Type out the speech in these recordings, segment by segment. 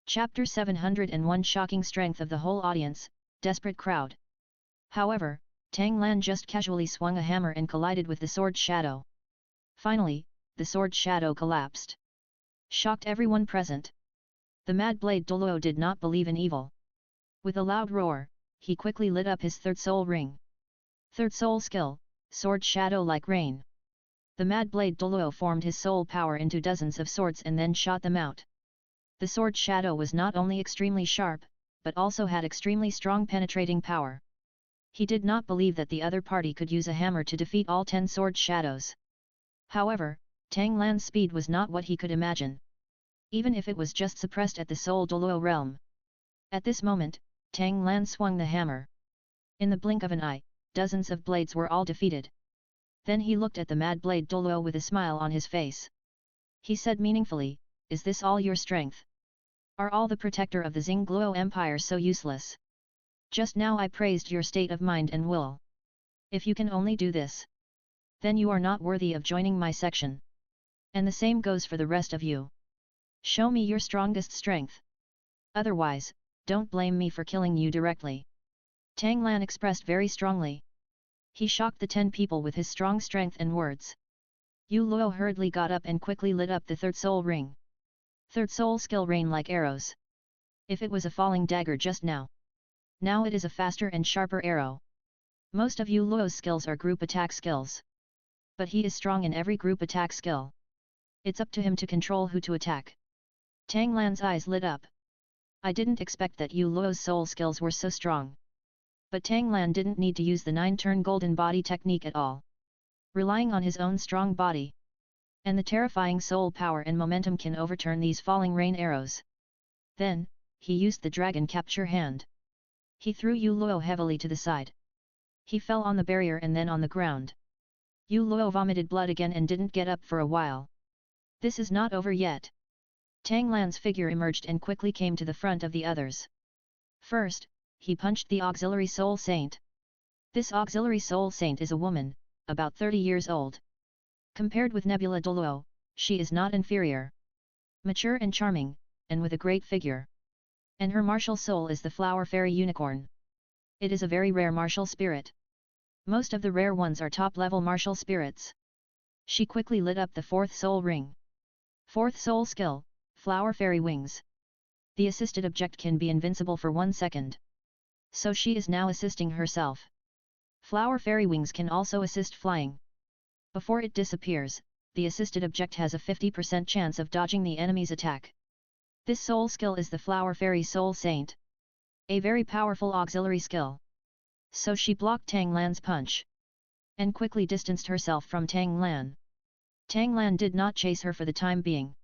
Chapter 701 Shocking strength of the whole audience, desperate crowd. However, Tang Lan just casually swung a hammer and collided with the sword shadow. Finally, the sword shadow collapsed. Shocked everyone present. The mad blade Douluo did not believe in evil. With a loud roar, he quickly lit up his third soul ring. Third soul skill, sword shadow like rain. The mad blade Douluo formed his soul power into dozens of swords and then shot them out. The sword shadow was not only extremely sharp, but also had extremely strong penetrating power. He did not believe that the other party could use a hammer to defeat all 10 sword shadows. However, Tang Lan's speed was not what he could imagine. Even if it was just suppressed at the Soul Douluo realm. At this moment, Tang Lan swung the hammer. In the blink of an eye, dozens of blades were all defeated. Then he looked at the mad blade Douluo with a smile on his face. He said meaningfully, "Is this all your strength? Are all the protector of the Xingluo Empire so useless? Just now I praised your state of mind and will. If you can only do this, then you are not worthy of joining my section. And the same goes for the rest of you. Show me your strongest strength. Otherwise, don't blame me for killing you directly." Tang Lan expressed very strongly. He shocked the 10 people with his strong strength and words. Yu Luo hurriedly got up and quickly lit up the third soul ring. Third soul skill rain like arrows. If it was a falling dagger just now, now it is a faster and sharper arrow. Most of Yu Luo's skills are group attack skills. But he is strong in every group attack skill. It's up to him to control who to attack. Tang Lan's eyes lit up. I didn't expect that Yu Luo's soul skills were so strong. But Tang Lan didn't need to use the 9-turn golden body technique at all. Relying on his own strong body and the terrifying soul power and momentum can overturn these falling rain arrows. Then, he used the dragon capture hand. He threw Yu Luo heavily to the side. He fell on the barrier and then on the ground. Yu Luo vomited blood again and didn't get up for a while. This is not over yet. Tang Lan's figure emerged and quickly came to the front of the others. First, he punched the auxiliary soul saint. This auxiliary soul saint is a woman, about 30 years old. Compared with Nebula Douluo, she is not inferior. Mature and charming, and with a great figure. And her martial soul is the flower fairy unicorn. It is a very rare martial spirit. Most of the rare ones are top-level martial spirits. She quickly lit up the fourth soul ring. Fourth soul skill, flower fairy wings. The assisted object can be invincible for 1 second. So she is now assisting herself. Flower fairy wings can also assist flying. Before it disappears, the assisted object has a 50% chance of dodging the enemy's attack. This soul skill is the Flower Fairy Soul Saint. A very powerful auxiliary skill. So she blocked Tang Lan's punch. And quickly distanced herself from Tang Lan. Tang Lan did not chase her for the time being.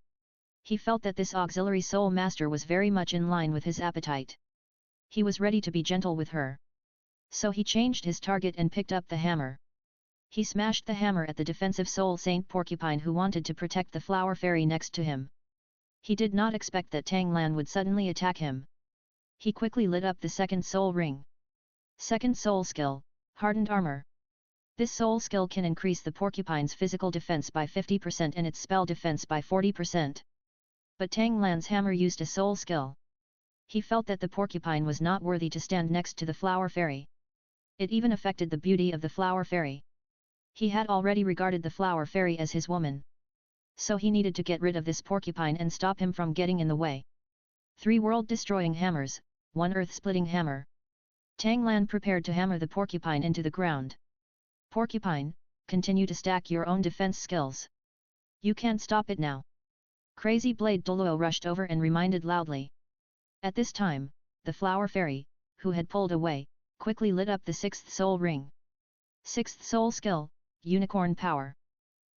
He felt that this auxiliary soul master was very much in line with his appetite. He was ready to be gentle with her. So he changed his target and picked up the hammer. He smashed the hammer at the defensive Soul Saint Porcupine who wanted to protect the Flower Fairy next to him. He did not expect that Tang Lan would suddenly attack him. He quickly lit up the second soul ring. Second soul skill, Hardened Armor. This soul skill can increase the porcupine's physical defense by 50% and its spell defense by 40%. But Tang Lan's hammer used a soul skill. He felt that the porcupine was not worthy to stand next to the Flower Fairy. It even affected the beauty of the Flower Fairy. He had already regarded the Flower Fairy as his woman. So he needed to get rid of this porcupine and stop him from getting in the way. 3 world-destroying hammers, 1 earth-splitting hammer. Tang Lan prepared to hammer the porcupine into the ground. Porcupine, continue to stack your own defense skills. You can't stop it now. Crazy Blade Douluo rushed over and reminded loudly. At this time, the Flower Fairy, who had pulled away, quickly lit up the 6th soul ring. 6th soul skill, Unicorn Power.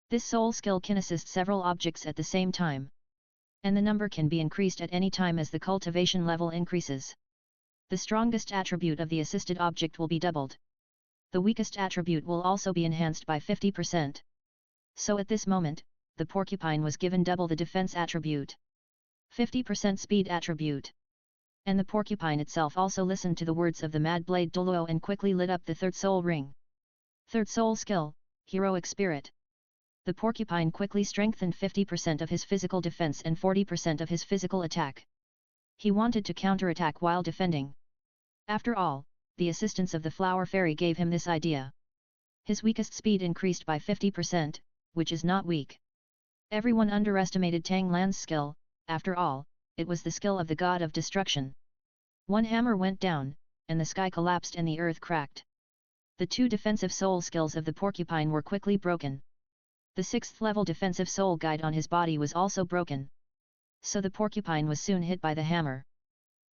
This soul skill can assist several objects at the same time. And the number can be increased at any time as the cultivation level increases. The strongest attribute of the assisted object will be doubled. The weakest attribute will also be enhanced by 50%. So at this moment, the porcupine was given double the defense attribute. 50% speed attribute. And the porcupine itself also listened to the words of the Mad Blade Douluo and quickly lit up the 3rd soul ring. 3rd soul skill, Heroic Spirit. The porcupine quickly strengthened 50% of his physical defense and 40% of his physical attack. He wanted to counterattack while defending. After all, the assistance of the Flower Fairy gave him this idea. His weakest speed increased by 50%, which is not weak. Everyone underestimated Tang Lan's skill. After all, it was the skill of the god of destruction. One hammer went down, and the sky collapsed and the earth cracked. The 2 defensive soul skills of the porcupine were quickly broken. The 6th level defensive soul guide on his body was also broken. So the porcupine was soon hit by the hammer.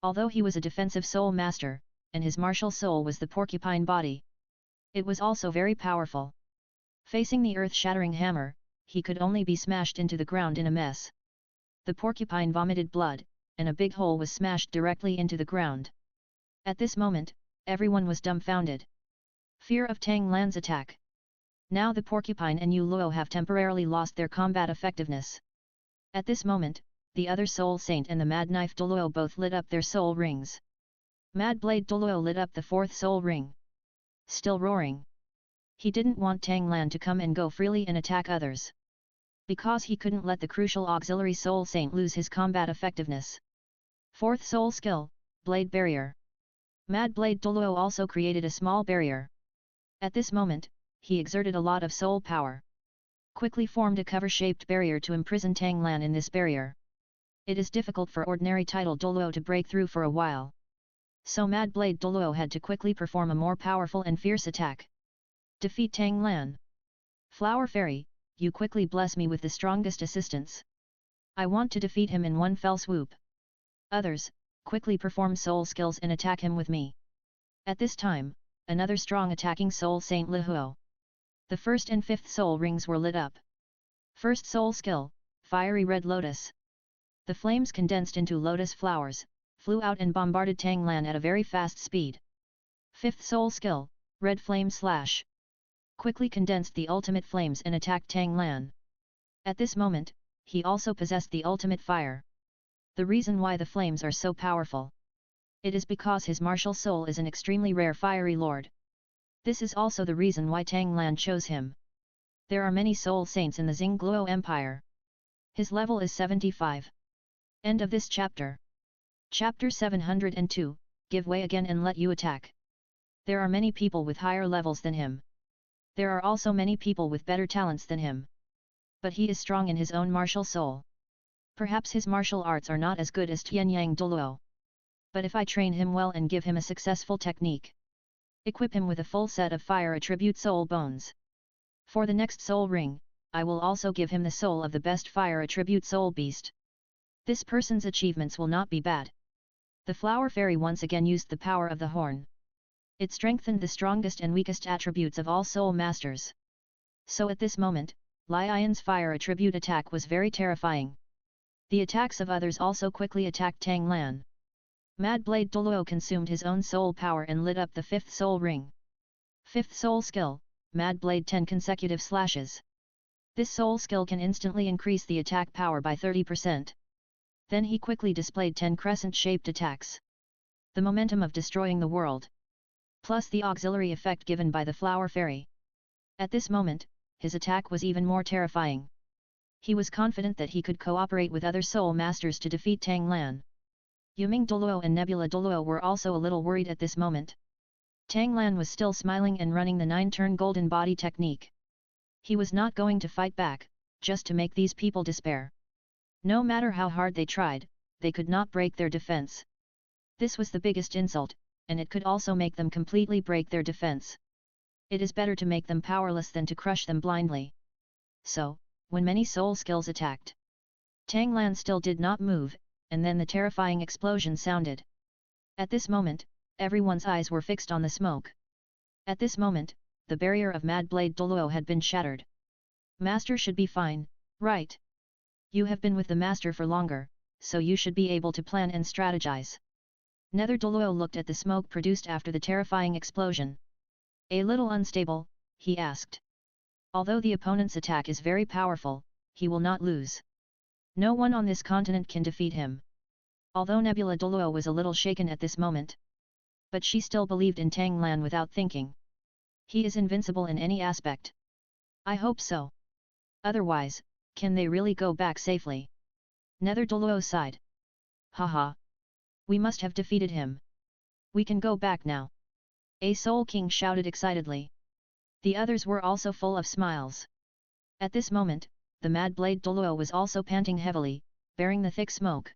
Although he was a defensive soul master, and his martial soul was the porcupine body, it was also very powerful. Facing the earth-shattering hammer, he could only be smashed into the ground in a mess. The porcupine vomited blood, and a big hole was smashed directly into the ground. At this moment, everyone was dumbfounded. Fear of Tang Lan's attack. Now the porcupine and Douluo have temporarily lost their combat effectiveness. At this moment, the other Soul Saint and the Mad Knife Douluo both lit up their soul rings. Mad Blade Douluo lit up the 4th soul ring. Still roaring. He didn't want Tang Lan to come and go freely and attack others. Because he couldn't let the crucial auxiliary Soul Saint lose his combat effectiveness. 4th soul skill, Blade Barrier. Mad Blade Douluo also created a small barrier. At this moment, he exerted a lot of soul power. Quickly formed a cover-shaped barrier to imprison Tang Lan in this barrier. It is difficult for ordinary title Douluo to break through for a while. So Mad Blade Douluo had to quickly perform a more powerful and fierce attack. Defeat Tang Lan. Flower Fairy, you quickly bless me with the strongest assistance. I want to defeat him in one fell swoop. Others, quickly perform soul skills and attack him with me. At this time, another strong attacking Soul Saint Lihuo. The 1st and 5th soul rings were lit up. 1st soul skill, Fiery Red Lotus. The flames condensed into lotus flowers, flew out and bombarded Tang Lan at a very fast speed. 5th soul skill, Red Flame Slash. Quickly condensed the ultimate flames and attacked Tang Lan. At this moment, he also possessed the ultimate fire. The reason why the flames are so powerful. It is because his martial soul is an extremely rare fiery lord. This is also the reason why Tang Lan chose him. There are many soul saints in the Xingluo Empire. His level is 75. End of this chapter. Chapter 702, Give way again and let you attack. There are many people with higher levels than him. There are also many people with better talents than him. But he is strong in his own martial soul. Perhaps his martial arts are not as good as Tianyang Douluo. But if I train him well and give him a successful technique, equip him with a full set of fire attribute soul bones. For the next soul ring, I will also give him the soul of the best fire attribute soul beast. This person's achievements will not be bad. The Flower Fairy once again used the power of the horn. It strengthened the strongest and weakest attributes of all soul masters. So at this moment, Li Yan's fire attribute attack was very terrifying. The attacks of others also quickly attacked Tang Lan. Mad Blade Douluo consumed his own soul power and lit up the 5th soul ring. 5th soul skill, Mad Blade 10 consecutive slashes. This soul skill can instantly increase the attack power by 30%. Then he quickly displayed 10 crescent-shaped attacks. The momentum of destroying the world. Plus the auxiliary effect given by the Flower Fairy. At this moment, his attack was even more terrifying. He was confident that he could cooperate with other soul masters to defeat Tang Lan. Yuming Douluo and Nebula Douluo were also a little worried at this moment. Tang Lan was still smiling and running the 9-turn golden body technique. He was not going to fight back, just to make these people despair. No matter how hard they tried, they could not break their defense. This was the biggest insult, and it could also make them completely break their defense. It is better to make them powerless than to crush them blindly. So, when many soul skills attacked, Tang Lan still did not move, and then the terrifying explosion sounded. At this moment, everyone's eyes were fixed on the smoke. At this moment, the barrier of Mad Blade Douluo had been shattered. Master should be fine, right? You have been with the master for longer, so you should be able to plan and strategize. Nether Douluo looked at the smoke produced after the terrifying explosion. A little unstable, he asked. Although the opponent's attack is very powerful, he will not lose. No one on this continent can defeat him. Although Nebula Douluo was a little shaken at this moment, but she still believed in Tang Lan without thinking. He is invincible in any aspect. I hope so. Otherwise, can they really go back safely? Nether Douluo sighed. Haha. We must have defeated him. We can go back now. A Soul King shouted excitedly. The others were also full of smiles. At this moment, the mad blade Douluo was also panting heavily, bearing the thick smoke.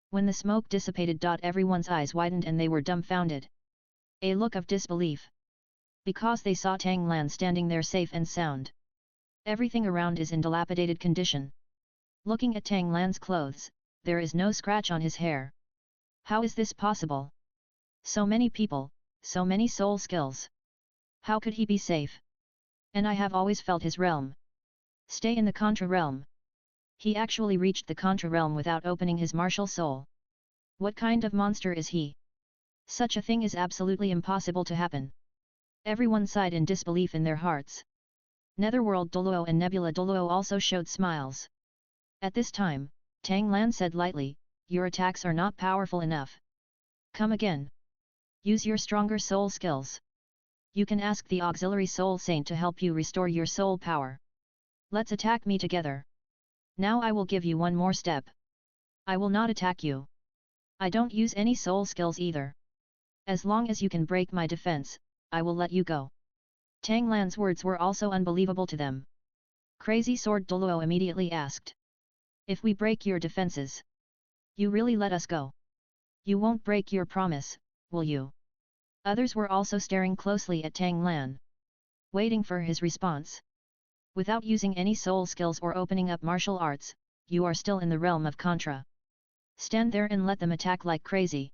When the smoke dissipated, everyone's eyes widened and they were dumbfounded. A look of disbelief. Because they saw Tang Lan standing there safe and sound. Everything around is in dilapidated condition. Looking at Tang Lan's clothes, there is no scratch on his hair. How is this possible? So many people, so many soul skills. How could he be safe? And I have always felt his realm. Stay in the Contra realm. He actually reached the Contra realm without opening his martial soul. What kind of monster is he? Such a thing is absolutely impossible to happen. Everyone sighed in disbelief in their hearts. Netherworld Douluo and Nebula Douluo also showed smiles. At this time, Tang Lan said lightly, "Your attacks are not powerful enough. Come again. Use your stronger soul skills. You can ask the auxiliary soul saint to help you restore your soul power. Let's attack me together. Now I will give you one more step. I will not attack you. I don't use any soul skills either. As long as you can break my defense, I will let you go." Tang Lan's words were also unbelievable to them. Crazy Sword Douluo immediately asked. "If we break your defenses, you really let us go? You won't break your promise, will you?" Others were also staring closely at Tang Lan, waiting for his response. Without using any soul skills or opening up martial arts, you are still in the realm of Contra. Stand there and let them attack like crazy.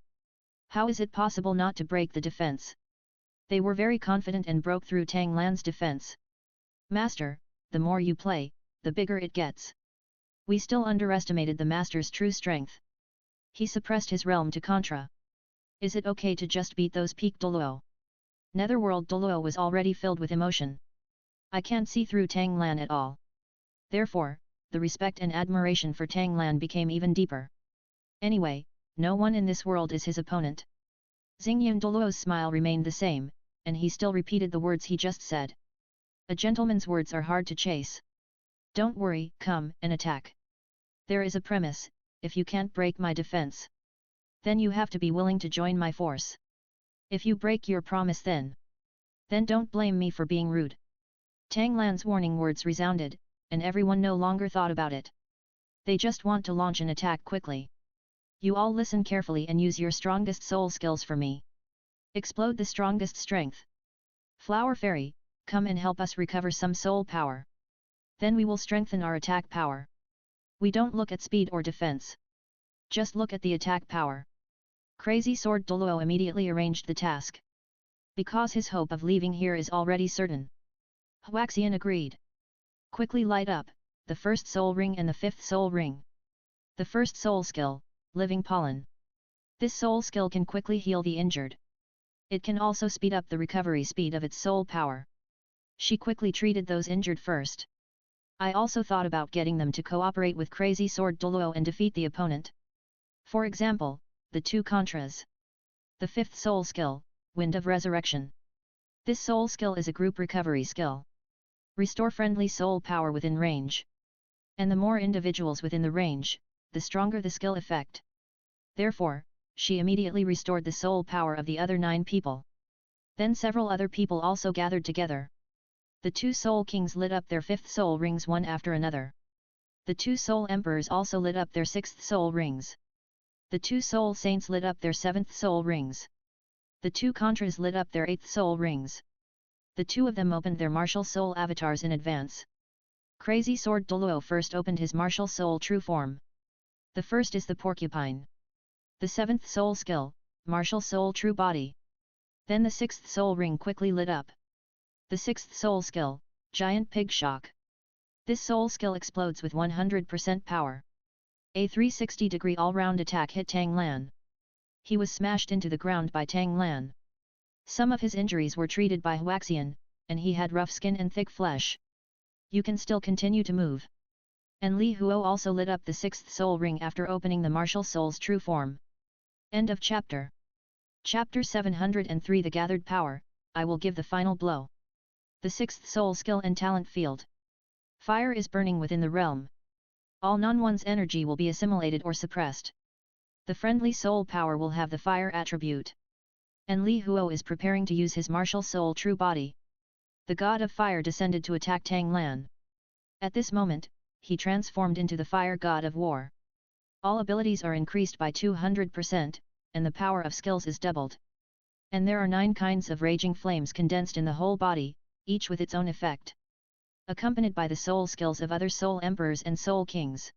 How is it possible not to break the defense? They were very confident and broke through Tang Lan's defense. "Master, the more you play, the bigger it gets. We still underestimated the master's true strength. He suppressed his realm to Contra. Is it okay to just beat those peak Douluo?" Netherworld Douluo was already filled with emotion. I can't see through Tang Lan at all. Therefore, the respect and admiration for Tang Lan became even deeper. Anyway, no one in this world is his opponent. Xingyan Douluo's smile remained the same, and he still repeated the words he just said. A gentleman's words are hard to chase. Don't worry, come and attack. There is a premise: if you can't break my defense, then you have to be willing to join my force. If you break your promise, then don't blame me for being rude. Tang Lan's warning words resounded, and everyone no longer thought about it. They just want to launch an attack quickly. You all listen carefully and use your strongest soul skills for me. Explode the strongest strength. Flower Fairy, come and help us recover some soul power. Then we will strengthen our attack power. We don't look at speed or defense. Just look at the attack power." Crazy Sword Douluo immediately arranged the task. Because his hope of leaving here is already certain. Huaxian agreed. "Quickly light up the first soul ring and the fifth soul ring. The first soul skill, Living Pollen. This soul skill can quickly heal the injured. It can also speed up the recovery speed of its soul power." She quickly treated those injured first. I also thought about getting them to cooperate with Crazy Sword Douluo and defeat the opponent. For example, the two Contras. The fifth soul skill, Wind of Resurrection. This soul skill is a group recovery skill. Restore friendly soul power within range. And the more individuals within the range, the stronger the skill effect. Therefore, she immediately restored the soul power of the other 9 people. Then several other people also gathered together. The 2 soul kings lit up their 5th soul rings one after another. The 2 soul emperors also lit up their 6th soul rings. The 2 soul saints lit up their 7th soul rings. The 2 Contras lit up their 8th soul rings. The 2 of them opened their martial soul avatars in advance. Crazy Sword Douluo first opened his martial soul true form. The first is the porcupine. The 7th soul skill, martial soul true body. Then the 6th soul ring quickly lit up. The 6th soul skill, giant pig shock. This soul skill explodes with 100% power. A 360-degree all-round attack hit Tang Lan. He was smashed into the ground by Tang Lan. Some of his injuries were treated by Huaxian, and he had rough skin and thick flesh. You can still continue to move. And Li Huo also lit up the 6th soul ring after opening the martial soul's true form. End of chapter. Chapter 703 The Gathered Power, I will give the final blow. The 6th soul skill and talent field. Fire is burning within the realm. All non-one's energy will be assimilated or suppressed. The friendly soul power will have the fire attribute. And Li Huo is preparing to use his martial soul true body. The god of fire descended to attack Tang Lan. At this moment, he transformed into the fire god of war. All abilities are increased by 200%, and the power of skills is doubled. And there are 9 kinds of raging flames condensed in the whole body, each with its own effect. Accompanied by the soul skills of other soul emperors and soul kings.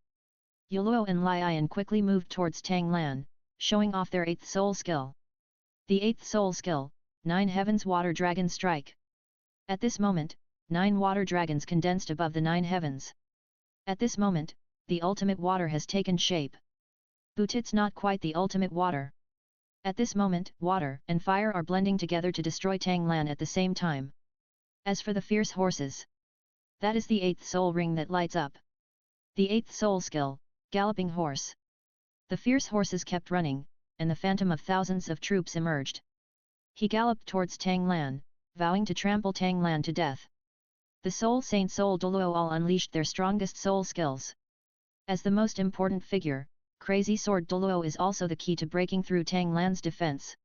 Douluo and Lian quickly moved towards Tang Lan, showing off their 8th soul skill. The 8th soul skill, 9 Heavens Water Dragon Strike. At this moment, 9 water dragons condensed above the 9 heavens. At this moment, the ultimate water has taken shape. But it's not quite the ultimate water. At this moment, water and fire are blending together to destroy Tang Lan at the same time. As for the fierce horses, that is the 8th soul ring that lights up. The 8th soul skill, Galloping Horse. The fierce horses kept running, and the phantom of thousands of troops emerged. He galloped towards Tang Lan, vowing to trample Tang Lan to death. The Soul Saint Soul Douluo all unleashed their strongest soul skills. As the most important figure, Crazy Sword Douluo is also the key to breaking through Tang Lan's defense.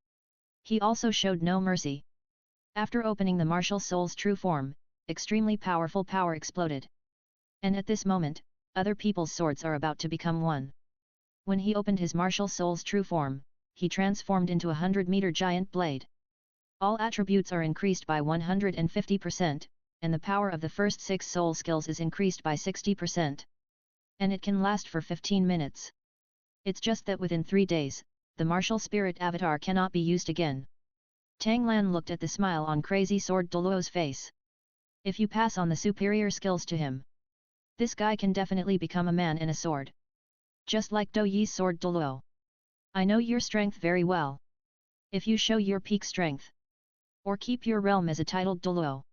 He also showed no mercy. After opening the martial soul's true form, extremely powerful power exploded. And at this moment, other people's swords are about to become one. When he opened his martial soul's true form, he transformed into a 100-meter giant blade. All attributes are increased by 150%, and the power of the first 6 soul skills is increased by 60%. And it can last for 15 minutes. It's just that within 3 days, the martial spirit avatar cannot be used again. Tang Lan looked at the smile on Crazy Sword Douluo's face. If you pass on the superior skills to him, this guy can definitely become a man in a sword. Just like Do Yi's sword Douluo. I know your strength very well. If you show your peak strength, or keep your realm as a titled Douluo,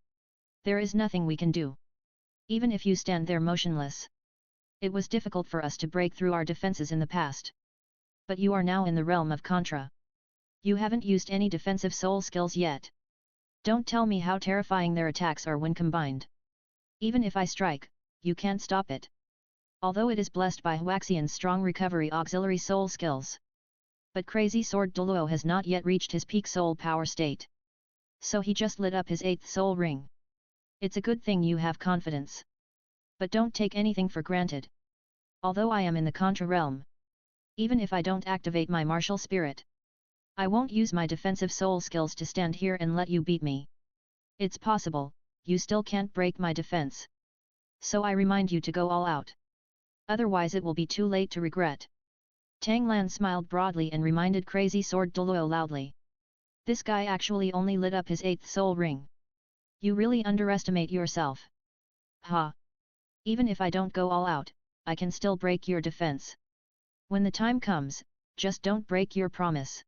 there is nothing we can do. Even if you stand there motionless. It was difficult for us to break through our defenses in the past. But you are now in the realm of Contra. You haven't used any defensive soul skills yet. Don't tell me how terrifying their attacks are when combined. Even if I strike, you can't stop it. Although it is blessed by Huaxian's strong recovery auxiliary soul skills. But Crazy Sword Douluo has not yet reached his peak soul power state. So he just lit up his 8th soul ring. It's a good thing you have confidence. But don't take anything for granted. Although I am in the Contra realm, even if I don't activate my martial spirit, I won't use my defensive soul skills to stand here and let you beat me. It's possible, you still can't break my defense. So I remind you to go all out. Otherwise it will be too late to regret. Tang Lan smiled broadly and reminded Crazy Sword Douluo loudly. This guy actually only lit up his 8th soul ring. You really underestimate yourself. Ha! Even if I don't go all out, I can still break your defense. When the time comes, just don't break your promise.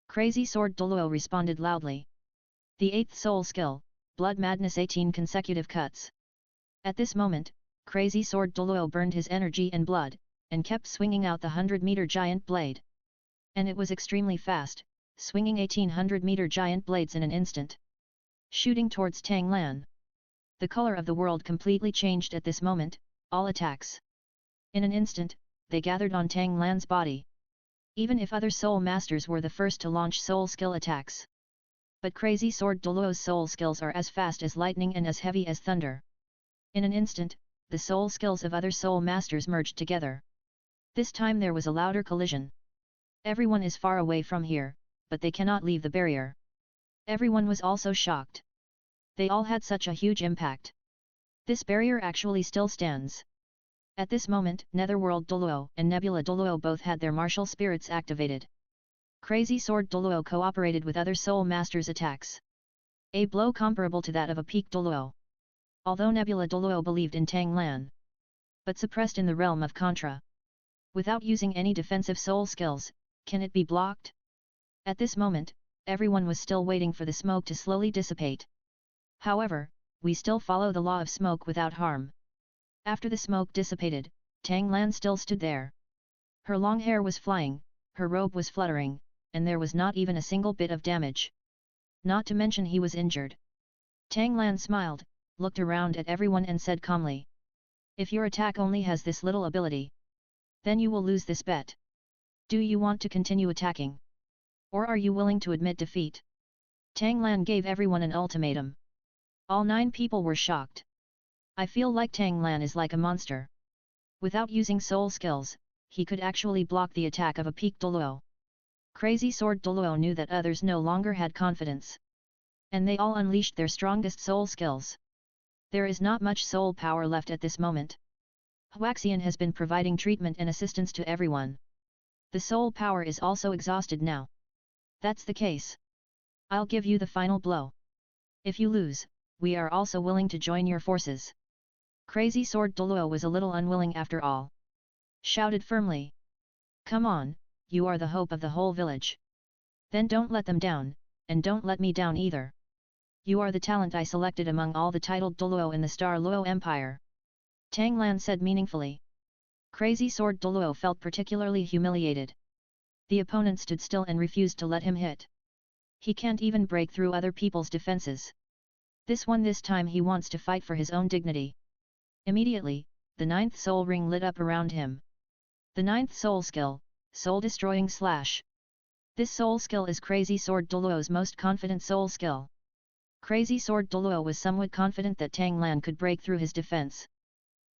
Crazy Sword Douluo responded loudly. The 8th soul skill, Blood Madness 18 consecutive cuts. At this moment, Crazy Sword Douluo burned his energy and blood, and kept swinging out the 100-meter giant blade. And it was extremely fast, swinging 1800-meter giant blades in an instant. Shooting towards Tang Lan. The color of the world completely changed at this moment, all attacks. In an instant, they gathered on Tang Lan's body. Even if other soul masters were the first to launch soul skill attacks. But Crazy Sword Douluo's soul skills are as fast as lightning and as heavy as thunder. In an instant, the soul skills of other soul masters merged together. This time there was a louder collision. Everyone is far away from here, but they cannot leave the barrier. Everyone was also shocked. They all had such a huge impact. This barrier actually still stands. At this moment, Netherworld Douluo and Nebula Douluo both had their martial spirits activated. Crazy Sword Douluo cooperated with other soul masters' attacks. A blow comparable to that of a peak Douluo. Although Nebula Douluo believed in Tang Lan, but suppressed in the realm of Contra. Without using any defensive soul skills, can it be blocked? At this moment, everyone was still waiting for the smoke to slowly dissipate. However, we still follow the law of smoke without harm. After the smoke dissipated, Tang Lan still stood there. Her long hair was flying, her robe was fluttering, and there was not even a single bit of damage. Not to mention he was injured. Tang Lan smiled, looked around at everyone and said calmly. If your attack only has this little ability, then you will lose this bet. Do you want to continue attacking? Or are you willing to admit defeat? Tang Lan gave everyone an ultimatum. All 9 people were shocked. I feel like Tang Lan is like a monster. Without using soul skills, he could actually block the attack of a peak Douluo. Crazy Sword Douluo knew that others no longer had confidence. And they all unleashed their strongest soul skills. There is not much soul power left at this moment. Huaxian has been providing treatment and assistance to everyone. The soul power is also exhausted now. That's the case. I'll give you the final blow. If you lose, we are also willing to join your forces. Crazy Sword Douluo was a little unwilling after all. Shouted firmly. Come on, you are the hope of the whole village. Then don't let them down, and don't let me down either. You are the talent I selected among all the titled Douluo in the Star Luo Empire. Tang Lan said meaningfully. Crazy Sword Douluo felt particularly humiliated. The opponent stood still and refused to let him hit. He can't even break through other people's defenses. This time he wants to fight for his own dignity. Immediately, the 9th soul ring lit up around him. The 9th soul skill, Soul Destroying Slash. This soul skill is Crazy Sword Douluo's most confident soul skill. Crazy Sword Douluo was somewhat confident that Tang Lan could break through his defense.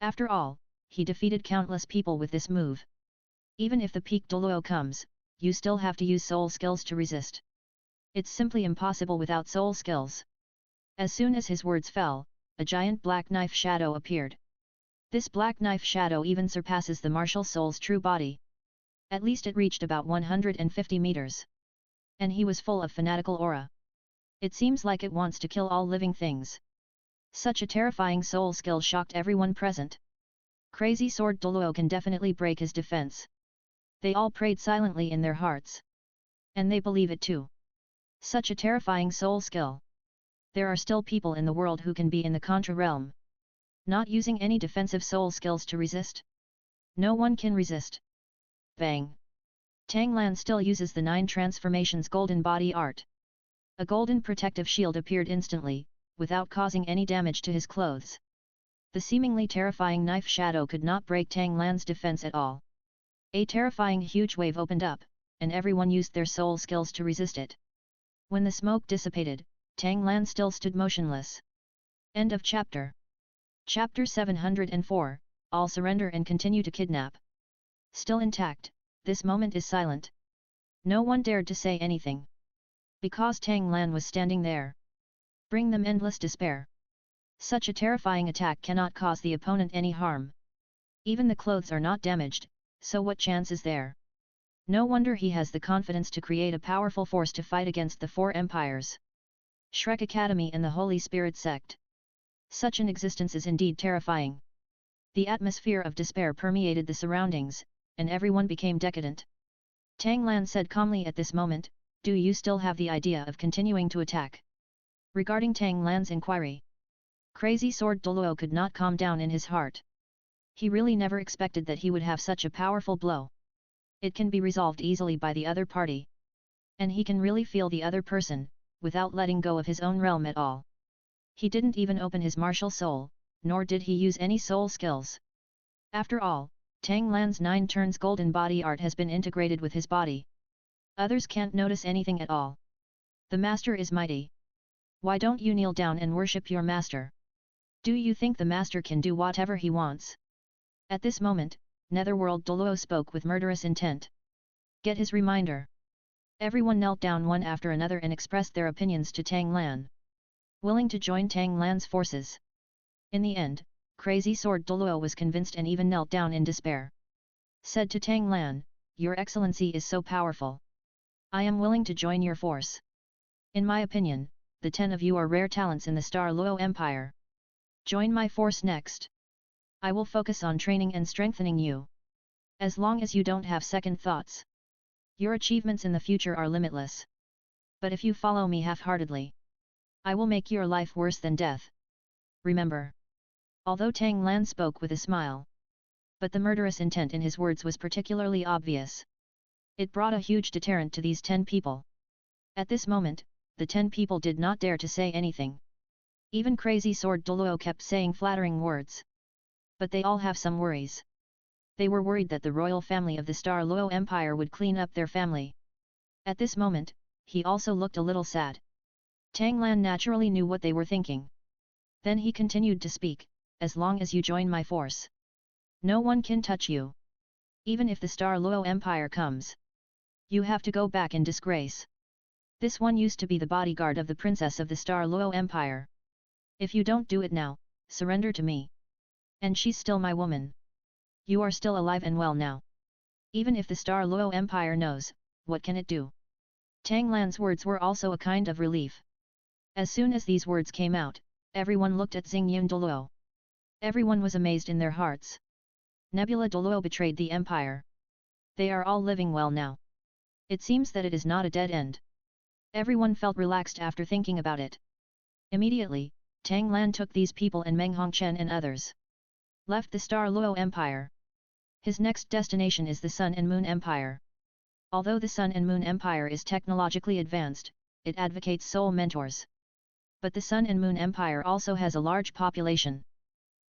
After all, he defeated countless people with this move. Even if the peak Douluo comes, you still have to use soul skills to resist. It's simply impossible without soul skills. As soon as his words fell, a giant black knife shadow appeared. This black knife shadow even surpasses the martial soul's true body. At least it reached about 150 meters. And he was full of fanatical aura. It seems like it wants to kill all living things. Such a terrifying soul skill shocked everyone present. Crazy Sword Douluo can definitely break his defense. They all prayed silently in their hearts. And they believe it too. Such a terrifying soul skill. There are still people in the world who can be in the Contra realm. Not using any defensive soul skills to resist. No one can resist. Bang! Tang Lan still uses the 9 transformations golden body art. A golden protective shield appeared instantly, without causing any damage to his clothes. The seemingly terrifying knife shadow could not break Tang Lan's defense at all. A terrifying huge wave opened up, and everyone used their soul skills to resist it. When the smoke dissipated, Tang Lan still stood motionless. End of chapter. Chapter 704, All surrender and continue to kidnap. Still intact, this moment is silent. No one dared to say anything. Because Tang Lan was standing there. Bring them endless despair. Such a terrifying attack cannot cause the opponent any harm. Even the clothes are not damaged, so what chance is there? No wonder he has the confidence to create a powerful force to fight against the 4 empires. Shrek Academy and the Holy Spirit Sect. Such an existence is indeed terrifying. The atmosphere of despair permeated the surroundings, and everyone became decadent. Tang Lan said calmly at this moment, do you still have the idea of continuing to attack? Regarding Tang Lan's inquiry, Crazy Sword Douluo could not calm down in his heart. He really never expected that he would have such a powerful blow. It can be resolved easily by the other party. And he can really feel the other person, without letting go of his own realm at all. He didn't even open his martial soul, nor did he use any soul skills. After all, Tang Lan's 9 turns golden body art has been integrated with his body. Others can't notice anything at all. The master is mighty. Why don't you kneel down and worship your master? Do you think the master can do whatever he wants? At this moment, Netherworld Douluo spoke with murderous intent. Get his reminder. Everyone knelt down one after another and expressed their opinions to Tang Lan. Willing to join Tang Lan's forces. In the end, Crazy Sword Douluo was convinced and even knelt down in despair. Said to Tang Lan, Your Excellency is so powerful. I am willing to join your force. In my opinion, the 10 of you are rare talents in the Star Luo Empire. Join my force next. I will focus on training and strengthening you. As long as you don't have second thoughts. Your achievements in the future are limitless. But if you follow me half-heartedly, I will make your life worse than death. Remember. Although Tang Lan spoke with a smile. But the murderous intent in his words was particularly obvious. It brought a huge deterrent to these 10 people. At this moment, the 10 people did not dare to say anything. Even Crazy Sword Douluo kept saying flattering words. But they all have some worries. They were worried that the royal family of the Douluo Empire would clean up their family. At this moment, he also looked a little sad. Tang Lan naturally knew what they were thinking. Then he continued to speak, as long as you join my force, no one can touch you. Even if the Douluo Empire comes, you have to go back in disgrace. This one used to be the bodyguard of the princess of the Douluo Empire. If you don't do it now, surrender to me. And she's still my woman. You are still alive and well now. Even if the Douluo Empire knows, what can it do? Tang Lan's words were also a kind of relief. As soon as these words came out, everyone looked at Xingyun Douluo. Everyone was amazed in their hearts. Nebula Douluo betrayed the empire. They are all living well now. It seems that it is not a dead end. Everyone felt relaxed after thinking about it. Immediately, Tang Lan took these people and Meng Hongchen and others. Left the Douluo Empire. His next destination is the Sun and Moon Empire. Although the Sun and Moon Empire is technologically advanced, it advocates soul mentors. But the Sun and Moon Empire also has a large population.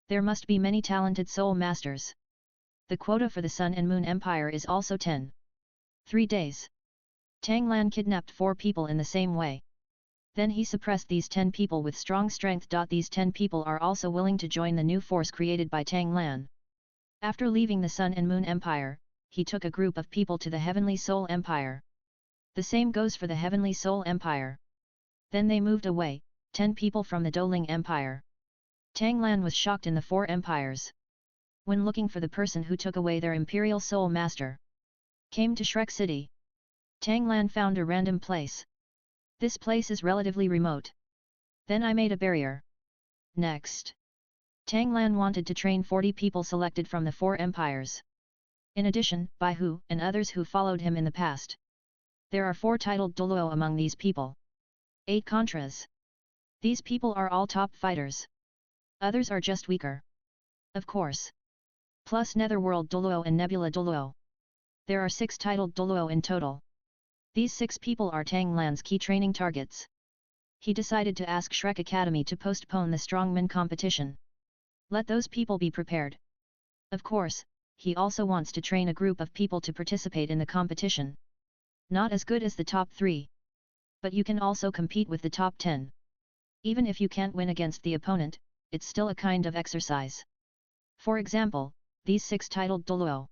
There must be many talented soul masters. The quota for the Sun and Moon Empire is also 10. 3 days. Tang Lan kidnapped 4 people in the same way. Then he suppressed these 10 people with strong strength. These 10 people are also willing to join the new force created by Tang Lan. After leaving the Sun and Moon Empire, he took a group of people to the Heavenly Soul Empire. The same goes for the Heavenly Soul Empire. Then they moved away, 10 people from the Douluo Empire. Tang Lan was shocked in the 4 empires. When looking for the person who took away their Imperial Soul Master, came to Shrek City. Tang Lan found a random place. This place is relatively remote. Then I made a barrier. Next, Tang Lan wanted to train 40 people selected from the 4 empires. In addition, Bai Hu and others who followed him in the past. There are 4 titled Douluo among these people. 8 Contras. These people are all top fighters. Others are just weaker. Of course. Plus Netherworld Douluo and Nebula Douluo. There are 6 titled Douluo in total. These 6 people are Tang Lan's key training targets. He decided to ask Shrek Academy to postpone the strongman competition. Let those people be prepared. Of course, he also wants to train a group of people to participate in the competition. Not as good as the top 3. But you can also compete with the top 10. Even if you can't win against the opponent, it's still a kind of exercise. For example, these 6 titled Douluo.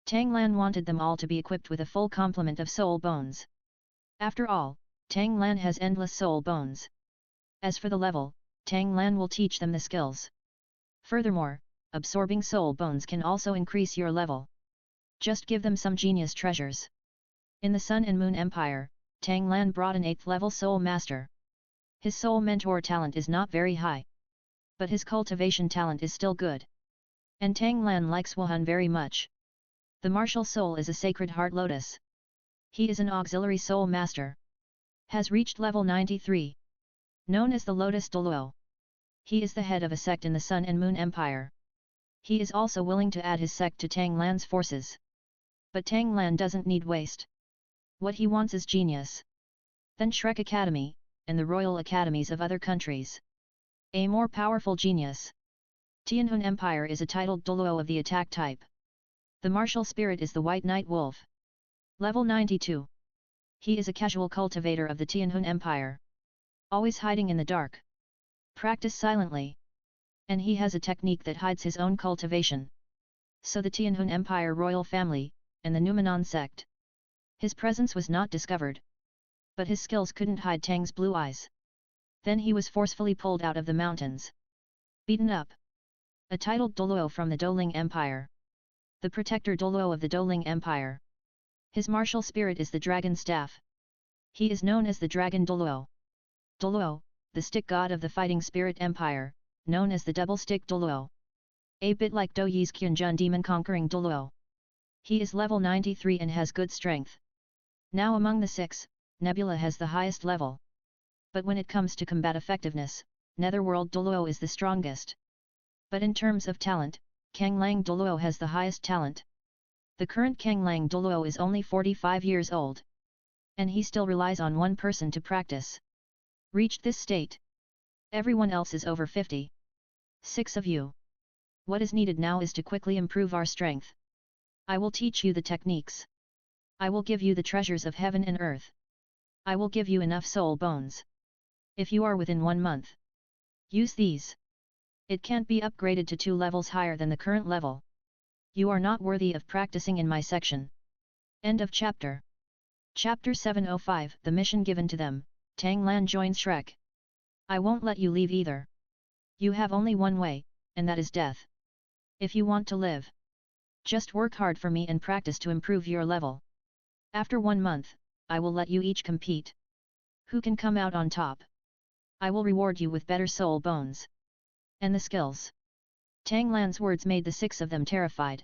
Tang Lan wanted them all to be equipped with a full complement of soul bones. After all, Tang Lan has endless soul bones. As for the level, Tang Lan will teach them the skills. Furthermore, absorbing soul bones can also increase your level. Just give them some genius treasures. In the Sun and Moon Empire, Tang Lan brought an 8th level soul master. His soul mentor talent is not very high. But his cultivation talent is still good. And Tang Lan likes Wuhan very much. The martial soul is a sacred heart lotus. He is an auxiliary soul master. Has reached level 93. Known as the Lotus Douluo. He is the head of a sect in the Sun and Moon Empire. He is also willing to add his sect to Tang Lan's forces. But Tang Lan doesn't need waste. What he wants is genius. Then Shrek Academy, and the royal academies of other countries. A more powerful genius. Tianhun Empire is a titled Douluo of the attack type. The martial spirit is the White Knight Wolf. Level 92. He is a casual cultivator of the Tianhun Empire. Always hiding in the dark. Practice silently. And he has a technique that hides his own cultivation. So the Tianhun Empire royal family, and the Numenon sect. His presence was not discovered. But his skills couldn't hide Tang's blue eyes. Then he was forcefully pulled out of the mountains. Beaten up. A titled Douluo from the Douluo Empire. The protector Douluo of the Douluo Empire. His martial spirit is the dragon staff. He is known as the Dragon Douluo. Douluo, the stick god of the fighting spirit empire, known as the double stick Douluo. A bit like Do Yi's Kyunjun demon conquering Douluo. He is level 93 and has good strength. Now among the 6, Nebula has the highest level. But when it comes to combat effectiveness, Netherworld Douluo is the strongest. But in terms of talent, Kanglang Douluo has the highest talent. The current Kanglang Douluo is only 45 years old. And he still relies on one person to practice. Reached this state. Everyone else is over 50. 6 of you. What is needed now is to quickly improve our strength. I will teach you the techniques. I will give you the treasures of heaven and earth. I will give you enough soul bones. If you are within 1 month, use these. It can't be upgraded to 2 levels higher than the current level. You are not worthy of practicing in my section. End of chapter. Chapter 705. The mission given to them. Tang Lan joins Shrek. I won't let you leave either. You have only one way, and that is death. If you want to live, just work hard for me and practice to improve your level. After 1 month, I will let you each compete. Who can come out on top? I will reward you with better soul bones. And the skills. Tang Lan's words made the 6 of them terrified.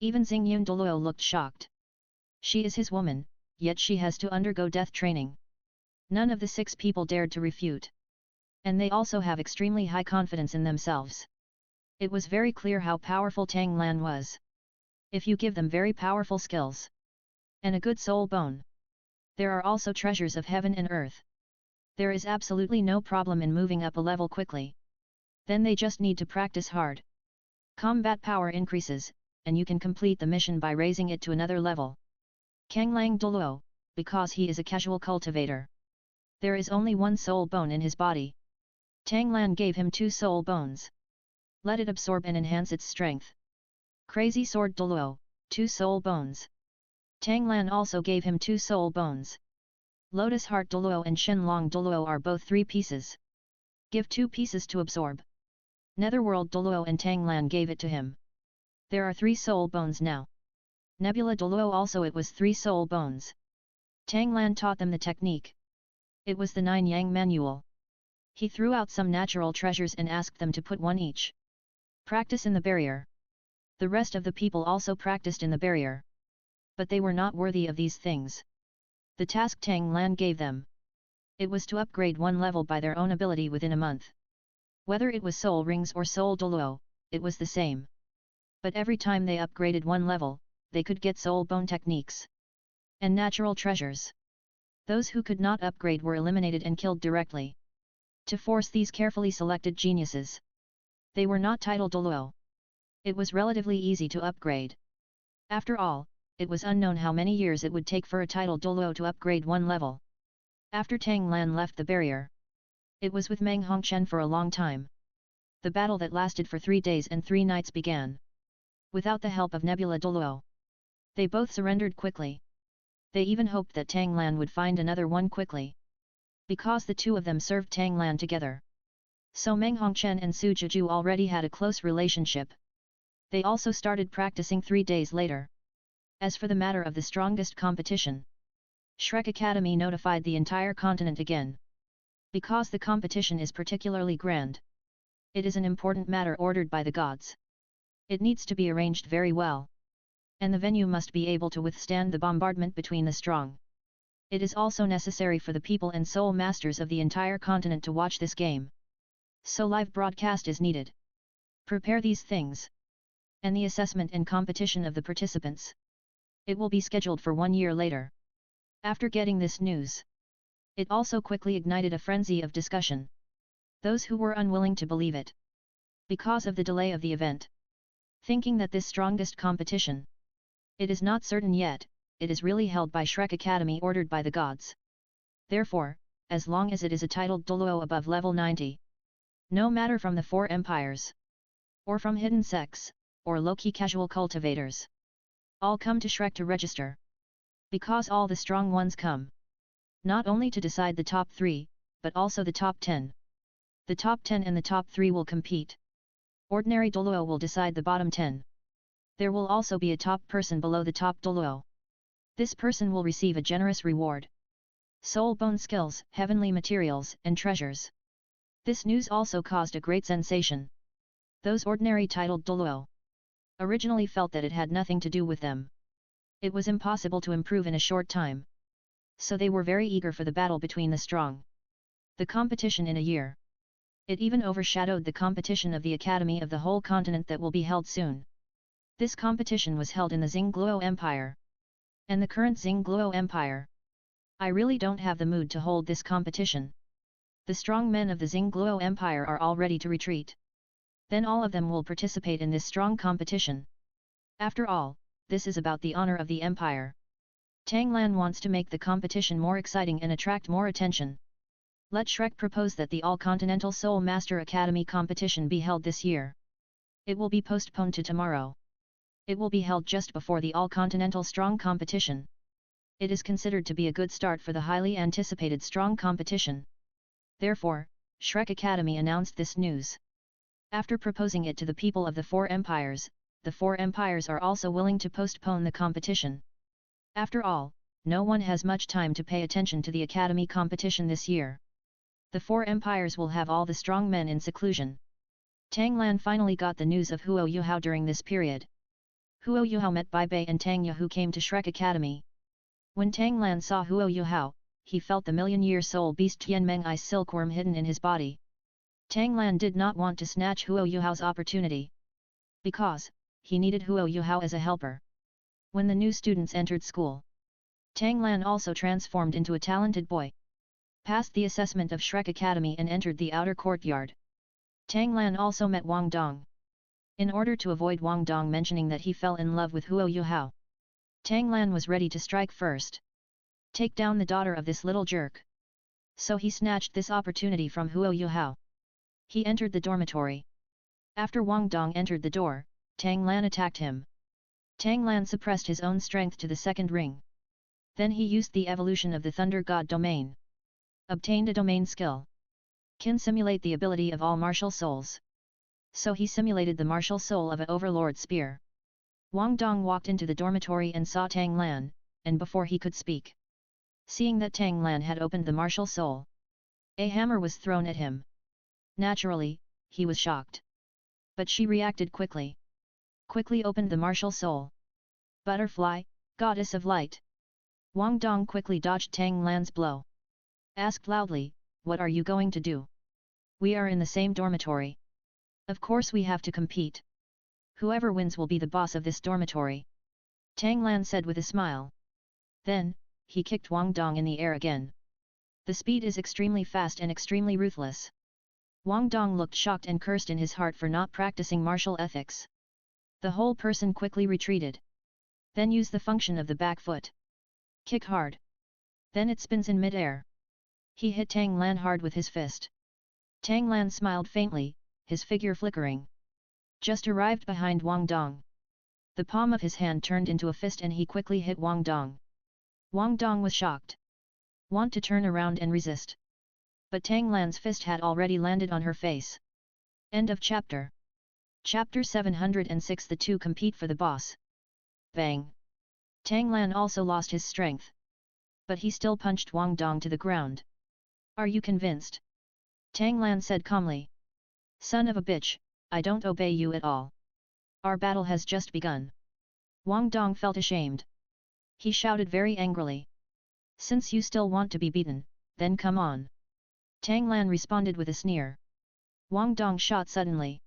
Even Xingyun Douluo looked shocked. She is his woman, yet she has to undergo death training. None of the 6 people dared to refute. And they also have extremely high confidence in themselves. It was very clear how powerful Tang Lan was. If you give them very powerful skills and a good soul bone, there are also treasures of heaven and earth. There is absolutely no problem in moving up a level quickly. Then they just need to practice hard. Combat power increases, and you can complete the mission by raising it to another level. Kanglang Douluo, because he is a casual cultivator. There is only 1 soul bone in his body. Tang Lan gave him 2 soul bones. Let it absorb and enhance its strength. Crazy Sword Douluo, 2 soul bones. Tang Lan also gave him 2 soul bones. Lotus Heart Douluo and Shenlong Douluo are both 3 pieces. Give 2 pieces to absorb. Netherworld Douluo and Tang Lan gave it to him. There are 3 soul bones now. Nebula Douluo also it was 3 soul bones. Tang Lan taught them the technique. It was the 9 Yang Manual. He threw out some natural treasures and asked them to put 1 each. Practice in the barrier. The rest of the people also practiced in the barrier. But they were not worthy of these things. The task Tang Lan gave them. It was to upgrade 1 level by their own ability within a month. Whether it was Soul Rings or Soul Douluo, it was the same. But every time they upgraded 1 level, they could get soul bone techniques and natural treasures. Those who could not upgrade were eliminated and killed directly. To force these carefully selected geniuses. They were not titled Douluo. It was relatively easy to upgrade. After all, it was unknown how many years it would take for a titled Douluo to upgrade 1 level. After Tang Lan left the barrier, it was with Meng Hongchen for a long time. The battle that lasted for 3 days and 3 nights began. Without the help of Nebula Douluo, they both surrendered quickly. They even hoped that Tang Lan would find another one quickly. Because the 2 of them served Tang Lan together. So Meng Hongchen and Su Jiju already had a close relationship. They also started practicing 3 days later. As for the matter of the strongest competition, Shrek Academy notified the entire continent again. Because the competition is particularly grand. It is an important matter ordered by the gods. It needs to be arranged very well. And the venue must be able to withstand the bombardment between the strong. It is also necessary for the people and soul masters of the entire continent to watch this game. So live broadcast is needed. Prepare these things. And the assessment and competition of the participants. It will be scheduled for 1 year later. After getting this news, it also quickly ignited a frenzy of discussion. Those who were unwilling to believe it. Because of the delay of the event. Thinking that this strongest competition. It is not certain yet, it is really held by Shrek Academy ordered by the gods. Therefore, as long as it is a titled Douluo above level 90. No matter from the 4 empires. Or from hidden sects, or low-key casual cultivators. All come to Shrek to register. Because all the strong ones come. Not only to decide the top 3, but also the top 10. The top 10 and the top 3 will compete. Ordinary Douluo will decide the bottom 10. There will also be a top person below the top Douluo. This person will receive a generous reward. Soul bone skills, heavenly materials, and treasures. This news also caused a great sensation. Those ordinary titled Douluo originally felt that it had nothing to do with them. It was impossible to improve in a short time. So they were very eager for the battle between the strong. The competition in a year. It even overshadowed the competition of the Academy of the whole continent that will be held soon. This competition was held in the Xingluo Empire. And the current Xingluo Empire. I really don't have the mood to hold this competition. The strong men of the Xingluo Empire are all ready to retreat. Then all of them will participate in this strong competition. After all, this is about the honor of the empire. Tang Lan wants to make the competition more exciting and attract more attention. Let Shrek propose that the All-Continental Soul Master Academy competition be held this year. It will be postponed to tomorrow. It will be held just before the All-Continental Strong competition. It is considered to be a good start for the highly anticipated Strong competition. Therefore, Shrek Academy announced this news. After proposing it to the people of the Four Empires, the Four Empires are also willing to postpone the competition. After all, no one has much time to pay attention to the Academy competition this year. The Four Empires will have all the strong men in seclusion. Tang Lan finally got the news of Huo Yuhao during this period. Huo Yuhao met Bai Bei and Tang Yu, who came to Shrek Academy. When Tang Lan saw Huo Yuhao, he felt the million-year soul beast Tianmeng Ice silkworm hidden in his body. Tang Lan did not want to snatch Huo Yuhao's opportunity. Because, he needed Huo Yuhao as a helper. When the new students entered school, Tang Lan also transformed into a talented boy. Passed the assessment of Shrek Academy and entered the outer courtyard. Tang Lan also met Wang Dong. In order to avoid Wang Dong mentioning that he fell in love with Huo Yuhao, Tang Lan was ready to strike first. Take down the daughter of this little jerk. So he snatched this opportunity from Huo Yuhao. He entered the dormitory. After Wang Dong entered the door, Tang Lan attacked him. Tang Lan suppressed his own strength to the second ring. Then he used the evolution of the Thunder God domain. Obtained a domain skill. Can simulate the ability of all martial souls. So he simulated the martial soul of an overlord spear. Wang Dong walked into the dormitory and saw Tang Lan, and before he could speak, seeing that Tang Lan had opened the martial soul, a hammer was thrown at him. Naturally, he was shocked. But she reacted quickly. Quickly opened the martial soul. Butterfly, goddess of light. Wang Dong quickly dodged Tang Lan's blow. Asked loudly, what are you going to do? We are in the same dormitory. Of course we have to compete. Whoever wins will be the boss of this dormitory. Tang Lan said with a smile. Then, he kicked Wang Dong in the air again. The speed is extremely fast and extremely ruthless. Wang Dong looked shocked and cursed in his heart for not practicing martial ethics. The whole person quickly retreated. Then use the function of the back foot. Kick hard. Then it spins in mid-air. He hit Tang Lan hard with his fist. Tang Lan smiled faintly, his figure flickering. Just arrived behind Wang Dong. The palm of his hand turned into a fist and he quickly hit Wang Dong. Wang Dong was shocked. Want to turn around and resist. But Tang Lan's fist had already landed on her face. End of chapter. Chapter 706. The two compete for the boss. Bang! Tang Lan also lost his strength. But he still punched Wang Dong to the ground. Are you convinced? Tang Lan said calmly. Son of a bitch, I don't obey you at all. Our battle has just begun. Wang Dong felt ashamed. He shouted very angrily. Since you still want to be beaten, then come on. Tang Lan responded with a sneer. Wang Dong shot suddenly.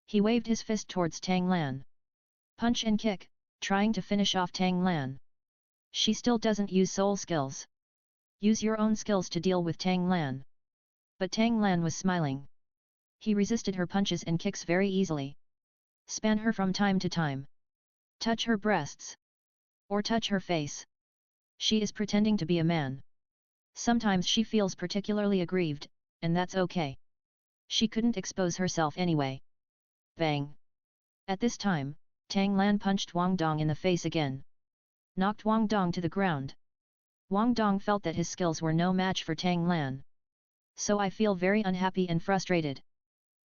He waved his fist towards Tang Lan. Punch and kick, trying to finish off Tang Lan. She still doesn't use soul skills. Use your own skills to deal with Tang Lan. But Tang Lan was smiling. He resisted her punches and kicks very easily. Span her from time to time. Touch her breasts. Or touch her face. She is pretending to be a man. Sometimes she feels particularly aggrieved, and that's okay. She couldn't expose herself anyway. Bang! At this time, Tang Lan punched Wang Dong in the face again. Knocked Wang Dong to the ground. Wang Dong felt that his skills were no match for Tang Lan. So I feel very unhappy and frustrated.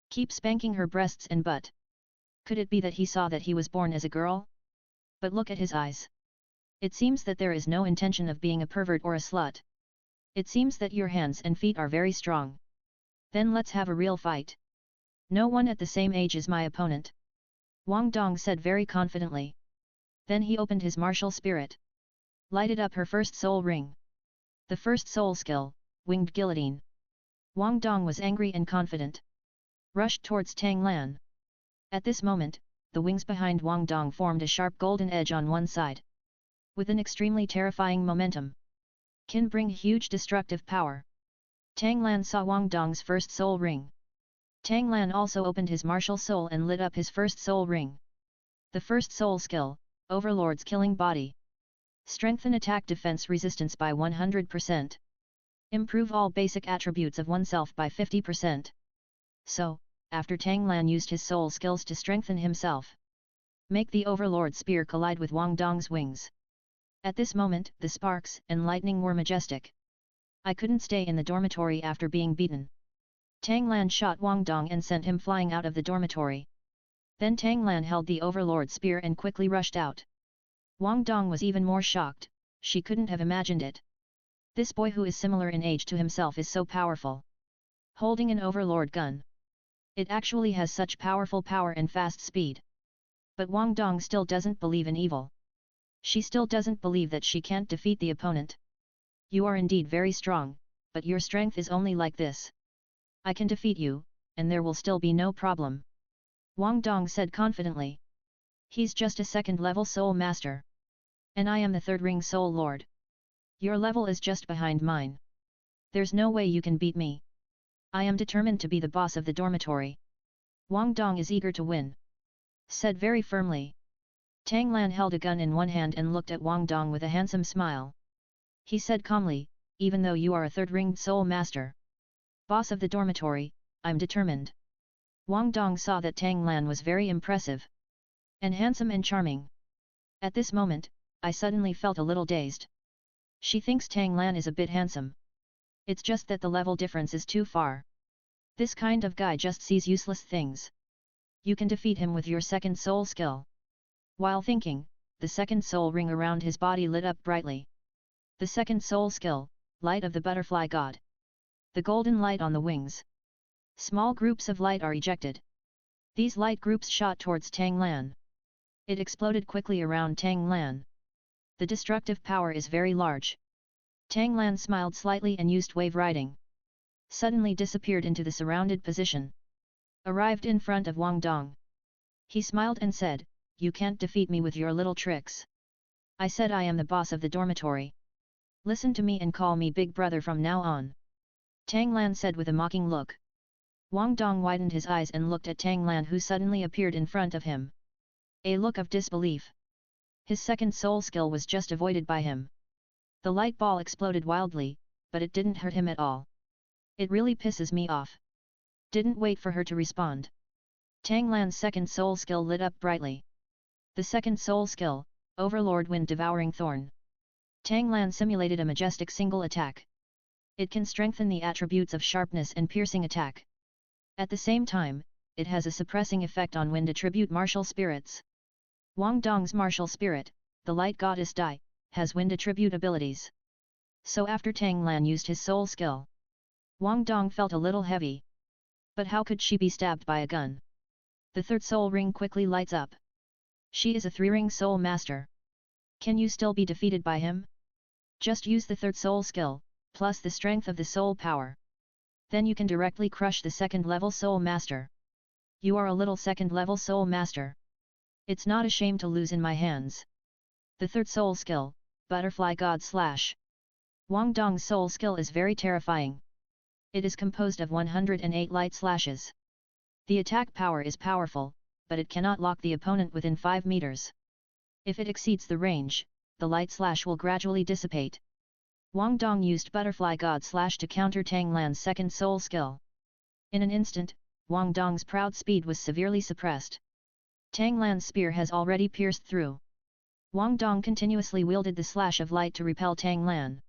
Keep spanking her breasts and butt. Could it be that he saw that he was born as a girl? But look at his eyes. It seems that there is no intention of being a pervert or a slut. It seems that your hands and feet are very strong. Then let's have a real fight. No one at the same age is my opponent. Wang Dong said very confidently. Then he opened his martial spirit. Lighted up her first soul ring. The first soul skill, Winged Guillotine. Wang Dong was angry and confident. Rushed towards Tang Lan. At this moment, the wings behind Wang Dong formed a sharp golden edge on one side. With an extremely terrifying momentum. Can bring huge destructive power. Tang Lan saw Wang Dong's first soul ring. Tang Lan also opened his martial soul and lit up his first soul ring. The first soul skill, Overlord's killing body. Strengthen attack defense resistance by 100%. Improve all basic attributes of oneself by 50%. So, after Tang Lan used his soul skills to strengthen himself, make the Overlord spear collide with Wang Dong's wings. At this moment, the sparks and lightning were majestic. I couldn't stay in the dormitory after being beaten. Tang Lan shot Wang Dong and sent him flying out of the dormitory. Then Tang Lan held the Overlord spear and quickly rushed out. Wang Dong was even more shocked, she couldn't have imagined it. This boy who is similar in age to himself is so powerful. Holding an Overlord gun. It actually has such powerful power and fast speed. But Wang Dong still doesn't believe in evil. She still doesn't believe that she can't defeat the opponent. You are indeed very strong, but your strength is only like this. I can defeat you, and there will still be no problem. Wang Dong said confidently. He's just a second-level soul master. And I am the third-ring soul lord. Your level is just behind mine. There's no way you can beat me. I am determined to be the boss of the dormitory. Wang Dong is eager to win. Said very firmly. Tang Lan held a gun in one hand and looked at Wang Dong with a handsome smile. He said calmly, even though you are a third-ringed soul master, boss of the dormitory, I'm determined. Wang Dong saw that Tang Lan was very impressive. And handsome and charming. At this moment, I suddenly felt a little dazed. She thinks Tang Lan is a bit handsome. It's just that the level difference is too far. This kind of guy just sees useless things. You can defeat him with your second soul skill. While thinking, the second soul ring around his body lit up brightly. The second soul skill, light of the butterfly god. The golden light on the wings. Small groups of light are ejected. These light groups shot towards Tang Lan. It exploded quickly around Tang Lan. The destructive power is very large. Tang Lan smiled slightly and used wave riding. Suddenly disappeared into the surrounded position. Arrived in front of Wang Dong. He smiled and said, "You can't defeat me with your little tricks. I said I am the boss of the dormitory. Listen to me and call me big brother from now on." Tang Lan said with a mocking look. Wang Dong widened his eyes and looked at Tang Lan, who suddenly appeared in front of him. A look of disbelief. His second soul skill was just avoided by him. The light ball exploded wildly, but it didn't hurt him at all. It really pisses me off. Didn't wait for her to respond. Tang Lan's second soul skill lit up brightly. The second soul skill, Overlord Wind Devouring Thorn. Tang Lan simulated a majestic single attack. It can strengthen the attributes of sharpness and piercing attack. At the same time, it has a suppressing effect on wind attribute martial spirits. Wang Dong's martial spirit, the light goddess Dai, has wind attribute abilities. So after Tang Lan used his soul skill, Wang Dong felt a little heavy. But how could she be stabbed by a gun? The third soul ring quickly lights up. She is a three-ring soul master. Can you still be defeated by him? Just use the third soul skill, plus the strength of the soul power. Then you can directly crush the second-level soul master. You are a little second-level soul master. It's not a shame to lose in my hands. The third soul skill, Butterfly God Slash. Wang Dong's soul skill is very terrifying. It is composed of 108 light slashes. The attack power is powerful, but it cannot lock the opponent within 5 meters. If it exceeds the range, the light slash will gradually dissipate. Wang Dong used Butterfly God Slash to counter Tang Lan's second soul skill. In an instant, Wang Dong's proud speed was severely suppressed. Tang Lan's spear has already pierced through. Wang Dong continuously wielded the slash of light to repel Tang Lan.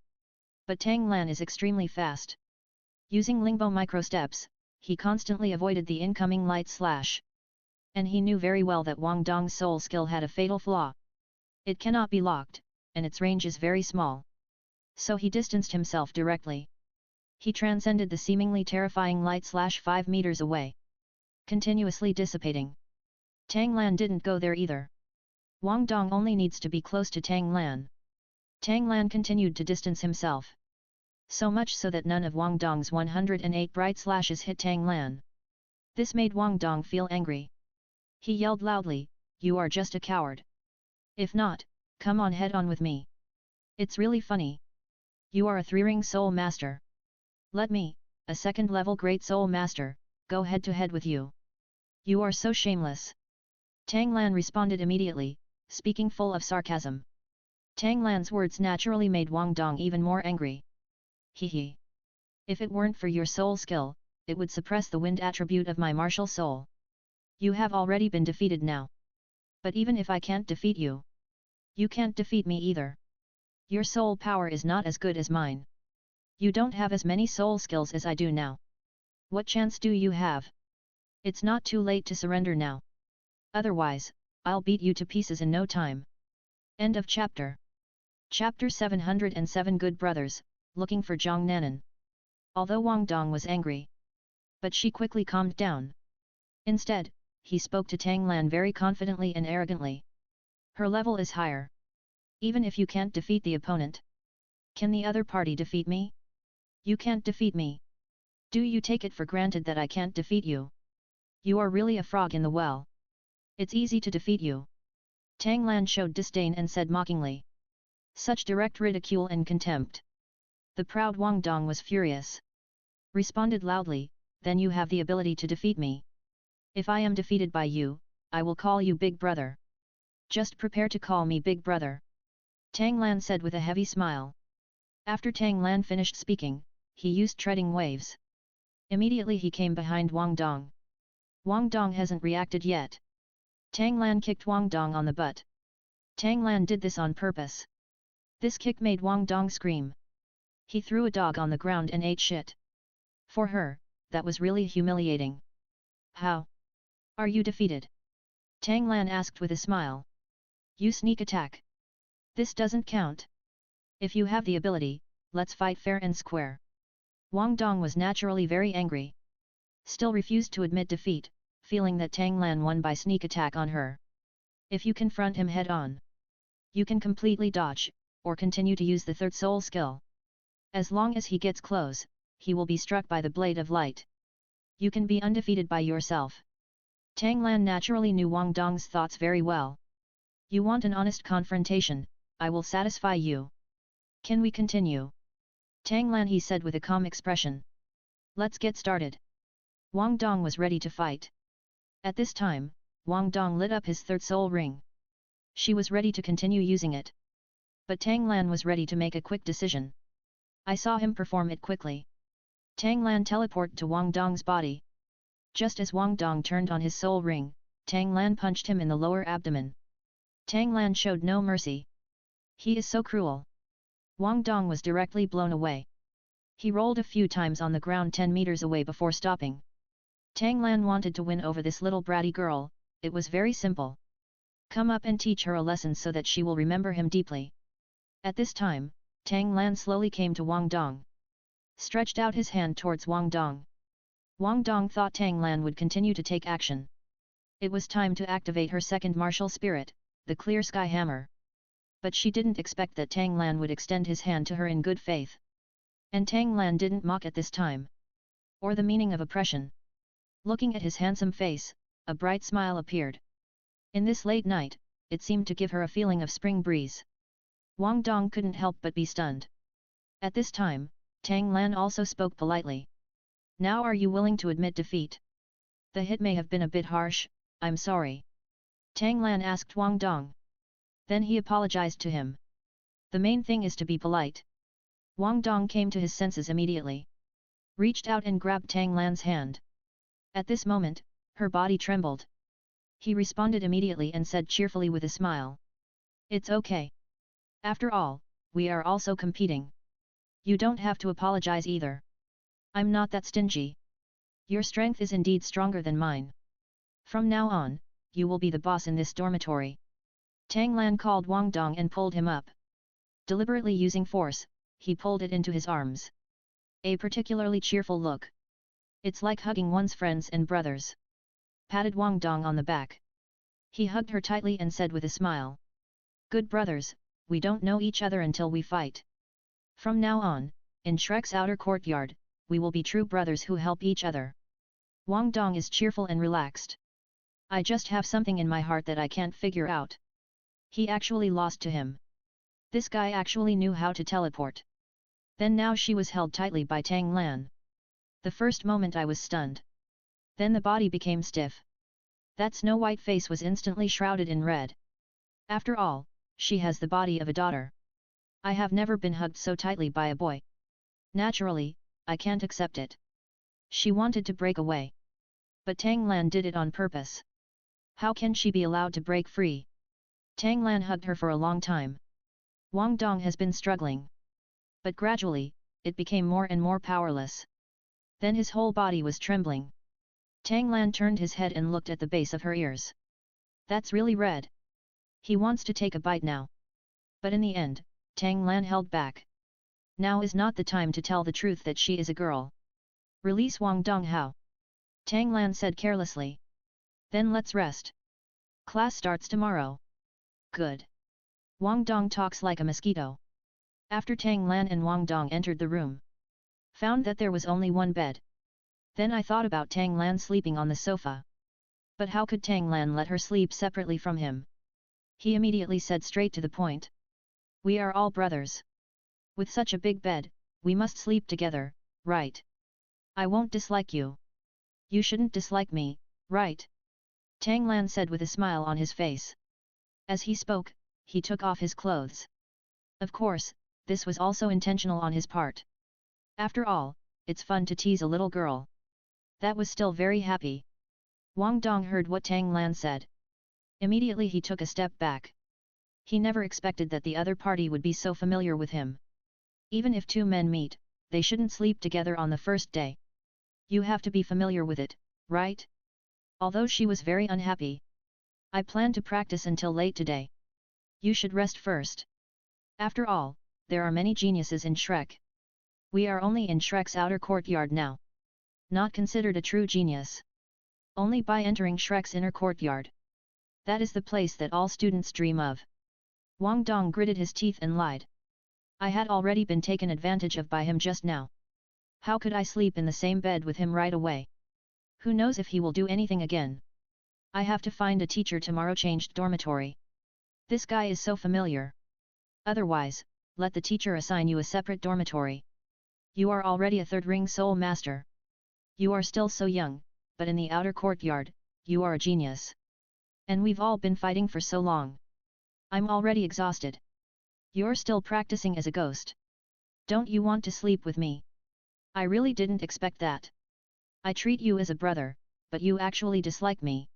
But Tang Lan is extremely fast. Using Lingbo microsteps, he constantly avoided the incoming light slash. And he knew very well that Wang Dong's soul skill had a fatal flaw. It cannot be locked, and its range is very small. So he distanced himself directly. He transcended the seemingly terrifying light slash 5 meters away. Continuously dissipating. Tang Lan didn't go there either. Wang Dong only needs to be close to Tang Lan. Tang Lan continued to distance himself. So much so that none of Wang Dong's 108 bright slashes hit Tang Lan. This made Wang Dong feel angry. He yelled loudly, "You are just a coward. If not, come on head on with me. It's really funny. You are a three-ring soul master. Let me, a second-level great soul master, go head to head with you. You are so shameless." Tang Lan responded immediately, speaking full of sarcasm. Tang Lan's words naturally made Wang Dong even more angry. He. If it weren't for your soul skill, it would suppress the wind attribute of my martial soul. You have already been defeated now. But even if I can't defeat you, you can't defeat me either. Your soul power is not as good as mine. You don't have as many soul skills as I do now. What chance do you have? It's not too late to surrender now. Otherwise, I'll beat you to pieces in no time. End of chapter. Chapter 707 Good Brothers, looking for Zhang Nanan. Although Wang Dong was angry, but she quickly calmed down. Instead, he spoke to Tang Lan very confidently and arrogantly. Her level is higher. Even if you can't defeat the opponent, can the other party defeat me? You can't defeat me. Do you take it for granted that I can't defeat you? You are really a frog in the well. It's easy to defeat you. Tang Lan showed disdain and said mockingly. Such direct ridicule and contempt. The proud Wang Dong was furious. Responded loudly, then you have the ability to defeat me. If I am defeated by you, I will call you Big Brother. Just prepare to call me Big Brother. Tang Lan said with a heavy smile. After Tang Lan finished speaking, he used treading waves. Immediately he came behind Wang Dong. Wang Dong hasn't reacted yet. Tang Lan kicked Wang Dong on the butt. Tang Lan did this on purpose. This kick made Wang Dong scream. He threw a dog on the ground and ate shit. For her, that was really humiliating. How? Are you defeated? Tang Lan asked with a smile. You sneak attack. This doesn't count. If you have the ability, let's fight fair and square. Wang Dong was naturally very angry. Still refused to admit defeat, feeling that Tang Lan won by sneak attack on her. If you confront him head-on, you can completely dodge, or continue to use the third soul skill. As long as he gets close, he will be struck by the blade of light. You can be undefeated by yourself. Tang Lan naturally knew Wang Dong's thoughts very well. You want an honest confrontation, I will satisfy you. Can we continue? Tang Lan, he said with a calm expression. Let's get started. Wang Dong was ready to fight. At this time, Wang Dong lit up his third soul ring. She was ready to continue using it. But Tang Lan was ready to make a quick decision. I saw him perform it quickly. Tang Lan teleported to Wang Dong's body. Just as Wang Dong turned on his soul ring, Tang Lan punched him in the lower abdomen. Tang Lan showed no mercy. He is so cruel. Wang Dong was directly blown away. He rolled a few times on the ground 10 meters away before stopping. Tang Lan wanted to win over this little bratty girl, it was very simple. Come up and teach her a lesson so that she will remember him deeply. At this time, Tang Lan slowly came to Wang Dong. Stretched out his hand towards Wang Dong. Wang Dong thought Tang Lan would continue to take action. It was time to activate her second martial spirit, the Clear Sky Hammer. But she didn't expect that Tang Lan would extend his hand to her in good faith. And Tang Lan didn't mock at this time. Or the meaning of oppression. Looking at his handsome face, a bright smile appeared. In this late night, it seemed to give her a feeling of spring breeze. Wang Dong couldn't help but be stunned. At this time, Tang Lan also spoke politely. Now are you willing to admit defeat? The hit may have been a bit harsh, I'm sorry. Tang Lan asked Wang Dong. Then he apologized to him. The main thing is to be polite. Wang Dong came to his senses immediately. Reached out and grabbed Tang Lan's hand. At this moment, her body trembled. He responded immediately and said cheerfully with a smile. It's okay. After all, we are also competing. You don't have to apologize either. I'm not that stingy. Your strength is indeed stronger than mine. From now on, you will be the boss in this dormitory. Tang Lan called Wang Dong and pulled him up. Deliberately using force, he pulled it into his arms. A particularly cheerful look. It's like hugging one's friends and brothers. Patted Wang Dong on the back. He hugged her tightly and said with a smile. Good brothers, we don't know each other until we fight. From now on, in Shrek's outer courtyard, we will be true brothers who help each other. Wang Dong is cheerful and relaxed. I just have something in my heart that I can't figure out. He actually lost to him. This guy actually knew how to teleport. Then now she was held tightly by Tang Lan. The first moment I was stunned. Then the body became stiff. That snow-white face was instantly shrouded in red. After all, she has the body of a daughter. I have never been hugged so tightly by a boy. Naturally, I can't accept it. She wanted to break away. But Tang Lan did it on purpose. How can she be allowed to break free? Tang Lan hugged her for a long time. Wang Dong has been struggling. But gradually, it became more and more powerless. Then his whole body was trembling. Tang Lan turned his head and looked at the base of her ears. That's really red. He wants to take a bite now. But in the end, Tang Lan held back. Now is not the time to tell the truth that she is a girl. Release Wang Dong how? Tang Lan said carelessly. Then let's rest. Class starts tomorrow. Good. Wang Dong talks like a mosquito. After Tang Lan and Wang Dong entered the room, found that there was only one bed. Then I thought about Tang Lan sleeping on the sofa. But how could Tang Lan let her sleep separately from him? He immediately said straight to the point. We are all brothers. With such a big bed, we must sleep together, right? I won't dislike you. You shouldn't dislike me, right? Tang Lan said with a smile on his face. As he spoke, he took off his clothes. Of course, this was also intentional on his part. After all, it's fun to tease a little girl. That was still very happy. Wang Dong heard what Tang Lan said. Immediately he took a step back. He never expected that the other party would be so familiar with him. Even if two men meet, they shouldn't sleep together on the first day. You have to be familiar with it, right? Although she was very unhappy. I plan to practice until late today. You should rest first. After all, there are many geniuses in Shrek. We are only in Shrek's outer courtyard now. Not considered a true genius. Only by entering Shrek's inner courtyard. That is the place that all students dream of. Wang Dong gritted his teeth and lied. I had already been taken advantage of by him just now. How could I sleep in the same bed with him right away? Who knows if he will do anything again? I have to find a teacher tomorrow. Changed dormitory. This guy is so familiar. Otherwise, let the teacher assign you a separate dormitory. You are already a third-ring soul master. You are still so young, but in the outer courtyard, you are a genius. And we've all been fighting for so long. I'm already exhausted. You're still practicing as a ghost. Don't you want to sleep with me? I really didn't expect that. I treat you as a brother, but you actually dislike me.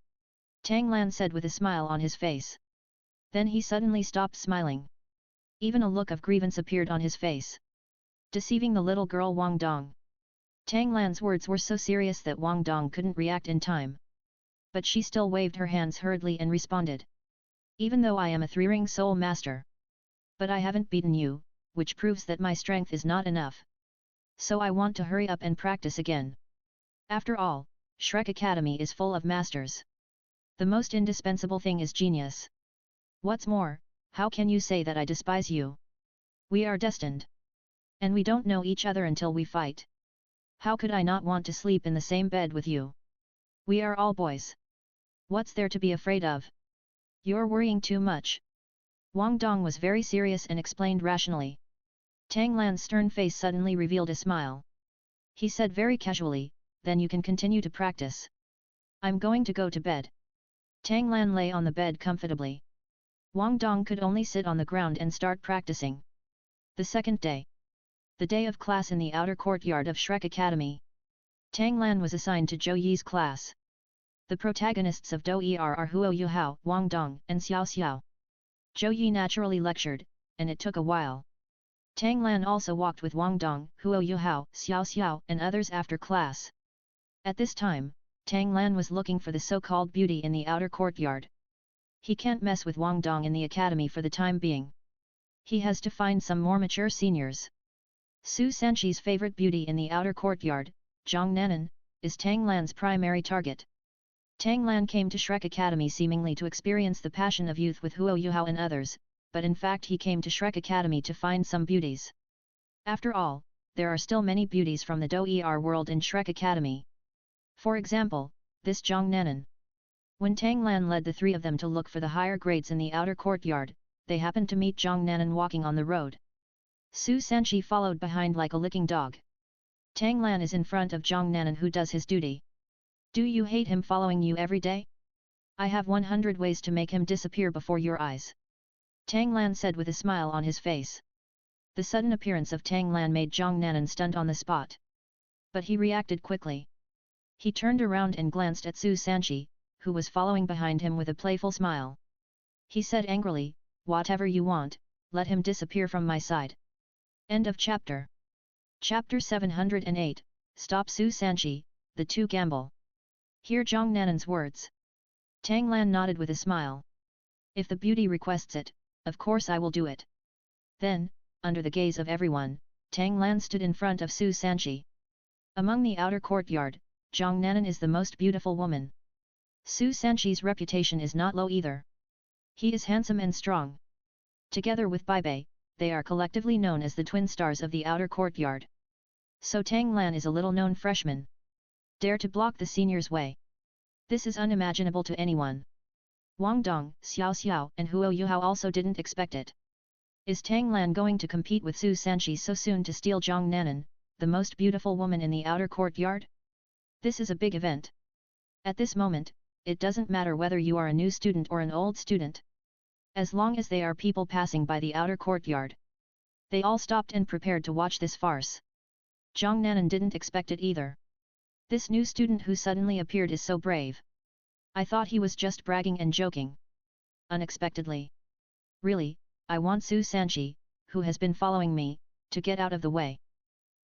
Tang Lan said with a smile on his face. Then he suddenly stopped smiling. Even a look of grievance appeared on his face. Deceiving the little girl Wang Dong. Tang Lan's words were so serious that Wang Dong couldn't react in time. But she still waved her hands hurriedly and responded. Even though I am a three-ring soul master. But I haven't beaten you, which proves that my strength is not enough. So I want to hurry up and practice again. After all, Shrek Academy is full of masters. The most indispensable thing is genius. What's more, how can you say that I despise you? We are destined. And we don't know each other until we fight. How could I not want to sleep in the same bed with you? We are all boys. What's there to be afraid of? You're worrying too much. Wang Dong was very serious and explained rationally. Tang Lan's stern face suddenly revealed a smile. He said very casually, then you can continue to practice. I'm going to go to bed. Tang Lan lay on the bed comfortably. Wang Dong could only sit on the ground and start practicing. The second day. The day of class in the outer courtyard of Shrek Academy. Tang Lan was assigned to Zhou Yi's class. The protagonists of Dou Yi are Huo Yuhao, Wang Dong, and Xiao Xiao. Zhou Yi naturally lectured, and it took a while. Tang Lan also walked with Wang Dong, Huo Yuhao, Xiao Xiao, and others after class. At this time, Tang Lan was looking for the so-called beauty in the outer courtyard. He can't mess with Wang Dong in the academy for the time being. He has to find some more mature seniors. Su Sanchi's favorite beauty in the outer courtyard, Zhang Nanan, is Tang Lan's primary target. Tang Lan came to Shrek Academy seemingly to experience the passion of youth with Huo Yuhao and others, but in fact he came to Shrek Academy to find some beauties. After all, there are still many beauties from the Dou Er world in Shrek Academy. For example, this Zhang Nanan. When Tang Lan led the three of them to look for the higher grades in the outer courtyard, they happened to meet Zhang Nanan walking on the road. Su Sanchi followed behind like a licking dog. Tang Lan is in front of Zhang Nanan who does his duty. Do you hate him following you every day? I have 100 ways to make him disappear before your eyes. Tang Lan said with a smile on his face. The sudden appearance of Tang Lan made Zhang Nanan stunned on the spot. But he reacted quickly. He turned around and glanced at Su Sanqi, who was following behind him with a playful smile. He said angrily, "Whatever you want, let him disappear from my side." End of chapter. Chapter 708, Stop Su Sanqi, the two gamble. Hear Zhang Nanan's words. Tang Lan nodded with a smile. If the beauty requests it, of course I will do it. Then, under the gaze of everyone, Tang Lan stood in front of Su Sanqi. Among the outer courtyard, Zhang Nanan is the most beautiful woman. Su Sanqi's reputation is not low either. He is handsome and strong. Together with Bai Bei, they are collectively known as the twin stars of the outer courtyard. So Tang Lan is a little-known freshman. Dare to block the senior's way. This is unimaginable to anyone. Wang Dong, Xiao Xiao and Huo Yuhao also didn't expect it. Is Tang Lan going to compete with Su Sanqi so soon to steal Zhang Nanan, the most beautiful woman in the outer courtyard? This is a big event. At this moment, it doesn't matter whether you are a new student or an old student. As long as they are people passing by the outer courtyard. They all stopped and prepared to watch this farce. Zhang Nanan didn't expect it either. This new student who suddenly appeared is so brave. I thought he was just bragging and joking. Unexpectedly. Really, I want Su Sanqi, who has been following me, to get out of the way.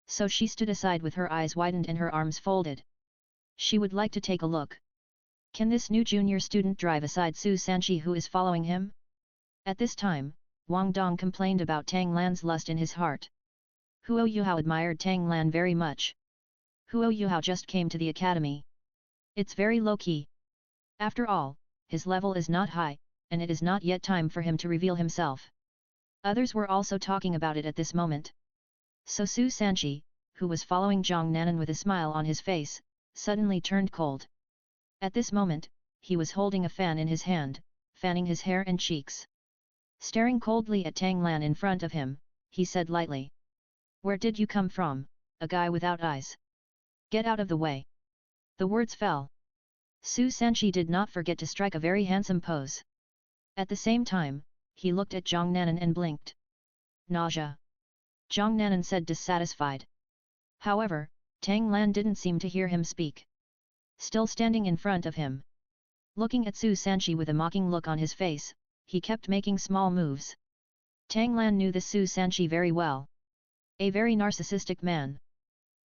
So she stood aside with her eyes widened and her arms folded. She would like to take a look. Can this new junior student drive aside Su Sanqi who is following him? At this time, Wang Dong complained about Tang Lan's lust in his heart. Huo Yuhao admired Tang Lan very much. Huo Yuhao just came to the academy. It's very low-key. After all, his level is not high, and it is not yet time for him to reveal himself. Others were also talking about it at this moment. So Su Sanqi, who was following Zhang Nanan with a smile on his face, suddenly turned cold. At this moment, he was holding a fan in his hand, fanning his hair and cheeks. Staring coldly at Tang Lan in front of him, he said lightly. "Where did you come from, a guy without eyes? Get out of the way." The words fell. Su Sanqi did not forget to strike a very handsome pose. At the same time, he looked at Zhang Nanan and blinked. Nausea. Zhang Nanan said dissatisfied. However, Tang Lan didn't seem to hear him speak. Still standing in front of him. Looking at Su Sanqi with a mocking look on his face, he kept making small moves. Tang Lan knew this Su Sanqi very well. A very narcissistic man.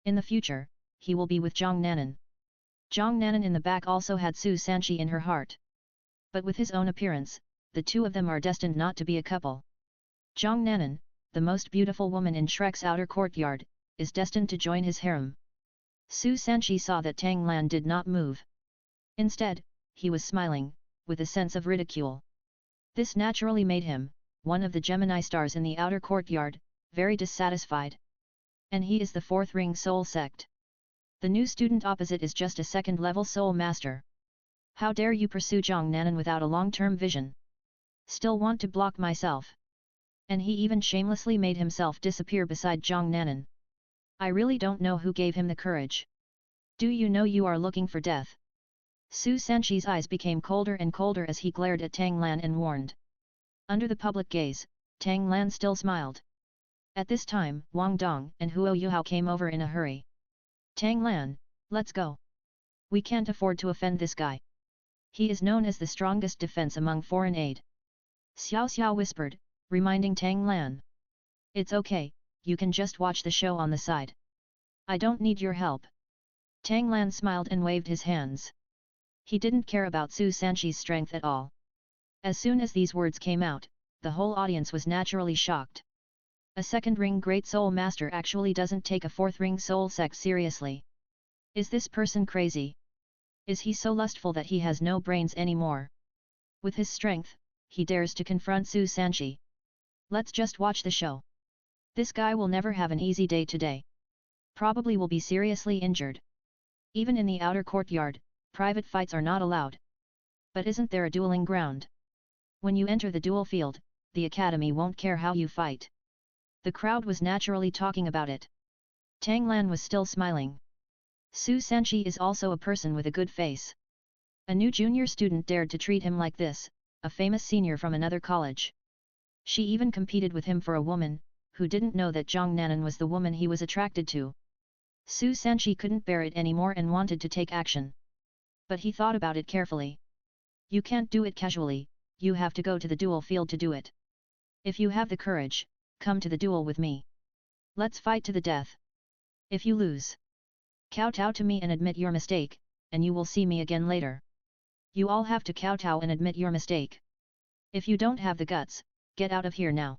In the future, he will be with Zhang Nanan. Zhang Nanan in the back also had Su Sanqi in her heart. But with his own appearance, the two of them are destined not to be a couple. Zhang Nanan, the most beautiful woman in Shrek's outer courtyard, is destined to join his harem. Su Sanqi saw that Tang Lan did not move. Instead, he was smiling, with a sense of ridicule. This naturally made him, one of the Gemini stars in the outer courtyard, very dissatisfied. And he is the fourth ring soul sect. The new student opposite is just a second-level soul master. How dare you pursue Zhang Nanan without a long-term vision? Still want to block myself? And he even shamelessly made himself disappear beside Zhang Nanan. I really don't know who gave him the courage. Do you know you are looking for death? Su Sanqi's eyes became colder and colder as he glared at Tang Lan and warned. Under the public gaze, Tang Lan still smiled. At this time, Wang Dong and Huo Yuhao came over in a hurry. Tang Lan, let's go. We can't afford to offend this guy. He is known as the strongest defense among foreign aid. Xiao Xiao whispered, reminding Tang Lan. It's okay, you can just watch the show on the side. I don't need your help. Tang Lan smiled and waved his hands. He didn't care about Su Sanqi's strength at all. As soon as these words came out, the whole audience was naturally shocked. A second-ring Great Soul Master actually doesn't take a fourth-ring soul sect seriously. Is this person crazy? Is he so lustful that he has no brains anymore? With his strength, he dares to confront Su Sanqi. Let's just watch the show. This guy will never have an easy day today. Probably will be seriously injured. Even in the outer courtyard, private fights are not allowed. But isn't there a dueling ground? When you enter the duel field, the academy won't care how you fight. The crowd was naturally talking about it. Tang Lan was still smiling. Su Sanqi is also a person with a good face. A new junior student dared to treat him like this, a famous senior from another college. She even competed with him for a woman, who didn't know that Zhang Nanan was the woman he was attracted to. Su Sanqi couldn't bear it anymore and wanted to take action. But he thought about it carefully. You can't do it casually, you have to go to the duel field to do it. If you have the courage, come to the duel with me. Let's fight to the death. If you lose, kowtow to me and admit your mistake, and you will see me again later. You all have to kowtow and admit your mistake. If you don't have the guts, get out of here now.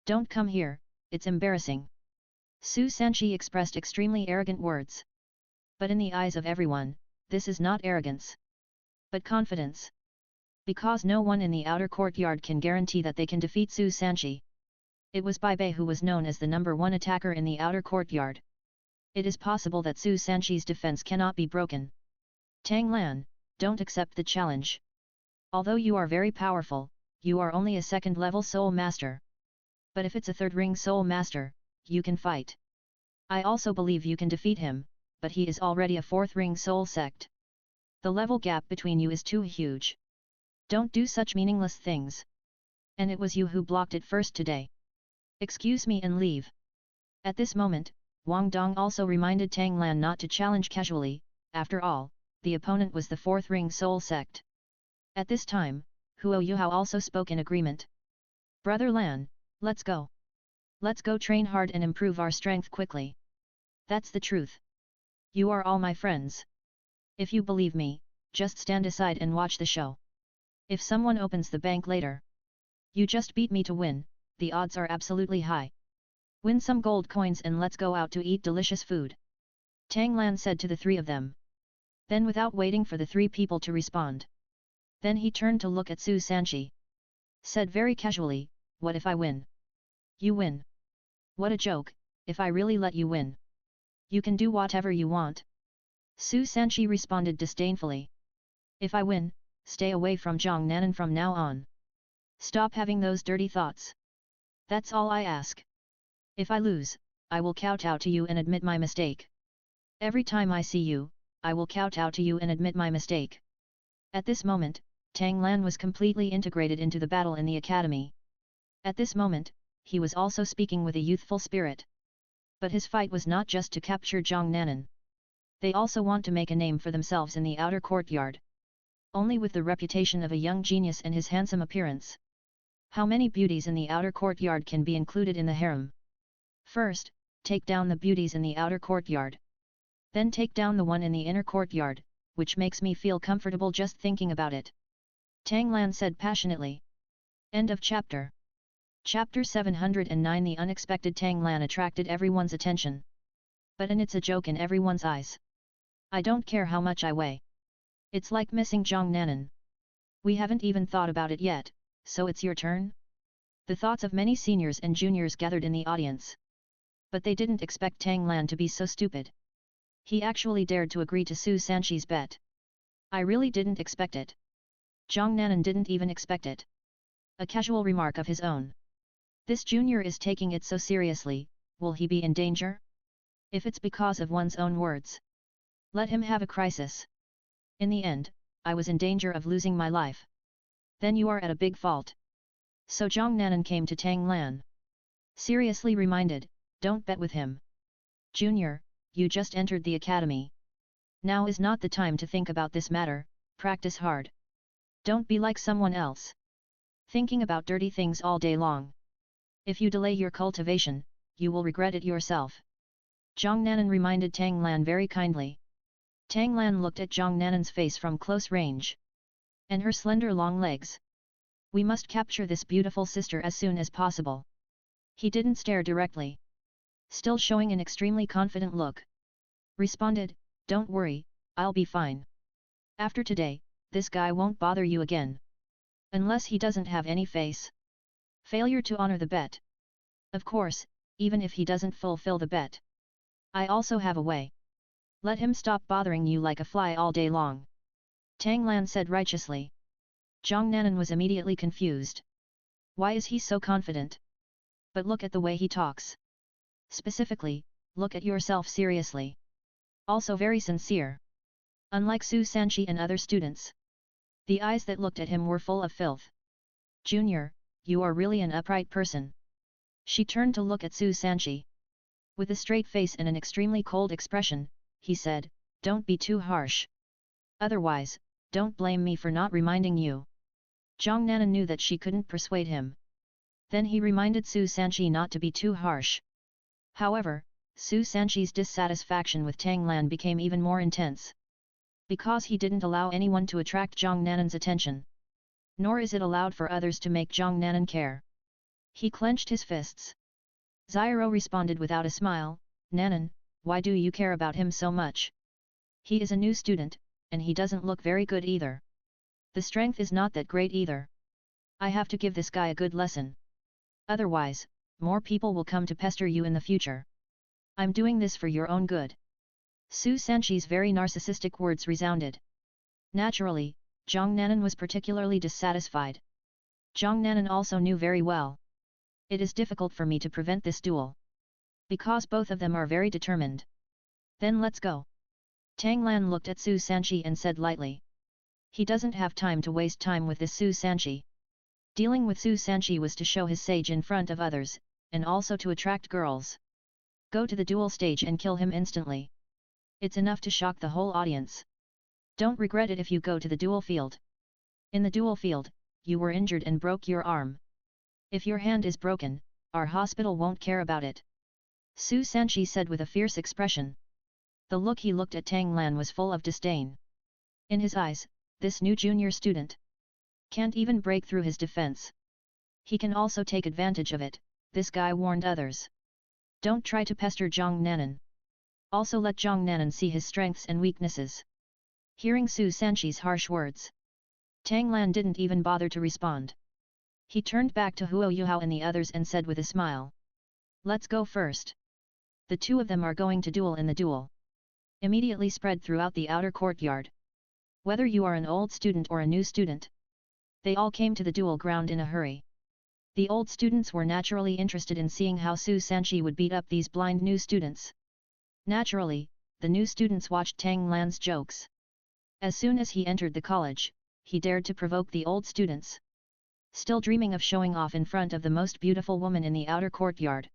Don't come here, it's embarrassing. Su Sanqi expressed extremely arrogant words. But in the eyes of everyone, this is not arrogance, but confidence. Because no one in the outer courtyard can guarantee that they can defeat Su Sanqi. It was Bai Bei who was known as the #1 attacker in the outer courtyard. It is possible that Su Sanqi's defense cannot be broken. Tang Lan, don't accept the challenge. Although you are very powerful, you are only a second-level soul master. But if it's a third-ring soul master, you can fight. I also believe you can defeat him, but he is already a fourth-ring soul sect. The level gap between you is too huge. Don't do such meaningless things. And it was you who blocked it first today. Excuse me and leave. At this moment, Wang Dong also reminded Tang Lan not to challenge casually, after all, the opponent was the fourth-ring soul sect. At this time, Huo Yuhao also spoke in agreement. Brother Lan, let's go. Let's go train hard and improve our strength quickly. That's the truth. You are all my friends. If you believe me, just stand aside and watch the show. If someone opens the bank later, you just beat me to win, the odds are absolutely high. Win some gold coins and let's go out to eat delicious food. Tang Lan said to the three of them. Then without waiting for the three people to respond. Then he turned to look at Su Sanqi. Said very casually, what if I win? You win. What a joke, if I really let you win. You can do whatever you want. Su Sanqi responded disdainfully. If I win, stay away from Zhang Nanan from now on. Stop having those dirty thoughts. That's all I ask. If I lose, I will kowtow to you and admit my mistake. Every time I see you, I will kowtow to you and admit my mistake. At this moment, Tang Lan was completely integrated into the battle in the academy. At this moment, he was also speaking with a youthful spirit. But his fight was not just to capture Zhang Nanan. They also want to make a name for themselves in the outer courtyard. Only with the reputation of a young genius and his handsome appearance. How many beauties in the outer courtyard can be included in the harem? First, take down the beauties in the outer courtyard. Then take down the one in the inner courtyard, which makes me feel comfortable just thinking about it. Tang Lan said passionately. End of chapter. Chapter 709. The unexpected Tang Lan attracted everyone's attention. But it's a joke in everyone's eyes. I don't care how much I weigh. It's like missing Zhang Nanan. We haven't even thought about it yet, so it's your turn? The thoughts of many seniors and juniors gathered in the audience. But they didn't expect Tang Lan to be so stupid. He actually dared to agree to Su Sanqi's bet. I really didn't expect it. Zhang Nanan didn't even expect it. A casual remark of his own. This junior is taking it so seriously, will he be in danger? If it's because of one's own words, let him have a crisis. In the end, I was in danger of losing my life. Then you are at a big fault. So Zhang Nanan came to Tang Lan. Seriously reminded, don't bet with him. Junior, you just entered the academy. Now is not the time to think about this matter, practice hard. Don't be like someone else. Thinking about dirty things all day long. If you delay your cultivation, you will regret it yourself. Zhang Nanan reminded Tang Lan very kindly. Tang Lan looked at Zhang Nanan's face from close range. And her slender long legs. We must capture this beautiful sister as soon as possible. He didn't stare directly. Still showing an extremely confident look. Responded, don't worry, I'll be fine. After today, this guy won't bother you again. Unless he doesn't have any face. Failure to honor the bet. Of course, even if he doesn't fulfill the bet. I also have a way. Let him stop bothering you like a fly all day long. Tang Lan said righteously. Zhang Nanan was immediately confused. Why is he so confident? But look at the way he talks. Specifically, look at yourself seriously. Also very sincere. Unlike Su Sanqi and other students. The eyes that looked at him were full of filth. Junior, you are really an upright person. She turned to look at Su Sanchi. With a straight face and an extremely cold expression, he said, don't be too harsh. Otherwise, don't blame me for not reminding you. Zhang Nanan knew that she couldn't persuade him. Then he reminded Su Sanchi not to be too harsh. However, Su Sanchi's dissatisfaction with Tang Lan became even more intense. Because he didn't allow anyone to attract Zhang Nanan's attention. Nor is it allowed for others to make Zhang Nanan care. He clenched his fists. Xiao responded without a smile, Nanan, why do you care about him so much? He is a new student, and he doesn't look very good either. The strength is not that great either. I have to give this guy a good lesson. Otherwise, more people will come to pester you in the future. I'm doing this for your own good. Su Sanchi's very narcissistic words resounded. Naturally, Zhang Nanan was particularly dissatisfied. Zhang Nanan also knew very well. It is difficult for me to prevent this duel. Because both of them are very determined. Then let's go. Tang Lan looked at Su Sanchi and said lightly. He doesn't have time to waste time with this Su Sanchi. Dealing with Su Sanchi was to show his sage in front of others, and also to attract girls. Go to the duel stage and kill him instantly. It's enough to shock the whole audience. Don't regret it if you go to the duel field. In the duel field, you were injured and broke your arm. If your hand is broken, our hospital won't care about it. Su Sanchi said with a fierce expression. The look he looked at Tang Lan was full of disdain. In his eyes, this new junior student can't even break through his defense. He can also take advantage of it, this guy warned others. Don't try to pester Zhang Nanan. Also let Zhang Nanan see his strengths and weaknesses. Hearing Su Sanchi's harsh words, Tang Lan didn't even bother to respond. He turned back to Huo Yuhao and the others and said with a smile. Let's go first. The two of them are going to duel in the duel. Immediately spread throughout the outer courtyard. Whether you are an old student or a new student. They all came to the duel ground in a hurry. The old students were naturally interested in seeing how Su Sanchi would beat up these blind new students. Naturally, the new students watched Tang Lan's jokes. As soon as he entered the college, he dared to provoke the old students. Still dreaming of showing off in front of the most beautiful woman in the outer courtyard.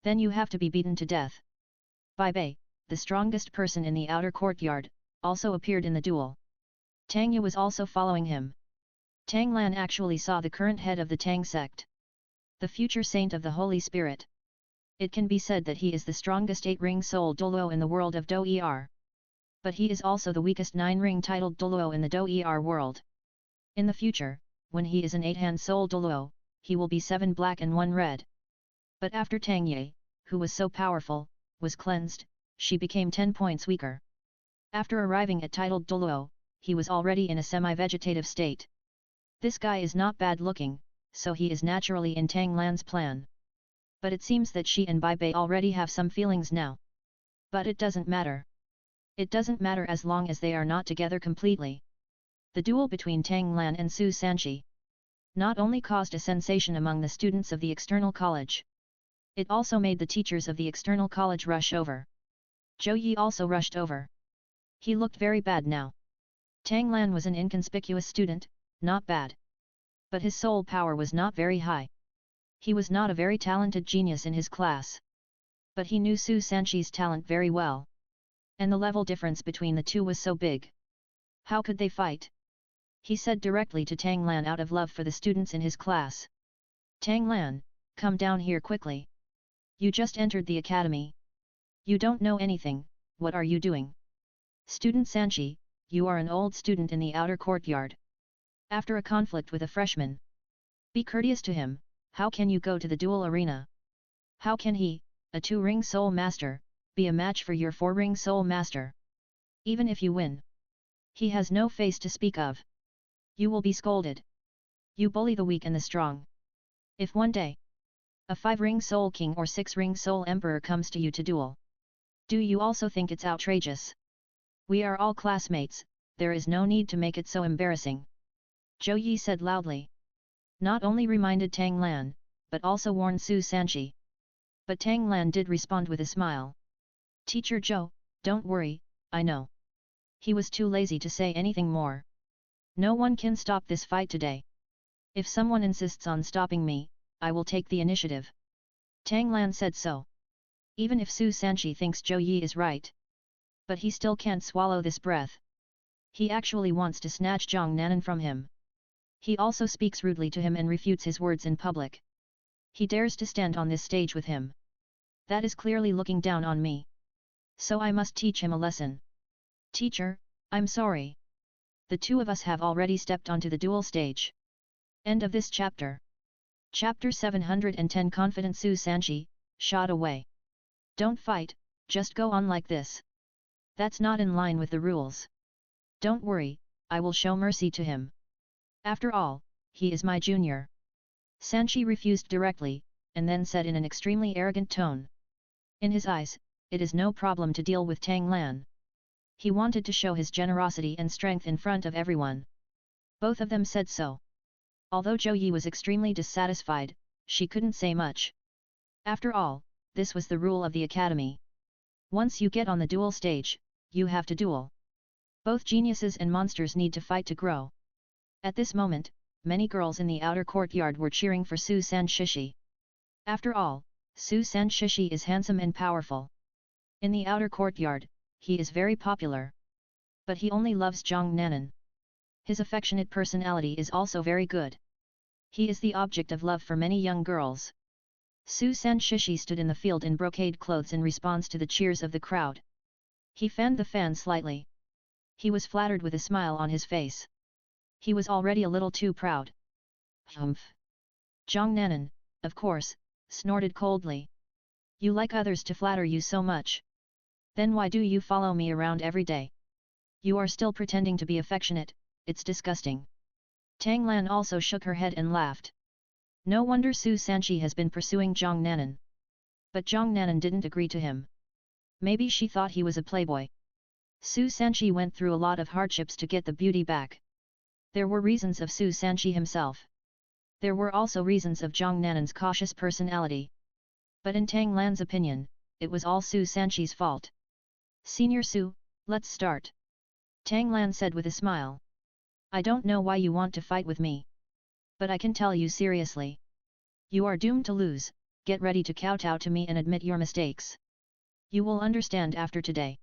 Then you have to be beaten to death. Bai Bei, the strongest person in the outer courtyard, also appeared in the duel. Tang Yu was also following him. Tang Lan actually saw the current head of the Tang sect. The future saint of the Holy Spirit. It can be said that he is the strongest 8-ring soul Douluo in the world of Dou-er. But he is also the weakest 9-ring titled Douluo in the Dou-er world. In the future, when he is an 8-hand soul Douluo, he will be 7 black and 1 red. But after Tang Ye, who was so powerful, was cleansed, she became 10 points weaker. After arriving at titled Douluo, he was already in a semi-vegetative state. This guy is not bad looking, so he is naturally in Tang Lan's plan. But it seems that she and Bai Bei already have some feelings now. But it doesn't matter. It doesn't matter as long as they are not together completely. The duel between Tang Lan and Su Sanchi not only caused a sensation among the students of the external college. It also made the teachers of the external college rush over. Zhou Yi also rushed over. He looked very bad now. Tang Lan was an inconspicuous student, not bad. But his soul power was not very high. He was not a very talented genius in his class. But he knew Su Sanchi's talent very well. And the level difference between the two was so big. How could they fight? He said directly to Tang Lan out of love for the students in his class. Tang Lan, come down here quickly. You just entered the academy. You don't know anything, what are you doing? Student Sanchi, you are an old student in the outer courtyard. After a conflict with a freshman. Be courteous to him, how can you go to the duel arena? How can he, a 2-ring soul master, be a match for your 4-ring soul master? Even if you win. He has no face to speak of. You will be scolded. You bully the weak and the strong. If one day, a 5-ring soul king or 6-ring soul emperor comes to you to duel. Do you also think it's outrageous? We are all classmates, there is no need to make it so embarrassing. Zhou Yi said loudly. Not only reminded Tang Lan, but also warned Su Sanchi. But Tang Lan did respond with a smile. Teacher Zhou, don't worry, I know. He was too lazy to say anything more. No one can stop this fight today. If someone insists on stopping me, I will take the initiative. Tang Lan said so. Even if Su Sanchi thinks Zhou Yi is right. But he still can't swallow this breath. He actually wants to snatch Zhang Nanan from him. He also speaks rudely to him and refutes his words in public. He dares to stand on this stage with him. That is clearly looking down on me. So I must teach him a lesson. Teacher, I'm sorry. The two of us have already stepped onto the duel stage. End of this chapter. Chapter 710 Confident Su Sanchi, shot away. Don't fight, just go on like this. That's not in line with the rules. Don't worry, I will show mercy to him. After all, he is my junior. Sanchi refused directly, and then said in an extremely arrogant tone. In his eyes, it is no problem to deal with Tang Lan. He wanted to show his generosity and strength in front of everyone. Both of them said so. Although Zhou Yi was extremely dissatisfied, she couldn't say much. After all, this was the rule of the academy. Once you get on the duel stage, you have to duel. Both geniuses and monsters need to fight to grow. At this moment, many girls in the outer courtyard were cheering for Su Sanchishi. After all, Su Sanchishi is handsome and powerful. In the outer courtyard, he is very popular. But he only loves Zhang Nanan. His affectionate personality is also very good. He is the object of love for many young girls. Su Sanchishi stood in the field in brocade clothes in response to the cheers of the crowd. He fanned the fan slightly. He was flattered with a smile on his face. He was already a little too proud. Humph! Zhang Nanan, of course, snorted coldly. You like others to flatter you so much. Then why do you follow me around every day? You are still pretending to be affectionate, it's disgusting. Tang Lan also shook her head and laughed. No wonder Su Sanchi has been pursuing Zhang Nanan. But Zhang Nanan didn't agree to him. Maybe she thought he was a playboy. Su Sanchi went through a lot of hardships to get the beauty back. There were reasons of Su Sanchi himself. There were also reasons of Zhang Nanan's cautious personality. But in Tang Lan's opinion, it was all Su Sanchi's fault. Senior Su, let's start. Tang Lan said with a smile. I don't know why you want to fight with me. But I can tell you seriously. You are doomed to lose, get ready to kowtow to me and admit your mistakes. You will understand after today.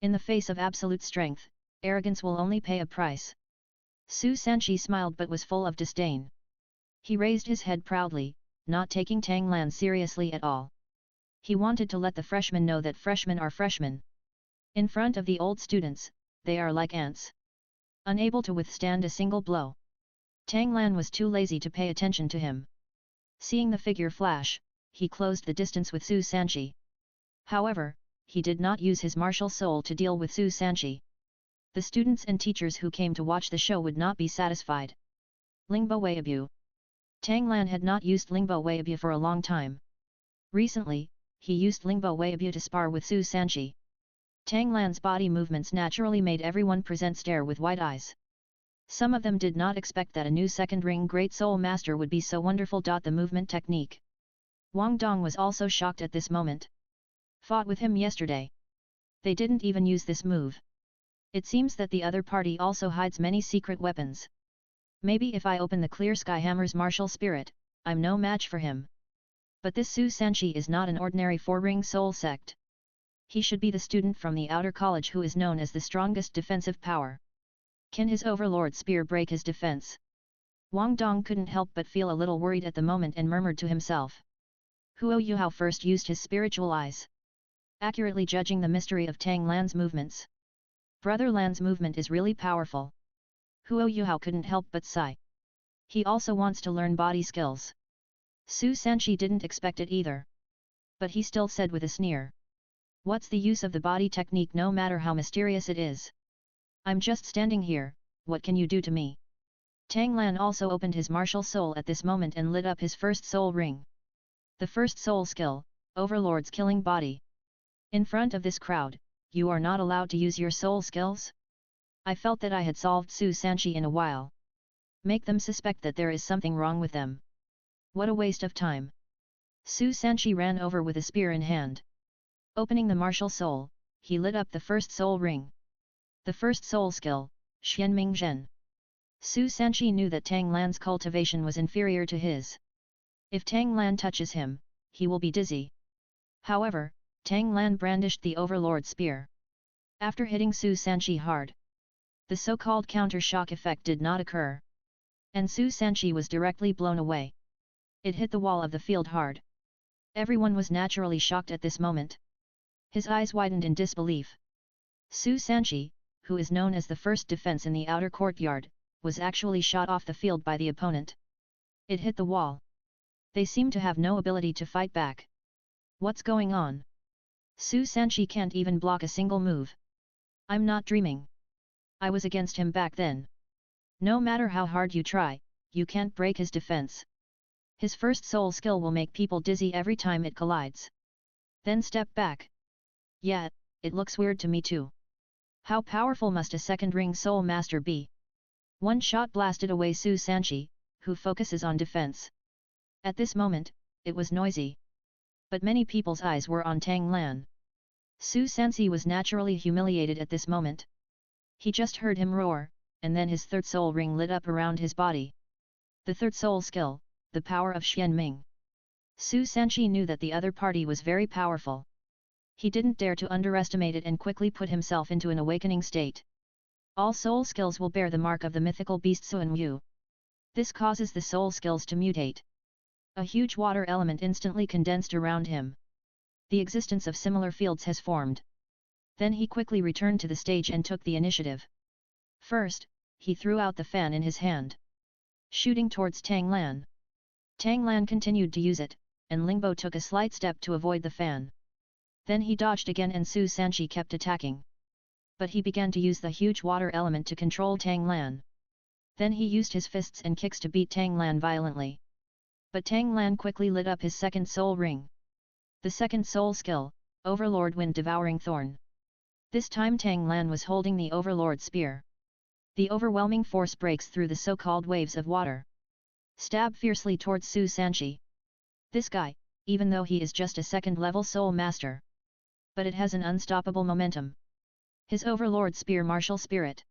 In the face of absolute strength, arrogance will only pay a price. Su Sanchi smiled but was full of disdain. He raised his head proudly, not taking Tang Lan seriously at all. He wanted to let the freshmen know that freshmen are freshmen. In front of the old students, they are like ants. Unable to withstand a single blow. Tang Lan was too lazy to pay attention to him. Seeing the figure flash, he closed the distance with Su Sanchi. However, he did not use his martial soul to deal with Su Sanchi. The students and teachers who came to watch the show would not be satisfied. Lingbo Weibu. Tang Lan had not used Lingbo Weibu for a long time. Recently, he used Lingbo Weibu to spar with Su Sanchi. Tang Lan's body movements naturally made everyone present stare with wide eyes. Some of them did not expect that a new second ring Great Soul Master would be so wonderful. The movement technique. Wang Dong was also shocked at this moment. Fought with him yesterday. They didn't even use this move. It seems that the other party also hides many secret weapons. Maybe if I open the Clear Sky Hammer's martial spirit, I'm no match for him. But this Su Sanchi is not an ordinary four-ring soul sect. He should be the student from the outer college who is known as the strongest defensive power. Can his overlord spear break his defense? Wang Dong couldn't help but feel a little worried at the moment and murmured to himself. Huo Yuhao first used his spiritual eyes, accurately judging the mystery of Tang Lan's movements. Brother Lan's movement is really powerful. Huo Yuhao couldn't help but sigh. He also wants to learn body skills. Su Sanchi didn't expect it either. But he still said with a sneer. What's the use of the body technique no matter how mysterious it is? I'm just standing here, what can you do to me? Tang Lan also opened his martial soul at this moment and lit up his first soul ring. The first soul skill, Overlord's killing body. In front of this crowd, you are not allowed to use your soul skills? I felt that I had solved Su Sanchi in a while. Make them suspect that there is something wrong with them. What a waste of time. Su Sanchi ran over with a spear in hand. Opening the martial soul, he lit up the first soul ring. The first soul skill, Xianming Zhen. Su Sanqi knew that Tang Lan's cultivation was inferior to his. If Tang Lan touches him, he will be dizzy. However, Tang Lan brandished the Overlord spear. After hitting Su Sanqi hard, the so-called counter-shock effect did not occur, and Su Sanqi was directly blown away. It hit the wall of the field hard. Everyone was naturally shocked at this moment. His eyes widened in disbelief. Su Sanqi, who is known as the first defense in the outer courtyard, was actually shot off the field by the opponent. It hit the wall. They seem to have no ability to fight back. What's going on? Su Sanqi can't even block a single move. I'm not dreaming. I was against him back then. No matter how hard you try, you can't break his defense. His first soul skill will make people dizzy every time it collides. Then step back. Yeah, it looks weird to me too. How powerful must a second ring soul master be? One shot blasted away Su Sanqi, who focuses on defense. At this moment, it was noisy. But many people's eyes were on Tang Lan. Su Sanqi was naturally humiliated at this moment. He just heard him roar, and then his third soul ring lit up around his body. The third soul skill, the power of Xianming. Su Sanqi knew that the other party was very powerful. He didn't dare to underestimate it and quickly put himself into an awakening state. All soul skills will bear the mark of the mythical beast Suanwu. This causes the soul skills to mutate. A huge water element instantly condensed around him. The existence of similar fields has formed. Then he quickly returned to the stage and took the initiative. First, he threw out the fan in his hand, shooting towards Tang Lan. Tang Lan continued to use it, and Lingbo took a slight step to avoid the fan. Then he dodged again and Su Sanqi kept attacking. But he began to use the huge water element to control Tang Lan. Then he used his fists and kicks to beat Tang Lan violently. But Tang Lan quickly lit up his second soul ring. The second soul skill, Overlord Wind Devouring Thorn. This time Tang Lan was holding the Overlord spear. The overwhelming force breaks through the so-called waves of water. Stab fiercely towards Su Sanqi. This guy, even though he is just a second-level soul master, but it has an unstoppable momentum. His Overlord spear martial spirit.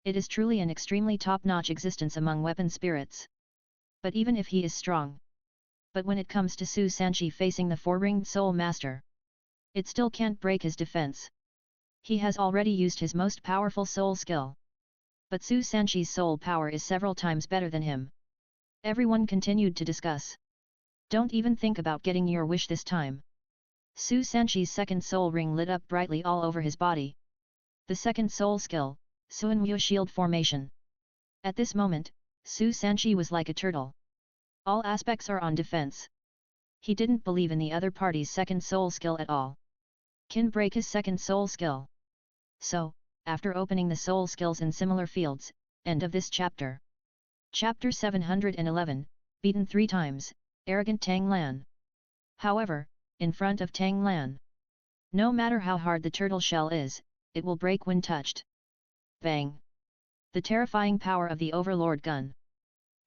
It is truly an extremely top-notch existence among weapon spirits. But even if he is strong. But when it comes to Su Sanqi facing the four-ringed soul master, it still can't break his defense. He has already used his most powerful soul skill. But Su Sanqi's soul power is several times better than him. Everyone continued to discuss. Don't even think about getting your wish this time. Su Sanqi's second soul ring lit up brightly all over his body. The second soul skill, Suanwu Shield Formation. At this moment, Su Sanqi was like a turtle. All aspects are on defense. He didn't believe in the other party's second soul skill at all. Can break his second soul skill. So, after opening the soul skills in similar fields, end of this chapter. Chapter 711, beaten 3 times, arrogant Tang Lan. However, in front of Tang Lan, no matter how hard the turtle shell is, it will break when touched. Bang! The terrifying power of the Overlord gun.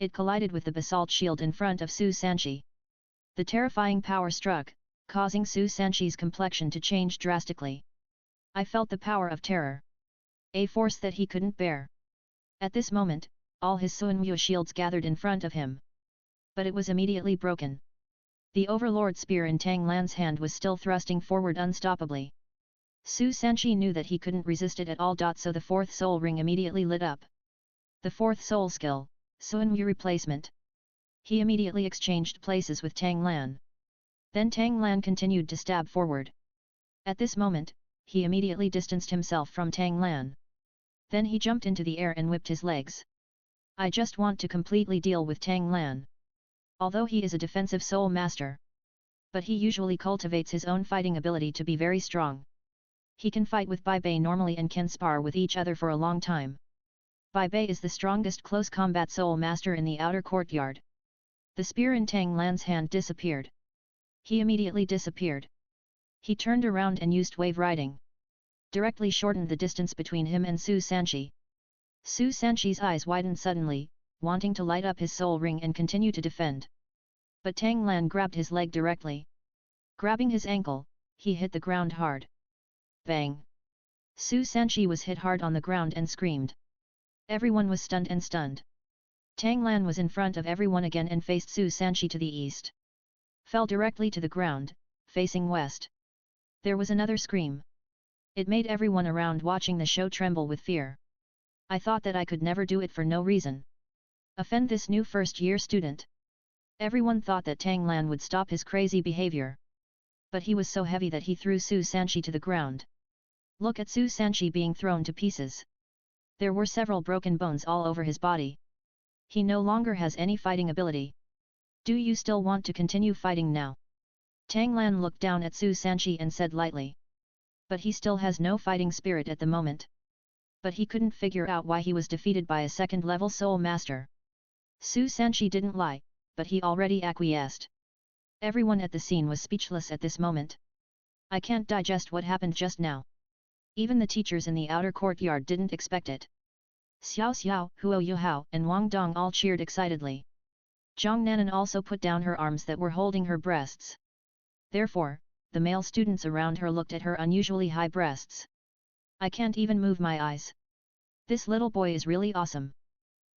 It collided with the basalt shield in front of Su Sanqi. The terrifying power struck, causing Su Sanqi's complexion to change drastically. I felt the power of terror. A force that he couldn't bear. At this moment, all his Suanwu shields gathered in front of him. But it was immediately broken. The Overlord spear in Tang Lan's hand was still thrusting forward unstoppably. Su Sanqi knew that he couldn't resist it at all. So the fourth soul ring immediately lit up. The fourth soul skill, Suanwu Replacement. He immediately exchanged places with Tang Lan. Then Tang Lan continued to stab forward. At this moment, he immediately distanced himself from Tang Lan. Then he jumped into the air and whipped his legs. I just want to completely deal with Tang Lan. Although he is a defensive soul master, but he usually cultivates his own fighting ability to be very strong. He can fight with Bai Bei normally and can spar with each other for a long time. Bai Bei is the strongest close combat soul master in the outer courtyard. The spear in Tang Lan's hand disappeared. He immediately disappeared. He turned around and used wave riding. Directly shortened the distance between him and Su Sanqi. Su Sanqi's eyes widened suddenly, wanting to light up his soul ring and continue to defend. But Tang Lan grabbed his leg directly. Grabbing his ankle, he hit the ground hard. Bang! Su Sanqi was hit hard on the ground and screamed. Everyone was stunned and stunned. Tang Lan was in front of everyone again and faced Su Sanqi to the east. Fell directly to the ground, facing west. There was another scream. It made everyone around watching the show tremble with fear. I thought that I could never do it for no reason. Offend this new first-year student. Everyone thought that Tang Lan would stop his crazy behavior. But he was so heavy that he threw Su Sanqi to the ground. Look at Su Sanqi being thrown to pieces. There were several broken bones all over his body. He no longer has any fighting ability. Do you still want to continue fighting now? Tang Lan looked down at Su Sanqi and said lightly. But he still has no fighting spirit at the moment. But he couldn't figure out why he was defeated by a second-level soul master. Su Sanqi didn't lie, but he already acquiesced. Everyone at the scene was speechless at this moment. I can't digest what happened just now. Even the teachers in the outer courtyard didn't expect it. Xiao Xiao, Huo Yuhao, and Wang Dong all cheered excitedly. Zhang Nanan also put down her arms that were holding her breasts. Therefore, the male students around her looked at her unusually high breasts. I can't even move my eyes. This little boy is really awesome.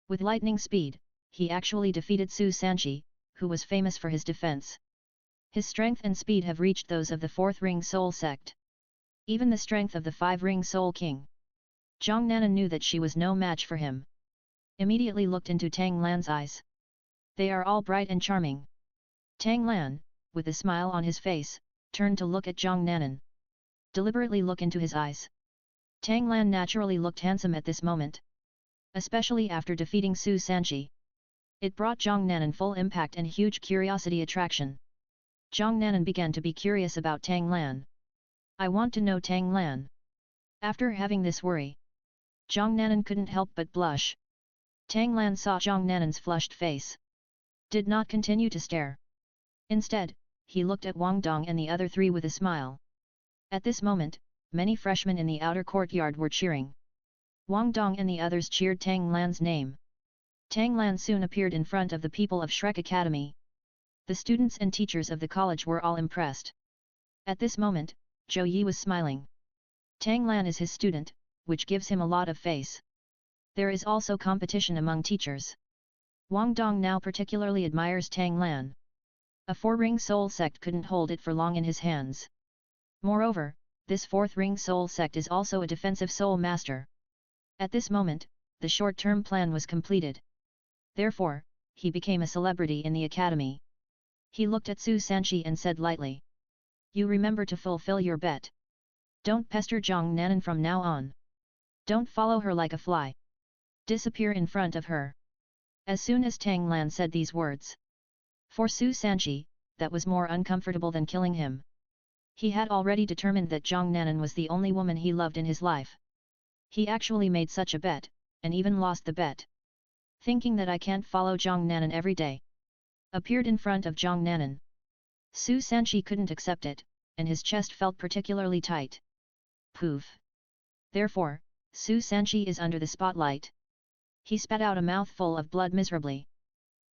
With lightning speed, he actually defeated Su Sanqi, who was famous for his defense. His strength and speed have reached those of the Fourth Ring Soul sect. Even the strength of the Five Ring Soul King. Zhang Nanan knew that she was no match for him. Immediately looked into Tang Lan's eyes. They are all bright and charming. Tang Lan, with a smile on his face, turned to look at Zhang Nanan. Deliberately look into his eyes. Tang Lan naturally looked handsome at this moment. Especially after defeating Su Sanqi. It brought Zhang Nanan full impact and huge curiosity attraction. Zhang Nanan began to be curious about Tang Lan. I want to know Tang Lan. After having this worry, Zhang Nanan couldn't help but blush. Tang Lan saw Zhang Nanan's flushed face. Did not continue to stare. Instead, he looked at Wang Dong and the other three with a smile. At this moment, many freshmen in the outer courtyard were cheering. Wang Dong and the others cheered Tang Lan's name. Tang Lan soon appeared in front of the people of Shrek Academy. The students and teachers of the college were all impressed. At this moment, Zhou Yi was smiling. Tang Lan is his student, which gives him a lot of face. There is also competition among teachers. Wang Dong now particularly admires Tang Lan. A four-ring soul sect couldn't hold it for long in his hands. Moreover, this fourth ring soul sect is also a defensive soul master. At this moment, the short-term plan was completed. Therefore, he became a celebrity in the academy. He looked at Su Sanqi and said lightly. You remember to fulfill your bet. Don't pester Zhang Nanan from now on. Don't follow her like a fly. Disappear in front of her. As soon as Tang Lan said these words. For Su Sanqi, that was more uncomfortable than killing him. He had already determined that Zhang Nanan was the only woman he loved in his life. He actually made such a bet, and even lost the bet. Thinking that I can't follow Zhang Nanan every day. Appeared in front of Zhang Nanan. Su Sanqi couldn't accept it, and his chest felt particularly tight. Poof. Therefore, Su Sanqi is under the spotlight. He spat out a mouthful of blood miserably.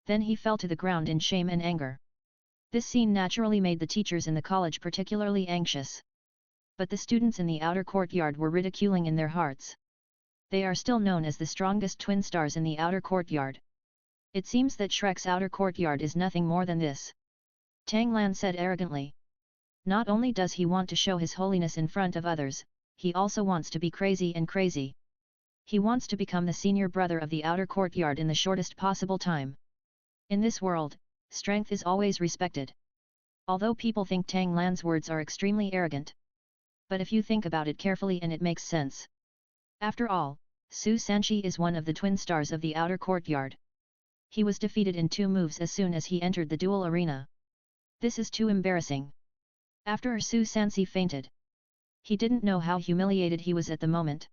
Then he fell to the ground in shame and anger. This scene naturally made the teachers in the college particularly anxious. But the students in the outer courtyard were ridiculing in their hearts. They are still known as the strongest twin stars in the outer courtyard. It seems that Shrek's outer courtyard is nothing more than this. Tang Lan said arrogantly. Not only does he want to show his holiness in front of others, he also wants to be crazy and crazy. He wants to become the senior brother of the outer courtyard in the shortest possible time. In this world, strength is always respected. Although people think Tang Lan's words are extremely arrogant. But if you think about it carefully and it makes sense. After all, Su Sanqi is one of the twin stars of the outer courtyard. He was defeated in 2 moves as soon as he entered the duel arena. This is too embarrassing. After Su Sanqi fainted. He didn't know how humiliated he was at the moment.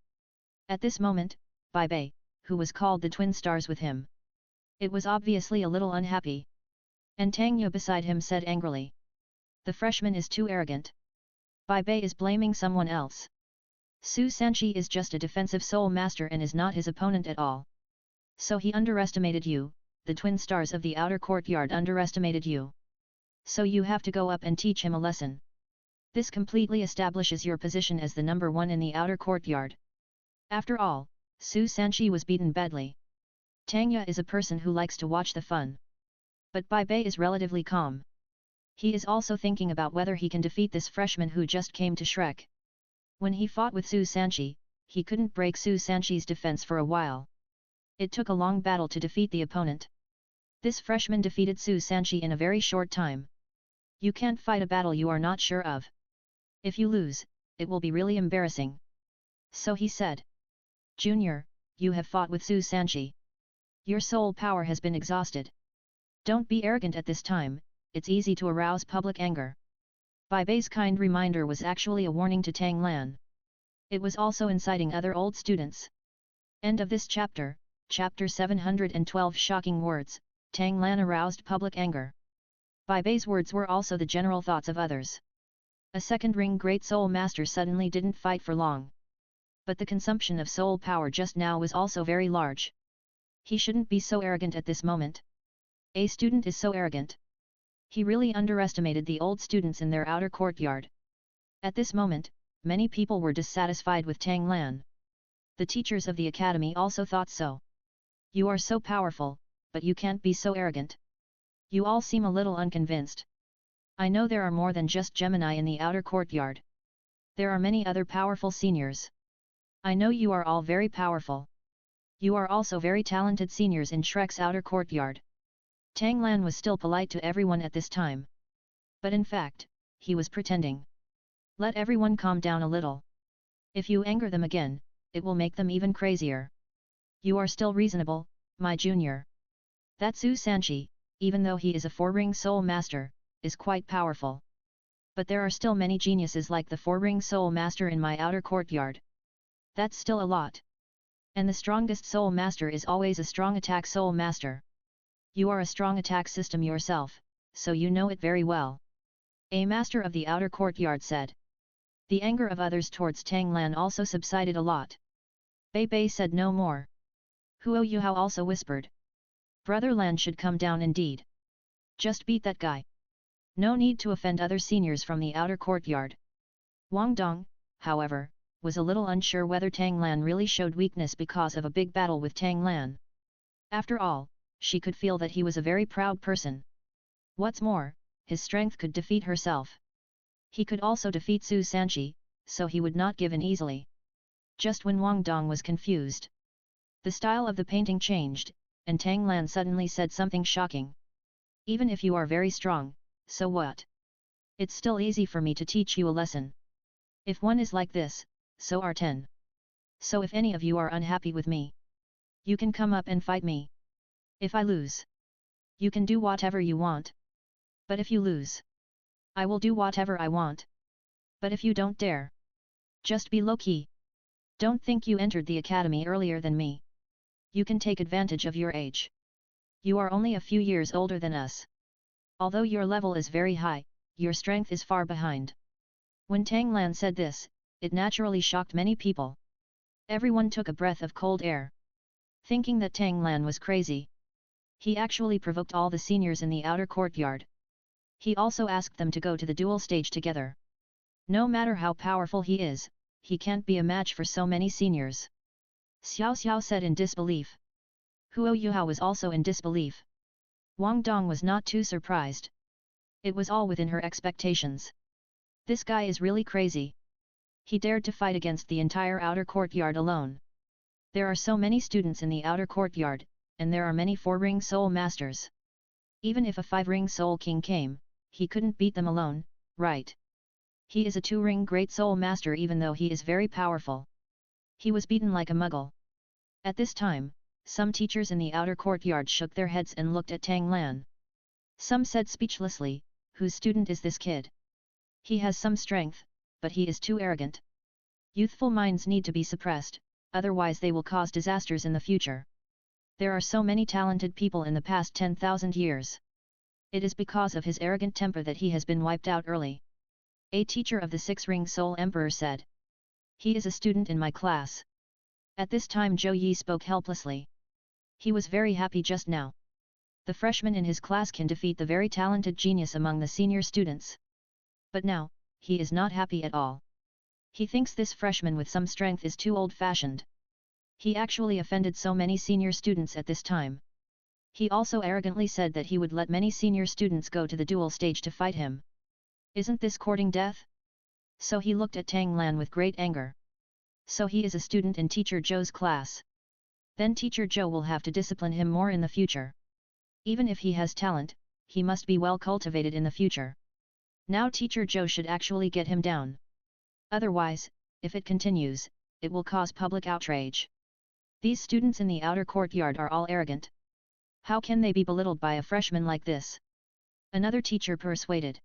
At this moment, Bai Bei, who was called the twin stars with him. It was obviously a little unhappy. And Tang Yu beside him said angrily. The freshman is too arrogant. Bai Bei is blaming someone else. Su Sanqi is just a defensive soul master and is not his opponent at all. So he underestimated you, the twin stars of the outer courtyard underestimated you. So you have to go up and teach him a lesson. This completely establishes your position as the number 1 in the outer courtyard. After all, Su Sanqi was beaten badly. Tang is a person who likes to watch the fun. But Bai Bei is relatively calm. He is also thinking about whether he can defeat this freshman who just came to Shrek. When he fought with Su Sanqi, he couldn't break Su Sanqi's defense for a while. It took a long battle to defeat the opponent. This freshman defeated Su Sanqi in a very short time. You can't fight a battle you are not sure of. If you lose, it will be really embarrassing. So he said. Junior, you have fought with Su Sanqi. Your soul power has been exhausted. Don't be arrogant at this time, it's easy to arouse public anger. Bai Bei's kind reminder was actually a warning to Tang Lan. It was also inciting other old students. End of this chapter, chapter 712. Shocking words, Tang Lan aroused public anger. Bai Bei's words were also the general thoughts of others. A second ring Great Soul Master suddenly didn't fight for long. But the consumption of soul power just now was also very large. He shouldn't be so arrogant at this moment. A student is so arrogant. He really underestimated the old students in their outer courtyard. At this moment, many people were dissatisfied with Tang Lan. The teachers of the academy also thought so. You are so powerful, but you can't be so arrogant. You all seem a little unconvinced. I know there are more than just Gemini in the outer courtyard. There are many other powerful seniors. I know you are all very powerful. You are also very talented seniors in Shrek's outer courtyard. Tang Lan was still polite to everyone at this time. But in fact, he was pretending. Let everyone calm down a little. If you anger them again, it will make them even crazier. You are still reasonable, my junior. That Su Sanqi, even though he is a four-ring soul master, is quite powerful. But there are still many geniuses like the four-ring soul master in my outer courtyard. That's still a lot. And the strongest soul master is always a strong attack soul master. You are a strong attack system yourself, so you know it very well. A master of the outer courtyard said. The anger of others towards Tang Lan also subsided a lot. Bei Bei said no more. Huo Yuhao also whispered. Brother Lan should come down indeed. Just beat that guy. No need to offend other seniors from the outer courtyard. Wang Dong, however, was a little unsure whether Tang Lan really showed weakness because of a big battle with Tang Lan. After all, she could feel that he was a very proud person. What's more, his strength could defeat herself. He could also defeat Su Sanqi, so he would not give in easily. Just when Wang Dong was confused, the style of the painting changed, and Tang Lan suddenly said something shocking. Even if you are very strong, so what? It's still easy for me to teach you a lesson. If one is like this, so are 10. So if any of you are unhappy with me, you can come up and fight me. If I lose, you can do whatever you want. But if you lose, I will do whatever I want. But if you don't dare, just be low-key. Don't think you entered the academy earlier than me. You can take advantage of your age. You are only a few years older than us. Although your level is very high, your strength is far behind. When Tang Lan said this, it naturally shocked many people. Everyone took a breath of cold air, thinking that Tang Lan was crazy. He actually provoked all the seniors in the outer courtyard. He also asked them to go to the duel stage together. No matter how powerful he is, he can't be a match for so many seniors. Xiao Xiao said in disbelief. Huo Yuhao was also in disbelief. Wang Dong was not too surprised. It was all within her expectations. This guy is really crazy. He dared to fight against the entire outer courtyard alone. There are so many students in the outer courtyard, and there are many four-ring soul masters. Even if a five-ring soul king came, he couldn't beat them alone, right? He is a two-ring great soul master even though he is very powerful. He was beaten like a muggle. At this time, some teachers in the outer courtyard shook their heads and looked at Tang Lan. Some said speechlessly, whose student is this kid? He has some strength, but he is too arrogant. Youthful minds need to be suppressed, otherwise they will cause disasters in the future. There are so many talented people in the past 10,000 years. It is because of his arrogant temper that he has been wiped out early. A teacher of the six-ring soul emperor said. He is a student in my class. At this time Zhou Yi spoke helplessly. He was very happy just now. The freshman in his class can defeat the very talented genius among the senior students. But now, he is not happy at all. He thinks this freshman with some strength is too old-fashioned. He actually offended so many senior students at this time. He also arrogantly said that he would let many senior students go to the duel stage to fight him. Isn't this courting death? So he looked at Tang Lan with great anger. So he is a student in Teacher Zhou's class. Then Teacher Zhou will have to discipline him more in the future. Even if he has talent, he must be well cultivated in the future. Now Teacher Zhou should actually get him down. Otherwise, if it continues, it will cause public outrage. These students in the outer courtyard are all arrogant. How can they be belittled by a freshman like this? Another teacher persuaded.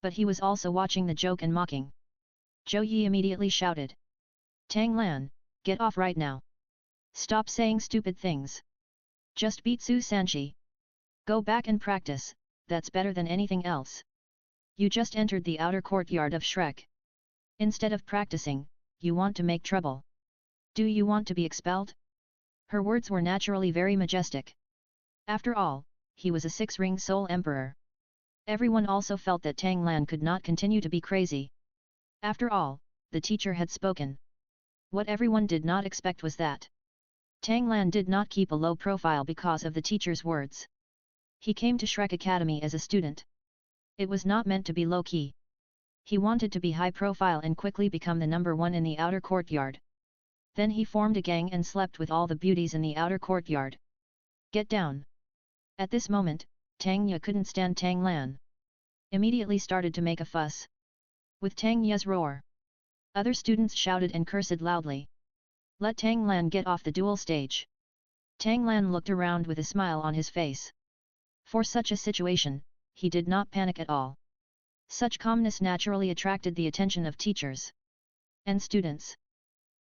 But he was also watching the joke and mocking. Zhou Yi immediately shouted. Tang Lan, get off right now. Stop saying stupid things. Just beat Su Sanshi. Go back and practice, that's better than anything else. You just entered the outer courtyard of Shrek. Instead of practicing, you want to make trouble. Do you want to be expelled? Her words were naturally very majestic. After all, he was a six-ring soul emperor. Everyone also felt that Tang Lan could not continue to be crazy. After all, the teacher had spoken. What everyone did not expect was that Tang Lan did not keep a low profile because of the teacher's words. He came to Shrek Academy as a student. It was not meant to be low-key. He wanted to be high-profile and quickly become the number one in the outer courtyard. Then he formed a gang and slept with all the beauties in the outer courtyard. Get down! At this moment, Tang Ye couldn't stand Tang Lan. Immediately started to make a fuss. With Tang Ye's roar, other students shouted and cursed loudly. Let Tang Lan get off the duel stage. Tang Lan looked around with a smile on his face. For such a situation, he did not panic at all. Such calmness naturally attracted the attention of teachers and students.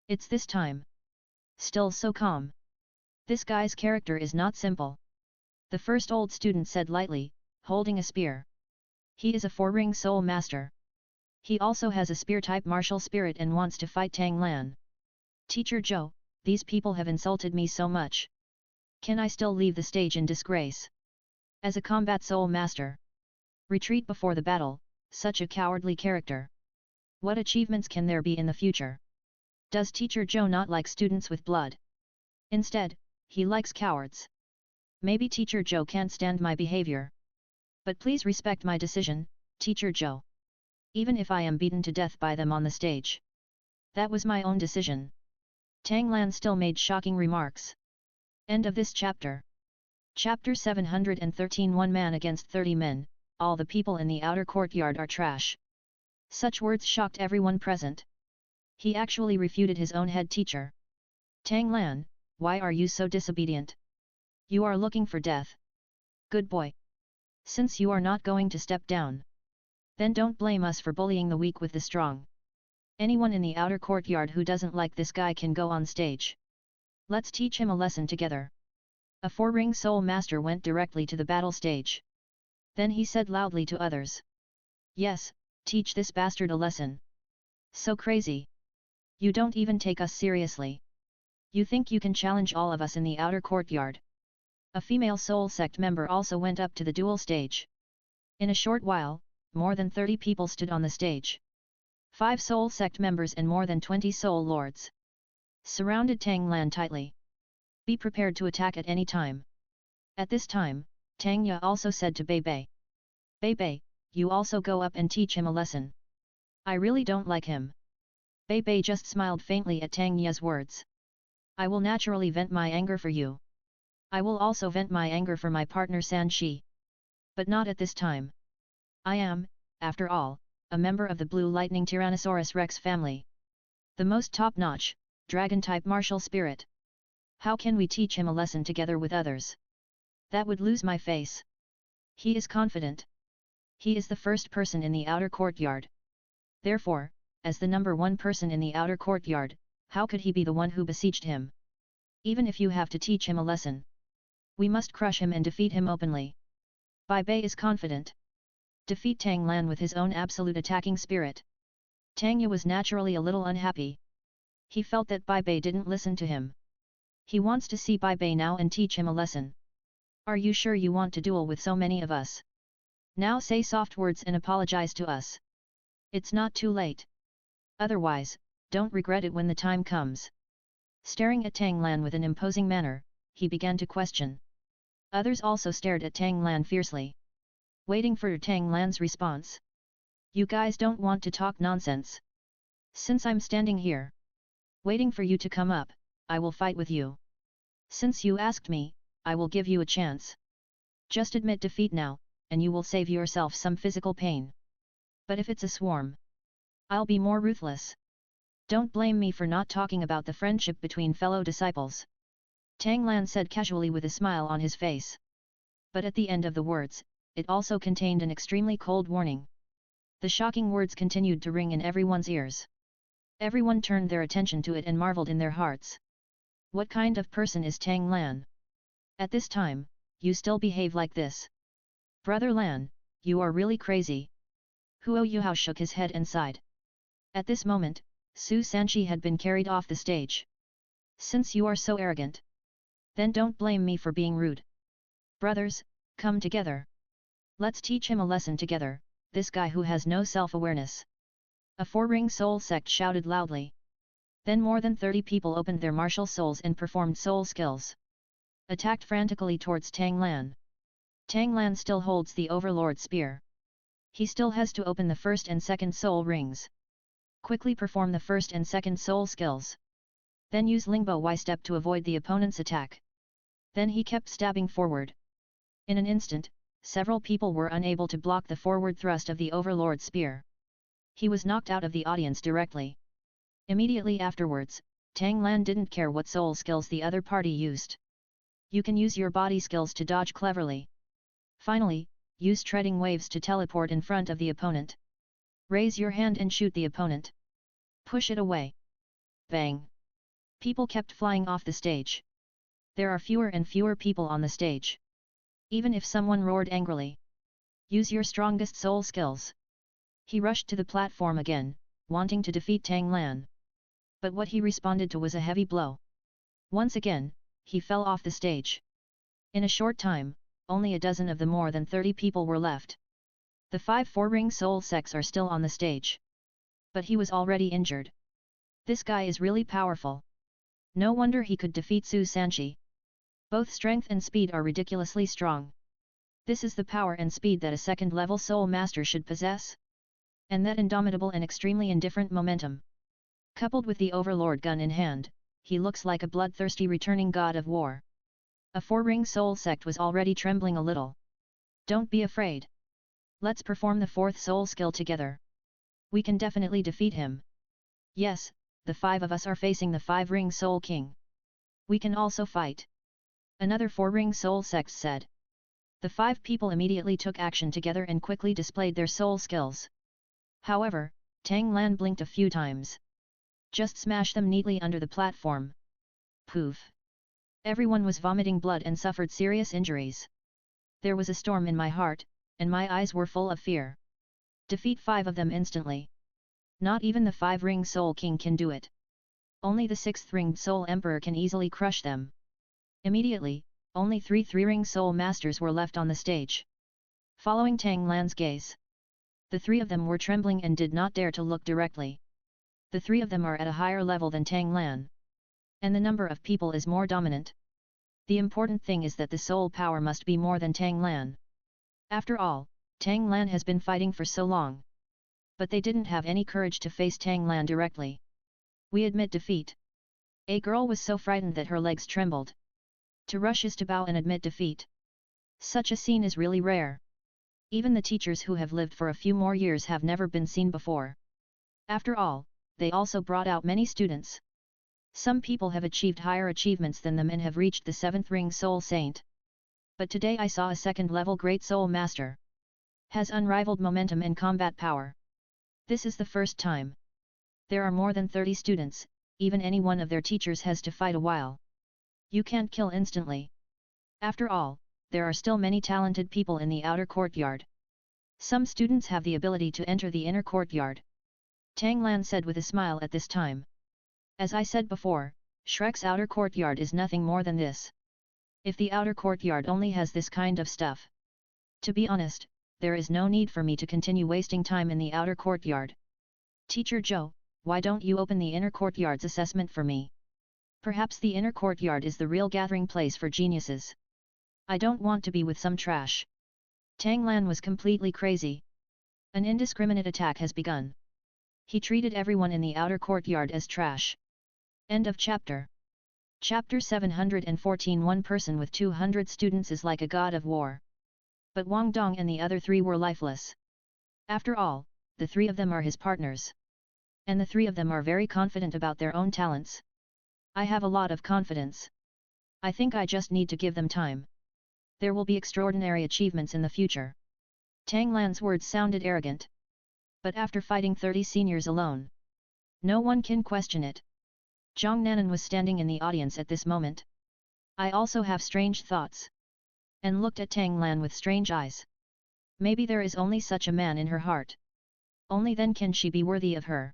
It's this time. Still so calm. This guy's character is not simple. The first old student said lightly, holding a spear. He is a four-ring soul master. He also has a spear-type martial spirit and wants to fight Tang Lan. Teacher Zhou, these people have insulted me so much. Can I still leave the stage in disgrace? As a combat soul master. Retreat before the battle, such a cowardly character. What achievements can there be in the future? Does Teacher Zhou not like students with blood? Instead, he likes cowards. Maybe Teacher Zhou can't stand my behavior. But please respect my decision, Teacher Zhou. Even if I am beaten to death by them on the stage. That was my own decision. Tang Lan still made shocking remarks. End of this chapter. Chapter 713 One man against 30 men, all the people in the outer courtyard are trash. Such words shocked everyone present. He actually refuted his own head teacher. Tang Lan, why are you so disobedient? You are looking for death. Good boy. Since you are not going to step down, then don't blame us for bullying the weak with the strong. Anyone in the outer courtyard who doesn't like this guy can go on stage. Let's teach him a lesson together. A four-ring soul master went directly to the battle stage. Then he said loudly to others. Yes, teach this bastard a lesson. So crazy. You don't even take us seriously. You think you can challenge all of us in the outer courtyard. A female soul sect member also went up to the duel stage. In a short while, more than 30 people stood on the stage. 5 soul sect members and more than 20 soul lords surrounded Tang Lan tightly. Be prepared to attack at any time. At this time, Tang Ye also said to Bei Bei. Bei Bei, you also go up and teach him a lesson. I really don't like him. Bei Bei just smiled faintly at Tang Ye's words. I will naturally vent my anger for you. I will also vent my anger for my partner San Shi. But not at this time. I am, after all, a member of the Blue Lightning Tyrannosaurus Rex family. The most top-notch, dragon-type martial spirit. How can we teach him a lesson together with others? That would lose my face. He is confident. He is the first person in the outer courtyard. Therefore, as the number one person in the outer courtyard, how could he be the one who besieged him? Even if you have to teach him a lesson, we must crush him and defeat him openly. Bai Bei is confident. Defeat Tang Lan with his own absolute attacking spirit. Tang Ye was naturally a little unhappy. He felt that Bai Bei didn't listen to him. He wants to see Bai Bei now and teach him a lesson. Are you sure you want to duel with so many of us? Now say soft words and apologize to us. It's not too late. Otherwise, don't regret it when the time comes. Staring at Tang Lan with an imposing manner, he began to question. Others also stared at Tang Lan fiercely, waiting for Tang Lan's response. You guys don't want to talk nonsense. Since I'm standing here, waiting for you to come up, I will fight with you. Since you asked me, I will give you a chance. Just admit defeat now, and you will save yourself some physical pain. But if it's a swarm, I'll be more ruthless. Don't blame me for not talking about the friendship between fellow disciples. Tang Lan said casually with a smile on his face. But at the end of the words, it also contained an extremely cold warning. The shocking words continued to ring in everyone's ears. Everyone turned their attention to it and marveled in their hearts. What kind of person is Tang Lan? At this time, you still behave like this. Brother Lan, you are really crazy. Huo Yuhao shook his head and sighed. At this moment, Su Sanqi had been carried off the stage. Since you are so arrogant, then don't blame me for being rude. Brothers, come together. Let's teach him a lesson together, this guy who has no self-awareness. A four-ring soul sect shouted loudly. Then more than 30 people opened their martial souls and performed soul skills. Attacked frantically towards Tang Lan. Tang Lan still holds the Overlord Spear. He still has to open the first and second soul rings. Quickly perform the first and second soul skills. Then use Lingbo Y step to avoid the opponent's attack. Then he kept stabbing forward. In an instant, several people were unable to block the forward thrust of the Overlord Spear. He was knocked out of the audience directly. Immediately afterwards, Tang Lan didn't care what soul skills the other party used. You can use your body skills to dodge cleverly. Finally, use treading waves to teleport in front of the opponent. Raise your hand and shoot the opponent. Push it away. Bang! People kept flying off the stage. There are fewer and fewer people on the stage. Even if someone roared angrily, use your strongest soul skills. He rushed to the platform again, wanting to defeat Tang Lan. But what he responded to was a heavy blow. Once again, he fell off the stage. In a short time, only a dozen of the more than 30 people were left. The 5 four-ring soul sects are still on the stage. But he was already injured. This guy is really powerful. No wonder he could defeat Su Sanqi. Both strength and speed are ridiculously strong. This is the power and speed that a second-level soul master should possess. And that indomitable and extremely indifferent momentum. Coupled with the Overlord gun in hand, he looks like a bloodthirsty returning god of war. A four-ring soul sect was already trembling a little. Don't be afraid. Let's perform the 4th soul skill together. We can definitely defeat him. Yes, the 5 of us are facing the 5-ring soul king. We can also fight. Another 4-ring soul sect said. The 5 people immediately took action together and quickly displayed their soul skills. However, Tang Lan blinked a few times. Just smash them neatly under the platform. Poof! Everyone was vomiting blood and suffered serious injuries. There was a storm in my heart, and my eyes were full of fear. Defeat 5 of them instantly. Not even the 5-ring soul king can do it. Only the 6th-ringed soul emperor can easily crush them. Immediately, only 3 3-ring soul masters were left on the stage. Following Tang Lan's gaze, the 3 of them were trembling and did not dare to look directly. The 3 of them are at a higher level than Tang Lan. And the number of people is more dominant. The important thing is that the soul power must be more than Tang Lan. After all, Tang Lan has been fighting for so long. But they didn't have any courage to face Tang Lan directly. We admit defeat. A girl was so frightened that her legs trembled. To rush is to bow and admit defeat. Such a scene is really rare. Even the teachers who have lived for a few more years have never been seen before. After all, they also brought out many students. Some people have achieved higher achievements than them and have reached the 7th ring soul saint. But today I saw a 2nd-level great soul master. Has unrivaled momentum and combat power. This is the first time. There are more than 30 students, even any one of their teachers has to fight a while. You can't kill instantly. After all, there are still many talented people in the outer courtyard. Some students have the ability to enter the inner courtyard. Tang Lan said with a smile at this time. As I said before, Shrek's outer courtyard is nothing more than this. If the outer courtyard only has this kind of stuff. To be honest, there is no need for me to continue wasting time in the outer courtyard. Teacher Zhou, why don't you open the inner courtyard's assessment for me? Perhaps the inner courtyard is the real gathering place for geniuses. I don't want to be with some trash. Tang Lan was completely crazy. An indiscriminate attack has begun. He treated everyone in the outer courtyard as trash. End of chapter. Chapter 714. One person with 200 students is like a god of war. But Wang Dong and the other three were lifeless. After all, the three of them are his partners. And the three of them are very confident about their own talents. I have a lot of confidence. I think I just need to give them time. There will be extraordinary achievements in the future. Tang Lan's words sounded arrogant. But after fighting 30 seniors alone, no one can question it. Zhang Nanan was standing in the audience at this moment. I also have strange thoughts. And looked at Tang Lan with strange eyes. Maybe there is only such a man in her heart. Only then can she be worthy of her.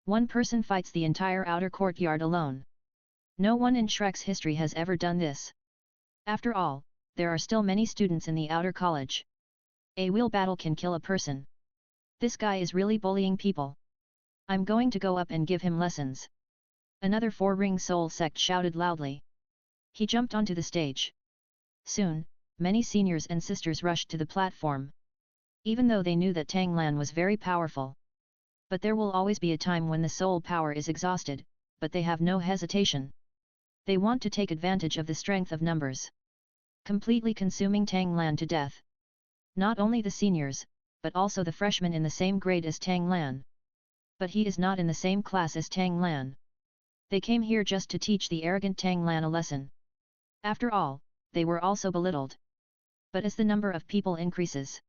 One person fights the entire outer courtyard alone. No one in Shrek's history has ever done this. After all, there are still many students in the outer college. A wheel battle can kill a person. This guy is really bullying people. I'm going to go up and give him lessons. Another four-ring soul sect shouted loudly. He jumped onto the stage. Soon, many seniors and sisters rushed to the platform. Even though they knew that Tang Lan was very powerful. But there will always be a time when the soul power is exhausted, but they have no hesitation. They want to take advantage of the strength of numbers. Completely consuming Tang Lan to death. Not only the seniors, but also the freshmen in the same grade as Tang Lan. But he is not in the same class as Tang Lan. They came here just to teach the arrogant Tang Lan a lesson. After all, they were also belittled. But as the number of people increases,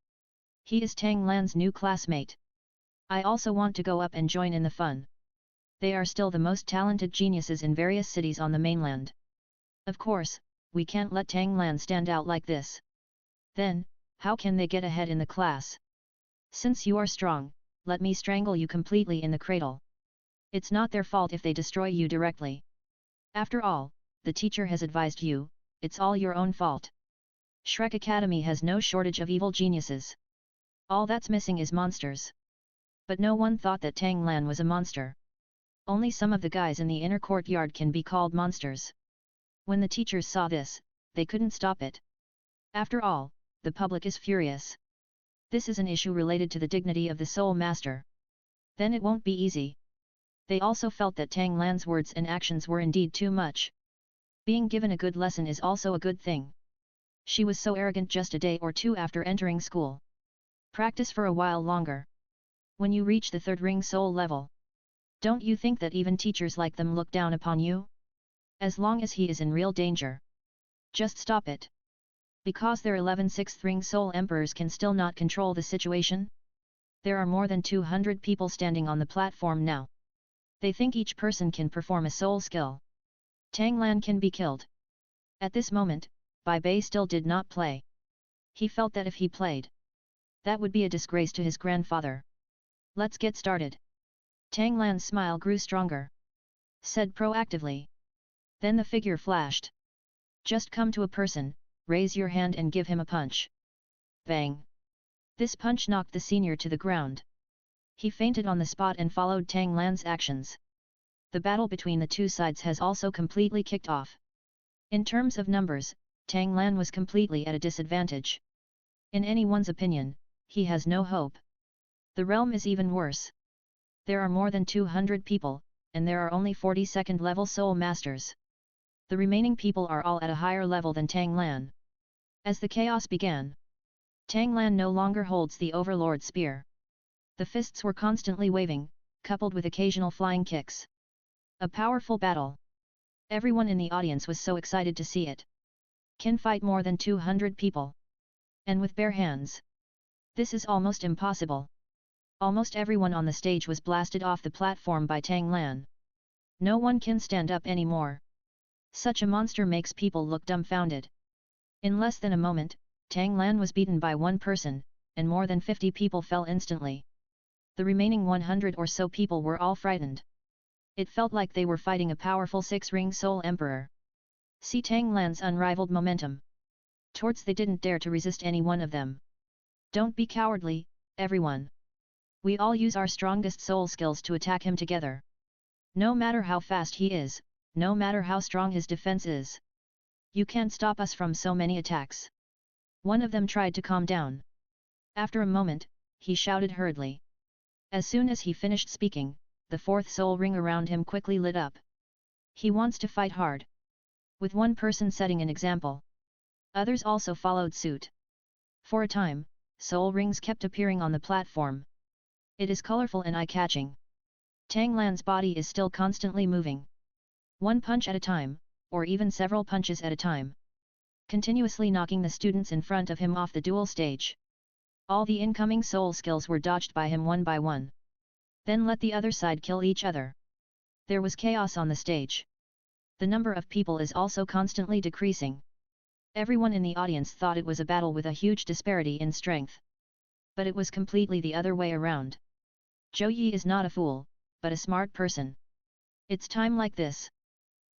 he is Tang Lan's new classmate. I also want to go up and join in the fun. They are still the most talented geniuses in various cities on the mainland. Of course, we can't let Tang Lan stand out like this. Then, how can they get ahead in the class? Since you are strong, let me strangle you completely in the cradle. It's not their fault if they destroy you directly. After all, the teacher has advised you, it's all your own fault. Shrek Academy has no shortage of evil geniuses. All that's missing is monsters. But no one thought that Tang Lan was a monster. Only some of the guys in the inner courtyard can be called monsters. When the teachers saw this, they couldn't stop it. After all, the public is furious. This is an issue related to the dignity of the Soul Master. Then it won't be easy. They also felt that Tang Lan's words and actions were indeed too much. Being given a good lesson is also a good thing. She was so arrogant just a day or two after entering school. Practice for a while longer. When you reach the third ring soul level, don't you think that even teachers like them look down upon you? As long as he is in real danger, just stop it. Because their 11 sixth ring soul emperors can still not control the situation? There are more than 200 people standing on the platform now. They think each person can perform a soul skill. Tang Lan can be killed. At this moment, Bai Bei still did not play. He felt that if he played, that would be a disgrace to his grandfather. Let's get started. Tang Lan's smile grew stronger. Said proactively. Then the figure flashed. Just come to a person, raise your hand and give him a punch. Bang! This punch knocked the senior to the ground. He fainted on the spot and followed Tang Lan's actions. The battle between the two sides has also completely kicked off. In terms of numbers, Tang Lan was completely at a disadvantage. In anyone's opinion, he has no hope. The realm is even worse. There are more than 200 people, and there are only 42nd level soul masters. The remaining people are all at a higher level than Tang Lan. As the chaos began, Tang Lan no longer holds the Overlord spear. The fists were constantly waving, coupled with occasional flying kicks. A powerful battle. Everyone in the audience was so excited to see it. Can fight more than 200 people. And with bare hands. This is almost impossible. Almost everyone on the stage was blasted off the platform by Tang Lan. No one can stand up anymore. Such a monster makes people look dumbfounded. In less than a moment, Tang Lan was beaten by one person, and more than 50 people fell instantly. The remaining 100 or so people were all frightened. It felt like they were fighting a powerful six-ring soul emperor. See Tang Lan's unrivaled momentum. Towards they didn't dare to resist any one of them. Don't be cowardly, everyone. We all use our strongest soul skills to attack him together. No matter how fast he is, no matter how strong his defense is. You can't stop us from so many attacks. One of them tried to calm down. After a moment, he shouted hurriedly. As soon as he finished speaking, the fourth soul ring around him quickly lit up. He wants to fight hard. With one person setting an example. Others also followed suit. For a time, soul rings kept appearing on the platform. It is colorful and eye-catching. Tang Lan's body is still constantly moving. One punch at a time, or even several punches at a time. Continuously knocking the students in front of him off the duel stage. All the incoming soul skills were dodged by him one by one. Then let the other side kill each other. There was chaos on the stage. The number of people is also constantly decreasing. Everyone in the audience thought it was a battle with a huge disparity in strength. But it was completely the other way around. Zhou Yi is not a fool, but a smart person. It's time like this.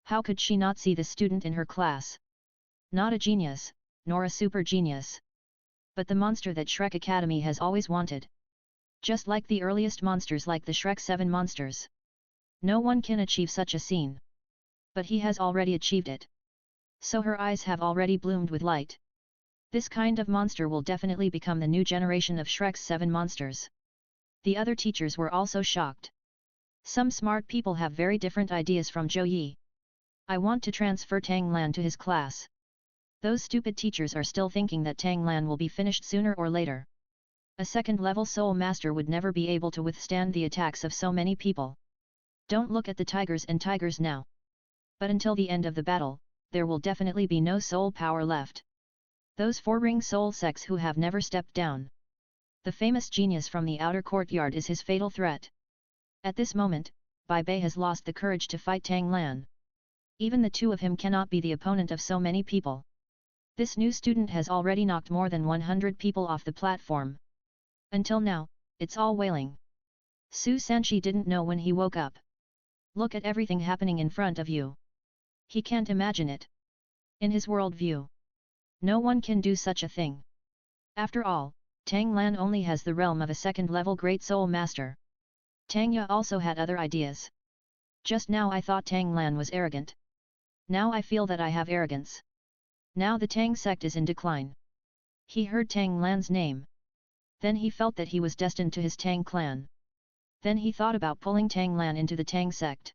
How could she not see the student in her class? Not a genius, nor a super genius. But the monster that Shrek Academy has always wanted. Just like the earliest monsters like the Shrek 7 monsters. No one can achieve such a scene. But he has already achieved it. So her eyes have already bloomed with light. This kind of monster will definitely become the new generation of Shrek's 7 monsters. The other teachers were also shocked. Some smart people have very different ideas from Zhou Yi. I want to transfer Tang Lan to his class. Those stupid teachers are still thinking that Tang Lan will be finished sooner or later. A second-level soul master would never be able to withstand the attacks of so many people. Don't look at the tigers and tigers now. But until the end of the battle, there will definitely be no soul power left. Those 4 ring soul sects who have never stepped down. The famous genius from the outer courtyard is his fatal threat. At this moment, Bai Bei has lost the courage to fight Tang Lan. Even the two of him cannot be the opponent of so many people. This new student has already knocked more than 100 people off the platform. Until now, it's all wailing. Su Sanchi didn't know when he woke up. Look at everything happening in front of you. He can't imagine it. In his world view, no one can do such a thing. After all, Tang Lan only has the realm of a second-level Great Soul Master. Tang Ya also had other ideas. Just now I thought Tang Lan was arrogant. Now I feel that I have arrogance. Now the Tang sect is in decline. He heard Tang Lan's name. Then he felt that he was destined to his Tang clan. Then he thought about pulling Tang Lan into the Tang sect.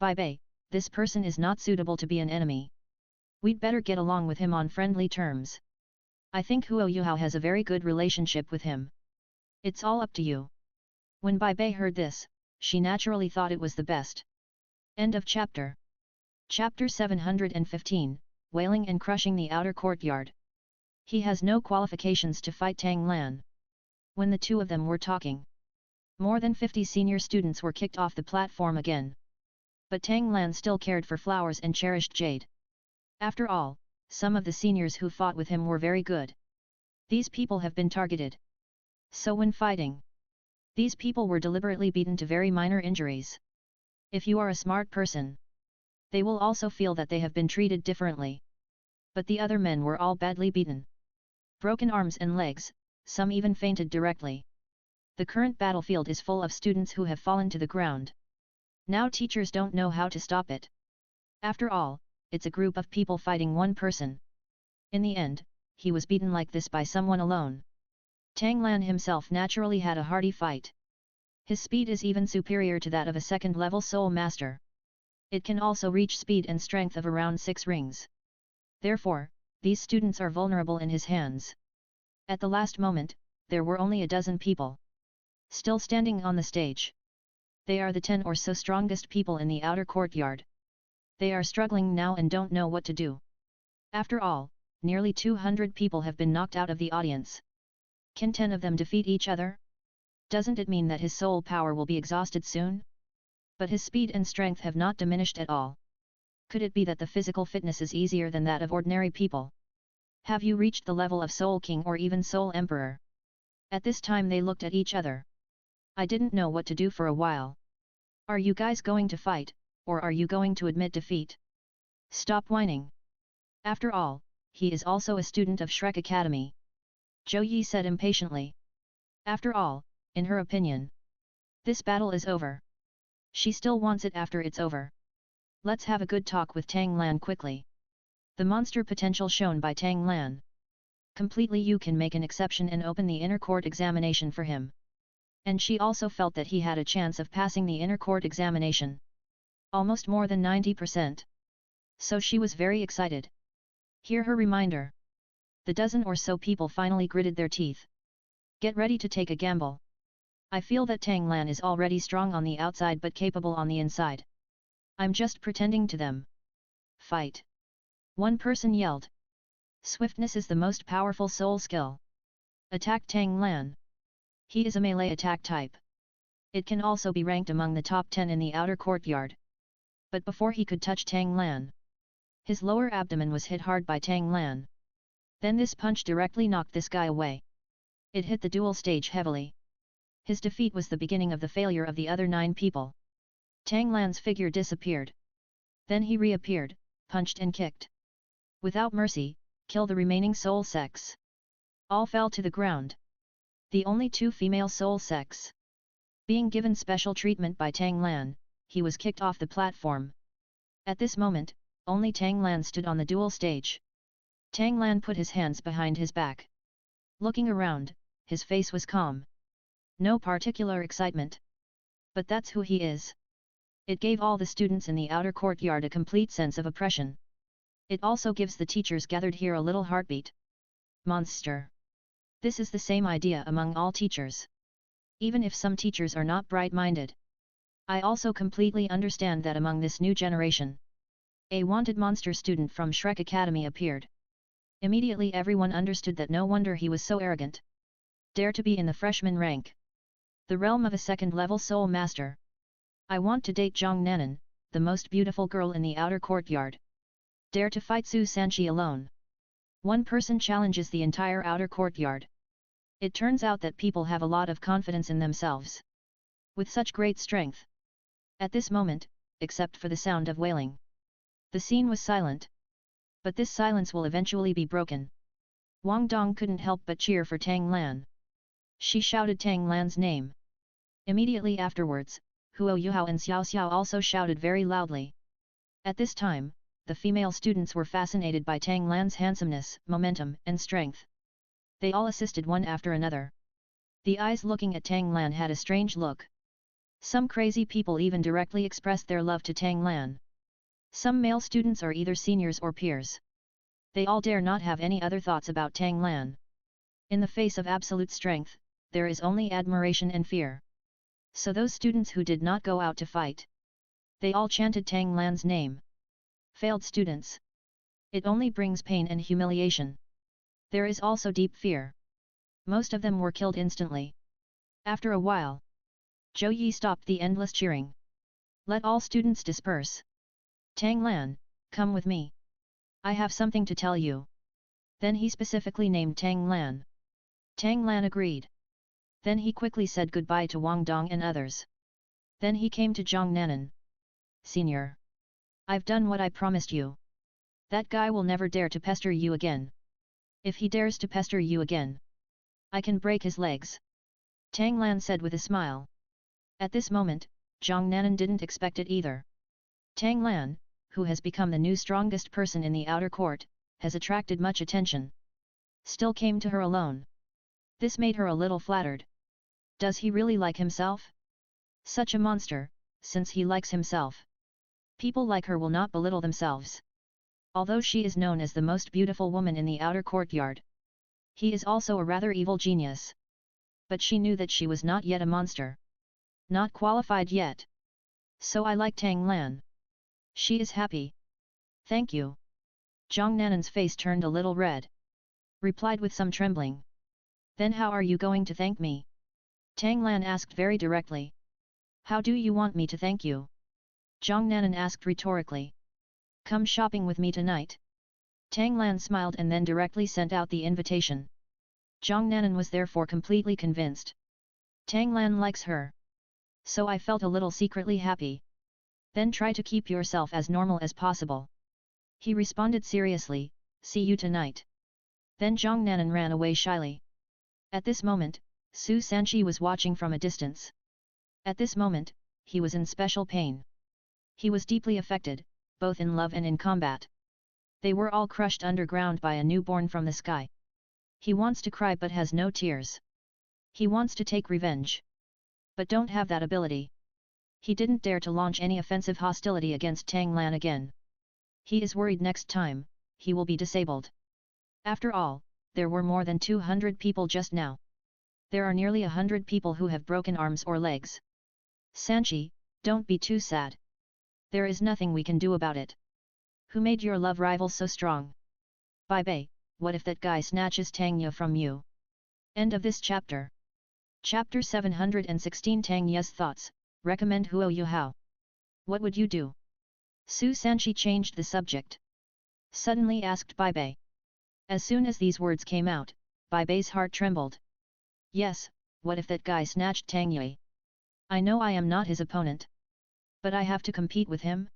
Bai Bei, this person is not suitable to be an enemy. We'd better get along with him on friendly terms. I think Huo Yuhao has a very good relationship with him. It's all up to you. When Bai Bei heard this, she naturally thought it was the best. End of chapter. Chapter 715, Wailing and Crushing the Outer Courtyard. He has no qualifications to fight Tang Lan. When the two of them were talking, more than 50 senior students were kicked off the platform again. But Tang Lan still cared for flowers and cherished jade. After all, some of the seniors who fought with him were very good. These people have been targeted. So when fighting, these people were deliberately beaten to very minor injuries. If you are a smart person, they will also feel that they have been treated differently. But the other men were all badly beaten. Broken arms and legs, some even fainted directly. The current battlefield is full of students who have fallen to the ground. Now teachers don't know how to stop it. After all, it's a group of people fighting one person. In the end, he was beaten like this by someone alone. Tang Lan himself naturally had a hearty fight. His speed is even superior to that of a second-level soul master. It can also reach speed and strength of around 6 rings. Therefore, these students are vulnerable in his hands. At the last moment, there were only a dozen people still standing on the stage. They are the 10 or so strongest people in the outer courtyard. They are struggling now and don't know what to do. After all, nearly 200 people have been knocked out of the audience. Can 10 of them defeat each other? Doesn't it mean that his soul power will be exhausted soon? But his speed and strength have not diminished at all. Could it be that the physical fitness is easier than that of ordinary people? Have you reached the level of Soul King or even Soul Emperor? At this time they looked at each other. I didn't know what to do for a while. Are you guys going to fight, or are you going to admit defeat? Stop whining. After all, he is also a student of Shrek Academy. Zhou Yi said impatiently. After all, in her opinion, this battle is over. She still wants it after it's over. Let's have a good talk with Tang Lan quickly. The monster potential shown by Tang Lan. Completely you can make an exception and open the inner court examination for him. And she also felt that he had a chance of passing the inner court examination. Almost more than 90%. So she was very excited. Hear her reminder. The dozen or so people finally gritted their teeth. Get ready to take a gamble. I feel that Tang Lan is already strong on the outside but capable on the inside. I'm just pretending to them. Fight. One person yelled. Swiftness is the most powerful soul skill. Attack Tang Lan. He is a melee attack type. It can also be ranked among the top 10 in the outer courtyard. But before he could touch Tang Lan, his lower abdomen was hit hard by Tang Lan. Then this punch directly knocked this guy away. It hit the dual stage heavily. His defeat was the beginning of the failure of the other 9 people. Tang Lan's figure disappeared. Then he reappeared, punched and kicked. Without mercy, kill the remaining soul sects. All fell to the ground. The only 2 female soul sects. Being given special treatment by Tang Lan, he was kicked off the platform. At this moment, only Tang Lan stood on the dual stage. Tang Lan put his hands behind his back. Looking around, his face was calm. No particular excitement. But that's who he is. It gave all the students in the outer courtyard a complete sense of oppression. It also gives the teachers gathered here a little heartbeat. Monster. This is the same idea among all teachers. Even if some teachers are not bright-minded. I also completely understand that among this new generation, a wanted monster student from Shrek Academy appeared. Immediately everyone understood that no wonder he was so arrogant. Dare to be in the freshman rank. The realm of a second-level soul master. I want to date Zhang Nanan, the most beautiful girl in the outer courtyard. Dare to fight Su Sanqi alone. One person challenges the entire outer courtyard. It turns out that people have a lot of confidence in themselves. With such great strength. At this moment, except for the sound of wailing, the scene was silent. But this silence will eventually be broken. Wang Dong couldn't help but cheer for Tang Lan. She shouted Tang Lan's name. Immediately afterwards, Huo Yuhao and Xiao Xiao also shouted very loudly. At this time, the female students were fascinated by Tang Lan's handsomeness, momentum, and strength. They all assisted one after another. The eyes looking at Tang Lan had a strange look. Some crazy people even directly expressed their love to Tang Lan. Some male students are either seniors or peers. They all dare not have any other thoughts about Tang Lan. In the face of absolute strength, there is only admiration and fear. So those students who did not go out to fight, they all chanted Tang Lan's name. Failed students. It only brings pain and humiliation. There is also deep fear. Most of them were killed instantly. After a while, Zhou Yi stopped the endless cheering. Let all students disperse. Tang Lan, come with me. I have something to tell you. Then he specifically named Tang Lan. Tang Lan agreed. Then he quickly said goodbye to Wang Dong and others. Then he came to Zhang Nanan. Senior. I've done what I promised you. That guy will never dare to pester you again. If he dares to pester you again, I can break his legs. Tang Lan said with a smile. At this moment, Zhang Nanan didn't expect it either. Tang Lan, who has become the new strongest person in the outer court, has attracted much attention. Still came to her alone. This made her a little flattered. Does he really like himself? Such a monster, since he likes himself. People like her will not belittle themselves. Although she is known as the most beautiful woman in the outer courtyard, he is also a rather evil genius. But she knew that she was not yet a monster. Not qualified yet. So I like Tang Lan. She is happy. Thank you. Zhang Nanan's face turned a little red. Replied with some trembling. Then how are you going to thank me? Tang Lan asked very directly. How do you want me to thank you? Zhang Nanan asked rhetorically. Come shopping with me tonight. Tang Lan smiled and then directly sent out the invitation. Zhang Nanan was therefore completely convinced. Tang Lan likes her. So I felt a little secretly happy. Then try to keep yourself as normal as possible. He responded seriously, see you tonight. Then Zhang Nanan ran away shyly. At this moment, Su Sanqi was watching from a distance. At this moment, he was in special pain. He was deeply affected, both in love and in combat. They were all crushed underground by a newborn from the sky. He wants to cry but has no tears. He wants to take revenge, but don't have that ability. He didn't dare to launch any offensive hostility against Tang Lan again. He is worried next time, he will be disabled. After all, there were more than 200 people just now. There are nearly 100 people who have broken arms or legs. Sanchi, don't be too sad. There is nothing we can do about it. Who made your love rival so strong? Bai Bei, what if that guy snatches Tang Ye from you? End of this chapter. Chapter 716 Tang Ye's thoughts, recommend Huo Yu Hao. What would you do? Su Sanchi changed the subject. Suddenly asked Bai Bei. As soon as these words came out, Bai Bei's heart trembled. Yes, what if that guy snatched Tang Ye? I know I am not his opponent. But I have to compete with him?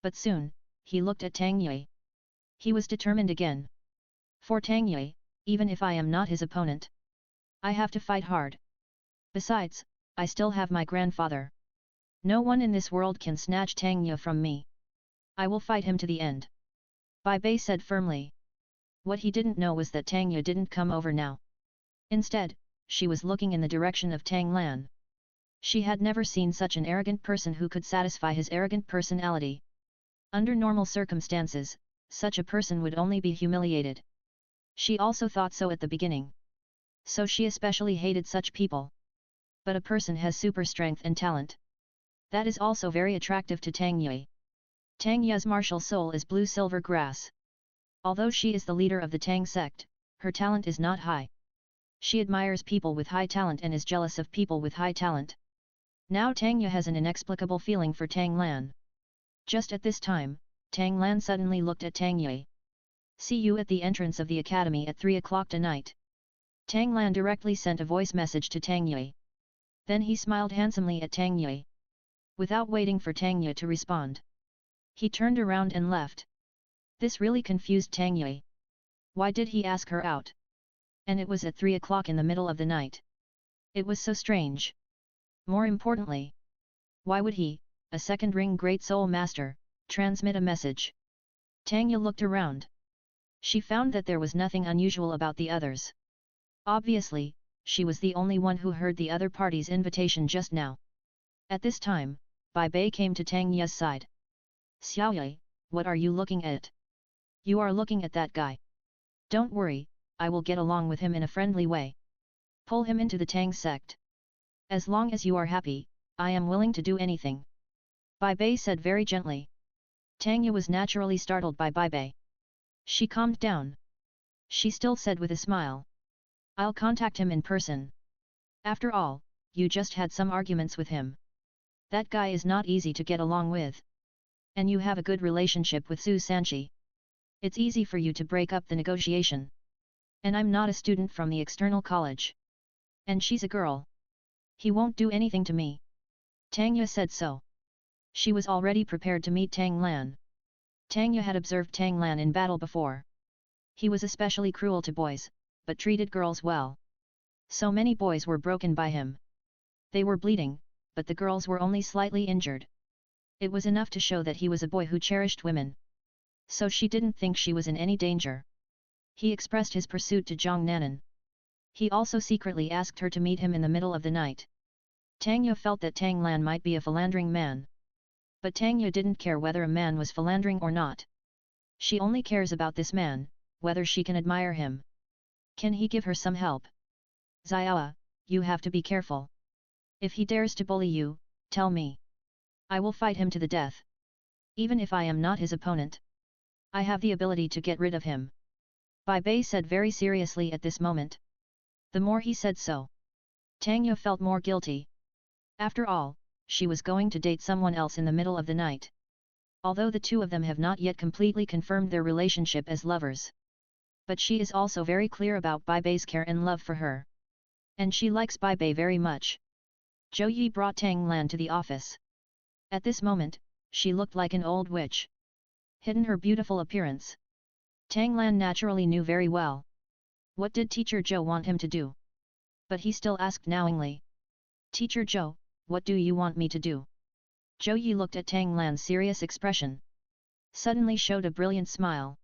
But soon, he looked at Tang Ye. He was determined again. For Tang Ye, even if I am not his opponent, I have to fight hard. Besides, I still have my grandfather. No one in this world can snatch Tang Ye from me. I will fight him to the end. Bai Bei said firmly. What he didn't know was that Tang Ye didn't come over now. Instead, she was looking in the direction of Tang Lan. She had never seen such an arrogant person who could satisfy his arrogant personality. Under normal circumstances, such a person would only be humiliated. She also thought so at the beginning. So she especially hated such people. But a person has super strength and talent. That is also very attractive to Tang Ye. Tang Ye's martial soul is blue-silver grass. Although she is the leader of the Tang sect, her talent is not high. She admires people with high talent and is jealous of people with high talent. Now Tang Ye has an inexplicable feeling for Tang Lan. Just at this time, Tang Lan suddenly looked at Tang Ye. See you at the entrance of the academy at 3 o'clock tonight. Tang Lan directly sent a voice message to Tang Ye. Then he smiled handsomely at Tang Ye. Without waiting for Tang Ye to respond, he turned around and left. This really confused Tang Ye. Why did he ask her out? And it was at 3 o'clock in the middle of the night. It was so strange. More importantly, why would he, a second ring Great Soul Master, transmit a message? Tang Ye looked around. She found that there was nothing unusual about the others. Obviously, she was the only one who heard the other party's invitation just now. At this time, Bai Bei came to Tang Ye's side. Xiao Ye, what are you looking at? You are looking at that guy. Don't worry, I will get along with him in a friendly way. Pull him into the Tang sect. As long as you are happy, I am willing to do anything. Bai Bei said very gently. Tang Ye was naturally startled by Bai Bei. She calmed down. She still said with a smile. I'll contact him in person. After all, you just had some arguments with him. That guy is not easy to get along with. And you have a good relationship with Su Sanchi. It's easy for you to break up the negotiation. And I'm not a student from the external college. And she's a girl. He won't do anything to me. Tang Ye said so. She was already prepared to meet Tang Lan. Tang Ye had observed Tang Lan in battle before. He was especially cruel to boys, but treated girls well. So many boys were broken by him. They were bleeding, but the girls were only slightly injured. It was enough to show that he was a boy who cherished women. So she didn't think she was in any danger. He expressed his pursuit to Zhang Nanan. He also secretly asked her to meet him in the middle of the night. Tang Ye felt that Tang Lan might be a philandering man. But Tang Ye didn't care whether a man was philandering or not. She only cares about this man, whether she can admire him. Can he give her some help? Xiao, you have to be careful. If he dares to bully you, tell me. I will fight him to the death. Even if I am not his opponent. I have the ability to get rid of him. Bai Bei said very seriously at this moment. The more he said so, Tang Ye felt more guilty. After all, she was going to date someone else in the middle of the night. Although the two of them have not yet completely confirmed their relationship as lovers. But she is also very clear about Bai Bei's care and love for her. And she likes Bai Bei very much. Zhou Yi brought Tang Lan to the office. At this moment, she looked like an old witch. Hidden her beautiful appearance. Tang Lan naturally knew very well. What did Teacher Zhou want him to do? But he still asked knowingly. Teacher Zhou, what do you want me to do? Zhou Yi looked at Tang Lan's serious expression. suddenly showed a brilliant smile.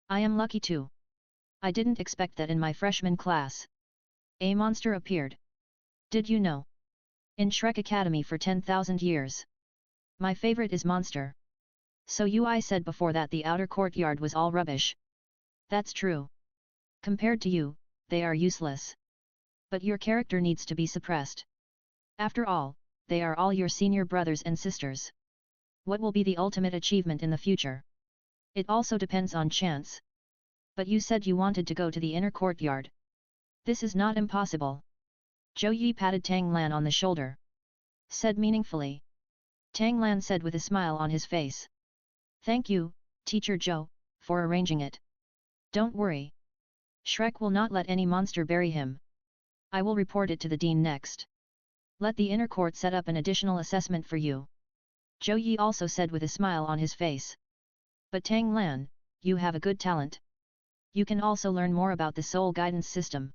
I am lucky too. I didn't expect that in my freshman class. A monster appeared. Did you know? In Shrek Academy for 10,000 years. My favorite is monster. So I said before that the outer courtyard was all rubbish. That's true. Compared to you, they are useless. But your character needs to be suppressed. After all, they are all your senior brothers and sisters. What will be the ultimate achievement in the future? It also depends on chance. But you said you wanted to go to the inner courtyard. This is not impossible. Zhou Yi patted Tang Lan on the shoulder. Said meaningfully. Tang Lan said with a smile on his face. Thank you, Teacher Zhou, for arranging it. Don't worry. Shrek will not let any monster bury him. I will report it to the Dean next. Let the inner court set up an additional assessment for you. Zhou Yi also said with a smile on his face. But Tang Lan, you have a good talent. You can also learn more about the soul guidance system.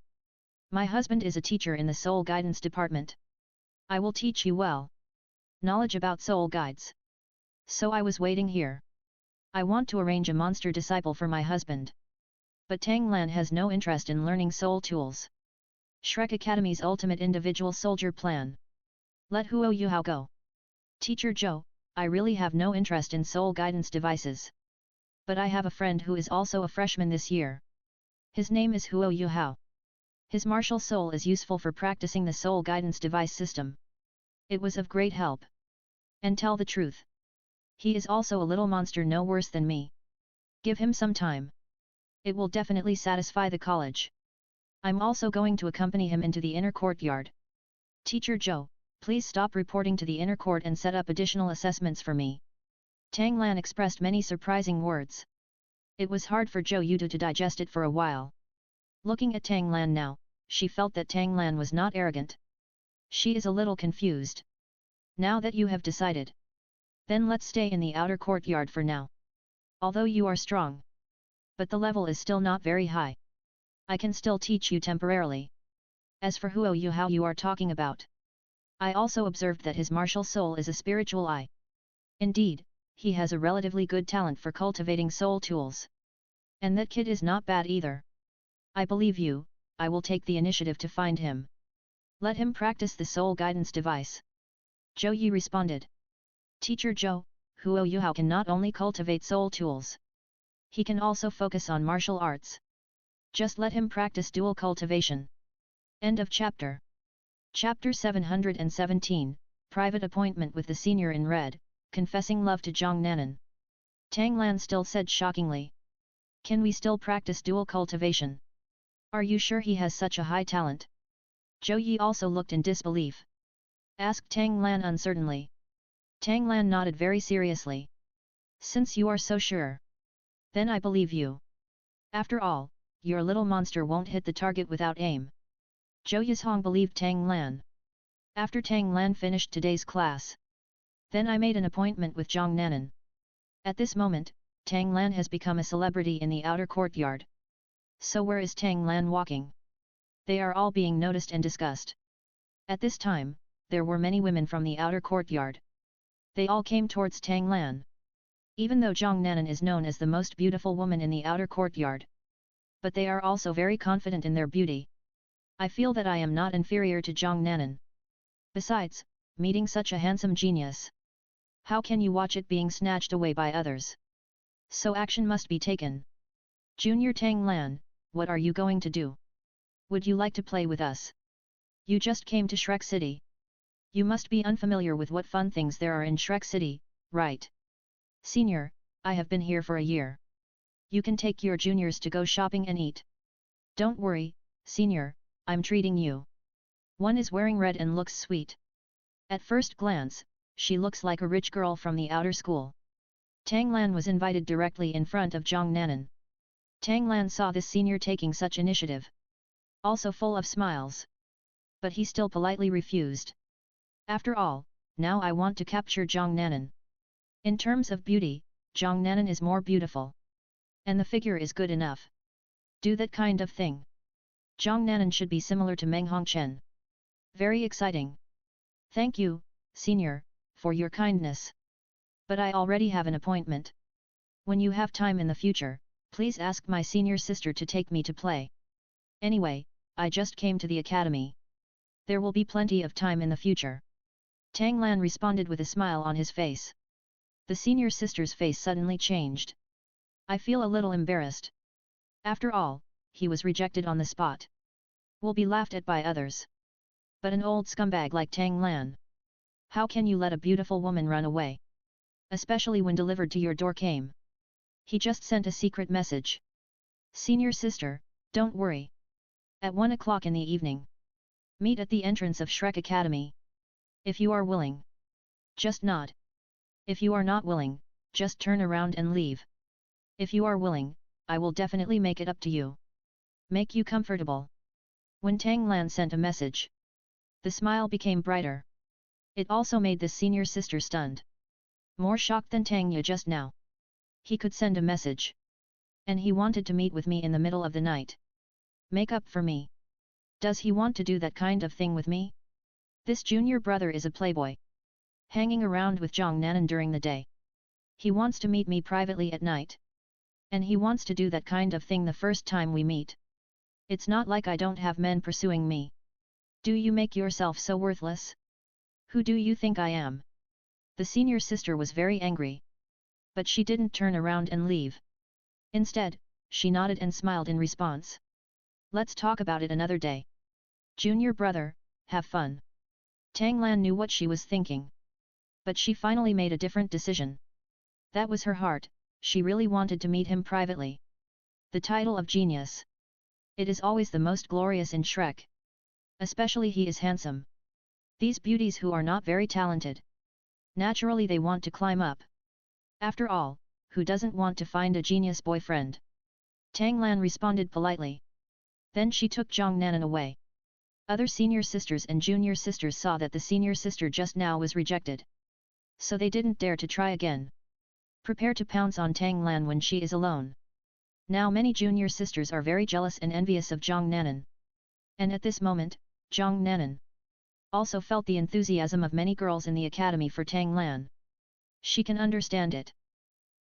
My husband is a teacher in the soul guidance department. I will teach you well. Knowledge about soul guides. So I was waiting here. I want to arrange a monster disciple for my husband. But Tang Lan has no interest in learning soul tools. Shrek Academy's ultimate individual soldier plan. Let Huo Yuhao go. Teacher Zhou, I really have no interest in soul guidance devices. But I have a friend who is also a freshman this year. His name is Huo Yuhao. His martial soul is useful for practicing the soul guidance device system. It was of great help. And tell the truth. He is also a little monster no worse than me. Give him some time. It will definitely satisfy the college. I'm also going to accompany him into the inner courtyard. Teacher Zhou, please stop reporting to the inner court and set up additional assessments for me. Tang Lan expressed many surprising words. It was hard for Zhou Yu to digest it for a while. Looking at Tang Lan now, she felt that Tang Lan was not arrogant. She is a little confused. Now that you have decided. Then let's stay in the outer courtyard for now. Although you are strong. But the level is still not very high. I can still teach you temporarily. As for Huo Yu how you are talking about. I also observed that his martial soul is a spiritual eye. Indeed, he has a relatively good talent for cultivating soul tools. And that kid is not bad either. I believe you, I will take the initiative to find him. Let him practice the soul guidance device. Zhou Yi responded. Teacher Zhou, Huo Yuhao can not only cultivate soul tools. He can also focus on martial arts. Just let him practice dual cultivation. End of chapter. Chapter 717, Private Appointment with the Senior in Red, Confessing Love to Zhang Nanan. Tang Lan still said shockingly. Can we still practice dual cultivation? Are you sure he has such a high talent? Zhou Yi also looked in disbelief. Asked Tang Lan uncertainly. Tang Lan nodded very seriously. Since you are so sure. Then I believe you. After all, your little monster won't hit the target without aim. Zhou Yizhong believed Tang Lan. After Tang Lan finished today's class. Then I made an appointment with Zhang Nanan. At this moment, Tang Lan has become a celebrity in the outer courtyard. So where is Tang Lan walking? They are all being noticed and discussed. At this time, there were many women from the outer courtyard. They all came towards Tang Lan. Even though Zhang Nanan is known as the most beautiful woman in the outer courtyard. But they are also very confident in their beauty. I feel that I am not inferior to Zhang Nanan. Besides, meeting such a handsome genius. How can you watch it being snatched away by others? So action must be taken. Junior Tang Lan, what are you going to do? Would you like to play with us? You just came to Shrek City. You must be unfamiliar with what fun things there are in Shrek City, right? Senior, I have been here for a year. You can take your juniors to go shopping and eat. Don't worry, Senior, I'm treating you. One is wearing red and looks sweet. At first glance, she looks like a rich girl from the outer school. Tang Lan was invited directly in front of Zhang Nanan. Tang Lan saw this senior taking such initiative. Also full of smiles. But he still politely refused. After all, now I want to capture Zhang Nanan. In terms of beauty, Zhang Nanan is more beautiful. And the figure is good enough. Do that kind of thing. Zhang Nanan should be similar to Meng Hongchen. Very exciting. Thank you, Senior, for your kindness. But I already have an appointment. When you have time in the future, please ask my senior sister to take me to play. Anyway, I just came to the academy. There will be plenty of time in the future. Tang Lan responded with a smile on his face. The senior sister's face suddenly changed. I feel a little embarrassed. After all, he was rejected on the spot. Will be laughed at by others. But an old scumbag like Tang Lan. How can you let a beautiful woman run away? Especially when delivered to your door came. He just sent a secret message. Senior sister, don't worry. At 1 o'clock in the evening. Meet at the entrance of Shrek Academy. If you are willing. Just nod. If you are not willing, just turn around and leave. If you are willing, I will definitely make it up to you. Make you comfortable. When Tang Lan sent a message, the smile became brighter. It also made the senior sister stunned. More shocked than Tang Ye just now. He could send a message. And he wanted to meet with me in the middle of the night. Make up for me. Does he want to do that kind of thing with me? This junior brother is a playboy. Hanging around with Zhang Nanan during the day. He wants to meet me privately at night. And he wants to do that kind of thing the first time we meet. It's not like I don't have men pursuing me. Do you make yourself so worthless? Who do you think I am? The senior sister was very angry. But she didn't turn around and leave. Instead, she nodded and smiled in response. Let's talk about it another day. Junior brother, have fun. Tang Lan knew what she was thinking. But she finally made a different decision. That was her heart, she really wanted to meet him privately. The title of genius. It is always the most glorious in Shrek. Especially he is handsome. These beauties who are not very talented. Naturally they want to climb up. After all, who doesn't want to find a genius boyfriend? Tang Lan responded politely. Then she took Zhang Nanan away. Other senior sisters and junior sisters saw that the senior sister just now was rejected. So they didn't dare to try again. Prepare to pounce on Tang Lan when she is alone. Now many junior sisters are very jealous and envious of Zhang Nanan. And at this moment, Zhang Nanan also felt the enthusiasm of many girls in the academy for Tang Lan. She can understand it.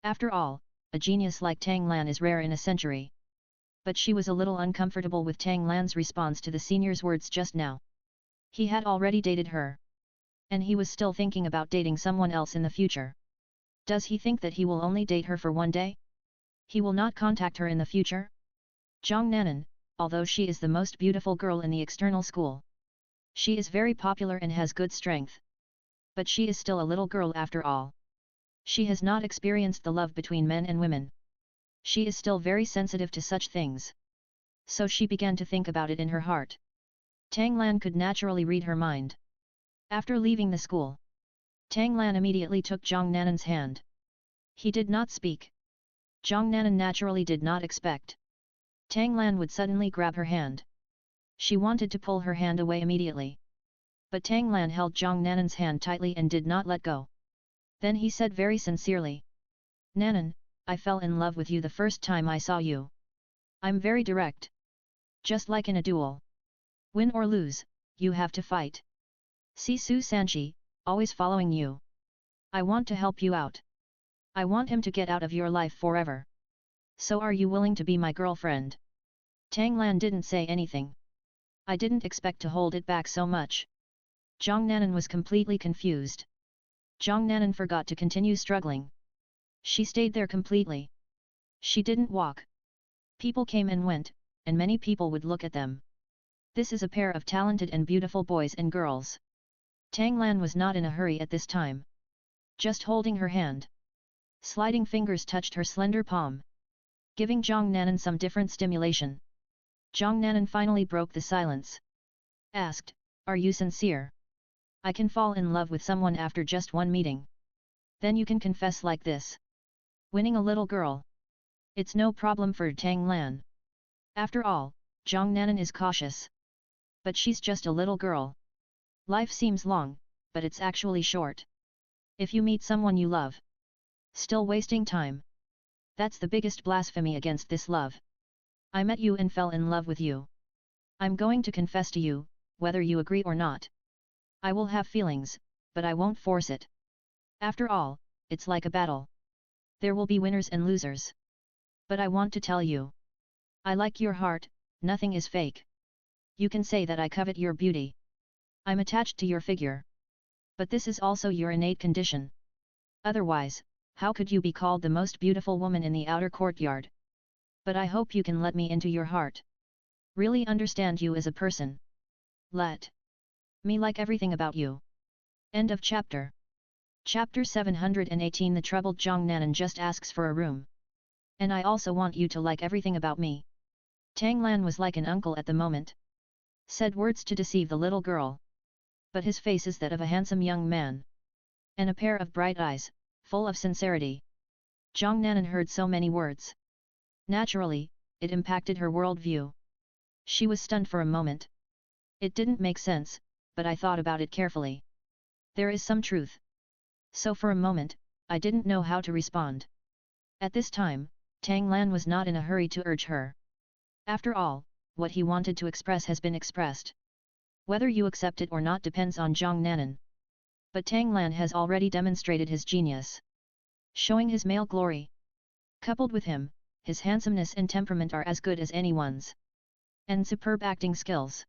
After all, a genius like Tang Lan is rare in a century. But she was a little uncomfortable with Tang Lan's response to the senior's words just now. He had already dated her. And he was still thinking about dating someone else in the future. Does he think that he will only date her for one day? He will not contact her in the future? Zhang Nanan, although she is the most beautiful girl in the external school. She is very popular and has good strength. But she is still a little girl after all. She has not experienced the love between men and women. She is still very sensitive to such things. So she began to think about it in her heart. Tang Lan could naturally read her mind. After leaving the school, Tang Lan immediately took Zhang Nanan's hand. He did not speak. Zhang Nanan naturally did not expect Tang Lan would suddenly grab her hand. She wanted to pull her hand away immediately. But Tang Lan held Zhang Nanan's hand tightly and did not let go. Then he said very sincerely, Nanan, I fell in love with you the first time I saw you. I'm very direct. Just like in a duel. Win or lose, you have to fight. See Su Sanchi, always following you. I want to help you out. I want him to get out of your life forever. So are you willing to be my girlfriend? Tang Lan didn't say anything. I didn't expect to hold it back so much. Zhang Nanan was completely confused. Zhang Nanan forgot to continue struggling. She stayed there completely. She didn't walk. People came and went, and many people would look at them. This is a pair of talented and beautiful boys and girls. Tang Lan was not in a hurry at this time. Just holding her hand. Sliding fingers touched her slender palm. Giving Zhang Nanan some different stimulation. Zhang Nanan finally broke the silence. Asked, are you sincere? I can fall in love with someone after just one meeting. Then you can confess like this. Winning a little girl. It's no problem for Tang Lan. After all, Zhang Nanan is cautious. But she's just a little girl. Life seems long, but it's actually short. If you meet someone you love. Still wasting time. That's the biggest blasphemy against this love. I met you and fell in love with you. I'm going to confess to you, whether you agree or not. I will have feelings, but I won't force it. After all, it's like a battle. There will be winners and losers. But I want to tell you. I like your heart, nothing is fake. You can say that I covet your beauty. I'm attached to your figure. But this is also your innate condition. Otherwise, how could you be called the most beautiful woman in the outer courtyard? But I hope you can let me into your heart. Really understand you as a person. Let me like everything about you. End of chapter. Chapter 718. The troubled Zhang Nanan just asks for a room. And I also want you to like everything about me. Tang Lan was like an uncle at the moment. Said words to deceive the little girl. But his face is that of a handsome young man. And a pair of bright eyes, full of sincerity. Zhang Nanan heard so many words. Naturally, it impacted her worldview. She was stunned for a moment. It didn't make sense, but I thought about it carefully. There is some truth. So for a moment, I didn't know how to respond. At this time, Tang Lan was not in a hurry to urge her. After all, what he wanted to express has been expressed. Whether you accept it or not depends on Zhang Nanan. But Tang Lan has already demonstrated his genius. Showing his male glory. Coupled with him, his handsomeness and temperament are as good as anyone's. And superb acting skills.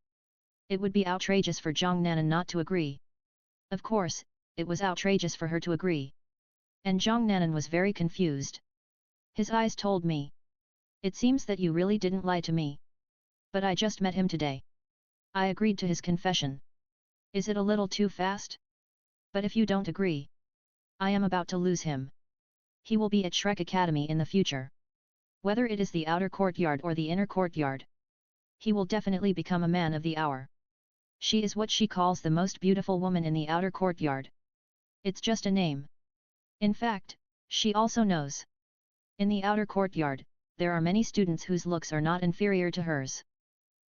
It would be outrageous for Zhang Nanan not to agree. Of course, it was outrageous for her to agree. And Zhang Nanan was very confused. His eyes told me. It seems that you really didn't lie to me. But I just met him today. I agreed to his confession. Is it a little too fast? But if you don't agree, I am about to lose him. He will be at Shrek Academy in the future. Whether it is the outer courtyard or the inner courtyard, he will definitely become a man of the hour. She is what she calls the most beautiful woman in the outer courtyard. It's just a name. In fact, she also knows. In the outer courtyard, there are many students whose looks are not inferior to hers.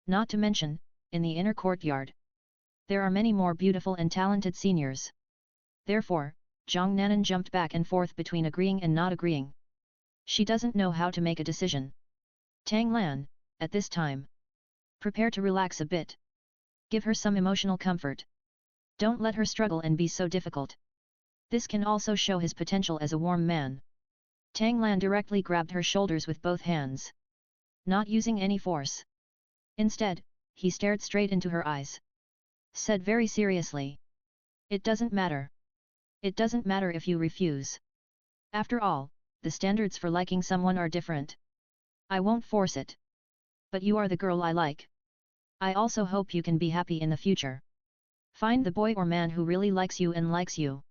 Not to mention, in the inner courtyard, there are many more beautiful and talented seniors. Therefore, Zhang Nanan jumped back and forth between agreeing and not agreeing. She doesn't know how to make a decision. Tang Lan, at this time, prepare to relax a bit. Give her some emotional comfort. Don't let her struggle and be so difficult. This can also show his potential as a warm man. Tang Lan directly grabbed her shoulders with both hands. Not using any force. Instead, he stared straight into her eyes. Said very seriously. It doesn't matter. It doesn't matter if you refuse. After all, the standards for liking someone are different. I won't force it. But you are the girl I like. I also hope you can be happy in the future. Find the boy or man who really likes you and likes you.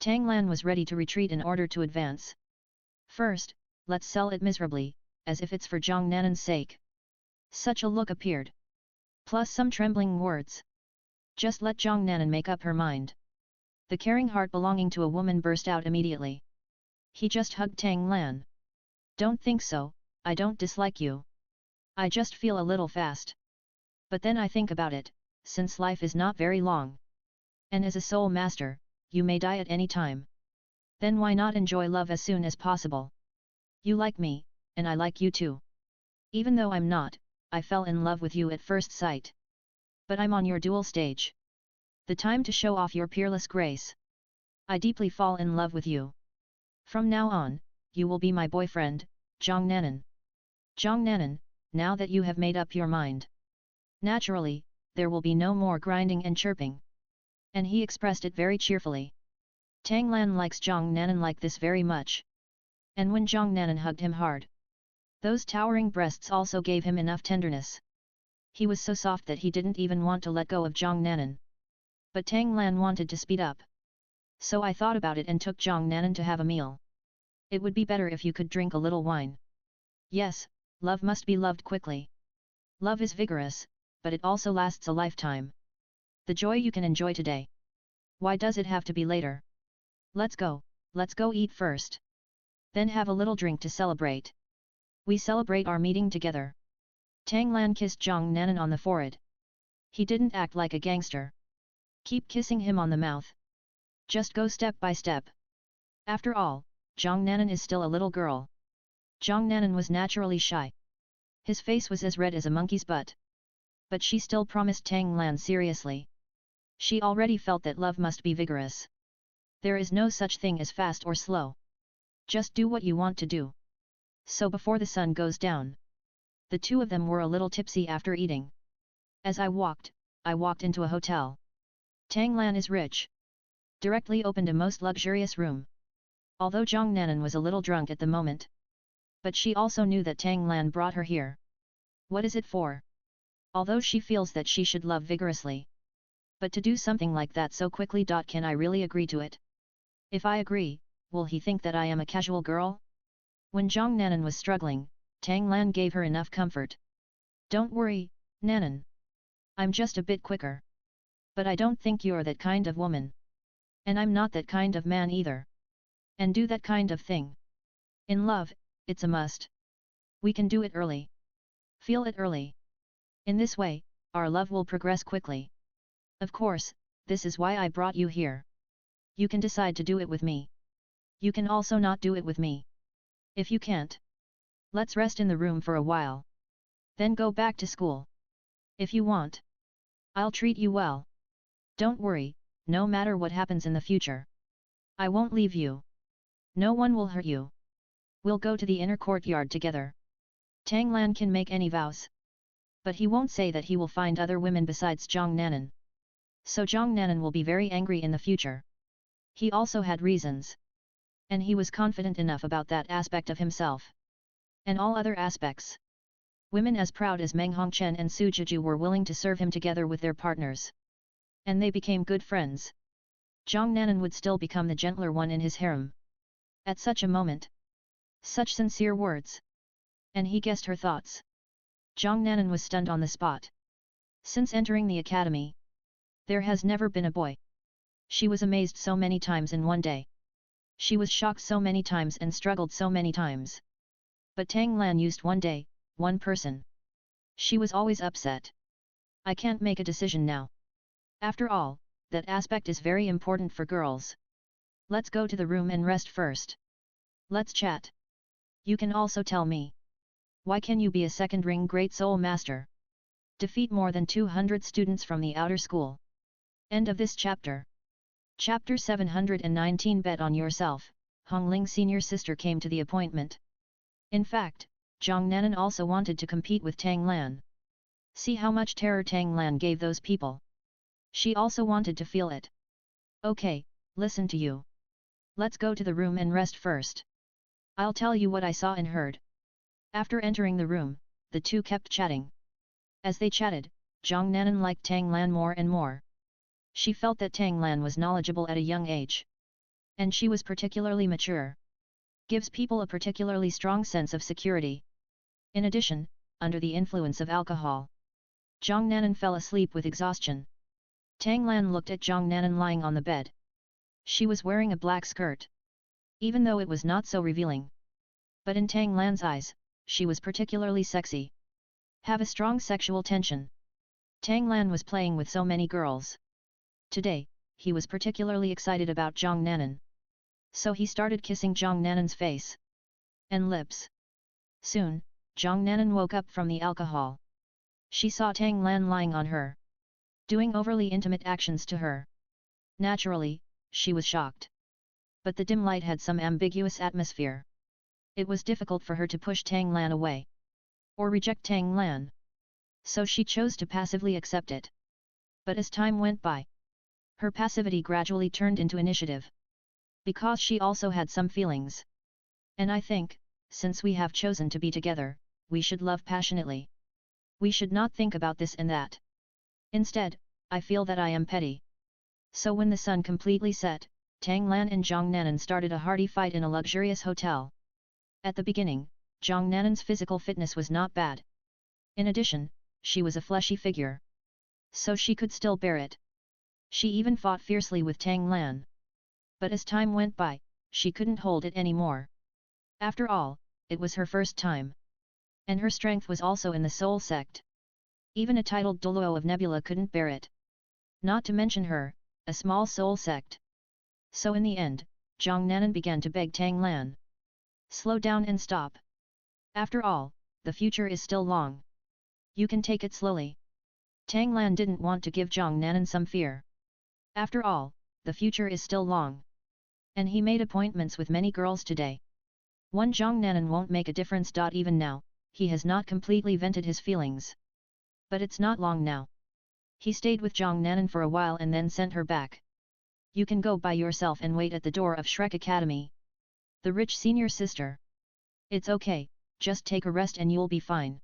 Tang Lan was ready to retreat in order to advance. First, let's sell it miserably, as if it's for Zhang Nanan's sake. Such a look appeared. Plus some trembling words. Just let Zhang Nanan make up her mind. The caring heart belonging to a woman burst out immediately. He just hugged Tang Lan. Don't think so, I don't dislike you. I just feel a little fast. But then I think about it, since life is not very long. And as a soul master, you may die at any time. Then why not enjoy love as soon as possible? You like me, and I like you too. Even though I'm not, I fell in love with you at first sight. But I'm on your dual stage. The time to show off your peerless grace. I deeply fall in love with you. From now on, you will be my boyfriend, Zhang Nanan. Zhang Nanan, now that you have made up your mind. Naturally, there will be no more grinding and chirping. And he expressed it very cheerfully. Tang Lan likes Zhang Nanan like this very much. And when Zhang Nanan hugged him hard, those towering breasts also gave him enough tenderness. He was so soft that he didn't even want to let go of Zhang Nanan. But Tang Lan wanted to speed up. So I thought about it and took Zhang Nanan to have a meal. It would be better if you could drink a little wine. Yes, love must be loved quickly. Love is vigorous, but it also lasts a lifetime. The joy you can enjoy today. Why does it have to be later? Let's go eat first. Then have a little drink to celebrate. We celebrate our meeting together. Tang Lan kissed Zhang Nanan on the forehead. He didn't act like a gangster. Keep kissing him on the mouth. Just go step by step. After all, Zhang Nanan is still a little girl. Zhang Nanan was naturally shy. His face was as red as a monkey's butt. But she still promised Tang Lan seriously. She already felt that love must be vigorous. There is no such thing as fast or slow. Just do what you want to do. So before the sun goes down. The two of them were a little tipsy after eating. As I walked into a hotel. Tang Lan is rich. Directly opened a most luxurious room. Although Zhang Nanan was a little drunk at the moment. But she also knew that Tang Lan brought her here. What is it for? Although she feels that she should love vigorously. But to do something like that so quickly. Can I really agree to it? If I agree, will he think that I am a casual girl? When Zhang Nanan was struggling, Tang Lan gave her enough comfort. Don't worry, Nanan. I'm just a bit quicker. But I don't think you're that kind of woman. And I'm not that kind of man either. And do that kind of thing. In love, it's a must. We can do it early. Feel it early. In this way, our love will progress quickly. Of course, this is why I brought you here. You can decide to do it with me. You can also not do it with me. If you can't, let's rest in the room for a while. Then go back to school. If you want, I'll treat you well. Don't worry, no matter what happens in the future. I won't leave you. No one will hurt you. We'll go to the inner courtyard together. Tang Lan can make any vows. But he won't say that he will find other women besides Zhang Nanan. So Zhang Nanan will be very angry in the future. He also had reasons. And he was confident enough about that aspect of himself. And all other aspects. Women as proud as Meng Hongchen and Su Jiju were willing to serve him together with their partners. And they became good friends. Zhang Nanan would still become the gentler one in his harem. At such a moment. Such sincere words. And he guessed her thoughts. Zhang Nanan was stunned on the spot. Since entering the academy, there has never been a boy. She was amazed so many times in one day. She was shocked so many times and struggled so many times. But Tang Lan used one day, one person. She was always upset. I can't make a decision now. After all, that aspect is very important for girls. Let's go to the room and rest first. Let's chat. You can also tell me. Why can you be a second ring Great Soul Master? Defeat more than 200 students from the outer school. End of this chapter. Chapter 719. Bet on yourself. Hong Ling's senior sister came to the appointment. In fact, Zhang Nanan also wanted to compete with Tang Lan. See how much terror Tang Lan gave those people. She also wanted to feel it. Okay, listen to you. Let's go to the room and rest first. I'll tell you what I saw and heard. After entering the room, the two kept chatting. As they chatted, Zhang Nanan liked Tang Lan more and more. She felt that Tang Lan was knowledgeable at a young age. And she was particularly mature. Gives people a particularly strong sense of security. In addition, under the influence of alcohol, Zhang Nanan fell asleep with exhaustion. Tang Lan looked at Zhang Nanan lying on the bed. She was wearing a black skirt. Even though it was not so revealing. But in Tang Lan's eyes, she was particularly sexy. Have a strong sexual tension. Tang Lan was playing with so many girls. Today, he was particularly excited about Zhang Nanan. So he started kissing Zhang Nanan's face. And lips. Soon, Zhang Nanan woke up from the alcohol. She saw Tang Lan lying on her. Doing overly intimate actions to her. Naturally, she was shocked. But the dim light had some ambiguous atmosphere. It was difficult for her to push Tang Lan away. Or reject Tang Lan. So she chose to passively accept it. But as time went by, her passivity gradually turned into initiative. Because she also had some feelings. And I think, since we have chosen to be together, we should love passionately. We should not think about this and that. Instead, I feel that I am petty. So when the sun completely set, Tang Lan and Zhang Nanan started a hearty fight in a luxurious hotel. At the beginning, Zhang Nanan's physical fitness was not bad. In addition, she was a fleshy figure. So she could still bear it. She even fought fiercely with Tang Lan. But as time went by, she couldn't hold it anymore. After all, it was her first time. And her strength was also in the soul sect. Even a titled Douluo of Nebula couldn't bear it. Not to mention her, a small soul sect. So in the end, Zhang Nanan began to beg Tang Lan. Slow down and stop. After all, the future is still long. You can take it slowly. Tang Lan didn't want to give Zhang Nanan some fear. After all, the future is still long. And he made appointments with many girls today. One Zhongnanan won't make a difference. Even now, he has not completely vented his feelings. But it's not long now. He stayed with Zhongnanan for a while and then sent her back. You can go by yourself and wait at the door of Shrek Academy. The rich senior sister. It's okay, just take a rest and you'll be fine.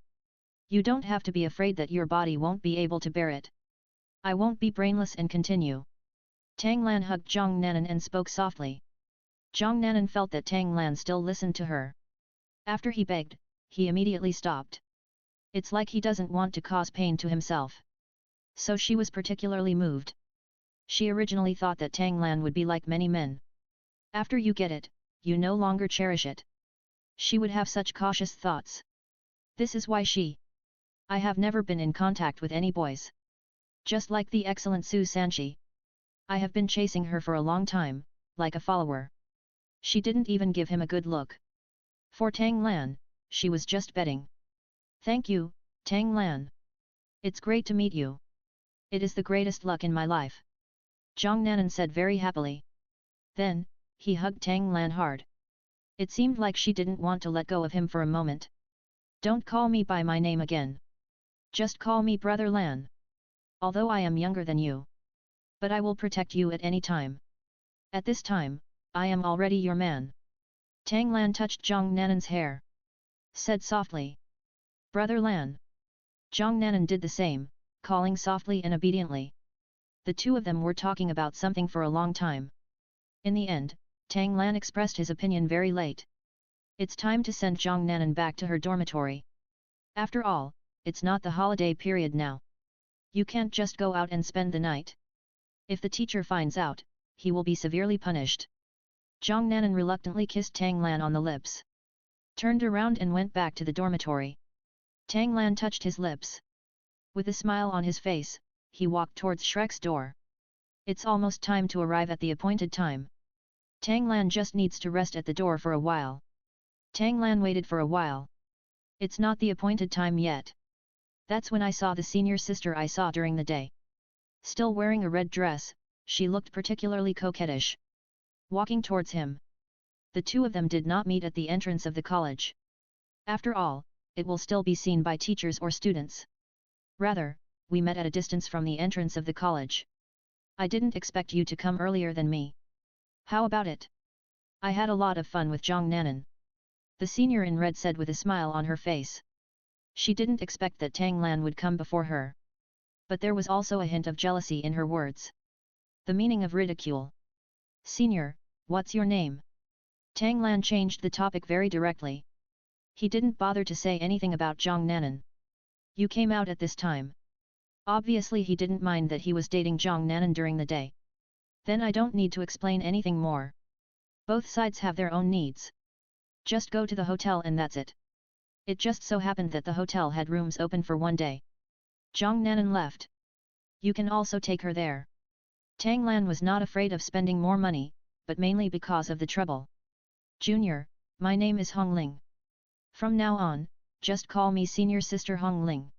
You don't have to be afraid that your body won't be able to bear it. I won't be brainless and continue. Tang Lan hugged Zhongnanan and spoke softly. Zhongnanan felt that Tang Lan still listened to her. After he begged, he immediately stopped. It's like he doesn't want to cause pain to himself. So she was particularly moved. She originally thought that Tang Lan would be like many men. After you get it, you no longer cherish it. She would have such cautious thoughts. This is why I have never been in contact with any boys. Just like the excellent Su Sanchi. I have been chasing her for a long time, like a follower. She didn't even give him a good look. For Tang Lan, she was just betting. Thank you, Tang Lan. It's great to meet you. It is the greatest luck in my life. Zhongnanan said very happily. Then, he hugged Tang Lan hard. It seemed like she didn't want to let go of him for a moment. Don't call me by my name again. Just call me Brother Lan. Although I am younger than you. But I will protect you at any time. At this time, I am already your man. Tang Lan touched Zhongnanan's hair. Said softly. Brother Lan. Zhongnanan did the same, calling softly and obediently. The two of them were talking about something for a long time. In the end, Tang Lan expressed his opinion very late. It's time to send Zhongnanan back to her dormitory. After all, it's not the holiday period now. You can't just go out and spend the night. If the teacher finds out, he will be severely punished. Zhongnanan reluctantly kissed Tang Lan on the lips. Turned around and went back to the dormitory. Tang Lan touched his lips. With a smile on his face, he walked towards Shrek's door. It's almost time to arrive at the appointed time. Tang Lan just needs to rest at the door for a while. Tang Lan waited for a while. It's not the appointed time yet. That's when I saw the senior sister I saw during the day. Still wearing a red dress, she looked particularly coquettish. Walking towards him. The two of them did not meet at the entrance of the college. After all, it will still be seen by teachers or students. Rather, we met at a distance from the entrance of the college. I didn't expect you to come earlier than me. How about it? I had a lot of fun with Zhongnanan. The senior in red said with a smile on her face. She didn't expect that Tang Lan would come before her. But there was also a hint of jealousy in her words. The meaning of ridicule. Senior, what's your name? Tang Lan changed the topic very directly. He didn't bother to say anything about Zhongnanan. You came out at this time. Obviously he didn't mind that he was dating Zhongnanan during the day. Then I don't need to explain anything more. Both sides have their own needs. Just go to the hotel and that's it. It just so happened that the hotel had rooms open for one day. Zhongnanan left. You can also take her there. Tang Lan was not afraid of spending more money, but mainly because of the trouble. Junior, my name is Hongling. From now on, just call me senior sister Hongling.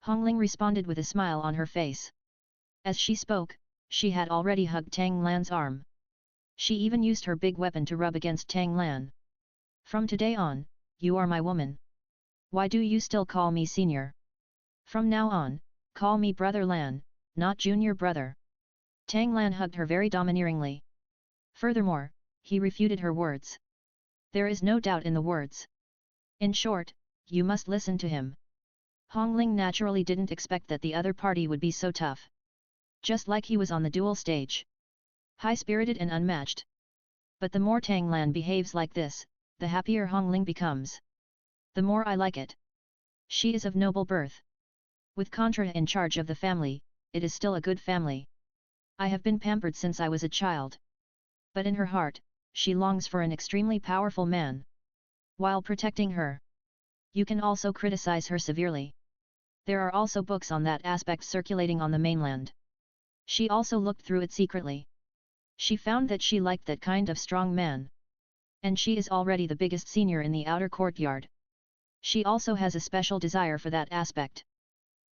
Hongling responded with a smile on her face. As she spoke, she had already hugged Tang Lan's arm. She even used her big weapon to rub against Tang Lan. From today on, you are my woman. Why do you still call me senior? From now on, call me Brother Lan, not junior brother. Tang Lan hugged her very domineeringly. Furthermore, he refuted her words. There is no doubt in the words. In short, you must listen to him. Hongling naturally didn't expect that the other party would be so tough. Just like he was on the duel stage. High-spirited and unmatched. But the more Tang Lan behaves like this, the happier Hongling becomes. The more I like it. She is of noble birth. With Contra in charge of the family, it is still a good family. I have been pampered since I was a child. But in her heart, she longs for an extremely powerful man. While protecting her, you can also criticize her severely. There are also books on that aspect circulating on the mainland. She also looked through it secretly. She found that she liked that kind of strong man. And she is already the biggest senior in the outer courtyard. She also has a special desire for that aspect.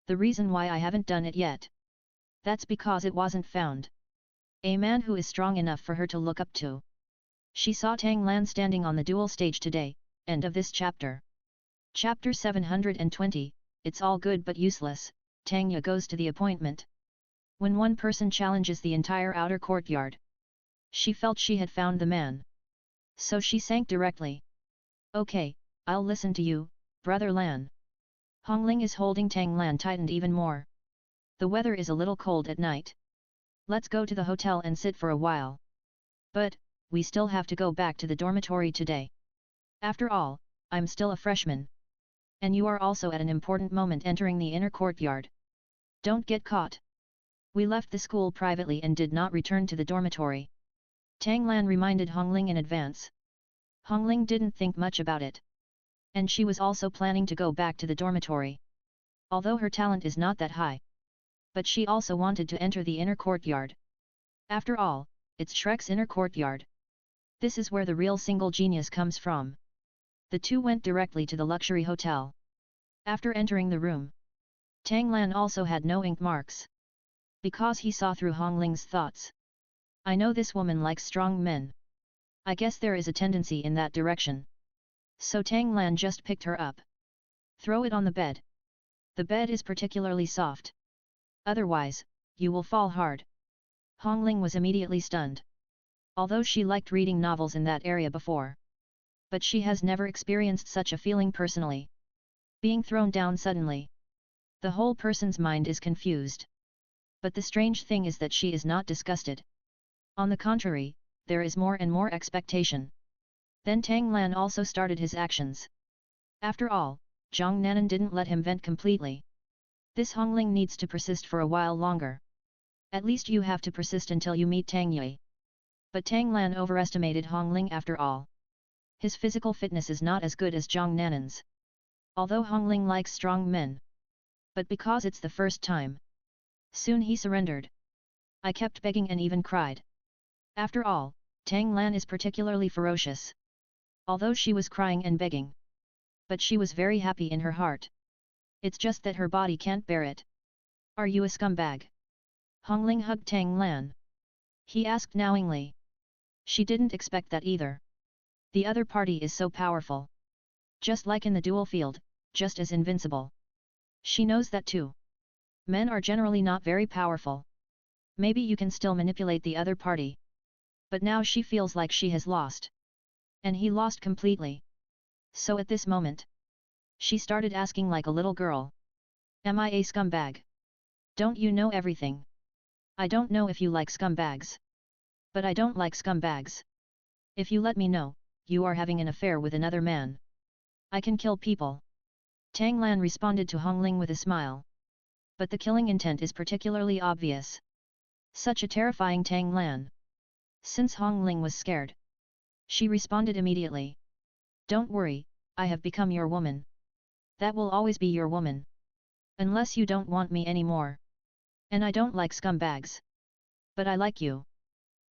The reason why I haven't done it yet. That's because it wasn't found. A man who is strong enough for her to look up to. She saw Tang Lan standing on the duel stage today. End of this chapter. Chapter 720, It's all good but useless, Tang goes to the appointment. When one person challenges the entire outer courtyard, she felt she had found the man. So she sank directly. Okay, I'll listen to you, brother Lan. Hongling is holding Tang Lan tightened even more. The weather is a little cold at night. Let's go to the hotel and sit for a while. But, we still have to go back to the dormitory today. After all, I'm still a freshman. And you are also at an important moment entering the inner courtyard. Don't get caught. We left the school privately and did not return to the dormitory. Tang Lan reminded Hongling in advance. Hongling didn't think much about it. And she was also planning to go back to the dormitory. Although her talent is not that high. But she also wanted to enter the inner courtyard. After all, it's Shrek's inner courtyard. This is where the real single genius comes from. The two went directly to the luxury hotel. After entering the room, Tang Lan also had no ink marks. Because he saw through Hongling's thoughts. I know this woman likes strong men. I guess there is a tendency in that direction. So Tang Lan just picked her up. Throw it on the bed. The bed is particularly soft. Otherwise, you will fall hard. Hongling was immediately stunned. Although she liked reading novels in that area before. But she has never experienced such a feeling personally. Being thrown down suddenly. The whole person's mind is confused. But the strange thing is that she is not disgusted. On the contrary, there is more and more expectation. Then Tang Lan also started his actions. After all, Zhang Nanan didn't let him vent completely. This Hongling needs to persist for a while longer. At least you have to persist until you meet Tang Yue. But Tang Lan overestimated Hongling after all. His physical fitness is not as good as Zhang Nanan's. Although Hongling likes strong men. But because it's the first time. Soon he surrendered. I kept begging and even cried. After all, Tang Lan is particularly ferocious. Although she was crying and begging. But she was very happy in her heart. It's just that her body can't bear it. Are you a scumbag? Hongling hugged Tang Lan. He asked knowingly. She didn't expect that either. The other party is so powerful. Just like in the duel field, just as invincible. She knows that too. Men are generally not very powerful. Maybe you can still manipulate the other party. But now she feels like she has lost. And he lost completely. So at this moment, she started asking like a little girl. Am I a scumbag? Don't you know everything? I don't know if you like scumbags. But I don't like scumbags. If you let me know, you are having an affair with another man. I can kill people. Tang Lan responded to Hongling with a smile. But the killing intent is particularly obvious. Such a terrifying Tang Lan. Since Hongling was scared, she responded immediately. Don't worry, I have become your woman. That will always be your woman. Unless you don't want me anymore. And I don't like scumbags. But I like you.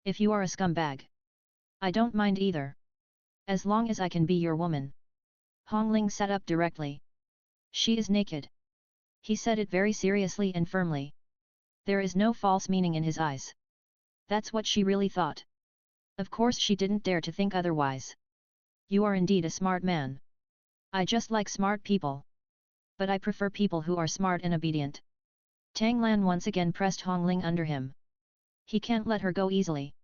If you are a scumbag, I don't mind either. As long as I can be your woman. Hongling sat up directly. She is naked. He said it very seriously and firmly. There is no false meaning in his eyes. That's what she really thought. Of course she didn't dare to think otherwise. You are indeed a smart man. I just like smart people. But I prefer people who are smart and obedient. Tang Lan once again pressed Hongling under him. He can't let her go easily.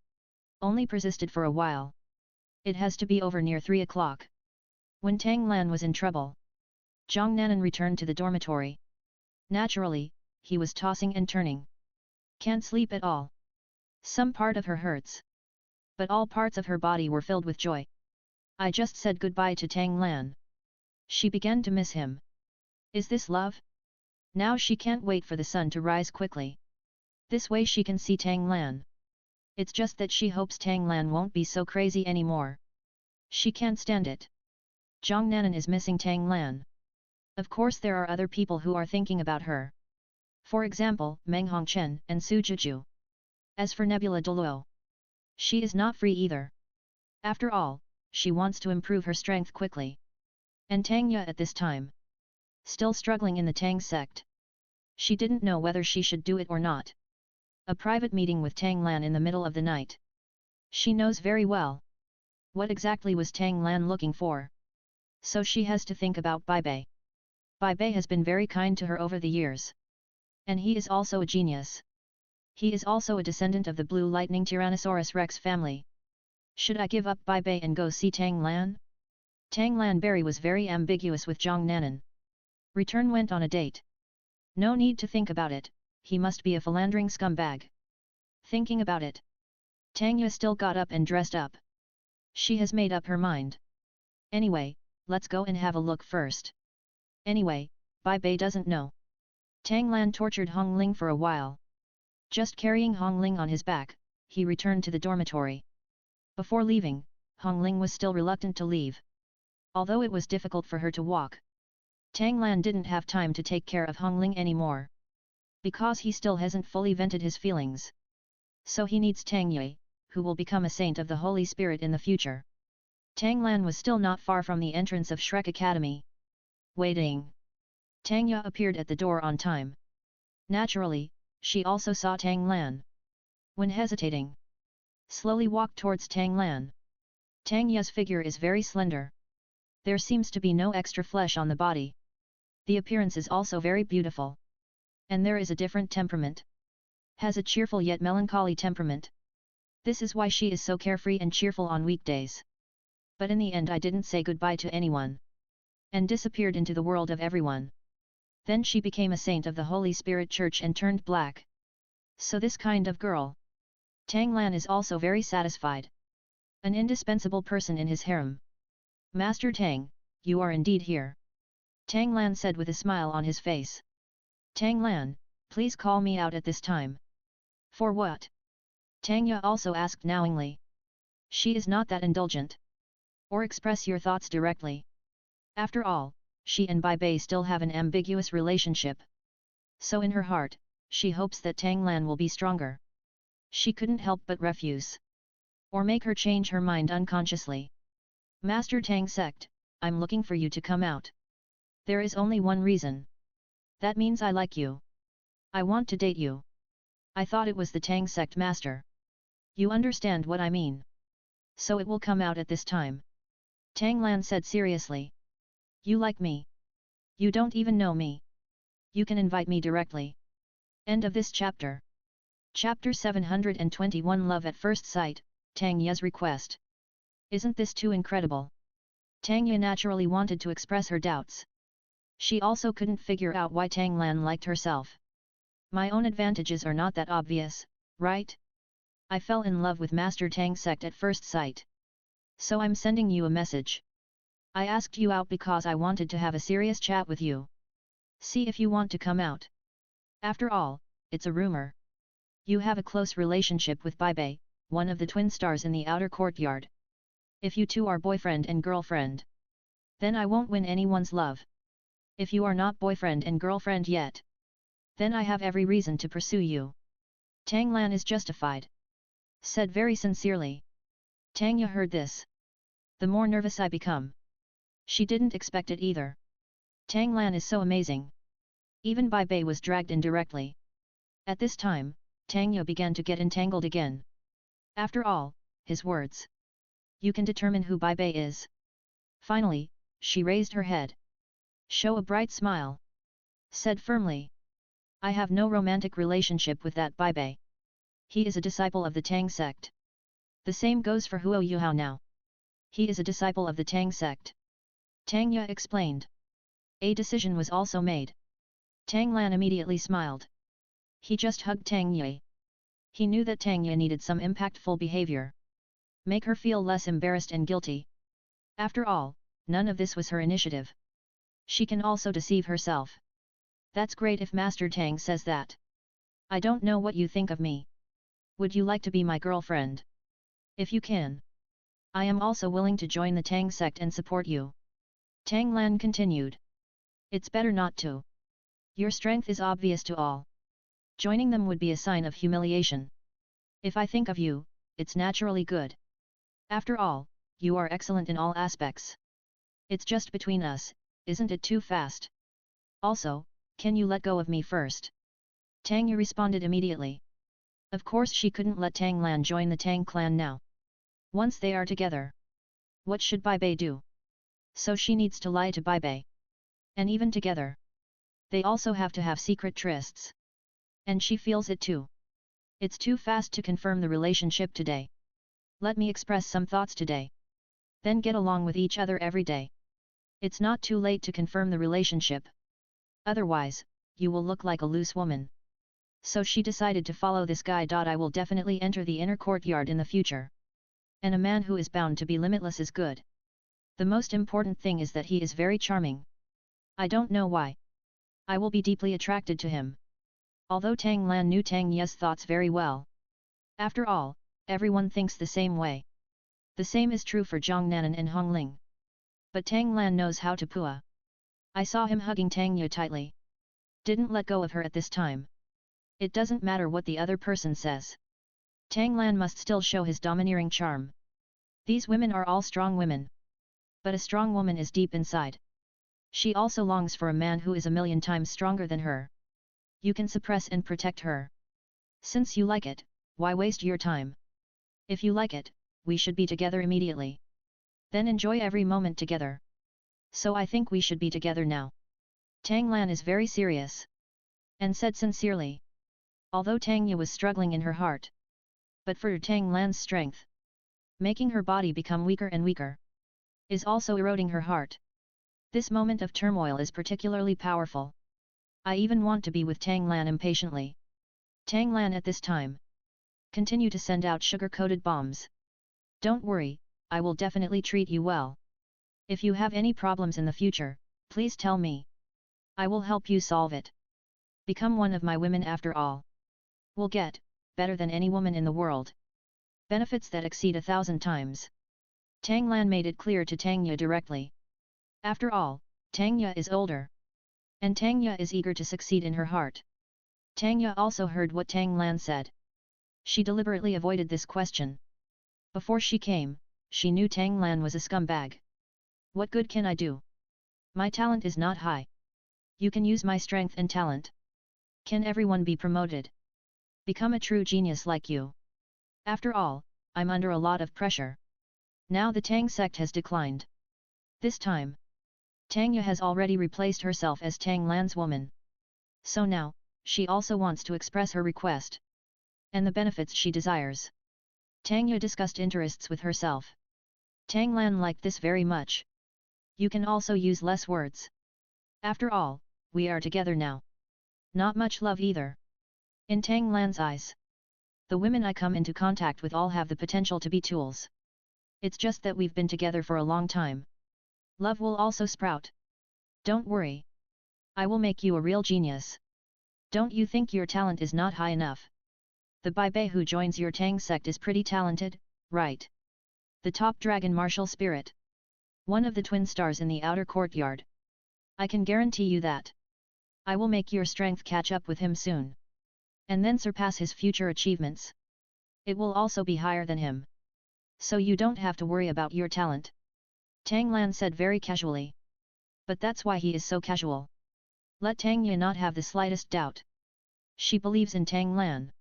Only persisted for a while. It has to be over near 3 o'clock. When Tang Lan was in trouble, Zhang Nanan returned to the dormitory. Naturally, he was tossing and turning. Can't sleep at all. Some part of her hurts. But all parts of her body were filled with joy. I just said goodbye to Tang Lan. She began to miss him. Is this love? Now she can't wait for the sun to rise quickly. This way she can see Tang Lan. It's just that she hopes Tang Lan won't be so crazy anymore. She can't stand it. Zhang Nanan is missing Tang Lan. Of course there are other people who are thinking about her. For example, Meng Hongchen and Su Juju. As for Nebula Douluo, she is not free either. After all, she wants to improve her strength quickly. And Tang Ye at this time. Still struggling in the Tang sect. She didn't know whether she should do it or not. A private meeting with Tang Lan in the middle of the night. She knows very well. What exactly was Tang Lan looking for? So she has to think about Bai Bei. Bai Bei has been very kind to her over the years. And he is also a genius. He is also a descendant of the Blue Lightning Tyrannosaurus Rex family. Should I give up Bai Bei and go see Tang Lan? Tang Lan Berry was very ambiguous with Zhang Nanan. Return went on a date. No need to think about it, he must be a philandering scumbag. Thinking about it. Tangya still got up and dressed up. She has made up her mind. Anyway, let's go and have a look first. Anyway, Bai Bei doesn't know. Tang Lan tortured Hong Ling for a while. Just carrying Hong Ling on his back, he returned to the dormitory. Before leaving, Hong Ling was still reluctant to leave. Although it was difficult for her to walk. Tang Lan didn't have time to take care of Hong Ling anymore. Because he still hasn't fully vented his feelings. So he needs Tang Yue, who will become a saint of the Holy Spirit in the future. Tang Lan was still not far from the entrance of Shrek Academy. Waiting. Tang Yue appeared at the door on time. Naturally, she also saw Tang Lan. When hesitating, slowly walked towards Tang Lan. Tang Yue's figure is very slender. There seems to be no extra flesh on the body. The appearance is also very beautiful. And there is a different temperament. Has a cheerful yet melancholy temperament. This is why she is so carefree and cheerful on weekdays. But in the end I didn't say goodbye to anyone. And disappeared into the world of everyone. Then she became a saint of the Holy Spirit Church and turned black. So this kind of girl. Tang Lan is also very satisfied. An indispensable person in his harem. Master Tang, you are indeed here. Tang Lan said with a smile on his face. Tang Lan, please call me out at this time. For what? Tang Yue also asked knowingly. She is not that indulgent. Or express your thoughts directly. After all, she and Bai Bei still have an ambiguous relationship. So in her heart, she hopes that Tang Lan will be stronger. She couldn't help but refuse. Or make her change her mind unconsciously. Master Tang sect, I'm looking for you to come out. There is only one reason. That means I like you. I want to date you. I thought it was the Tang sect master. You understand what I mean. So it will come out at this time. Tang Lan said seriously. You like me. You don't even know me. You can invite me directly. End of this chapter. Chapter 721 Love at First Sight, Tang Yue's request. Isn't this too incredible? Tang Yue naturally wanted to express her doubts. She also couldn't figure out why Tang Lan liked herself. My own advantages are not that obvious, right? I fell in love with Master Tang sect at first sight. So I'm sending you a message. I asked you out because I wanted to have a serious chat with you. See if you want to come out. After all, it's a rumor. You have a close relationship with Bai Bei, one of the twin stars in the outer courtyard. If you two are boyfriend and girlfriend, then I won't win anyone's love. If you are not boyfriend and girlfriend yet, then I have every reason to pursue you. Tang Lan is justified. Said very sincerely. Tang Yue heard this. The more nervous I become. She didn't expect it either. Tang Lan is so amazing. Even Bai Bei was dragged in directly. At this time, Tang Yue began to get entangled again. After all, his words. You can determine who Bai Bei is. Finally, she raised her head. Show a bright smile. Said firmly. I have no romantic relationship with that Bai Bei. He is a disciple of the Tang sect. The same goes for Huo Yuhao now. He is a disciple of the Tang sect. Tang Yue explained. A decision was also made. Tang Lan immediately smiled. He just hugged Tang Yue. He knew that Tang Yue needed some impactful behavior. Make her feel less embarrassed and guilty. After all, none of this was her initiative. She can also deceive herself. That's great if Master Tang says that. I don't know what you think of me. Would you like to be my girlfriend? If you can. I am also willing to join the Tang sect and support you. Tang Lan continued. It's better not to. Your strength is obvious to all. Joining them would be a sign of humiliation. If I think of you, it's naturally good. After all, you are excellent in all aspects. It's just between us, isn't it too fast? Also, can you let go of me first? Tang Yue responded immediately. Of course she couldn't let Tang Lan join the Tang clan now. Once they are together, What should Bai Bei do? So she needs to lie to Bai Bei. And even together, they also have to have secret trysts. And she feels it too. It's too fast to confirm the relationship today. Let me express some thoughts today. Then get along with each other every day. It's not too late to confirm the relationship. Otherwise, you will look like a loose woman. So she decided to follow this guy. I will definitely enter the inner courtyard in the future. And a man who is bound to be limitless is good. The most important thing is that he is very charming. I don't know why. I will be deeply attracted to him. Although Tang Lan knew Tang Ye's thoughts very well. After all, everyone thinks the same way. The same is true for Zhang Nanan and Hong Ling. But Tang Lan knows how to pua. I saw him hugging Tang Ye tightly. Didn't let go of her at this time. It doesn't matter what the other person says. Tang Lan must still show his domineering charm. These women are all strong women. But a strong woman is deep inside. She also longs for a man who is a million times stronger than her. You can suppress and protect her. Since you like it, why waste your time? If you like it, we should be together immediately. Then enjoy every moment together. So I think we should be together now. Tang Lan is very serious. And said sincerely. Although Tang Ye was struggling in her heart. But for Tang Lan's strength, making her body become weaker and weaker, is also eroding her heart. This moment of turmoil is particularly powerful. I even want to be with Tang Lan impatiently. Tang Lan at this time. Continue to send out sugar-coated bombs. Don't worry, I will definitely treat you well. If you have any problems in the future, please tell me. I will help you solve it. Become one of my women after all. Will get, better than any woman in the world. Benefits that exceed 1,000 times. Tang Lan made it clear to Tang Ye directly. After all, Tang Ye is older. And Tang Ye is eager to succeed in her heart. Tang Ye also heard what Tang Lan said. She deliberately avoided this question. Before she came, she knew Tang Lan was a scumbag. What good can I do? My talent is not high. You can use my strength and talent. Can everyone be promoted? Become a true genius like you. After all, I'm under a lot of pressure. Now the Tang sect has declined. This time, Tang Ye has already replaced herself as Tang Lan's woman. So now, she also wants to express her request. And the benefits she desires. Tang Ye discussed interests with herself. Tang Lan liked this very much. You can also use less words. After all, we are together now. Not much love either. In Tang Lan's eyes, the women I come into contact with all have the potential to be tools. It's just that we've been together for a long time. Love will also sprout. Don't worry. I will make you a real genius. Don't you think your talent is not high enough? The Bai Bei who joins your Tang sect is pretty talented, right? The top dragon martial spirit. One of the twin stars in the outer courtyard. I can guarantee you that. I will make your strength catch up with him soon. And then surpass his future achievements. It will also be higher than him. So you don't have to worry about your talent. Tang Lan said very casually. But that's why he is so casual. Let Tang Ye not have the slightest doubt. She believes in Tang Lan.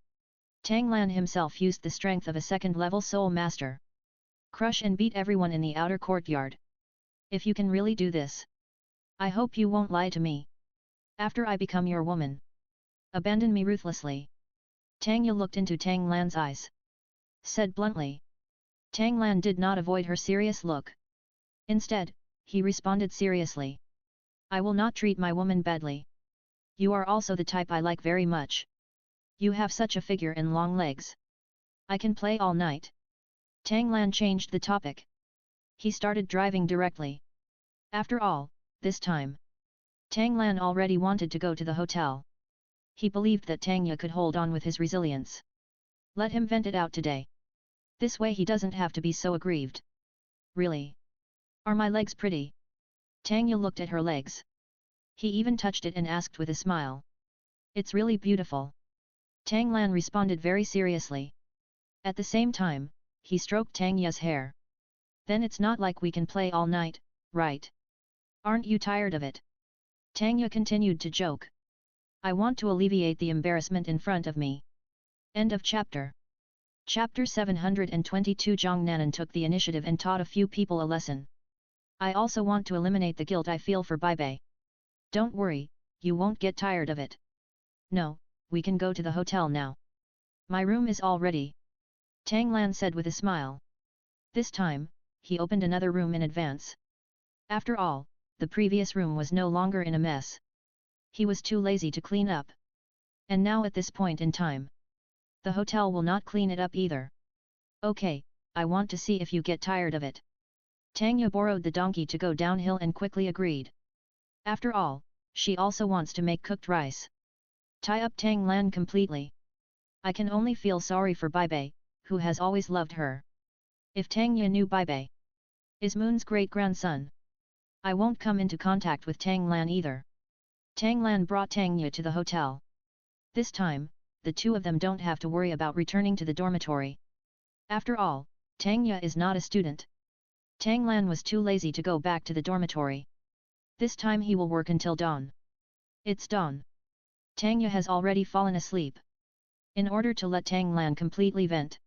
Tang Lan himself used the strength of a second-level soul master. Crush and beat everyone in the outer courtyard. If you can really do this, I hope you won't lie to me. After I become your woman, abandon me ruthlessly. Tang Ye looked into Tang Lan's eyes. Said bluntly. Tang Lan did not avoid her serious look. Instead, he responded seriously. I will not treat my woman badly. You are also the type I like very much. You have such a figure and long legs. I can play all night. Tang Lan changed the topic. He started driving directly. After all, this time, Tang Lan already wanted to go to the hotel. He believed that Tang Ye could hold on with his resilience. Let him vent it out today. This way he doesn't have to be so aggrieved. Really? Are my legs pretty? Tang Ye looked at her legs. He even touched it and asked with a smile. It's really beautiful. Tang Lan responded very seriously. At the same time, he stroked Tang Ye's hair. Then it's not like we can play all night, right? Aren't you tired of it? Tang Ye continued to joke. I want to alleviate the embarrassment in front of me. End of chapter. Chapter 722 Zhang Nanan took the initiative and taught a few people a lesson. I also want to eliminate the guilt I feel for Bai. Don't worry, you won't get tired of it. No, we can go to the hotel now. My room is all ready. Tang Lan said with a smile. This time, he opened another room in advance. After all, the previous room was no longer in a mess. He was too lazy to clean up. And now at this point in time, the hotel will not clean it up either. Okay, I want to see if you get tired of it. Tang Yu borrowed the donkey to go downhill and quickly agreed. After all, she also wants to make cooked rice. Tie up Tang Lan completely. I can only feel sorry for Bai, who has always loved her. If Tang Yu knew Bai is Moon's great-grandson, I won't come into contact with Tang Lan either. Tang Lan brought Tang Yu to the hotel. This time, the two of them don't have to worry about returning to the dormitory. After all, Tang Yu is not a student. Tang Lan was too lazy to go back to the dormitory. This time he will work until dawn. It's dawn. Tang Yu has already fallen asleep. In order to let Tang Lan completely vent,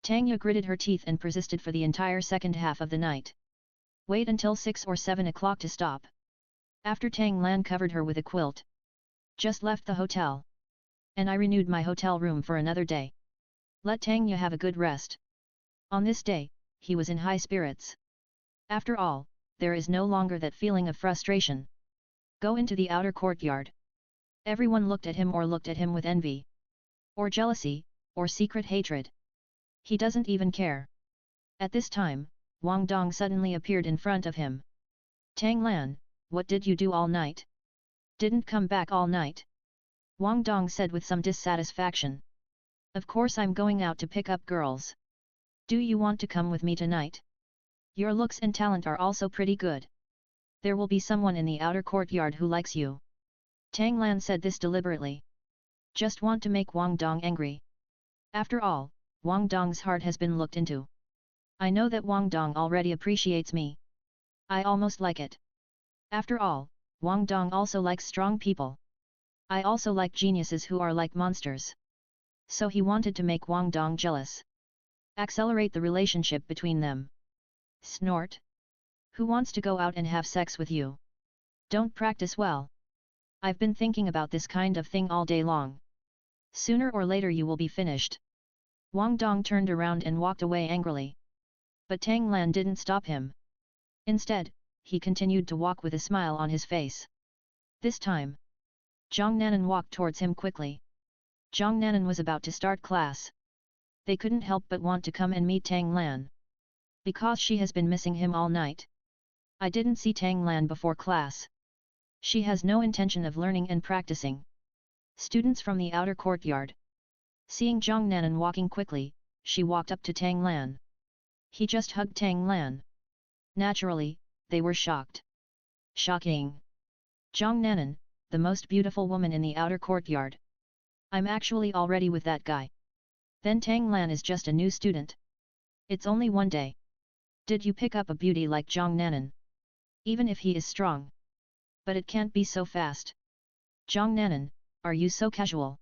Tang Yu gritted her teeth and persisted for the entire second half of the night. Wait until 6 or 7 o'clock to stop. After Tang Lan covered her with a quilt. Just left the hotel. And I renewed my hotel room for another day. Let Tang Yu have a good rest. On this day, he was in high spirits. After all, there is no longer that feeling of frustration. Go into the outer courtyard. Everyone looked at him with envy. Or jealousy, or secret hatred. He doesn't even care. At this time, Wang Dong suddenly appeared in front of him. Tang Lan, what did you do all night? Didn't come back all night? Wang Dong said with some dissatisfaction. Of course I'm going out to pick up girls. Do you want to come with me tonight? Your looks and talent are also pretty good. There will be someone in the outer courtyard who likes you. Tang Lan said this deliberately. Just want to make Wang Dong angry. After all, Wang Dong's heart has been looked into. I know that Wang Dong already appreciates me. I almost like it. After all, Wang Dong also likes strong people. I also like geniuses who are like monsters. So he wanted to make Wang Dong jealous. Accelerate the relationship between them. Snort. Who wants to go out and have sex with you? Don't practice well. I've been thinking about this kind of thing all day long. Sooner or later you will be finished. Wang Dong turned around and walked away angrily. But Tang Lan didn't stop him. Instead, he continued to walk with a smile on his face. This time, Zhang Nanan walked towards him quickly. Zhang Nanan was about to start class. They couldn't help but want to come and meet Tang Lan. Because she has been missing him all night. I didn't see Tang Lan before class. She has no intention of learning and practicing. Students from the outer courtyard. Seeing Zhang Nanan walking quickly, she walked up to Tang Lan. He just hugged Tang Lan. Naturally, they were shocked. Shocking. Zhang Nanan, the most beautiful woman in the outer courtyard. I'm actually already with that guy. Then Tang Lan is just a new student. It's only one day. Did you pick up a beauty like Zhang Nanan? Even if he is strong. But it can't be so fast. Zhang Nanan, are you so casual?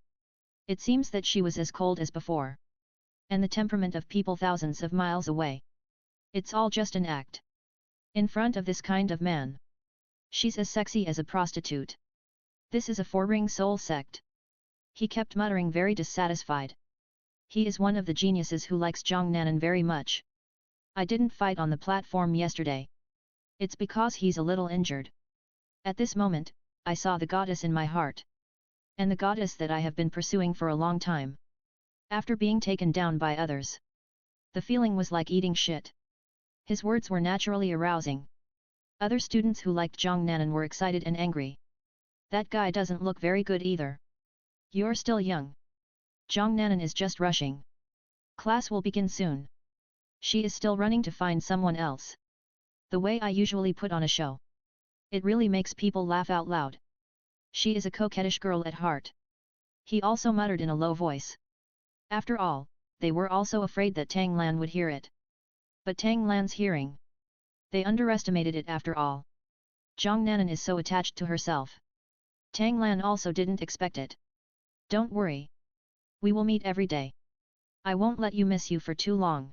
It seems that she was as cold as before. And the temperament of people thousands of miles away. It's all just an act. In front of this kind of man. She's as sexy as a prostitute. This is a four-ring soul sect. He kept muttering very dissatisfied. He is one of the geniuses who likes Zhang Nanan very much. I didn't fight on the platform yesterday. It's because he's a little injured. At this moment, I saw the goddess in my heart. And the goddess that I have been pursuing for a long time. After being taken down by others. The feeling was like eating shit. His words were naturally arousing. Other students who liked Zhang Nanan were excited and angry. That guy doesn't look very good either. You're still young. Zhang Nanan is just rushing. Class will begin soon. She is still running to find someone else. The way I usually put on a show. It really makes people laugh out loud. She is a coquettish girl at heart. He also muttered in a low voice. After all, they were also afraid that Tang Lan would hear it. But Tang Lan's hearing. They underestimated it after all. Zhang Nanan is so attached to herself. Tang Lan also didn't expect it. Don't worry. We will meet every day. I won't let you miss you for too long.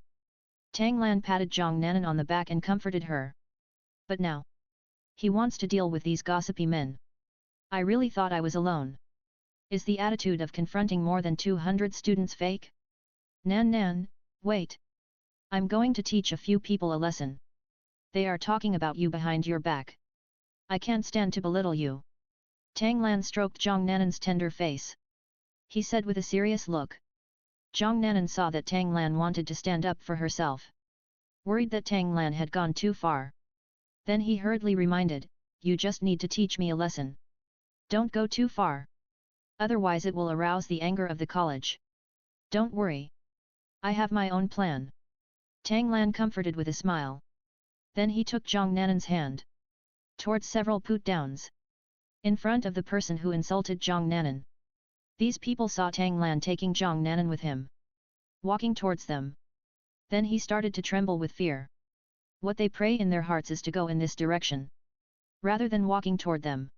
Tang Lan patted Zhang Nanan on the back and comforted her. But now, he wants to deal with these gossipy men. I really thought I was alone. Is the attitude of confronting more than 200 students fake? Nan, wait. I'm going to teach a few people a lesson. They are talking about you behind your back. I can't stand to belittle you. Tang Lan stroked Zhang Nanan's tender face. He said with a serious look. Zhang Nanan saw that Tang Lan wanted to stand up for herself. Worried that Tang Lan had gone too far. Then he hurriedly reminded, you just need to teach me a lesson. Don't go too far. Otherwise it will arouse the anger of the college. Don't worry. I have my own plan. Tang Lan comforted with a smile. Then he took Zhang Nanan's hand. Towards several put-downs. In front of the person who insulted Zhang Nanan. These people saw Tang Lan taking Zhang Nanan with him. Walking towards them. Then he started to tremble with fear. What they pray in their hearts is to go in this direction. Rather than walking toward them.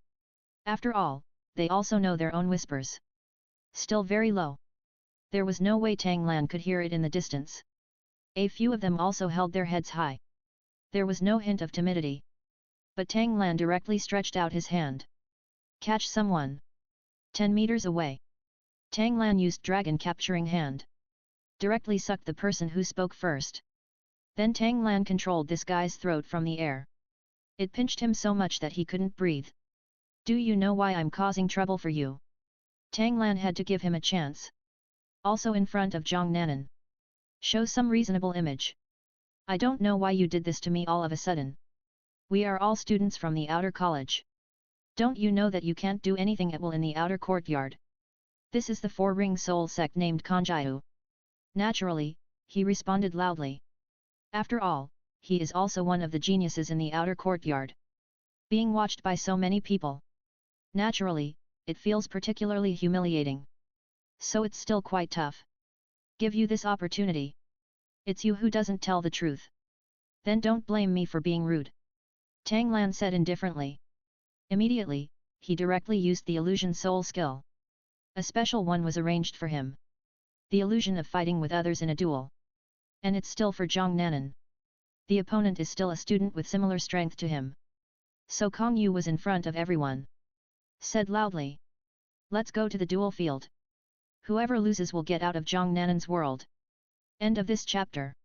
After all, they also know their own whispers. Still very low. There was no way Tang Lan could hear it in the distance. A few of them also held their heads high. There was no hint of timidity. But Tang Lan directly stretched out his hand. Catch someone. 10 meters away. Tang Lan used dragon capturing hand. Directly sucked the person who spoke first. Then Tang Lan controlled this guy's throat from the air. It pinched him so much that he couldn't breathe. Do you know why I'm causing trouble for you? Tang Lan had to give him a chance. Also in front of Zhang Nanan. Show some reasonable image. I don't know why you did this to me all of a sudden. We are all students from the outer college. Don't you know that you can't do anything at will in the outer courtyard? This is the four-ring soul sect named Kanjiu. Naturally, he responded loudly. After all, he is also one of the geniuses in the outer courtyard. Being watched by so many people. Naturally, it feels particularly humiliating. So it's still quite tough. Give you this opportunity. It's you who doesn't tell the truth. Then don't blame me for being rude. Tang Lan said indifferently. Immediately, he directly used the illusion soul skill. A special one was arranged for him. The illusion of fighting with others in a duel. And it's still for Zhang Nanan. The opponent is still a student with similar strength to him. So Kong Yu was in front of everyone. Said loudly. Let's go to the duel field. Whoever loses will get out of Zhang Nanan's world. End of this chapter.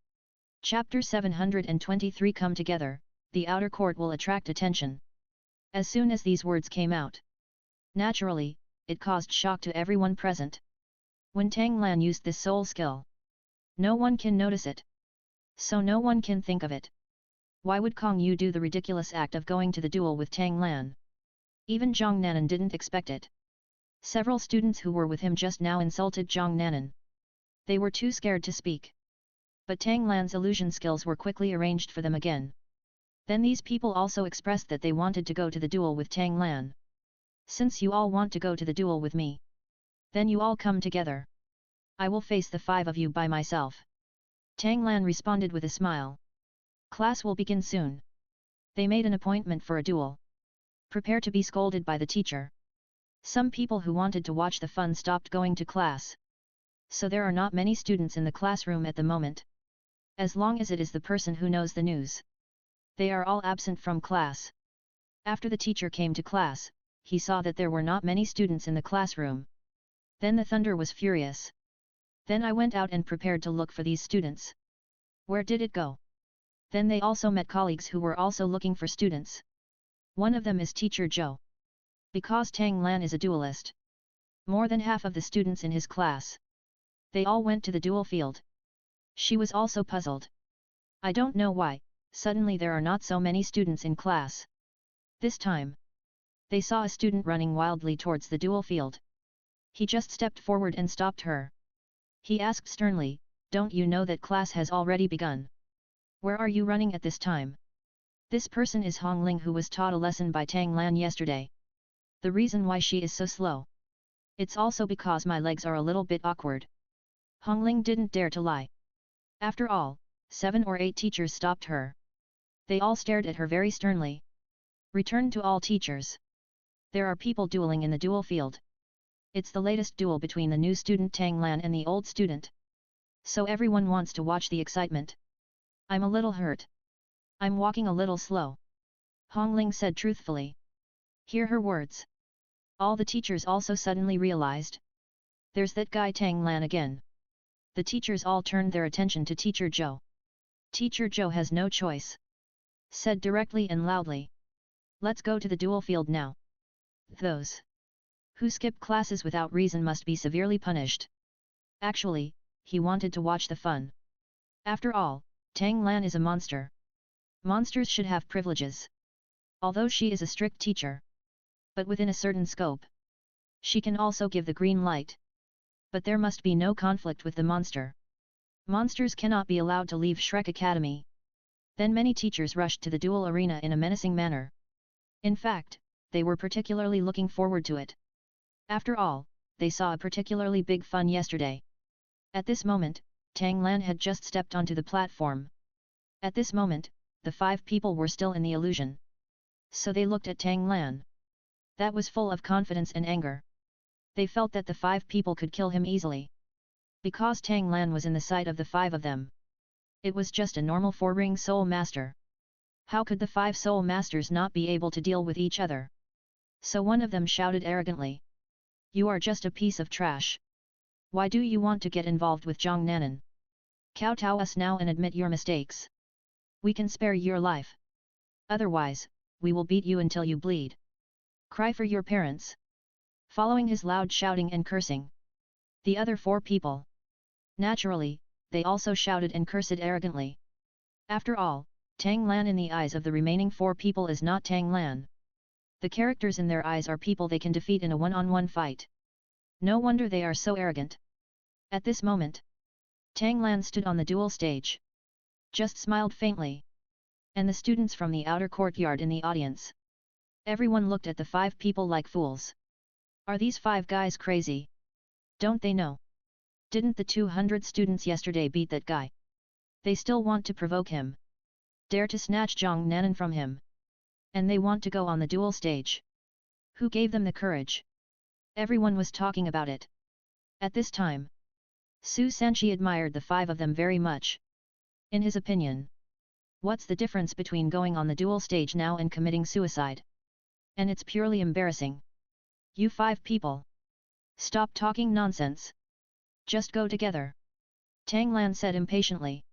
Chapter 723 Come together, the outer court will attract attention. As soon as these words came out. Naturally, it caused shock to everyone present. When Tang Lan used this soul skill. No one can notice it. So no one can think of it. Why would Kong Yu do the ridiculous act of going to the duel with Tang Lan? Even Zhang Nanan didn't expect it. Several students who were with him just now insulted Zhang Nanan. They were too scared to speak. But Tang Lan's illusion skills were quickly arranged for them again. Then these people also expressed that they wanted to go to the duel with Tang Lan. Since you all want to go to the duel with me. Then you all come together. I will face the 5 of you by myself. Tang Lan responded with a smile. Class will begin soon. They made an appointment for a duel. Prepare to be scolded by the teacher. Some people who wanted to watch the fun stopped going to class. So there are not many students in the classroom at the moment. As long as it is the person who knows the news. They are all absent from class. After the teacher came to class, he saw that there were not many students in the classroom. Then the thunder was furious. Then I went out and prepared to look for these students. Where did it go? Then they also met colleagues who were also looking for students. One of them is Teacher Zhou. Because Tang Lan is a duelist. More than half of the students in his class. They all went to the duel field. She was also puzzled. I don't know why, suddenly there are not so many students in class. This time. They saw a student running wildly towards the duel field. He just stepped forward and stopped her. He asked sternly, don't you know that class has already begun? Where are you running at this time? This person is Hong Ling who was taught a lesson by Tang Lan yesterday. The reason why she is so slow. It's also because my legs are a little bit awkward. Hong Ling didn't dare to lie. After all, 7 or 8 teachers stopped her. They all stared at her very sternly. Return to all teachers. There are people dueling in the duel field. It's the latest duel between the new student Tang Lan and the old student. So everyone wants to watch the excitement. I'm a little hurt. I'm walking a little slow. Hongling said truthfully. Hear her words. All the teachers also suddenly realized. There's that guy Tang Lan again. The teachers all turned their attention to Teacher Zhou. Teacher Zhou has no choice. Said directly and loudly. Let's go to the duel field now. Those who skip classes without reason must be severely punished. Actually, he wanted to watch the fun. After all, Tang Lan is a monster. Monsters should have privileges. Although she is a strict teacher. But within a certain scope. She can also give the green light. But there must be no conflict with the monster. Monsters cannot be allowed to leave Shrek Academy. Then many teachers rushed to the duel arena in a menacing manner. In fact, they were particularly looking forward to it. After all, they saw a particularly big fun yesterday. At this moment, Tang Lan had just stepped onto the platform. At this moment, the 5 people were still in the illusion. So they looked at Tang Lan. That was full of confidence and anger. They felt that the 5 people could kill him easily. Because Tang Lan was in the sight of the 5 of them. It was just a normal 4-ring soul master. How could the 5 soul masters not be able to deal with each other? So one of them shouted arrogantly. You are just a piece of trash. Why do you want to get involved with Zhang Nanan? Kowtow us now and admit your mistakes. We can spare your life. Otherwise, we will beat you until you bleed. Cry for your parents. Following his loud shouting and cursing. The other 4 people. Naturally, they also shouted and cursed arrogantly. After all, Tang Lan in the eyes of the remaining 4 people is not Tang Lan. The characters in their eyes are people they can defeat in a one-on-one fight. No wonder they are so arrogant. At this moment, Tang Lan stood on the duel stage. Just smiled faintly. And the students from the outer courtyard in the audience. Everyone looked at the 5 people like fools. Are these 5 guys crazy? Don't they know? Didn't the 200 students yesterday beat that guy? They still want to provoke him. Dare to snatch Zhang Nanan from him. And they want to go on the duel stage. Who gave them the courage? Everyone was talking about it. At this time, Su Sanchi admired the 5 of them very much. In his opinion, what's the difference between going on the duel stage now and committing suicide? And it's purely embarrassing. You 5 people. Stop talking nonsense. Just go together. Tang Lan said impatiently.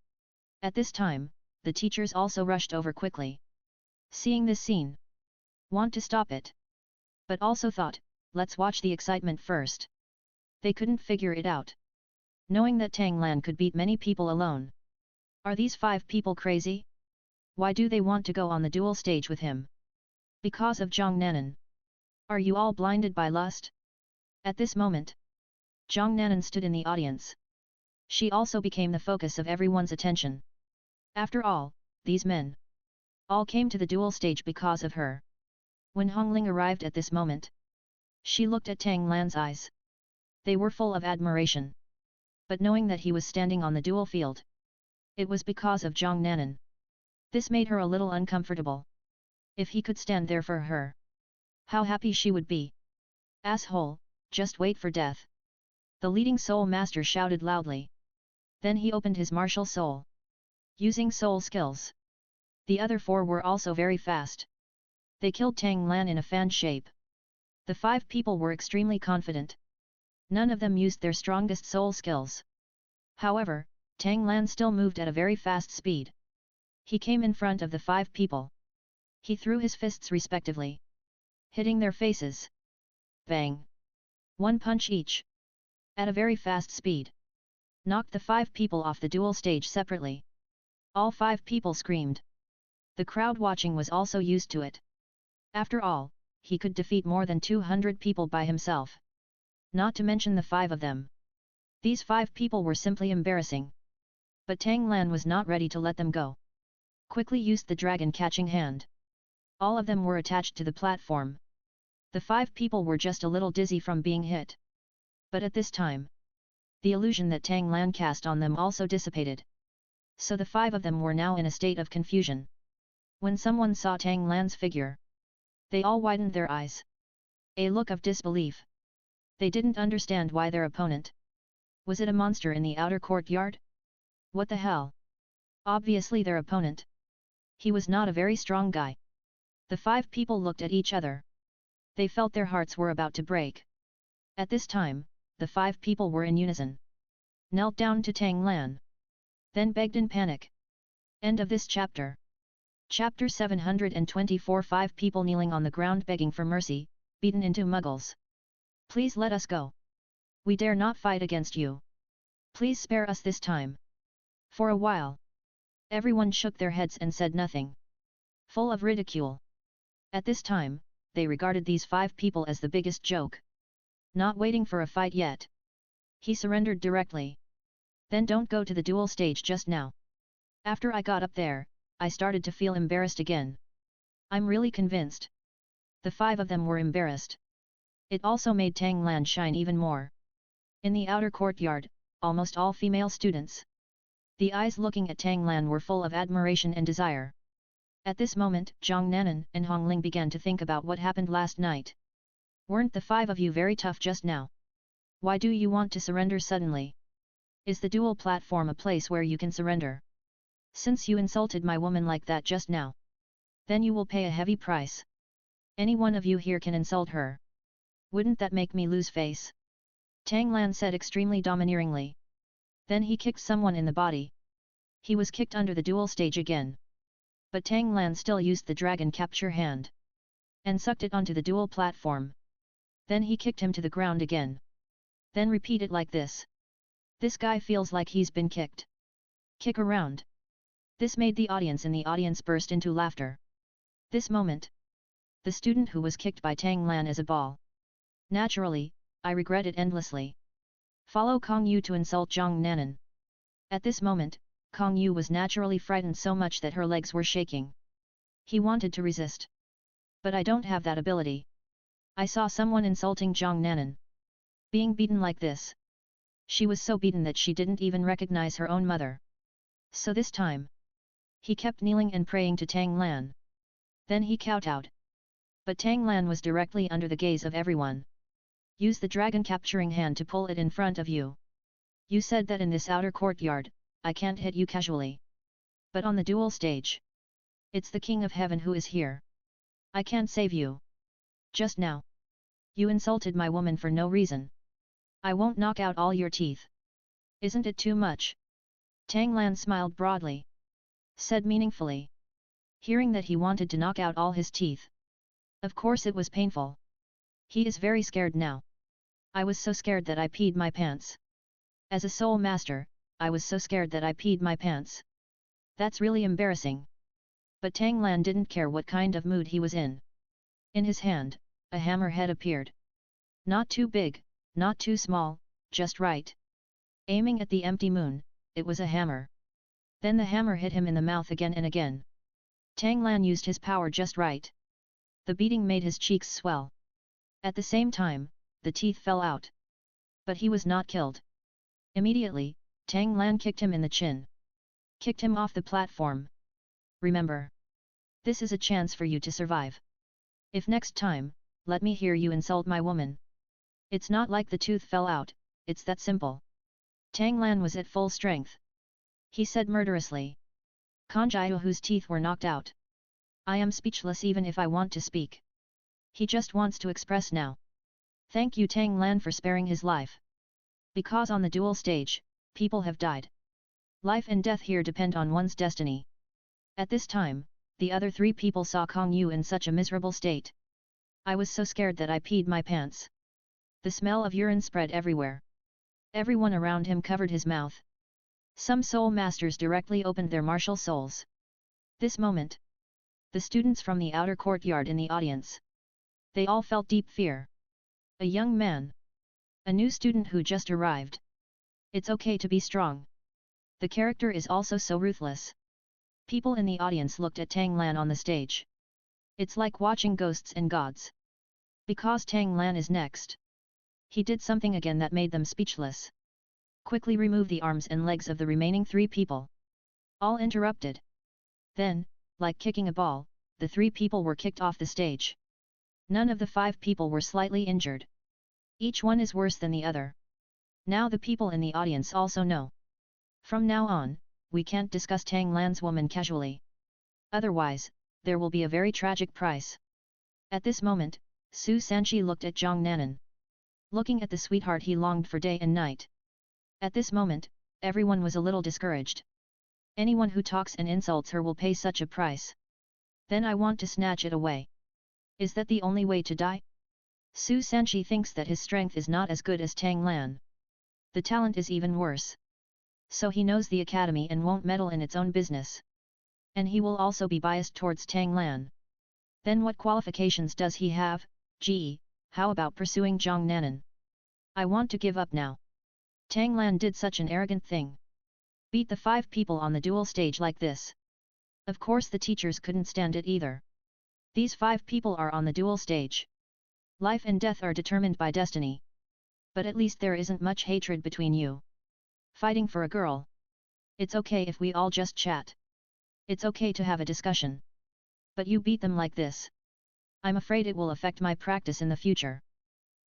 At this time, the teachers also rushed over quickly. Seeing this scene. Want to stop it. But also thought, let's watch the excitement first. They couldn't figure it out. Knowing that Tang Lan could beat many people alone. Are these 5 people crazy? Why do they want to go on the duel stage with him? Because of Zhang Nanan. Are you all blinded by lust? At this moment, Zhang Nanan stood in the audience. She also became the focus of everyone's attention. After all, these men all came to the duel stage because of her. When Hongling arrived at this moment, she looked at Tang Lan's eyes. They were full of admiration. But knowing that he was standing on the duel field, it was because of Zhang Nanan. This made her a little uncomfortable. If he could stand there for her, how happy she would be. Asshole, just wait for death. The leading soul master shouted loudly. Then he opened his martial soul. Using soul skills. The other 4 were also very fast. They killed Tang Lan in a fan shape. The 5 people were extremely confident. None of them used their strongest soul skills. However, Tang Lan still moved at a very fast speed. He came in front of the 5 people. He threw his fists respectively, hitting their faces. Bang! 1 punch each. At a very fast speed. Knocked the 5 people off the duel stage separately. All 5 people screamed. The crowd watching was also used to it. After all, he could defeat more than 200 people by himself. Not to mention the 5 of them. These 5 people were simply embarrassing. But Tang Lan was not ready to let them go. Quickly used the dragon catching hand. All of them were attached to the platform. The 5 people were just a little dizzy from being hit. But at this time, the illusion that Tang Lan cast on them also dissipated. So the 5 of them were now in a state of confusion. When someone saw Tang Lan's figure, they all widened their eyes. A look of disbelief. They didn't understand why their opponent. Was it a monster in the outer courtyard? What the hell? Obviously their opponent. He was not a very strong guy. The 5 people looked at each other. They felt their hearts were about to break. At this time, the 5 people were in unison. Knelt down to Tang Lan. Then begged in panic. End of this chapter. Chapter 724. 5 people kneeling on the ground begging for mercy, beaten into muggles. Please let us go. We dare not fight against you. Please spare us this time. For a while, everyone shook their heads and said nothing. Full of ridicule. At this time, they regarded these 5 people as the biggest joke. Not waiting for a fight yet. He surrendered directly. Then don't go to the duel stage just now. After I got up there, I started to feel embarrassed again. I'm really convinced. The 5 of them were embarrassed. It also made Tang Lan shine even more. In the outer courtyard, almost all female students. The eyes looking at Tang Lan were full of admiration and desire. At this moment, Zhang Nanan and Hong Ling began to think about what happened last night. Weren't the 5 of you very tough just now? Why do you want to surrender suddenly? Is the dual platform a place where you can surrender? Since you insulted my woman like that just now, then you will pay a heavy price. Any one of you here can insult her. Wouldn't that make me lose face? Tang Lan said extremely domineeringly. Then he kicked someone in the body. He was kicked under the dual stage again. But Tang Lan still used the dragon capture hand. And sucked it onto the dual platform. Then he kicked him to the ground again. Then repeat it like this. This guy feels like he's been kicked. Kick around. This made the audience in the audience burst into laughter. This moment, the student who was kicked by Tang Lan as a ball. Naturally, I regret it endlessly. Follow Kong Yu to insult Zhang Nanan. At this moment, Kong Yu was naturally frightened so much that her legs were shaking. He wanted to resist. But I don't have that ability. I saw someone insulting Zhang Nanan. Being beaten like this. She was so beaten that she didn't even recognize her own mother. So this time, he kept kneeling and praying to Tang Lan. Then he kowtowed. But Tang Lan was directly under the gaze of everyone. Use the dragon capturing hand to pull it in front of you. You said that in this outer courtyard, I can't hit you casually. But on the duel stage, it's the King of Heaven who is here. I can't save you. Just now, you insulted my woman for no reason. I won't knock out all your teeth. Isn't it too much? Tang Lan smiled broadly. Said meaningfully. Hearing that he wanted to knock out all his teeth. Of course it was painful. He is very scared now. I was so scared that I peed my pants. As a soul master, I was so scared that I peed my pants. That's really embarrassing. But Tang Lan didn't care what kind of mood he was in. In his hand, a hammer head appeared. Not too big, not too small, just right. Aiming at the empty moon, it was a hammer. Then the hammer hit him in the mouth again and again. Tang Lan used his power just right. The beating made his cheeks swell. At the same time, the teeth fell out. But he was not killed. Immediately, Tang Lan kicked him in the chin. Kicked him off the platform. Remember. This is a chance for you to survive. If next time, let me hear you insult my woman. It's not like the tooth fell out, it's that simple. Tang Lan was at full strength. He said murderously. Kanjiao whose teeth were knocked out. I am speechless even if I want to speak. He just wants to express now. Thank you Tang Lan for sparing his life. Because on the duel stage, people have died. Life and death here depend on one's destiny. At this time, the other 3 people saw Kong Yu in such a miserable state. I was so scared that I peed my pants. The smell of urine spread everywhere. Everyone around him covered his mouth. Some soul masters directly opened their martial souls. This moment, the students from the outer courtyard in the audience. They all felt deep fear. A young man. A new student who just arrived. It's okay to be strong. The character is also so ruthless. People in the audience looked at Tang Lan on the stage. It's like watching ghosts and gods. Because Tang Lan is next. He did something again that made them speechless. Quickly remove the arms and legs of the remaining 3 people. All interrupted. Then, like kicking a ball, the 3 people were kicked off the stage. None of the 5 people were slightly injured. Each one is worse than the other. Now the people in the audience also know. From now on, we can't discuss Tang Lan's woman casually. Otherwise, there will be a very tragic price. At this moment, Su Sanchi looked at Zhang Nanan. Looking at the sweetheart he longed for day and night. At this moment, everyone was a little discouraged. Anyone who talks and insults her will pay such a price. Then I want to snatch it away. Is that the only way to die? Su Sanchi thinks that his strength is not as good as Tang Lan. The talent is even worse. So he knows the academy and won't meddle in its own business. And he will also be biased towards Tang Lan. Then what qualifications does he have? Gee, how about pursuing Zhang Nanan? I want to give up now. Tang Lan did such an arrogant thing. Beat the 5 people on the duel stage like this. Of course the teachers couldn't stand it either. These 5 people are on the duel stage. Life and death are determined by destiny. But at least there isn't much hatred between you. Fighting for a girl. It's okay if we all just chat. It's okay to have a discussion. But you beat them like this. I'm afraid it will affect my practice in the future.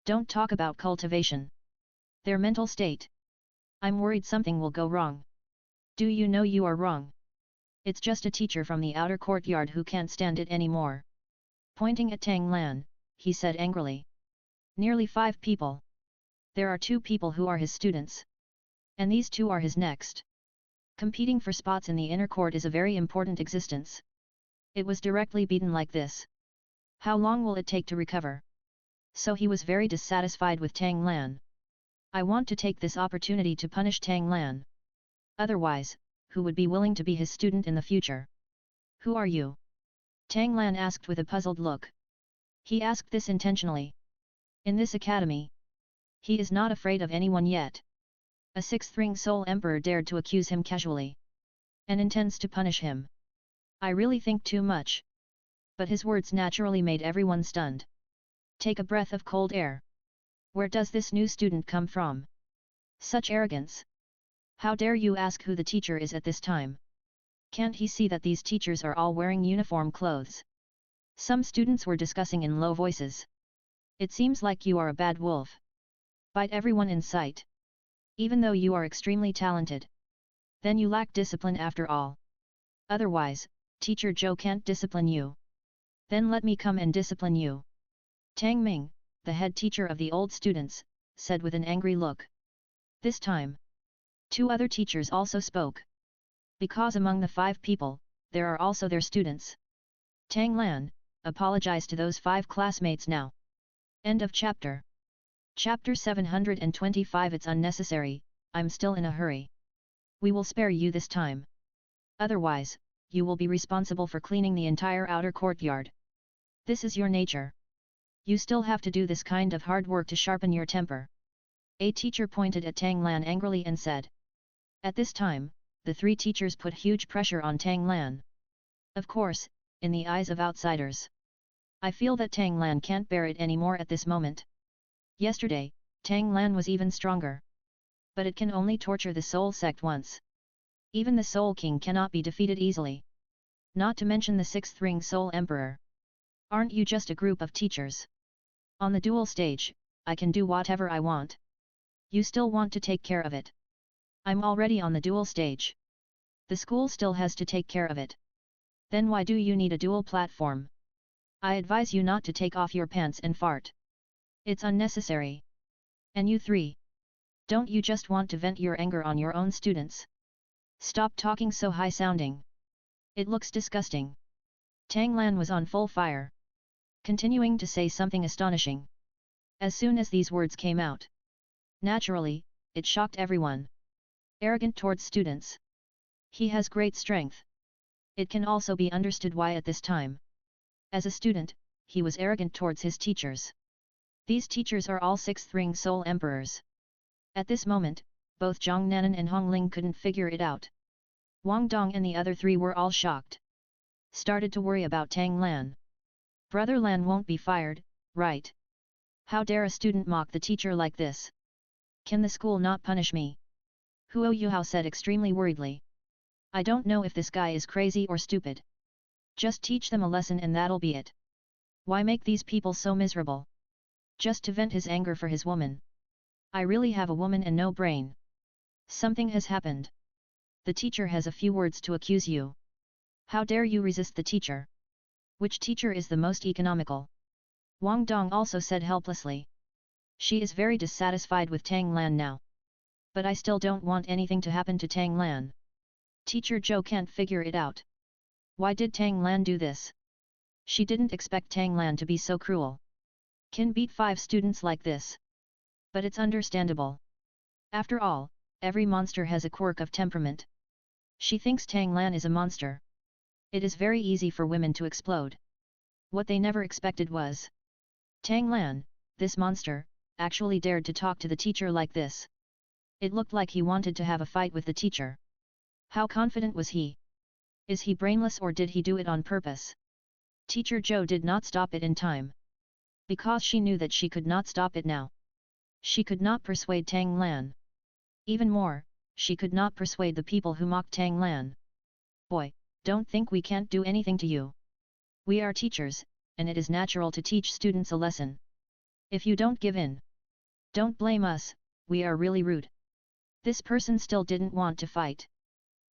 Don't talk about cultivation. Their mental state. I'm worried something will go wrong. Do you know you are wrong? It's just a teacher from the outer courtyard who can't stand it anymore. Pointing at Tang Lan, he said angrily. Nearly 5 people. There are 2 people who are his students. And these 2 are his next. Competing for spots in the inner court is a very important existence. It was directly beaten like this. How long will it take to recover? So he was very dissatisfied with Tang Lan. I want to take this opportunity to punish Tang Lan. Otherwise, who would be willing to be his student in the future? Who are you? Tang Lan asked with a puzzled look. He asked this intentionally. In this academy, he is not afraid of anyone yet. A 6th-ring Soul Emperor dared to accuse him casually. And intends to punish him. I really think too much. But his words naturally made everyone stunned. Take a breath of cold air. Where does this new student come from? Such arrogance. How dare you ask who the teacher is at this time? Can't he see that these teachers are all wearing uniform clothes? Some students were discussing in low voices. It seems like you are a bad wolf. Bite everyone in sight. Even though you are extremely talented. Then you lack discipline after all. Otherwise, Teacher Zhou can't discipline you. Then let me come and discipline you. Tang Ming, the head teacher of the old students, said with an angry look. This time, 2 other teachers also spoke. Because among the 5 people, there are also their students. Tang Lan, apologize to those 5 classmates now. End of chapter. Chapter 725. It's unnecessary, I'm still in a hurry. We will spare you this time. Otherwise, you will be responsible for cleaning the entire outer courtyard. This is your nature. You still have to do this kind of hard work to sharpen your temper. A teacher pointed at Tang Lan angrily and said. At this time, the 3 teachers put huge pressure on Tang Lan. Of course, in the eyes of outsiders. I feel that Tang Lan can't bear it anymore at this moment. Yesterday, Tang Lan was even stronger. But it can only torture the Soul sect once. Even the Soul King cannot be defeated easily. Not to mention the 6th-ring Soul Emperor. Aren't you just a group of teachers? On the duel stage, I can do whatever I want. You still want to take care of it. I'm already on the duel stage. The school still has to take care of it. Then why do you need a dual platform? I advise you not to take off your pants and fart. It's unnecessary. And you 3. Don't you just want to vent your anger on your own students? Stop talking so high-sounding. It looks disgusting. Tang Lan was on full fire. Continuing to say something astonishing. As soon as these words came out. Naturally, it shocked everyone. Arrogant towards students. He has great strength. It can also be understood why at this time. As a student, he was arrogant towards his teachers. These teachers are all 6th-ring Soul Emperors. At this moment, both Zhang Nanan and Hong Ling couldn't figure it out. Wang Dong and the other 3 were all shocked. Started to worry about Tang Lan. Brother Lan won't be fired, right? How dare a student mock the teacher like this? Can the school not punish me? Huo Yuhao said extremely worriedly. I don't know if this guy is crazy or stupid. Just teach them a lesson and that'll be it. Why make these people so miserable? Just to vent his anger for his woman. I really have a woman and no brain. Something has happened. The teacher has a few words to accuse you. How dare you resist the teacher? Which teacher is the most economical? Wang Dong also said helplessly. She is very dissatisfied with Tang Lan now. But I still don't want anything to happen to Tang Lan. Teacher Zhou can't figure it out. Why did Tang Lan do this? She didn't expect Tang Lan to be so cruel. Can beat 5 students like this. But it's understandable. After all, every monster has a quirk of temperament. She thinks Tang Lan is a monster. It is very easy for women to explode. What they never expected was Tang Lan, this monster, actually dared to talk to the teacher like this. It looked like he wanted to have a fight with the teacher. How confident was he? Is he brainless or did he do it on purpose? Teacher Zhou did not stop it in time. Because she knew that she could not stop it now. She could not persuade Tang Lan. Even more, she could not persuade the people who mocked Tang Lan. Boy, don't think we can't do anything to you. We are teachers, and it is natural to teach students a lesson. If you don't give in, don't blame us, we are really rude. This person still didn't want to fight.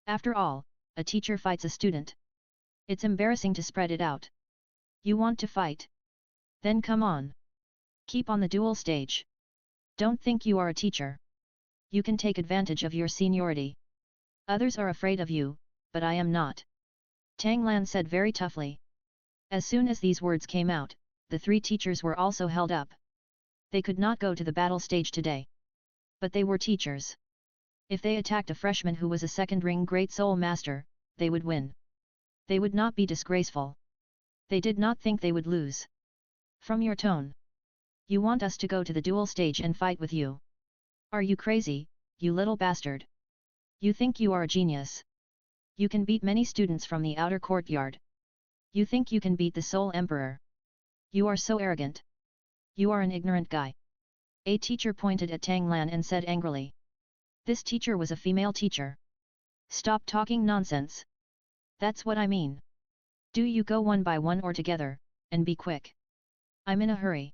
After all, a teacher fights a student. It's embarrassing to spread it out. You want to fight? Then come on. Keep on the duel stage. Don't think you are a teacher. You can take advantage of your seniority. Others are afraid of you, but I am not. Tang Lan said very toughly. As soon as these words came out, the 3 teachers were also held up. They could not go to the battle stage today. But they were teachers. If they attacked a freshman who was a second-ring Great Soul Master, they would win. They would not be disgraceful. They did not think they would lose. From your tone, you want us to go to the duel stage and fight with you. Are you crazy, you little bastard? You think you are a genius. You can beat many students from the outer courtyard. You think you can beat the Soul Emperor. You are so arrogant. You are an ignorant guy. A teacher pointed at Tang Lan and said angrily. This teacher was a female teacher. Stop talking nonsense. That's what I mean. Do you go one by one or together, and be quick. I'm in a hurry.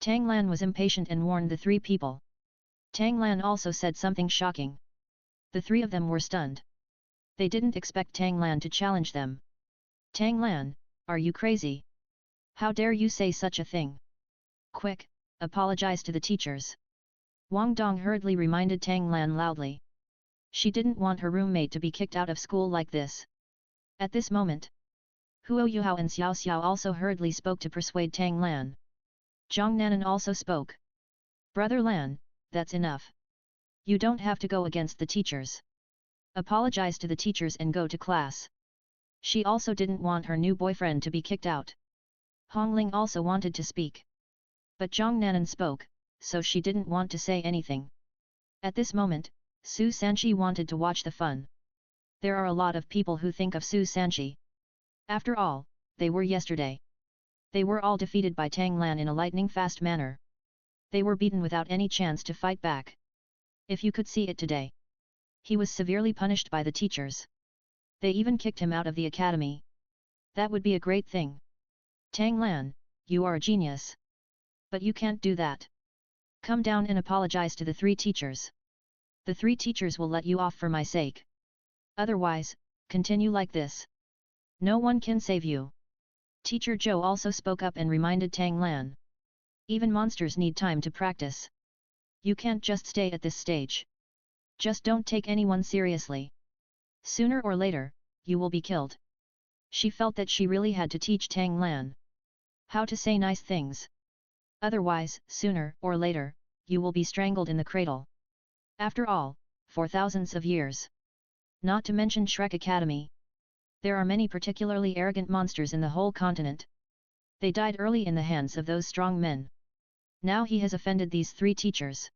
Tang Lan was impatient and warned the 3 people. Tang Lan also said something shocking. The 3 of them were stunned. They didn't expect Tang Lan to challenge them. Tang Lan, are you crazy? How dare you say such a thing? Quick, apologize to the teachers. Wang Dong hurriedly reminded Tang Lan loudly. She didn't want her roommate to be kicked out of school like this. At this moment, Huo Yuhao and Xiao Xiao also hurriedly spoke to persuade Tang Lan. Zhang Nanan also spoke. Brother Lan, that's enough. You don't have to go against the teachers. Apologize to the teachers and go to class. She also didn't want her new boyfriend to be kicked out. Hong Ling also wanted to speak. But Zhang Nanan spoke, so she didn't want to say anything. At this moment, Su Sanchi wanted to watch the fun. There are a lot of people who think of Su Sanchi. After all, they were yesterday. They were all defeated by Tang Lan in a lightning-fast manner. They were beaten without any chance to fight back. If you could see it today. He was severely punished by the teachers. They even kicked him out of the academy. That would be a great thing. Tang Lan, you are a genius. But you can't do that. Come down and apologize to the 3 teachers. The 3 teachers will let you off for my sake. Otherwise, continue like this. No one can save you. Teacher Zhou also spoke up and reminded Tang Lan. Even monsters need time to practice. You can't just stay at this stage. Just don't take anyone seriously. Sooner or later, you will be killed. She felt that she really had to teach Tang Lan how to say nice things. Otherwise, sooner or later, you will be strangled in the cradle. After all, for thousands of years. Not to mention Shrek Academy. There are many particularly arrogant monsters in the whole continent. They died early in the hands of those strong men. Now he has offended these 3 teachers.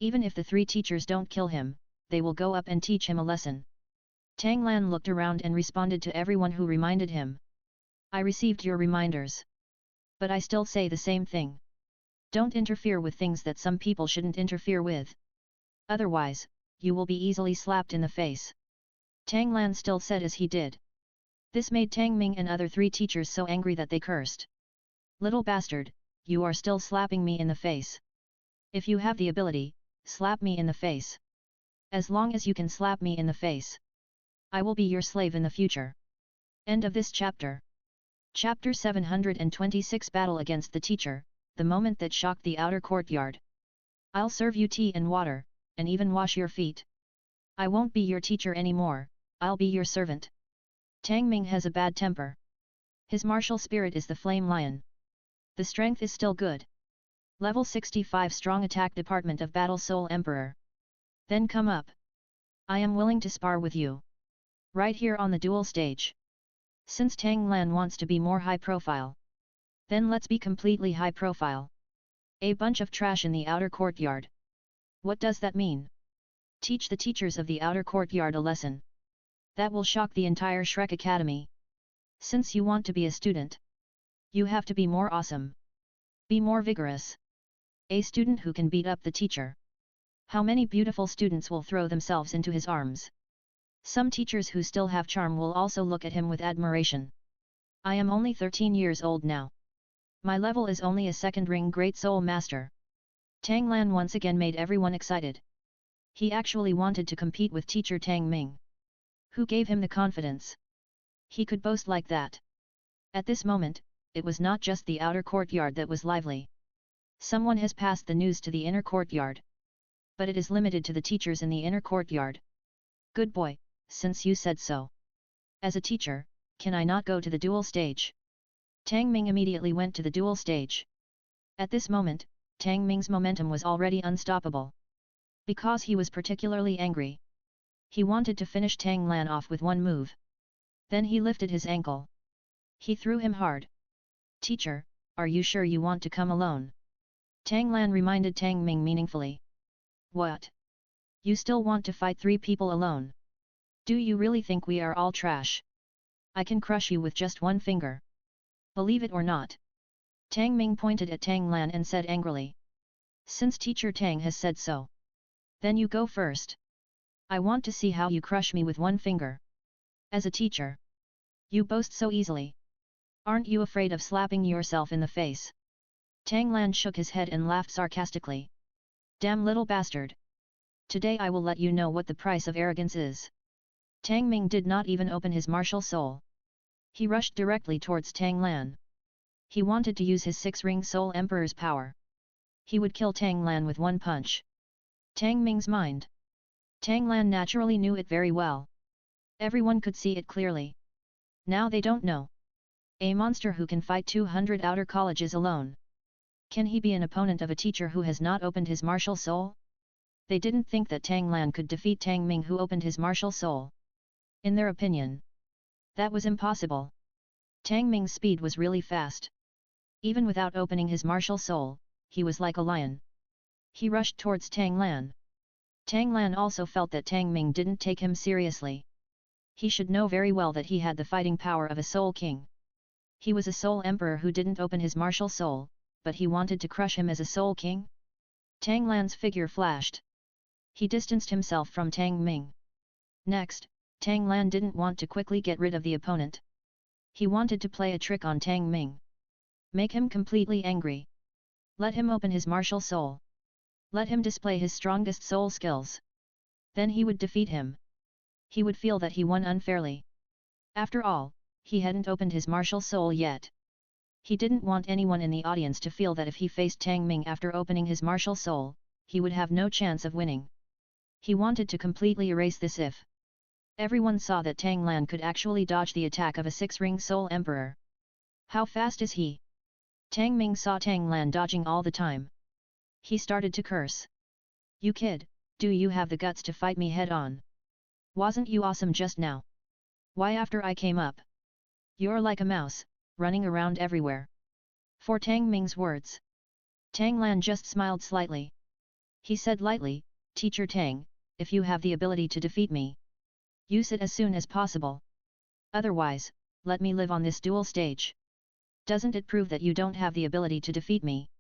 Even if the 3 teachers don't kill him, they will go up and teach him a lesson. Tang Lan looked around and responded to everyone who reminded him. I received your reminders. But I still say the same thing. Don't interfere with things that some people shouldn't interfere with. Otherwise, you will be easily slapped in the face. Tang Lan still said as he did. This made Tang Ming and other 3 teachers so angry that they cursed. Little bastard, you are still slapping me in the face. If you have the ability, slap me in the face. As long as you can slap me in the face, I will be your slave in the future. End of this chapter. Chapter 726 Battle against the teacher, the moment that shocked the outer courtyard. I'll serve you tea and water, and even wash your feet. I won't be your teacher anymore, I'll be your servant. Tang Ming has a bad temper. His martial spirit is the Flame Lion. The strength is still good. Level 65 strong attack department of Battle Soul Emperor. Then come up. I am willing to spar with you. Right here on the duel stage. Since Tang Lan wants to be more high profile, then let's be completely high profile. A bunch of trash in the outer courtyard. What does that mean? Teach the teachers of the outer courtyard a lesson. That will shock the entire Shrek Academy. Since you want to be a student, you have to be more awesome. Be more vigorous. A student who can beat up the teacher. How many beautiful students will throw themselves into his arms? Some teachers who still have charm will also look at him with admiration. I am only 13 years old now. My level is only a second ring Great Soul Master. Tang Lan once again made everyone excited. He actually wanted to compete with teacher Tang Ming. Who gave him the confidence? He could boast like that. At this moment, it was not just the outer courtyard that was lively. Someone has passed the news to the inner courtyard. But it is limited to the teachers in the inner courtyard. Good boy, since you said so. As a teacher, can I not go to the duel stage? Tang Ming immediately went to the duel stage. At this moment, Tang Ming's momentum was already unstoppable. Because he was particularly angry. He wanted to finish Tang Lan off with one move. Then he lifted his ankle. He threw him hard. Teacher, are you sure you want to come alone? Tang Lan reminded Tang Ming meaningfully. What? You still want to fight 3 people alone? Do you really think we are all trash? I can crush you with just one finger. Believe it or not. Tang Ming pointed at Tang Lan and said angrily. Since teacher Tang has said so. Then you go first. I want to see how you crush me with one finger. As a teacher. You boast so easily. Aren't you afraid of slapping yourself in the face? Tang Lan shook his head and laughed sarcastically. Damn little bastard. Today I will let you know what the price of arrogance is. Tang Ming did not even open his martial soul. He rushed directly towards Tang Lan. He wanted to use his 6-ring Soul Emperor's power. He would kill Tang Lan with one punch. Tang Ming's mind. Tang Lan naturally knew it very well. Everyone could see it clearly. Now they don't know. A monster who can fight 200 outer colleges alone. Can he be an opponent of a teacher who has not opened his martial soul? They didn't think that Tang Lan could defeat Tang Ming who opened his martial soul. In their opinion, that was impossible. Tang Ming's speed was really fast. Even without opening his martial soul, he was like a lion. He rushed towards Tang Lan. Tang Lan also felt that Tang Ming didn't take him seriously. He should know very well that he had the fighting power of a Soul King. He was a Soul Emperor who didn't open his martial soul, but he wanted to crush him as a Soul King? Tang Lan's figure flashed. He distanced himself from Tang Ming. Next, Tang Lan didn't want to quickly get rid of the opponent. He wanted to play a trick on Tang Ming. Make him completely angry. Let him open his martial soul. Let him display his strongest soul skills. Then he would defeat him. He would feel that he won unfairly. After all, he hadn't opened his martial soul yet. He didn't want anyone in the audience to feel that if he faced Tang Ming after opening his martial soul, he would have no chance of winning. He wanted to completely erase this if. Everyone saw that Tang Lan could actually dodge the attack of a 6-ring Soul Emperor. How fast is he? Tang Ming saw Tang Lan dodging all the time. He started to curse. You kid, do you have the guts to fight me head-on? Wasn't you awesome just now? Why after I came up? You're like a mouse, running around everywhere. For Tang Ming's words. Tang Lan just smiled slightly. He said lightly, Teacher Tang, if you have the ability to defeat me, use it as soon as possible. Otherwise, let me live on this duel stage. Doesn't it prove that you don't have the ability to defeat me?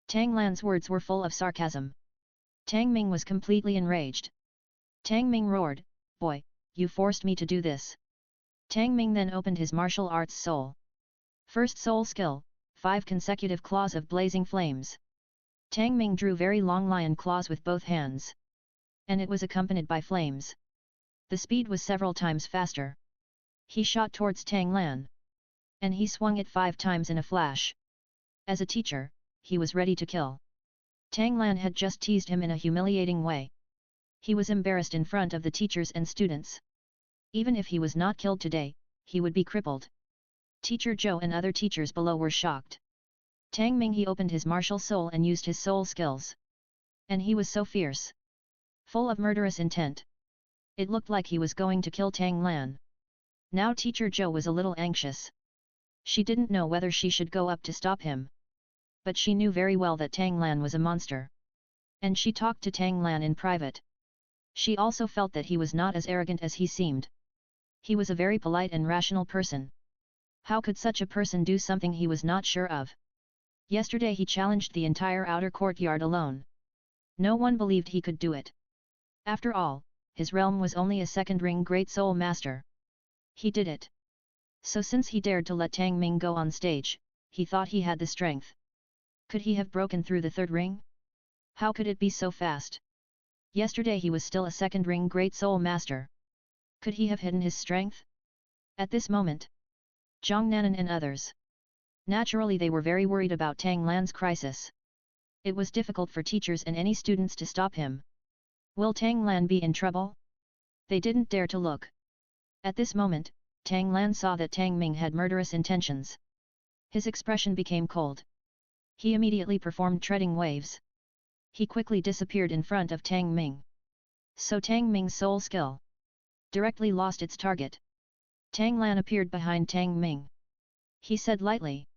Tang Lan's words were full of sarcasm. Tang Ming was completely enraged. Tang Ming roared, Boy, you forced me to do this. Tang Ming then opened his martial arts soul. First soul skill, 5 consecutive claws of blazing flames. Tang Ming drew very long lion claws with both hands. and it was accompanied by flames. The speed was several times faster. He shot towards Tang Lan. And he swung it 5 times in a flash. As a teacher, he was ready to kill. Tang Lan had just teased him in a humiliating way. He was embarrassed in front of the teachers and students. Even if he was not killed today, he would be crippled. Teacher Zhou and other teachers below were shocked. Tang Ming, he opened his martial soul and used his soul skills. And he was so fierce. Full of murderous intent. It looked like he was going to kill Tang Lan. Now Teacher Zhou was a little anxious. She didn't know whether she should go up to stop him. But she knew very well that Tang Lan was a monster. And she talked to Tang Lan in private. She also felt that he was not as arrogant as he seemed. He was a very polite and rational person. How could such a person do something he was not sure of? Yesterday he challenged the entire outer courtyard alone. No one believed he could do it. After all, his realm was only a second ring Great Soul Master. He did it. So since he dared to let Tang Ming go on stage, he thought he had the strength. Could he have broken through the third ring? How could it be so fast? Yesterday he was still a second ring Great Soul Master. Could he have hidden his strength? At this moment, Zhang Nanan and others. Naturally they were very worried about Tang Lan's crisis. It was difficult for teachers and any students to stop him. Will Tang Lan be in trouble? They didn't dare to look. At this moment, Tang Lan saw that Tang Ming had murderous intentions. His expression became cold. He immediately performed treading waves. He quickly disappeared in front of Tang Ming. So Tang Ming's soul skill directly lost its target. Tang Lan appeared behind Tang Ming. He said lightly,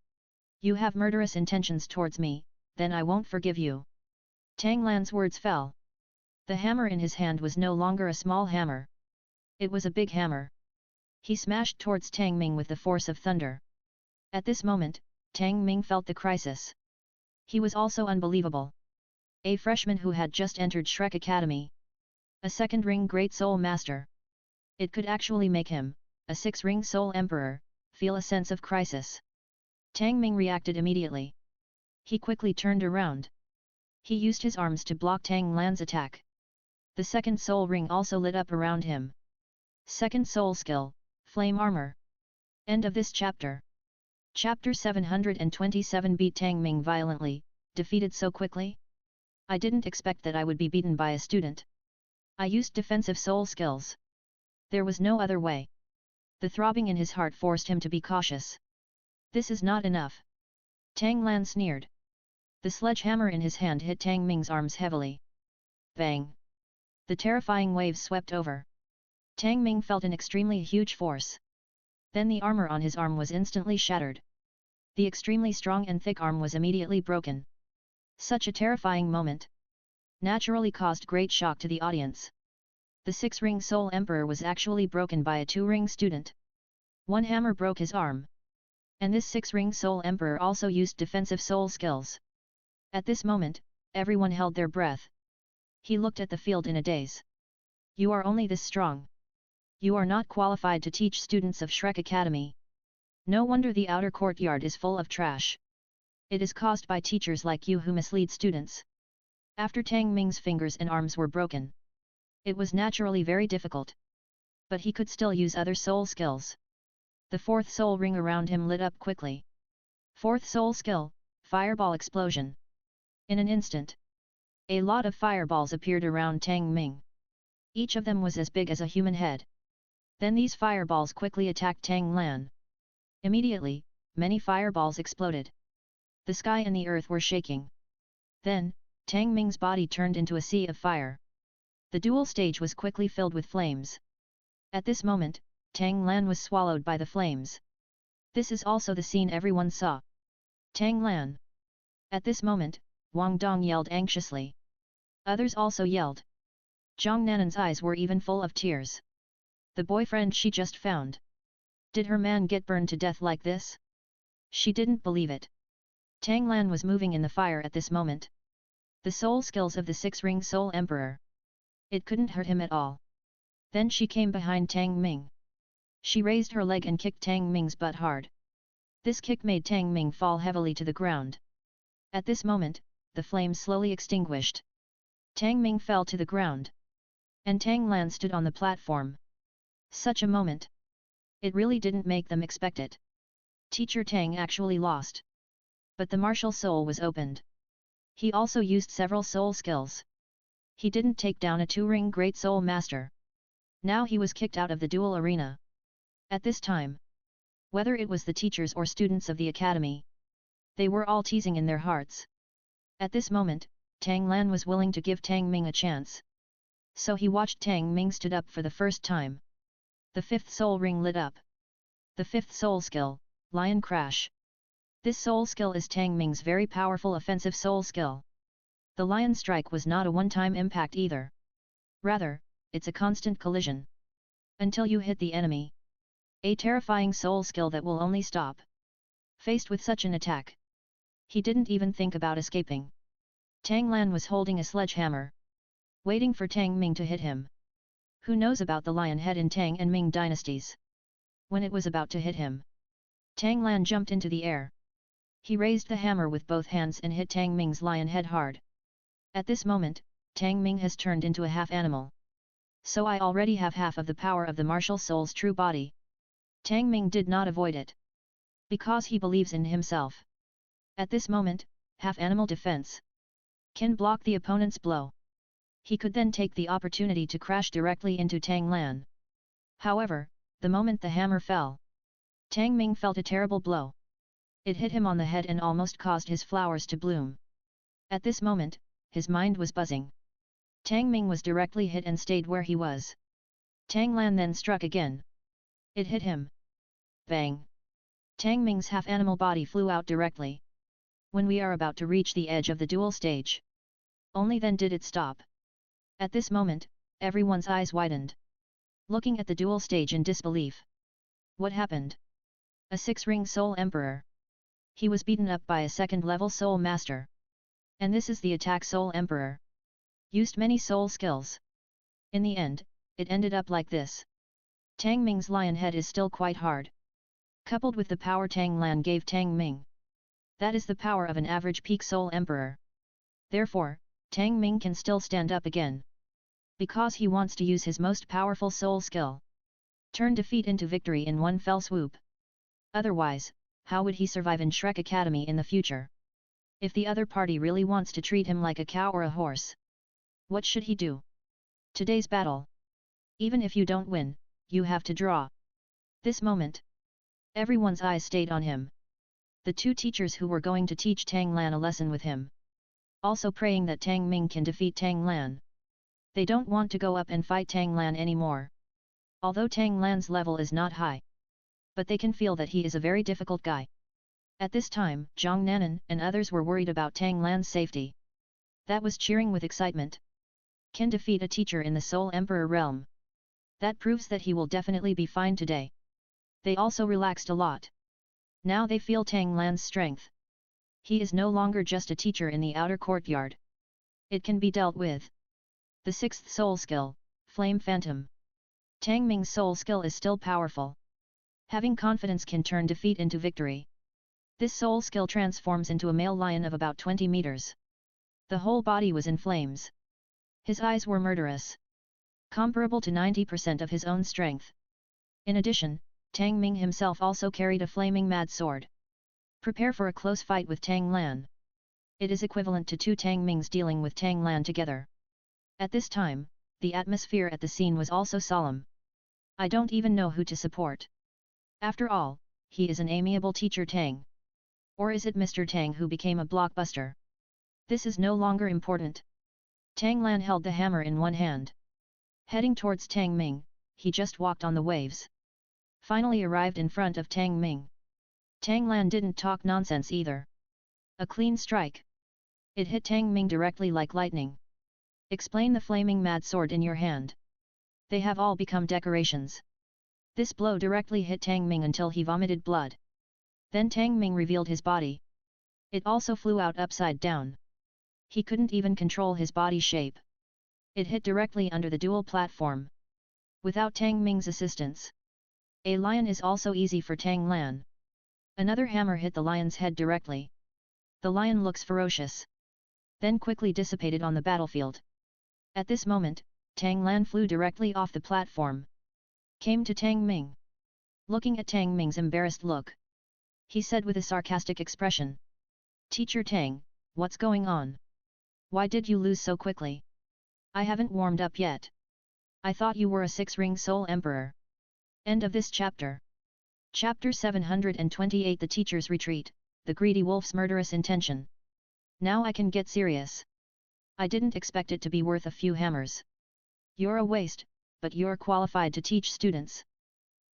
"You have murderous intentions towards me, then I won't forgive you." Tang Lan's words fell. The hammer in his hand was no longer a small hammer. It was a big hammer. He smashed towards Tang Ming with the force of thunder. At this moment, Tang Ming felt the crisis. He was also unbelievable. A freshman who had just entered Shrek Academy. A second ring Great Soul Master. It could actually make him, a 6-ring Soul Emperor, feel a sense of crisis. Tang Ming reacted immediately. He quickly turned around. He used his arms to block Tang Lan's attack. The second soul ring also lit up around him. Second soul skill, Flame Armor. End of this chapter. Chapter 727 beat Tang Ming violently, defeated so quickly? I didn't expect that I would be beaten by a student. I used defensive soul skills. There was no other way. The throbbing in his heart forced him to be cautious. This is not enough. Tang Lan sneered. The sledgehammer in his hand hit Tang Ming's arms heavily. Bang! The terrifying waves swept over. Tang Ming felt an extremely huge force. Then the armor on his arm was instantly shattered. The extremely strong and thick arm was immediately broken. Such a terrifying moment naturally caused great shock to the audience. The 6-ring Soul Emperor was actually broken by a 2-ring student. One hammer broke his arm. And this 6-ring Soul Emperor also used defensive soul skills. At this moment, everyone held their breath. He looked at the field in a daze. You are only this strong. You are not qualified to teach students of Shrek Academy. No wonder the outer courtyard is full of trash. It is caused by teachers like you who mislead students. After Tang Ming's fingers and arms were broken, it was naturally very difficult. But he could still use other soul skills. The 4th soul ring around him lit up quickly. 4th soul skill, Fireball Explosion. In an instant, a lot of fireballs appeared around Tang Ming. Each of them was as big as a human head. Then these fireballs quickly attacked Tang Lan. Immediately, many fireballs exploded. The sky and the earth were shaking. Then, Tang Ming's body turned into a sea of fire. The duel stage was quickly filled with flames. At this moment, Tang Lan was swallowed by the flames. This is also the scene everyone saw. Tang Lan. At this moment, Wang Dong yelled anxiously. Others also yelled. Zhang Nanan's eyes were even full of tears. The boyfriend she just found. Did her man get burned to death like this? She didn't believe it. Tang Lan was moving in the fire at this moment. The soul skills of the 6-ring Soul Emperor. It couldn't hurt him at all. Then she came behind Tang Ming. She raised her leg and kicked Tang Ming's butt hard. This kick made Tang Ming fall heavily to the ground. At this moment, the flames slowly extinguished. Tang Ming fell to the ground. and Tang Lan stood on the platform. Such a moment. It really didn't make them expect it. Teacher Tang actually lost. But the martial soul was opened. He also used several soul skills. He didn't take down a two-ring Great Soul Master. Now he was kicked out of the duel arena. At this time, whether it was the teachers or students of the academy, they were all teasing in their hearts. At this moment, Tang Lan was willing to give Tang Ming a chance. So he watched Tang Ming stood up for the first time. The fifth soul ring lit up. The fifth soul skill, Lion Crash. This soul skill is Tang Ming's very powerful offensive soul skill. The Lion Strike was not a one-time impact either. Rather, it's a constant collision. Until you hit the enemy. A terrifying soul skill that will only stop. Faced with such an attack, he didn't even think about escaping. Tang Lan was holding a sledgehammer, waiting for Tang Ming to hit him. Who knows about the lion head in Tang and Ming dynasties? When it was about to hit him, Tang Lan jumped into the air. He raised the hammer with both hands and hit Tang Ming's lion head hard. At this moment, Tang Ming has turned into a half animal. So I already have half of the power of the martial soul's true body. Tang Ming did not avoid it. Because he believes in himself. At this moment, half-animal defense can block the opponent's blow. He could then take the opportunity to crash directly into Tang Lan. However, the moment the hammer fell, Tang Ming felt a terrible blow. It hit him on the head and almost caused his flowers to bloom. At this moment, his mind was buzzing. Tang Ming was directly hit and stayed where he was. Tang Lan then struck again. It hit him. Bang! Tang Ming's half-animal body flew out directly. When we are about to reach the edge of the duel stage, only then did it stop. At this moment, everyone's eyes widened, looking at the duel stage in disbelief. What happened? A six-ring Soul Emperor. He was beaten up by a second-level Soul Master. And this is the attack Soul Emperor. Used many soul skills. In the end, it ended up like this. Tang Ming's lion head is still quite hard. Coupled with the power Tang Lan gave Tang Ming. That is the power of an average peak Soul Emperor. Therefore, Tang Ming can still stand up again. Because he wants to use his most powerful soul skill. Turn defeat into victory in one fell swoop. Otherwise, how would he survive in Shrek Academy in the future? If the other party really wants to treat him like a cow or a horse, what should he do? Today's battle. Even if you don't win, you have to draw. This moment, everyone's eyes stayed on him. The two teachers who were going to teach Tang Lan a lesson with him. Also praying that Tang Ming can defeat Tang Lan. They don't want to go up and fight Tang Lan anymore. Although Tang Lan's level is not high. But they can feel that he is a very difficult guy. At this time, Zhang Nanan and others were worried about Tang Lan's safety. That was cheering with excitement. Can defeat a teacher in the Soul Emperor realm. That proves that he will definitely be fine today. They also relaxed a lot. Now they feel Tang Lan's strength. He is no longer just a teacher in the outer courtyard. It can be dealt with. The sixth soul skill, Flame Phantom. Tang Ming's soul skill is still powerful. Having confidence can turn defeat into victory. This soul skill transforms into a male lion of about 20 meters. The whole body was in flames. His eyes were murderous. Comparable to 90% of his own strength. In addition, Tang Ming himself also carried a flaming mad sword. Prepare for a close fight with Tang Lan. It is equivalent to two Tang Mings dealing with Tang Lan together. At this time, the atmosphere at the scene was also solemn. I don't even know who to support. After all, he is an amiable teacher Tang. Or is it Mr. Tang who became a blockbuster? This is no longer important. Tang Lan held the hammer in one hand. Heading towards Tang Ming, he just walked on the waves. Finally arrived in front of Tang Ming. Tang Lan didn't talk nonsense either. A clean strike. It hit Tang Ming directly like lightning. Explain the flaming mad sword in your hand. They have all become decorations. This blow directly hit Tang Ming until he vomited blood. Then Tang Ming revealed his body. It also flew out upside down. He couldn't even control his body shape. It hit directly under the dual platform. Without Tang Ming's assistance. A lion is also easy for Tang Lan. Another hammer hit the lion's head directly. The lion looks ferocious. Then quickly dissipated on the battlefield. At this moment, Tang Lan flew directly off the platform. Came to Tang Ming. Looking at Tang Ming's embarrassed look, he said with a sarcastic expression. Teacher Tang, what's going on? Why did you lose so quickly? I haven't warmed up yet. I thought you were a six-ring soul emperor. End of this chapter. Chapter 728 The Teacher's Retreat, The Greedy Wolf's Murderous Intention. Now I can get serious. I didn't expect it to be worth a few hammers. You're a waste, but you're qualified to teach students.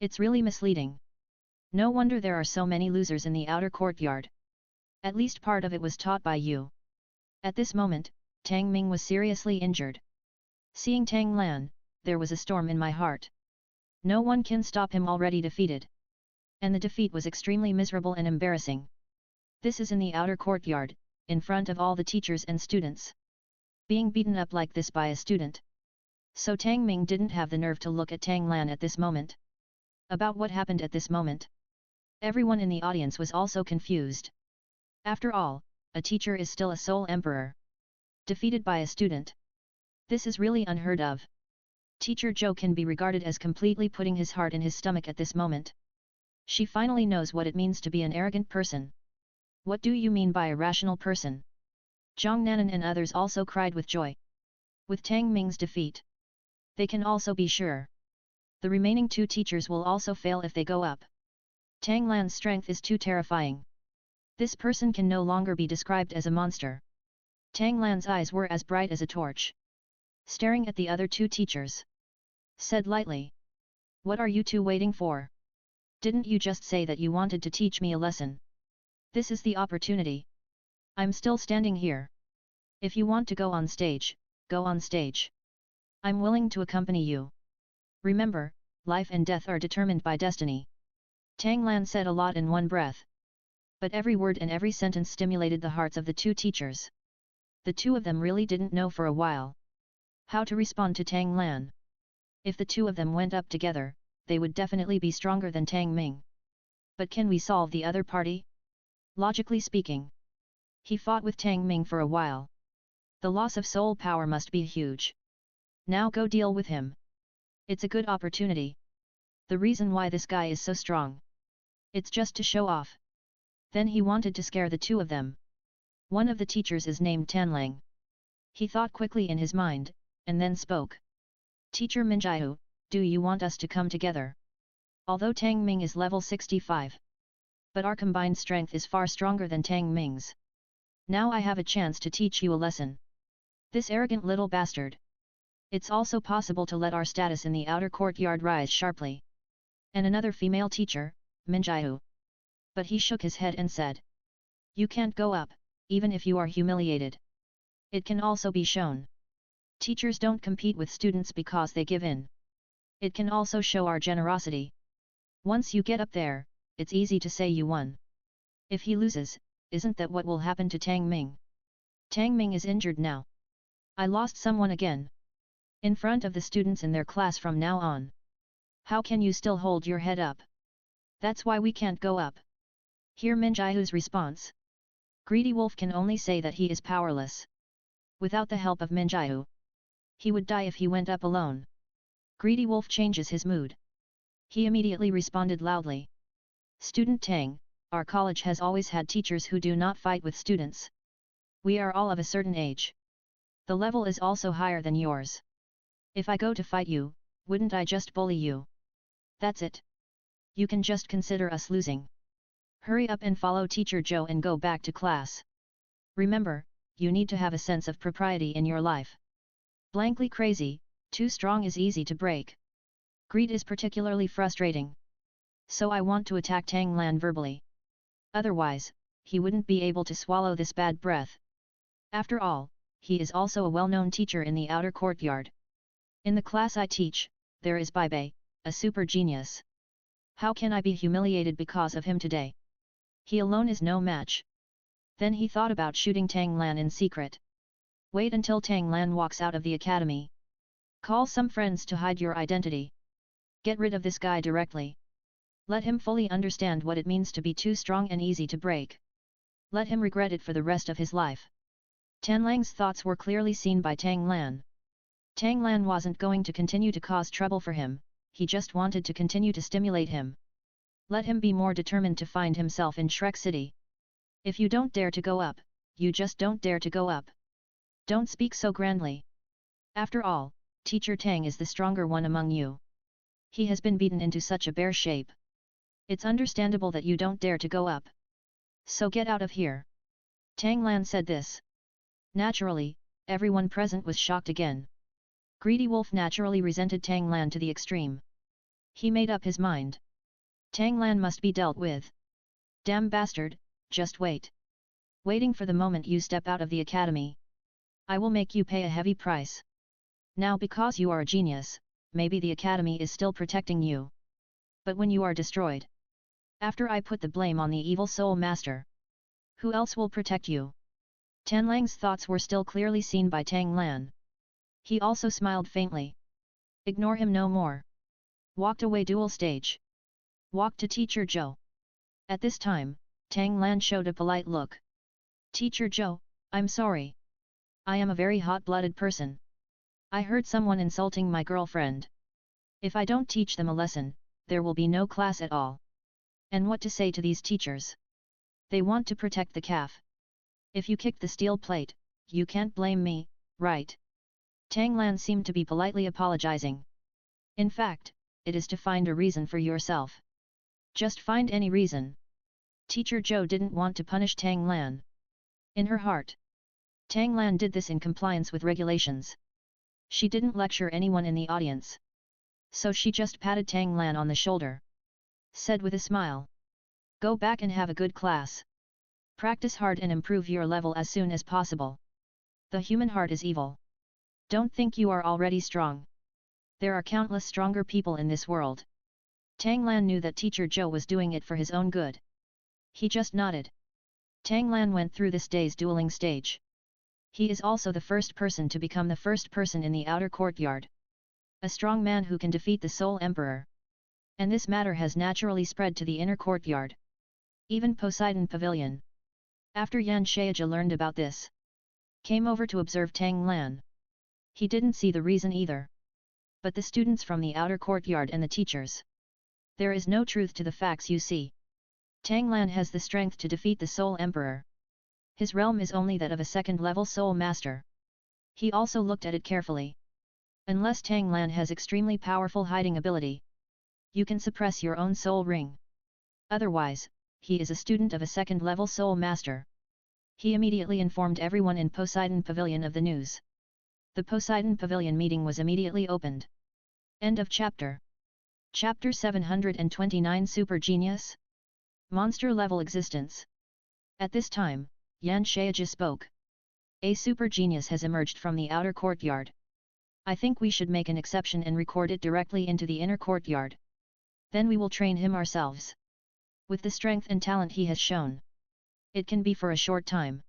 It's really misleading. No wonder there are so many losers in the outer courtyard. At least part of it was taught by you. At this moment, Tang Ming was seriously injured. Seeing Tang Lan, there was a storm in my heart. No one can stop him already defeated. And the defeat was extremely miserable and embarrassing. This is in the outer courtyard, in front of all the teachers and students. Being beaten up like this by a student. So Tang Ming didn't have the nerve to look at Tang Lan at this moment. About what happened at this moment. Everyone in the audience was also confused. After all, a teacher is still a soul emperor. Defeated by a student. This is really unheard of. Teacher Zhou can be regarded as completely putting his heart in his stomach at this moment. She finally knows what it means to be an arrogant person. What do you mean by a rational person? Zhang Nanan and others also cried with joy. With Tang Ming's defeat, they can also be sure. The remaining two teachers will also fail if they go up. Tang Lan's strength is too terrifying. This person can no longer be described as a monster. Tang Lan's eyes were as bright as a torch. Staring at the other two teachers. Said lightly. What are you two waiting for? Didn't you just say that you wanted to teach me a lesson? This is the opportunity. I'm still standing here. If you want to go on stage, go on stage. I'm willing to accompany you. Remember, life and death are determined by destiny. Tang Lan said a lot in one breath. But every word and every sentence stimulated the hearts of the two teachers. The two of them really didn't know for a while how to respond to Tang Lan. If the two of them went up together, they would definitely be stronger than Tang Ming. But can we solve the other party? Logically speaking, he fought with Tang Ming for a while. The loss of soul power must be huge. Now go deal with him. It's a good opportunity. The reason why this guy is so strong. It's just to show off. Then he wanted to scare the two of them. One of the teachers is named Tanlang. He thought quickly in his mind, and then spoke. Teacher Minjiu, do you want us to come together? Although Tang Ming is level 65. But our combined strength is far stronger than Tang Ming's. Now I have a chance to teach you a lesson. This arrogant little bastard. It's also possible to let our status in the outer courtyard rise sharply. And another female teacher, Minjiu. But he shook his head and said. You can't go up, even if you are humiliated. It can also be shown. Teachers don't compete with students because they give in. It can also show our generosity. Once you get up there, it's easy to say you won. If he loses, isn't that what will happen to Tang Ming? Tang Ming is injured now. I lost someone again. In front of the students in their class from now on. How can you still hold your head up? That's why we can't go up. Hear Minjiu's response. Greedy Wolf can only say that he is powerless. Without the help of Minjiu, he would die if he went up alone. Greedy Wolf changes his mood. He immediately responded loudly. Student Tang, our college has always had teachers who do not fight with students. We are all of a certain age. The level is also higher than yours. If I go to fight you, wouldn't I just bully you? That's it. You can just consider us losing. Hurry up and follow Teacher Zhou and go back to class. Remember, you need to have a sense of propriety in your life. Blankly crazy, too strong is easy to break. Greed is particularly frustrating. So I want to attack Tang Lan verbally. Otherwise, he wouldn't be able to swallow this bad breath. After all, he is also a well-known teacher in the outer courtyard. In the class I teach, there is Bai Bei, a super genius. How can I be humiliated because of him today? He alone is no match. Then he thought about shooting Tang Lan in secret. Wait until Tang Lan walks out of the academy. Call some friends to hide your identity. Get rid of this guy directly. Let him fully understand what it means to be too strong and easy to break. Let him regret it for the rest of his life. Tanlang's thoughts were clearly seen by Tang Lan. Tang Lan wasn't going to continue to cause trouble for him, he just wanted to continue to stimulate him. Let him be more determined to find himself in Shrek City. If you don't dare to go up, you just don't dare to go up. Don't speak so grandly. After all, Teacher Tang is the stronger one among you. He has been beaten into such a bear shape. It's understandable that you don't dare to go up. So get out of here. Tang Lan said this. Naturally, everyone present was shocked again. Greedy Wolf naturally resented Tang Lan to the extreme. He made up his mind. Tang Lan must be dealt with. Damn bastard, just wait. Waiting for the moment you step out of the academy. I will make you pay a heavy price. Now because you are a genius, maybe the academy is still protecting you. But when you are destroyed. After I put the blame on the evil soul master. Who else will protect you? Tan Lang's thoughts were still clearly seen by Tang Lan. He also smiled faintly. Ignore him no more. Walked away dual stage. Walked to Teacher Zhou. At this time, Tang Lan showed a polite look. Teacher Zhou, I'm sorry. I am a very hot-blooded person. I heard someone insulting my girlfriend. If I don't teach them a lesson, there will be no class at all. And what to say to these teachers? They want to protect the calf. If you kicked the steel plate, you can't blame me, right? Tang Lan seemed to be politely apologizing. In fact, it is to find a reason for yourself. Just find any reason. Teacher Zhou didn't want to punish Tang Lan. In her heart, Tang Lan did this in compliance with regulations. She didn't lecture anyone in the audience. So she just patted Tang Lan on the shoulder. Said with a smile. Go back and have a good class. Practice hard and improve your level as soon as possible. The human heart is evil. Don't think you are already strong. There are countless stronger people in this world. Tang Lan knew that Teacher Zhou was doing it for his own good. He just nodded. Tang Lan went through this day's dueling stage. He is also the first person to become the first person in the outer courtyard. A strong man who can defeat the Soul Emperor. And this matter has naturally spread to the inner courtyard. Even Poseidon Pavilion. After Yan Shaija learned about this, came over to observe Tang Lan. He didn't see the reason either. But the students from the outer courtyard and the teachers. There is no truth to the facts you see. Tang Lan has the strength to defeat the Soul Emperor. His realm is only that of a second-level Soul Master. He also looked at it carefully. Unless Tang Lan has extremely powerful hiding ability, you can suppress your own soul ring. Otherwise, he is a student of a second-level Soul Master. He immediately informed everyone in Poseidon Pavilion of the news. The Poseidon Pavilion meeting was immediately opened. End of chapter. Chapter 729 Super Genius? Monster Level Existence. At this time, Yan Shaija spoke. A super genius has emerged from the outer courtyard. I think we should make an exception and record it directly into the inner courtyard. Then we will train him ourselves. With the strength and talent he has shown. It can be for a short time.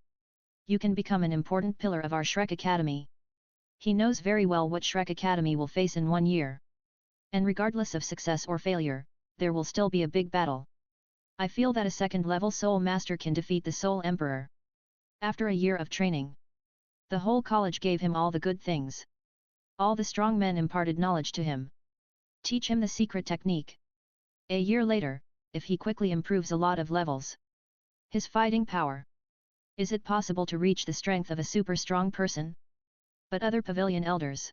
You can become an important pillar of our Shrek Academy. He knows very well what Shrek Academy will face in 1 year. And regardless of success or failure, there will still be a big battle. I feel that a second-level Soul Master can defeat the Soul Emperor. After a year of training, the whole college gave him all the good things. All the strong men imparted knowledge to him. Teach him the secret technique. A year later, if he quickly improves a lot of levels, his fighting power. Is it possible to reach the strength of a super strong person? But other pavilion elders.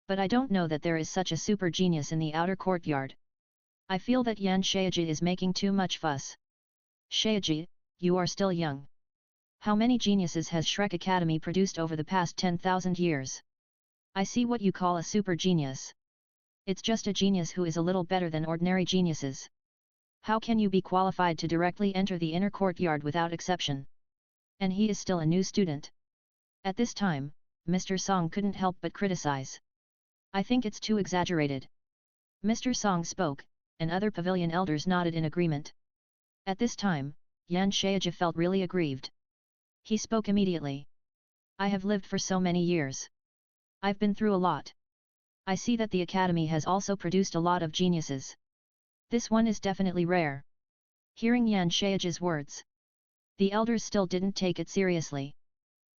But I don't know that there is such a super genius in the outer courtyard. I feel that Yan Shaiji is making too much fuss. Shaiji, you are still young. How many geniuses has Shrek Academy produced over the past 10,000 years? I see what you call a super genius. It's just a genius who is a little better than ordinary geniuses. How can you be qualified to directly enter the inner courtyard without exception? And he is still a new student. At this time, Mr. Song couldn't help but criticize. I think it's too exaggerated. Mr. Song spoke, and other pavilion elders nodded in agreement. At this time, Yan Shaija felt really aggrieved. He spoke immediately. I have lived for so many years. I've been through a lot. I see that the academy has also produced a lot of geniuses. This one is definitely rare. Hearing Yan Shaija's words, the elders still didn't take it seriously.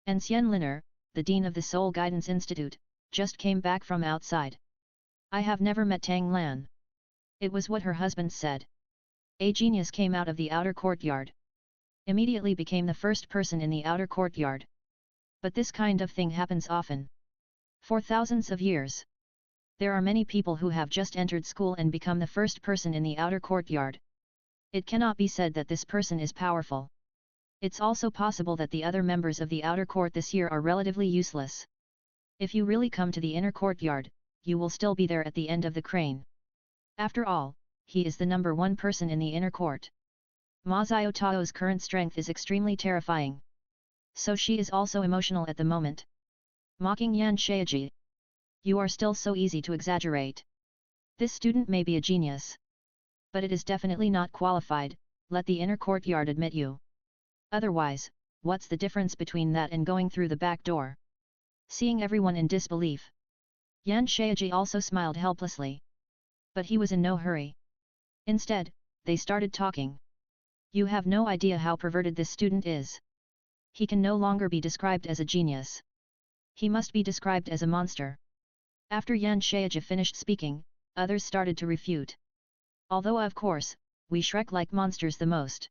And Xian Liner, the dean of the Soul Guidance Institute, just came back from outside. I have never met Tang Lan. It was what her husband said. A genius came out of the outer courtyard. Immediately became the first person in the outer courtyard. But this kind of thing happens often. For thousands of years. There are many people who have just entered school and become the first person in the outer courtyard. It cannot be said that this person is powerful. It's also possible that the other members of the outer court this year are relatively useless. If you really come to the inner courtyard, you will still be there at the end of the crane. After all, he is the number one person in the inner court. Ma Xiaotao's current strength is extremely terrifying. So she is also emotional at the moment. Mocking Yan Shaiji. You are still so easy to exaggerate. This student may be a genius. But it is definitely not qualified, let the inner courtyard admit you. Otherwise, what's the difference between that and going through the back door? Seeing everyone in disbelief. Yan Shaiji also smiled helplessly. But he was in no hurry. Instead, they started talking. You have no idea how perverted this student is. He can no longer be described as a genius. He must be described as a monster. After Yan Shaiji finished speaking, others started to refute. Although of course, we Shrek like monsters the most.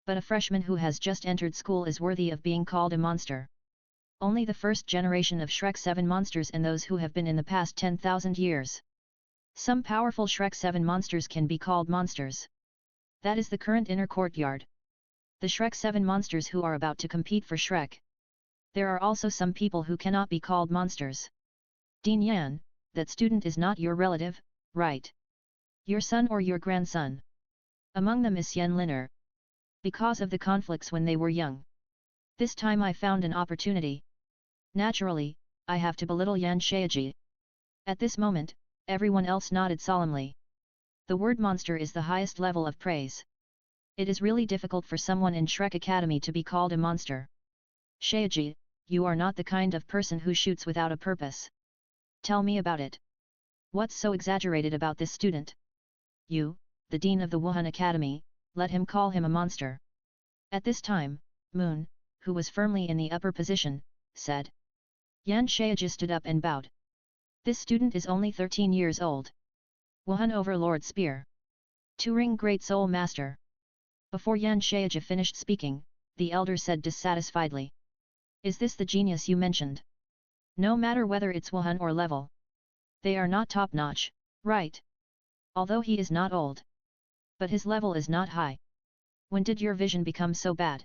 But a freshman who has just entered school is worthy of being called a monster. Only the first generation of Shrek 7 monsters and those who have been in the past 10,000 years. Some powerful Shrek 7 monsters can be called monsters. That is the current inner courtyard. The Shrek 7 monsters who are about to compete for Shrek. There are also some people who cannot be called monsters. Dean Yan, that student is not your relative, right? Your son or your grandson. Among them is Xian Liner. Because of the conflicts when they were young. This time I found an opportunity. Naturally, I have to belittle Yan Shaiji. At this moment, everyone else nodded solemnly. The word monster is the highest level of praise. It is really difficult for someone in Shrek Academy to be called a monster. Shaiji, you are not the kind of person who shoots without a purpose. Tell me about it. What's so exaggerated about this student? You, the dean of the Wuhan Academy, let him call him a monster. At this time, Moon, who was firmly in the upper position, said. Yan Shaiji stood up and bowed. This student is only 13 years old. Wuhan Overlord Spear. Turing Great Soul Master. Before Yan Shaiji finished speaking, the elder said dissatisfiedly. Is this the genius you mentioned? No matter whether it's Wuhan or level. They are not top-notch, right? Although he is not old. But his level is not high. When did your vision become so bad?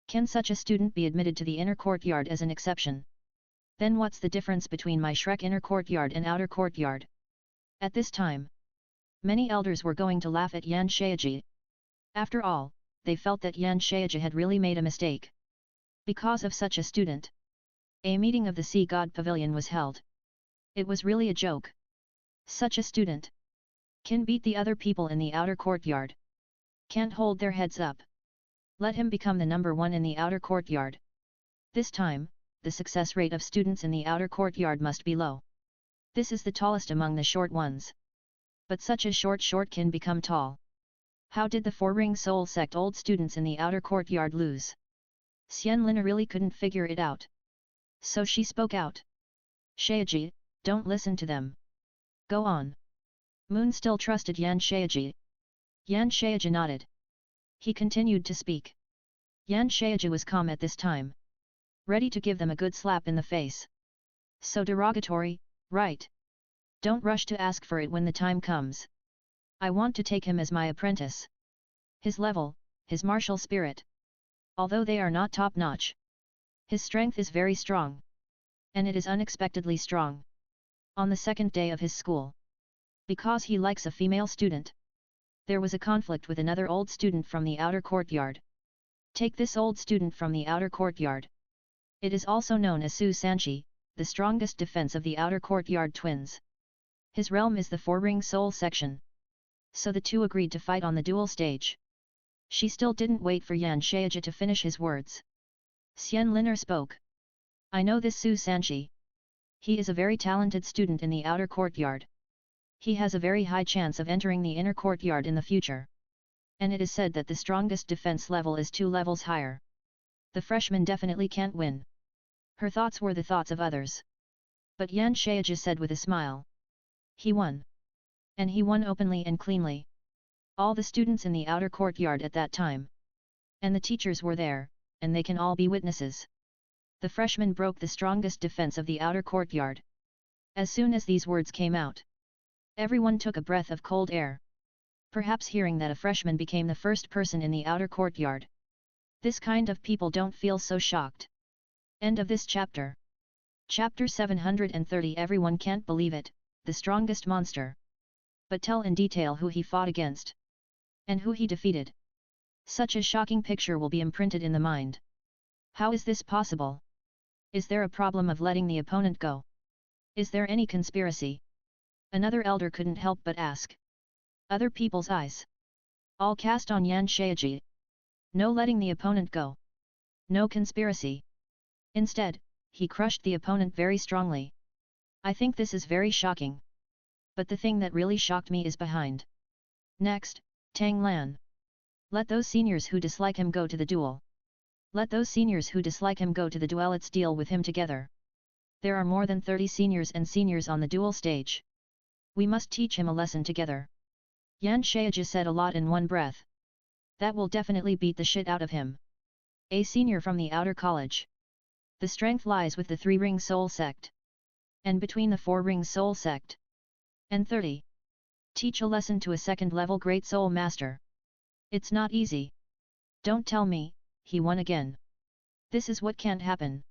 Can such a student be admitted to the inner courtyard as an exception? Then what's the difference between my Shrek inner courtyard and outer courtyard? At this time, many elders were going to laugh at Yan Shaiji. After all, they felt that Yan Shaiji had really made a mistake. Because of such a student. A meeting of the Sea God Pavilion was held. It was really a joke. Such a student can beat the other people in the outer courtyard. Can't hold their heads up. Let him become the number one in the outer courtyard. This time, the success rate of students in the outer courtyard must be low. This is the tallest among the short ones. But such a short can become tall. How did the Four-Ring Soul Sect old students in the outer courtyard lose? Xian Lina really couldn't figure it out. So she spoke out. Shaiji, don't listen to them. Go on. Moon still trusted Yan Shaiji. Yan Shaiji nodded. He continued to speak. Yan Shaiji was calm at this time. Ready to give them a good slap in the face. So derogatory, right? Don't rush to ask for it when the time comes. I want to take him as my apprentice. His level, his martial spirit. Although they are not top-notch. His strength is very strong. And it is unexpectedly strong. On the second day of his school. Because he likes a female student. There was a conflict with another old student from the outer courtyard. Take this old student from the outer courtyard. It is also known as Su Sanchi, the strongest defense of the outer courtyard twins. His realm is the Four-Ring Soul section. So the two agreed to fight on the duel stage. She still didn't wait for Yan Shaiji to finish his words. Xian Liner spoke. I know this Su Sanchi. He is a very talented student in the outer courtyard. He has a very high chance of entering the inner courtyard in the future. And it is said that the strongest defense level is 2 levels higher. The freshman definitely can't win. Her thoughts were the thoughts of others. But Yan Shaiji said with a smile. He won. And he won openly and cleanly. All the students in the outer courtyard at that time. And the teachers were there, and they can all be witnesses. The freshman broke the strongest defense of the outer courtyard. As soon as these words came out, everyone took a breath of cold air. Perhaps hearing that a freshman became the first person in the outer courtyard. This kind of people don't feel so shocked. End of this chapter. Chapter 730. Everyone can't believe it, the strongest monster. But tell in detail who he fought against. And who he defeated. Such a shocking picture will be imprinted in the mind. How is this possible? Is there a problem of letting the opponent go? Is there any conspiracy? Another elder couldn't help but ask. Other people's eyes all cast on Yan Shaiji. No letting the opponent go. No conspiracy. Instead, he crushed the opponent very strongly. I think this is very shocking. But the thing that really shocked me is behind. Next, Tang Lan. Let those seniors who dislike him go to the duel. Let those seniors who dislike him go to the duel. Let's deal with him together. There are more than 30 seniors and seniors on the duel stage. We must teach him a lesson together. Yan Shaiji said a lot in one breath. That will definitely beat the shit out of him. A senior from the outer college. The strength lies with the 3-ring soul sect. And between the 4-ring soul sect. And 30. Teach a lesson to a second-level great soul master. It's not easy. Don't tell me, he won again. This is what can't happen.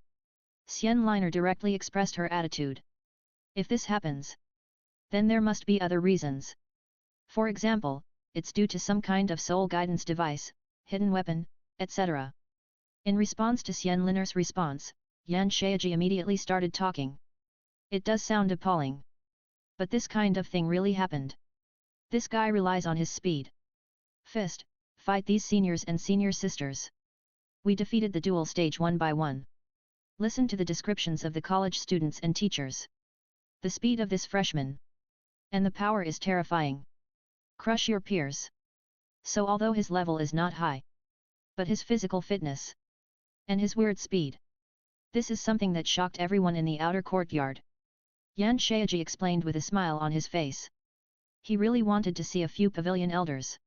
Xian Liner directly expressed her attitude. If this happens, then there must be other reasons. For example, it's due to some kind of soul guidance device, hidden weapon, etc. In response to Xian Liner's response, Yan Shaiji immediately started talking. It does sound appalling. But this kind of thing really happened. This guy relies on his speed. Fist, fight these seniors and senior sisters. We defeated the duel stage one by one. Listen to the descriptions of the college students and teachers. The speed of this freshman. And the power is terrifying. Crush your peers. So although his level is not high, but his physical fitness and his weird speed. This is something that shocked everyone in the outer courtyard. Yan Shaiji explained with a smile on his face. He really wanted to see a few pavilion elders.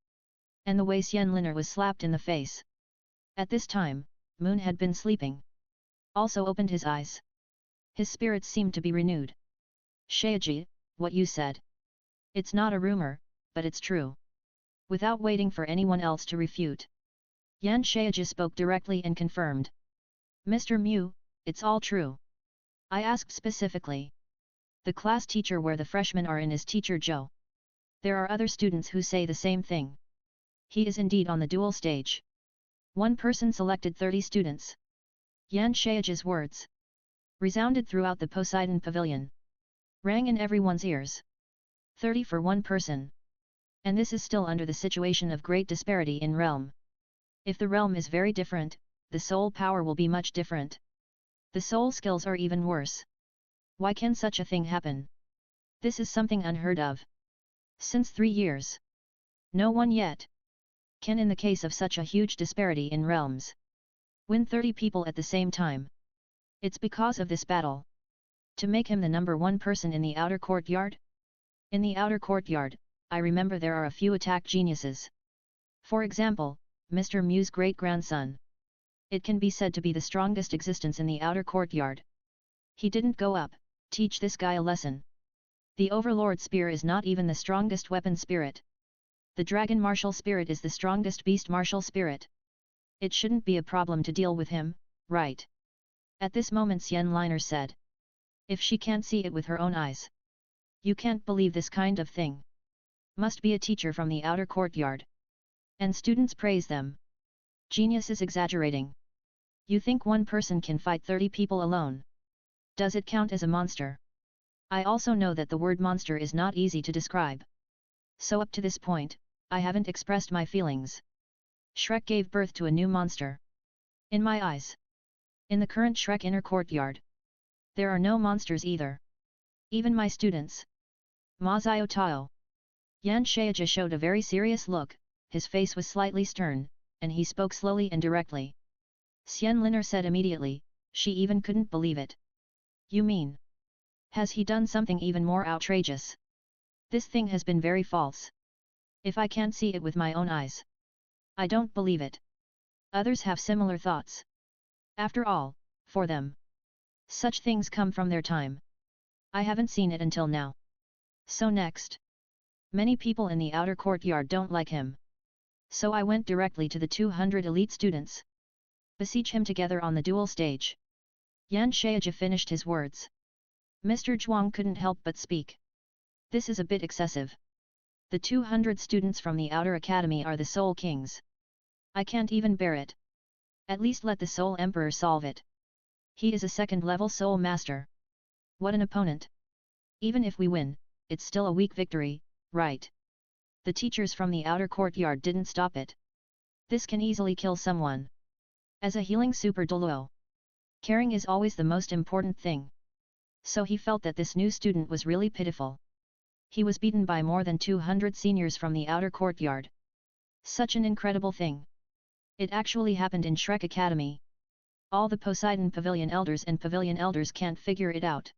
And the way Xian Liner was slapped in the face. At this time, Moon had been sleeping. Also opened his eyes. His spirits seemed to be renewed. Shaiji, what you said. It's not a rumor, but it's true. Without waiting for anyone else to refute. Yan Shaiji spoke directly and confirmed. Mr. Mu, it's all true. I asked specifically. The class teacher where the freshmen are in is Teacher Zhou. There are other students who say the same thing. He is indeed on the duel stage. One person selected 30 students. Yan Shaiji's words resounded throughout the Poseidon Pavilion. Rang in everyone's ears. 30 for one person. And this is still under the situation of great disparity in realm. If the realm is very different, the soul power will be much different. The soul skills are even worse. Why can such a thing happen? This is something unheard of. Since 3 years. No one yet can, in the case of such a huge disparity in realms, win 30 people at the same time. It's because of this battle. To make him the number 1 person in the outer courtyard? In the outer courtyard, I remember there are a few attack geniuses. For example, Mr. Mu's great-grandson. It can be said to be the strongest existence in the outer courtyard. He didn't go up, teach this guy a lesson. The Overlord Spear is not even the strongest weapon spirit. The Dragon Martial Spirit is the strongest beast martial spirit. It shouldn't be a problem to deal with him, right? At this moment Xian Liner said. If she can't see it with her own eyes. You can't believe this kind of thing. Must be a teacher from the outer courtyard. And students praise them. Genius is exaggerating. You think one person can fight 30 people alone? Does it count as a monster? I also know that the word monster is not easy to describe. So up to this point, I haven't expressed my feelings. Shrek gave birth to a new monster. In my eyes. In the current Shrek inner courtyard. There are no monsters either. Even my students. Ma Xiao Tao. Yan Shaiji showed a very serious look, his face was slightly stern, and he spoke slowly and directly. Xian Liner said immediately, she even couldn't believe it. You mean? Has he done something even more outrageous? This thing has been very false. If I can't see it with my own eyes, I don't believe it. Others have similar thoughts. After all, for them, such things come from their time. I haven't seen it until now. So next, many people in the outer courtyard don't like him. So I went directly to the 200 elite students. Beseech him together on the duel stage. Yan Shaiji finished his words. Mr. Zhuang couldn't help but speak. This is a bit excessive. The 200 students from the outer academy are the Soul Kings. I can't even bear it. At least let the Soul Emperor solve it. He is a second-level Soul Master. What an opponent! Even if we win, it's still a weak victory, right? The teachers from the outer courtyard didn't stop it. This can easily kill someone. As a healing super Douluo, caring is always the most important thing. So he felt that this new student was really pitiful. He was beaten by more than 200 seniors from the outer courtyard. Such an incredible thing. It actually happened in Shrek Academy. All the Poseidon Pavilion Elders and Pavilion Elders can't figure it out.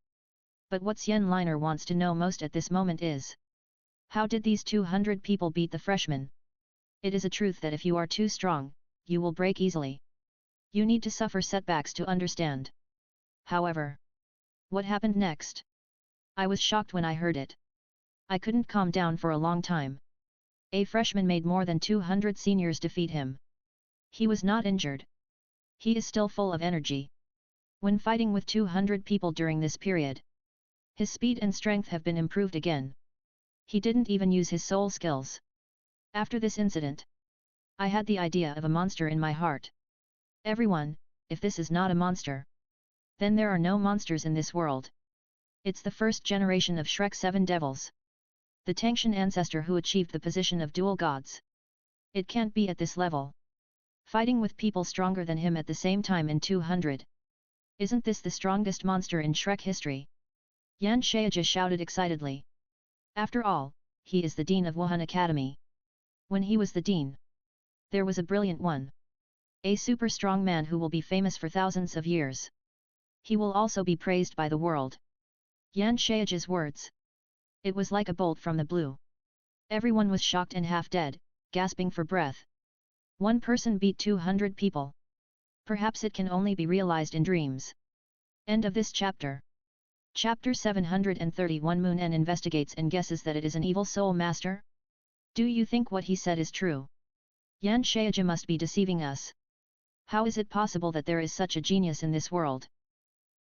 But what Xian Liner wants to know most at this moment is, how did these 200 people beat the freshmen? It is a truth that if you are too strong, you will break easily. You need to suffer setbacks to understand. However, what happened next? I was shocked when I heard it. I couldn't calm down for a long time. A freshman made more than 200 seniors defeat him. He was not injured. He is still full of energy. When fighting with 200 people during this period, his speed and strength have been improved again. He didn't even use his soul skills. After this incident, I had the idea of a monster in my heart. Everyone, if this is not a monster, then there are no monsters in this world. It's the first generation of Shrek 7 Devils. The Tangshan ancestor who achieved the position of dual gods. It can't be at this level. Fighting with people stronger than him at the same time in 200. Isn't this the strongest monster in Shrek history? Yan Shaiji shouted excitedly. After all, he is the dean of Wuhan Academy. When he was the dean, there was a brilliant one. A super strong man who will be famous for thousands of years. He will also be praised by the world. Yan Shaiji's words. It was like a bolt from the blue. Everyone was shocked and half dead, gasping for breath. One person beat 200 people. Perhaps it can only be realized in dreams. End of this chapter. Chapter 731. Moon N investigates and guesses that it is an evil soul master? Do you think what he said is true? Yan Shaiji must be deceiving us. How is it possible that there is such a genius in this world?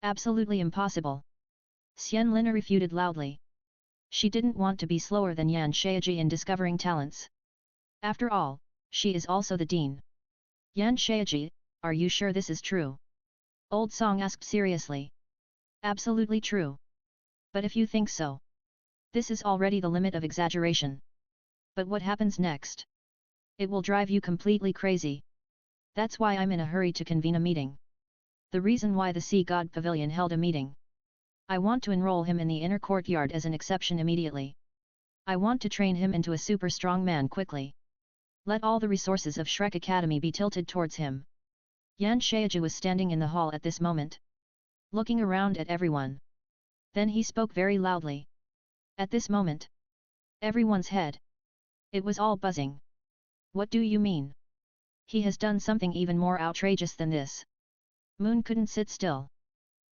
Absolutely impossible. Xian Lina refuted loudly. She didn't want to be slower than Yan Shaiji in discovering talents. After all, she is also the dean. Yan Shaiji, are you sure this is true? Old Song asked seriously. Absolutely true. But if you think so, this is already the limit of exaggeration. But what happens next? It will drive you completely crazy. That's why I'm in a hurry to convene a meeting. The reason why the Sea God Pavilion held a meeting. I want to enroll him in the inner courtyard as an exception immediately. I want to train him into a super strong man quickly. Let all the resources of Shrek Academy be tilted towards him. Yan Shaiji was standing in the hall at this moment, looking around at everyone. Then he spoke very loudly. At this moment, everyone's head. It was all buzzing. What do you mean? He has done something even more outrageous than this. Moon couldn't sit still.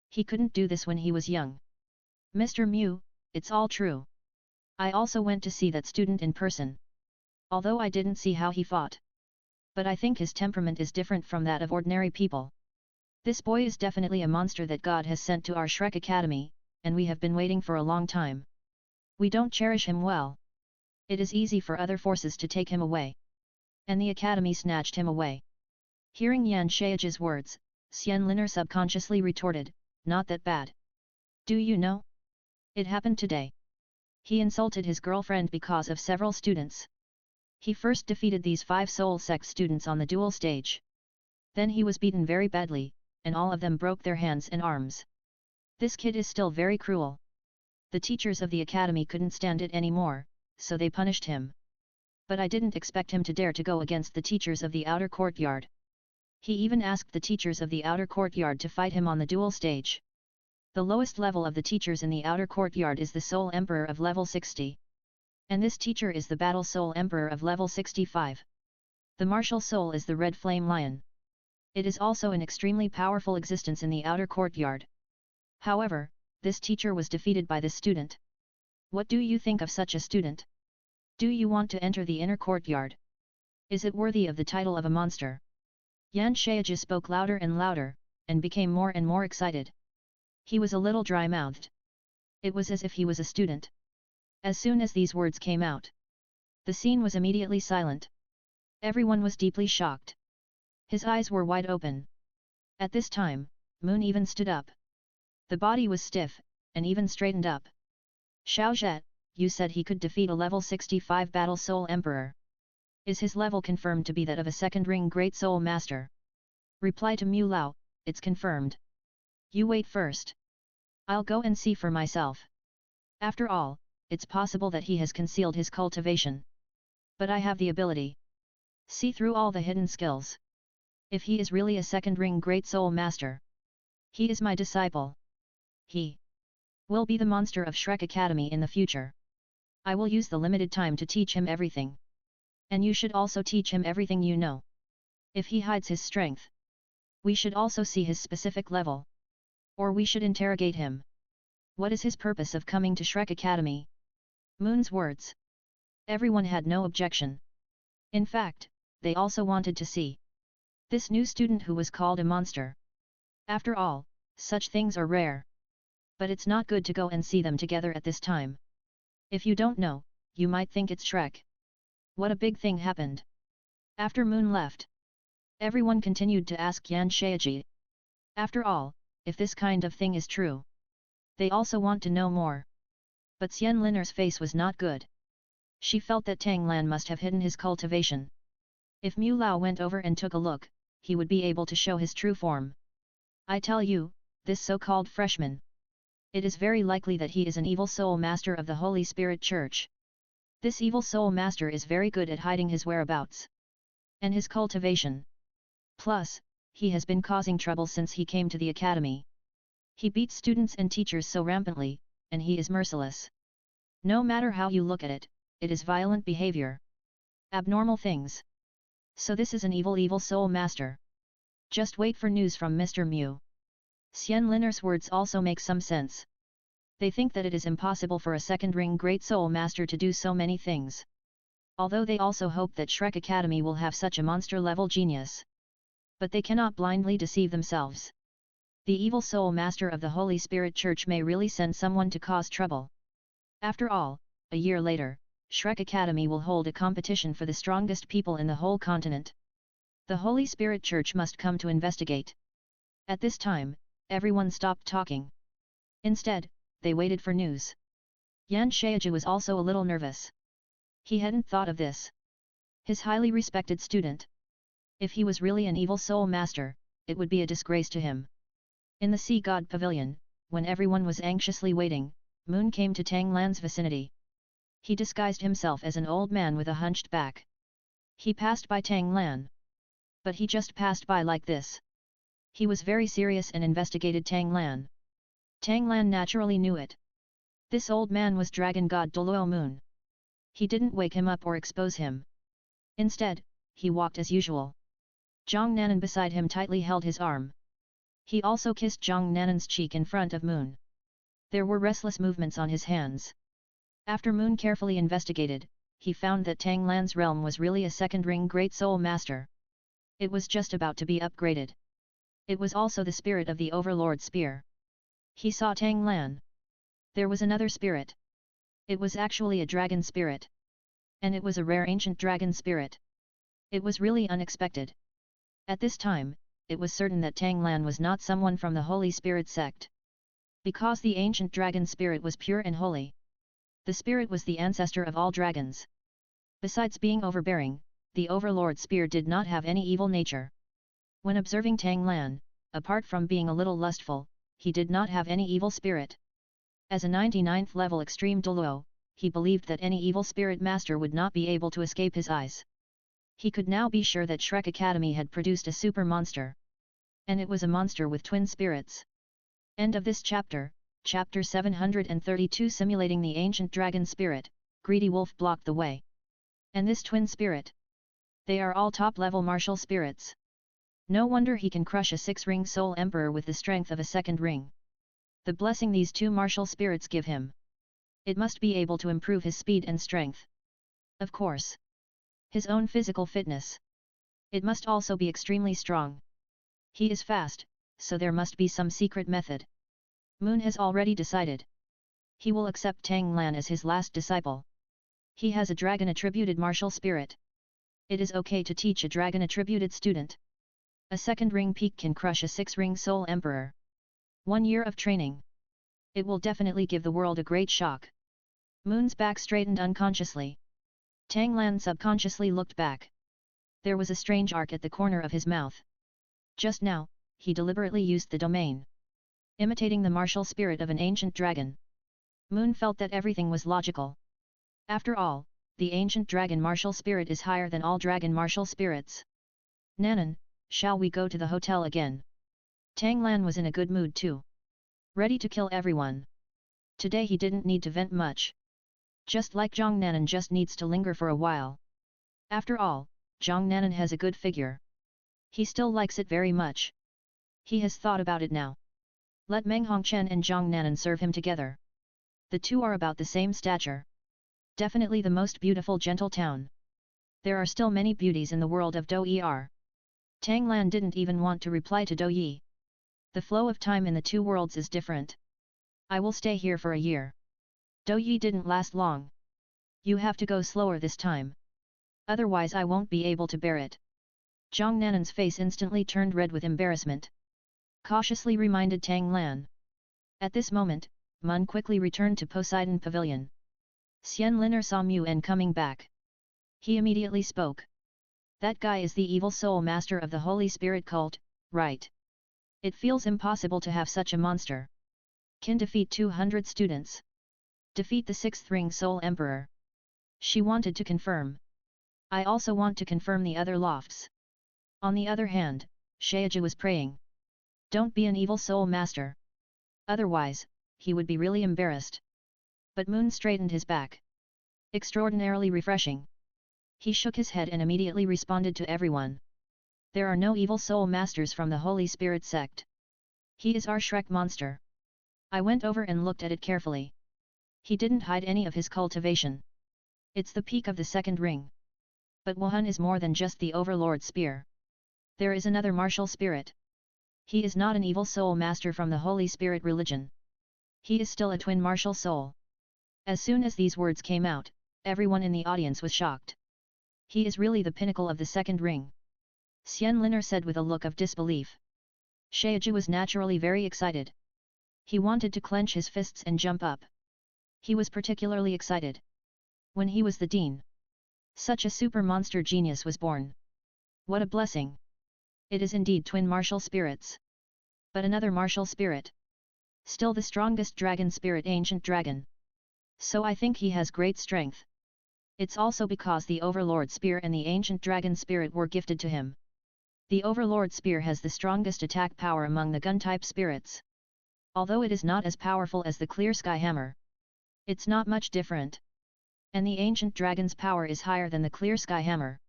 He couldn't do this when he was young. Mr. Mew, it's all true. I also went to see that student in person. Although I didn't see how he fought. But I think his temperament is different from that of ordinary people. This boy is definitely a monster that God has sent to our Shrek Academy, and we have been waiting for a long time. We don't cherish him well. It is easy for other forces to take him away. And the Academy snatched him away. Hearing Yan Shaiji's words, Xian Liner subconsciously retorted, not that bad. Do you know? It happened today. He insulted his girlfriend because of several students. He first defeated these 5 soul sect students on the duel stage. Then he was beaten very badly, and all of them broke their hands and arms. This kid is still very cruel. The teachers of the academy couldn't stand it anymore, so they punished him. But I didn't expect him to dare to go against the teachers of the outer courtyard. He even asked the teachers of the outer courtyard to fight him on the duel stage. The lowest level of the teachers in the outer courtyard is the Soul Emperor of level 60. And this teacher is the Battle Soul Emperor of level 65. The Martial Soul is the Red Flame Lion. It is also an extremely powerful existence in the outer courtyard. However, this teacher was defeated by this student. What do you think of such a student? Do you want to enter the inner courtyard? Is it worthy of the title of a monster? Yan Shaiji spoke louder and louder, and became more and more excited. He was a little dry-mouthed. It was as if he was a student. As soon as these words came out, the scene was immediately silent. Everyone was deeply shocked. His eyes were wide open. At this time, Moon even stood up. The body was stiff, and even straightened up. Xiao Zhet, you said he could defeat a level 65 Battle Soul Emperor. Is his level confirmed to be that of a second ring Great Soul Master? Reply to Mu Lao, it's confirmed. You wait first. I'll go and see for myself. After all, it's possible that he has concealed his cultivation. But I have the ability. See through all the hidden skills. If he is really a second ring Great Soul Master, he is my disciple. He will be the monster of Shrek Academy in the future. I will use the limited time to teach him everything. And you should also teach him everything you know. If he hides his strength, we should also see his specific level. Or we should interrogate him. What is his purpose of coming to Shrek Academy? Moon's words. Everyone had no objection. In fact, they also wanted to see this new student who was called a monster. After all, such things are rare. But it's not good to go and see them together at this time. If you don't know, you might think it's Shrek. What a big thing happened. After Moon left, everyone continued to ask Yan Shaiji. After all, if this kind of thing is true, they also want to know more. But Xian Liner's face was not good. She felt that Tang Lan must have hidden his cultivation. If Mu Lao went over and took a look, he would be able to show his true form. I tell you, this so-called freshman. It is very likely that he is an evil soul master of the Holy Spirit Church. This evil soul master is very good at hiding his whereabouts and his cultivation. Plus, he has been causing trouble since he came to the academy. He beats students and teachers so rampantly, and he is merciless. No matter how you look at it, it is violent behavior. Abnormal things. So this is an evil soul master. Just wait for news from Mr. Mu. Xian Liner's words also make some sense. They think that it is impossible for a second ring Great Soul Master to do so many things. Although they also hope that Shrek Academy will have such a monster-level genius. But they cannot blindly deceive themselves. The evil soul master of the Holy Spirit Church may really send someone to cause trouble. After all, a year later, Shrek Academy will hold a competition for the strongest people in the whole continent. The Holy Spirit Church must come to investigate. At this time, everyone stopped talking. Instead, they waited for news. Yan Shaiji was also a little nervous. He hadn't thought of this. His highly respected student. If he was really an evil soul master, it would be a disgrace to him. In the Sea God Pavilion, when everyone was anxiously waiting, Moon came to Tang Lan's vicinity. He disguised himself as an old man with a hunched back. He passed by Tang Lan. But he just passed by like this. He was very serious and investigated Tang Lan. Tang Lan naturally knew it. This old man was Dragon God Douluo Moon. He didn't wake him up or expose him. Instead, he walked as usual. Zhang Nanan beside him tightly held his arm. He also kissed Zhang Nanan's cheek in front of Moon. There were restless movements on his hands. After Moon carefully investigated, he found that Tang Lan's realm was really a second ring Great Soul Master. It was just about to be upgraded. It was also the spirit of the Overlord Spear. He saw Tang Lan. There was another spirit. It was actually a dragon spirit. And it was a rare ancient dragon spirit. It was really unexpected. At this time, it was certain that Tang Lan was not someone from the Holy Spirit sect. Because the ancient dragon spirit was pure and holy. The spirit was the ancestor of all dragons. Besides being overbearing, the Overlord Spear did not have any evil nature. When observing Tang Lan, apart from being a little lustful, he did not have any evil spirit. As a 99th level extreme Douluo, he believed that any evil spirit master would not be able to escape his eyes. He could now be sure that Shrek Academy had produced a super monster. And it was a monster with twin spirits. End of this chapter. Chapter 732. Simulating the ancient dragon spirit, greedy wolf blocked the way. And this twin spirit. They are all top-level martial spirits. No wonder he can crush a 6-ring soul emperor with the strength of a second ring. The blessing these two martial spirits give him. It must be able to improve his speed and strength. Of course. His own physical fitness. It must also be extremely strong. He is fast, so there must be some secret method. Moon has already decided. He will accept Tang Lan as his last disciple. He has a dragon-attributed martial spirit. It is okay to teach a dragon-attributed student. A second ring peak can crush a 6-ring soul emperor. 1 year of training. It will definitely give the world a great shock. Moon's back straightened unconsciously. Tang Lan subconsciously looked back. There was a strange arc at the corner of his mouth. Just now, he deliberately used the domain. Imitating the martial spirit of an ancient dragon. Moon felt that everything was logical. After all, the ancient dragon martial spirit is higher than all dragon martial spirits. Nanan, shall we go to the hotel again? Tang Lan was in a good mood too. Ready to kill everyone. Today he didn't need to vent much. Just like Zhang Nanan just needs to linger for a while. After all, Zhang Nanan has a good figure. He still likes it very much. He has thought about it now. Let Meng Hongchen and Zhang Nanan serve him together. The two are about the same stature. Definitely the most beautiful gentle town. There are still many beauties in the world of Dou-er. Tang Lan didn't even want to reply to Dou Yi. The flow of time in the two worlds is different. I will stay here for a year. Dou Yi didn't last long. You have to go slower this time. Otherwise I won't be able to bear it. Zhang Nanan's face instantly turned red with embarrassment. Cautiously reminded Tang Lan. At this moment, Mun quickly returned to Poseidon Pavilion. Xian Liner saw Mu En coming back. He immediately spoke. That guy is the evil soul master of the Holy Spirit cult, right? It feels impossible to have such a monster. Can defeat 200 students. Defeat the 6th ring soul emperor. She wanted to confirm. I also want to confirm the other lofts. On the other hand, Shaiji was praying. Don't be an evil soul master. Otherwise, he would be really embarrassed. But Moon straightened his back. Extraordinarily refreshing. He shook his head and immediately responded to everyone. There are no evil soul masters from the Holy Spirit sect. He is our Shrek monster. I went over and looked at it carefully. He didn't hide any of his cultivation. It's the peak of the second ring. But Wuhan is more than just the Overlord spear. There is another martial spirit. He is not an evil soul master from the Holy Spirit religion. He is still a twin martial soul. As soon as these words came out, everyone in the audience was shocked. He is really the pinnacle of the second ring. Xian Liner said with a look of disbelief. Shaiji was naturally very excited. He wanted to clench his fists and jump up. He was particularly excited when he was the dean. Such a super monster genius was born. What a blessing! It is indeed twin martial spirits. But another martial spirit. Still the strongest dragon spirit, ancient dragon. So I think he has great strength. It's also because the Overlord Spear and the Ancient Dragon Spirit were gifted to him. The Overlord Spear has the strongest attack power among the gun-type spirits. Although it is not as powerful as the Clear Sky Hammer. It's not much different. And the Ancient Dragon's power is higher than the Clear Sky Hammer.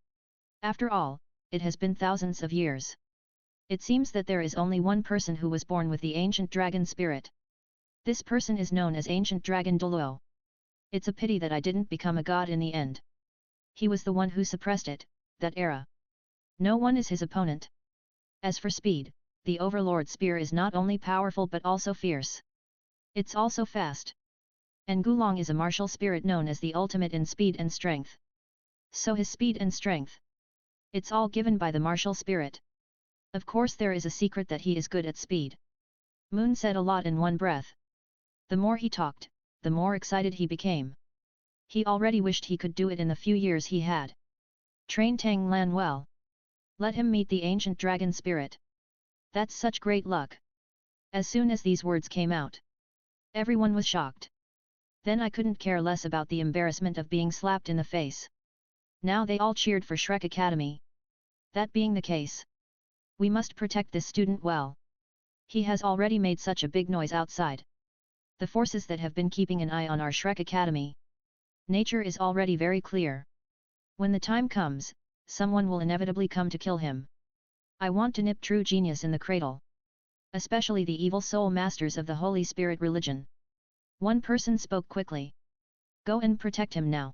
After all, it has been thousands of years. It seems that there is only one person who was born with the Ancient Dragon Spirit. This person is known as Ancient Dragon Douluo. It's a pity that I didn't become a god in the end. He was the one who suppressed it, that era. No one is his opponent. As for speed, the Overlord Spear is not only powerful but also fierce. It's also fast. And Gulong is a martial spirit known as the ultimate in speed and strength. So his speed and strength. It's all given by the martial spirit. Of course there is a secret that he is good at speed. Moon said a lot in one breath. The more he talked, the more excited he became. He already wished he could do it in the few years he had. Train Tang Lan well. Let him meet the ancient dragon spirit. That's such great luck. As soon as these words came out, everyone was shocked. Then I couldn't care less about the embarrassment of being slapped in the face. Now they all cheered for Shrek Academy. That being the case, we must protect this student well. He has already made such a big noise outside. The forces that have been keeping an eye on our Shrek Academy. Nature is already very clear. When the time comes, someone will inevitably come to kill him. I want to nip true genius in the cradle. Especially the evil soul masters of the Holy Spirit religion. One person spoke quickly. Go and protect him now.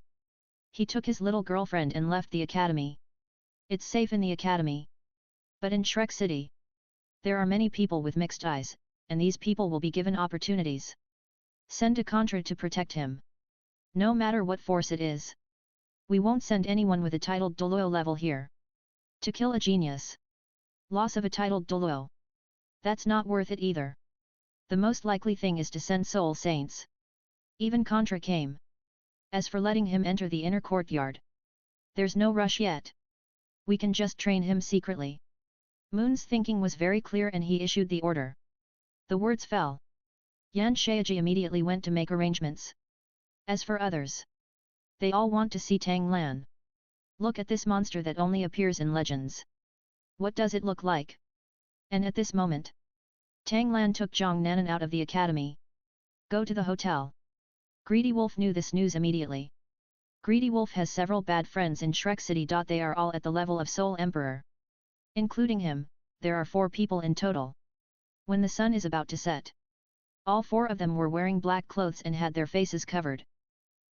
He took his little girlfriend and left the academy. It's safe in the academy. But in Shrek City, there are many people with mixed eyes, and these people will be given opportunities. Send a Contra to protect him. No matter what force it is. We won't send anyone with a titled Douluo level here. To kill a genius. Loss of a titled Douluo. That's not worth it either. The most likely thing is to send soul saints. Even Contra came. As for letting him enter the inner courtyard, there's no rush yet. We can just train him secretly. Moon's thinking was very clear and he issued the order. The words fell. Yan Shaiji immediately went to make arrangements. As for others, they all want to see Tang Lan. Look at this monster that only appears in legends. What does it look like? And at this moment, Tang Lan took Zhang Nanan out of the academy. Go to the hotel. Greedy Wolf knew this news immediately. Greedy Wolf has several bad friends in Shrek City. They are all at the level of Soul Emperor. Including him, there are 4 people in total. When the sun is about to set, all 4 of them were wearing black clothes and had their faces covered.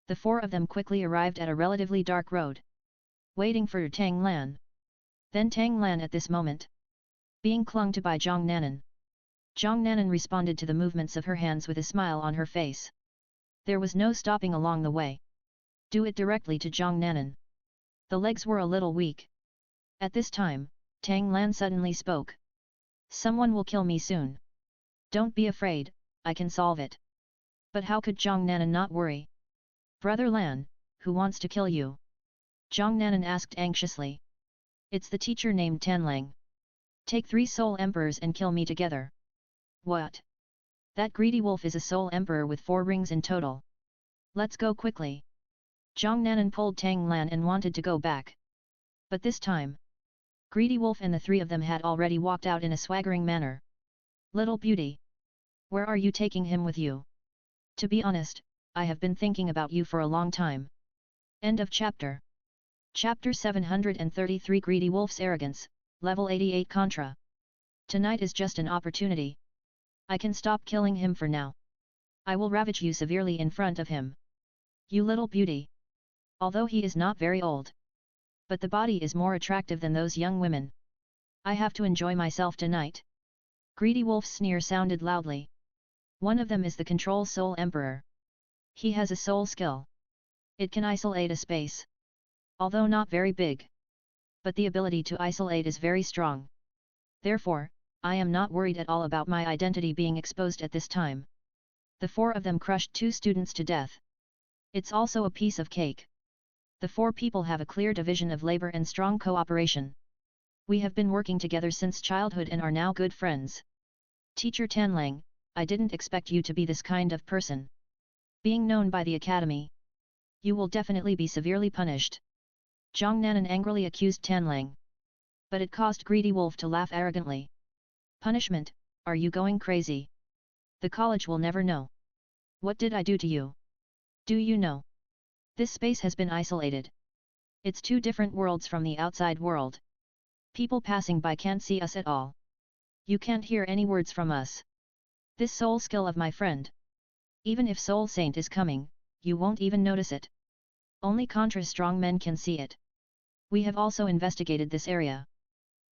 The 4 of them quickly arrived at a relatively dark road, waiting for Tang Lan. Then Tang Lan at this moment, being clung to by Zhang Nanan. Zhang Nanan responded to the movements of her hands with a smile on her face. There was no stopping along the way. Do it directly to Zhang Nanan. The legs were a little weak. At this time, Tang Lan suddenly spoke. Someone will kill me soon. Don't be afraid, I can solve it. But how could Zhang Nanan not worry? Brother Lan, who wants to kill you? Zhang Nanan asked anxiously. It's the teacher named Tanlang. Take 3 soul emperors and kill me together. What? That greedy wolf is a soul emperor with 4 rings in total. Let's go quickly. Zhang Nanan pulled Tang Lan and wanted to go back. But this time, Greedy Wolf and the 3 of them had already walked out in a swaggering manner. Little beauty. Where are you taking him with you? To be honest, I have been thinking about you for a long time. End of chapter. Chapter 733 Greedy Wolf's Arrogance, Level 88 Contra. Tonight is just an opportunity. I can stop killing him for now. I will ravage you severely in front of him. You little beauty. Although he is not very old, but the body is more attractive than those young women. I have to enjoy myself tonight. Greedy Wolf's sneer sounded loudly. One of them is the Control Soul Emperor. He has a soul skill. It can isolate a space. Although not very big. But the ability to isolate is very strong. Therefore, I am not worried at all about my identity being exposed at this time. The 4 of them crushed 2 students to death. It's also a piece of cake. The 4 people have a clear division of labor and strong cooperation. We have been working together since childhood and are now good friends. Teacher Tanlang, I didn't expect you to be this kind of person. Being known by the academy, you will definitely be severely punished. Zhang Nanan angrily accused Tanlang. But it caused Greedy Wolf to laugh arrogantly. Punishment? Are you going crazy? The college will never know. What did I do to you? Do you know? This space has been isolated. It's 2 different worlds from the outside world. People passing by can't see us at all. You can't hear any words from us. This soul skill of my friend. Even if Soul Saint is coming, you won't even notice it. Only Contra strong men can see it. We have also investigated this area.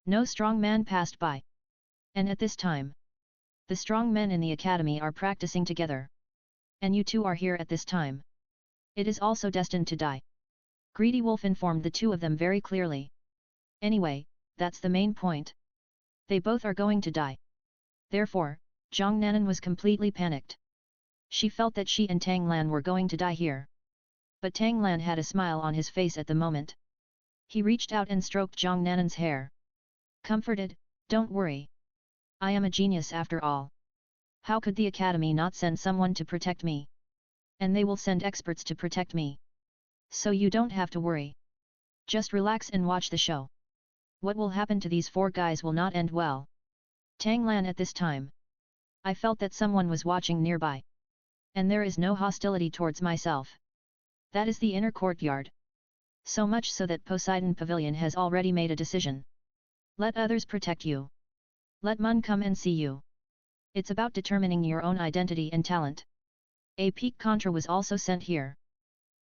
No strong man passed by. And at this time, the strong men in the academy are practicing together. And you 2 are here at this time. It is also destined to die. Greedy Wolf informed the 2 of them very clearly. Anyway, that's the main point. They both are going to die. Therefore, Zhang Nanan was completely panicked. She felt that she and Tang Lan were going to die here. But Tang Lan had a smile on his face at the moment. He reached out and stroked Zhang Nanan's hair. Comforted, don't worry. I am a genius after all. How could the academy not send someone to protect me? And they will send experts to protect me. So you don't have to worry. Just relax and watch the show. What will happen to these 4 guys will not end well. Tang Lan at this time, I felt that someone was watching nearby. And there is no hostility towards myself. That is the inner courtyard. So much so that Poseidon Pavilion has already made a decision. Let others protect you. Let Mun come and see you. It's about determining your own identity and talent. A peak contra was also sent here.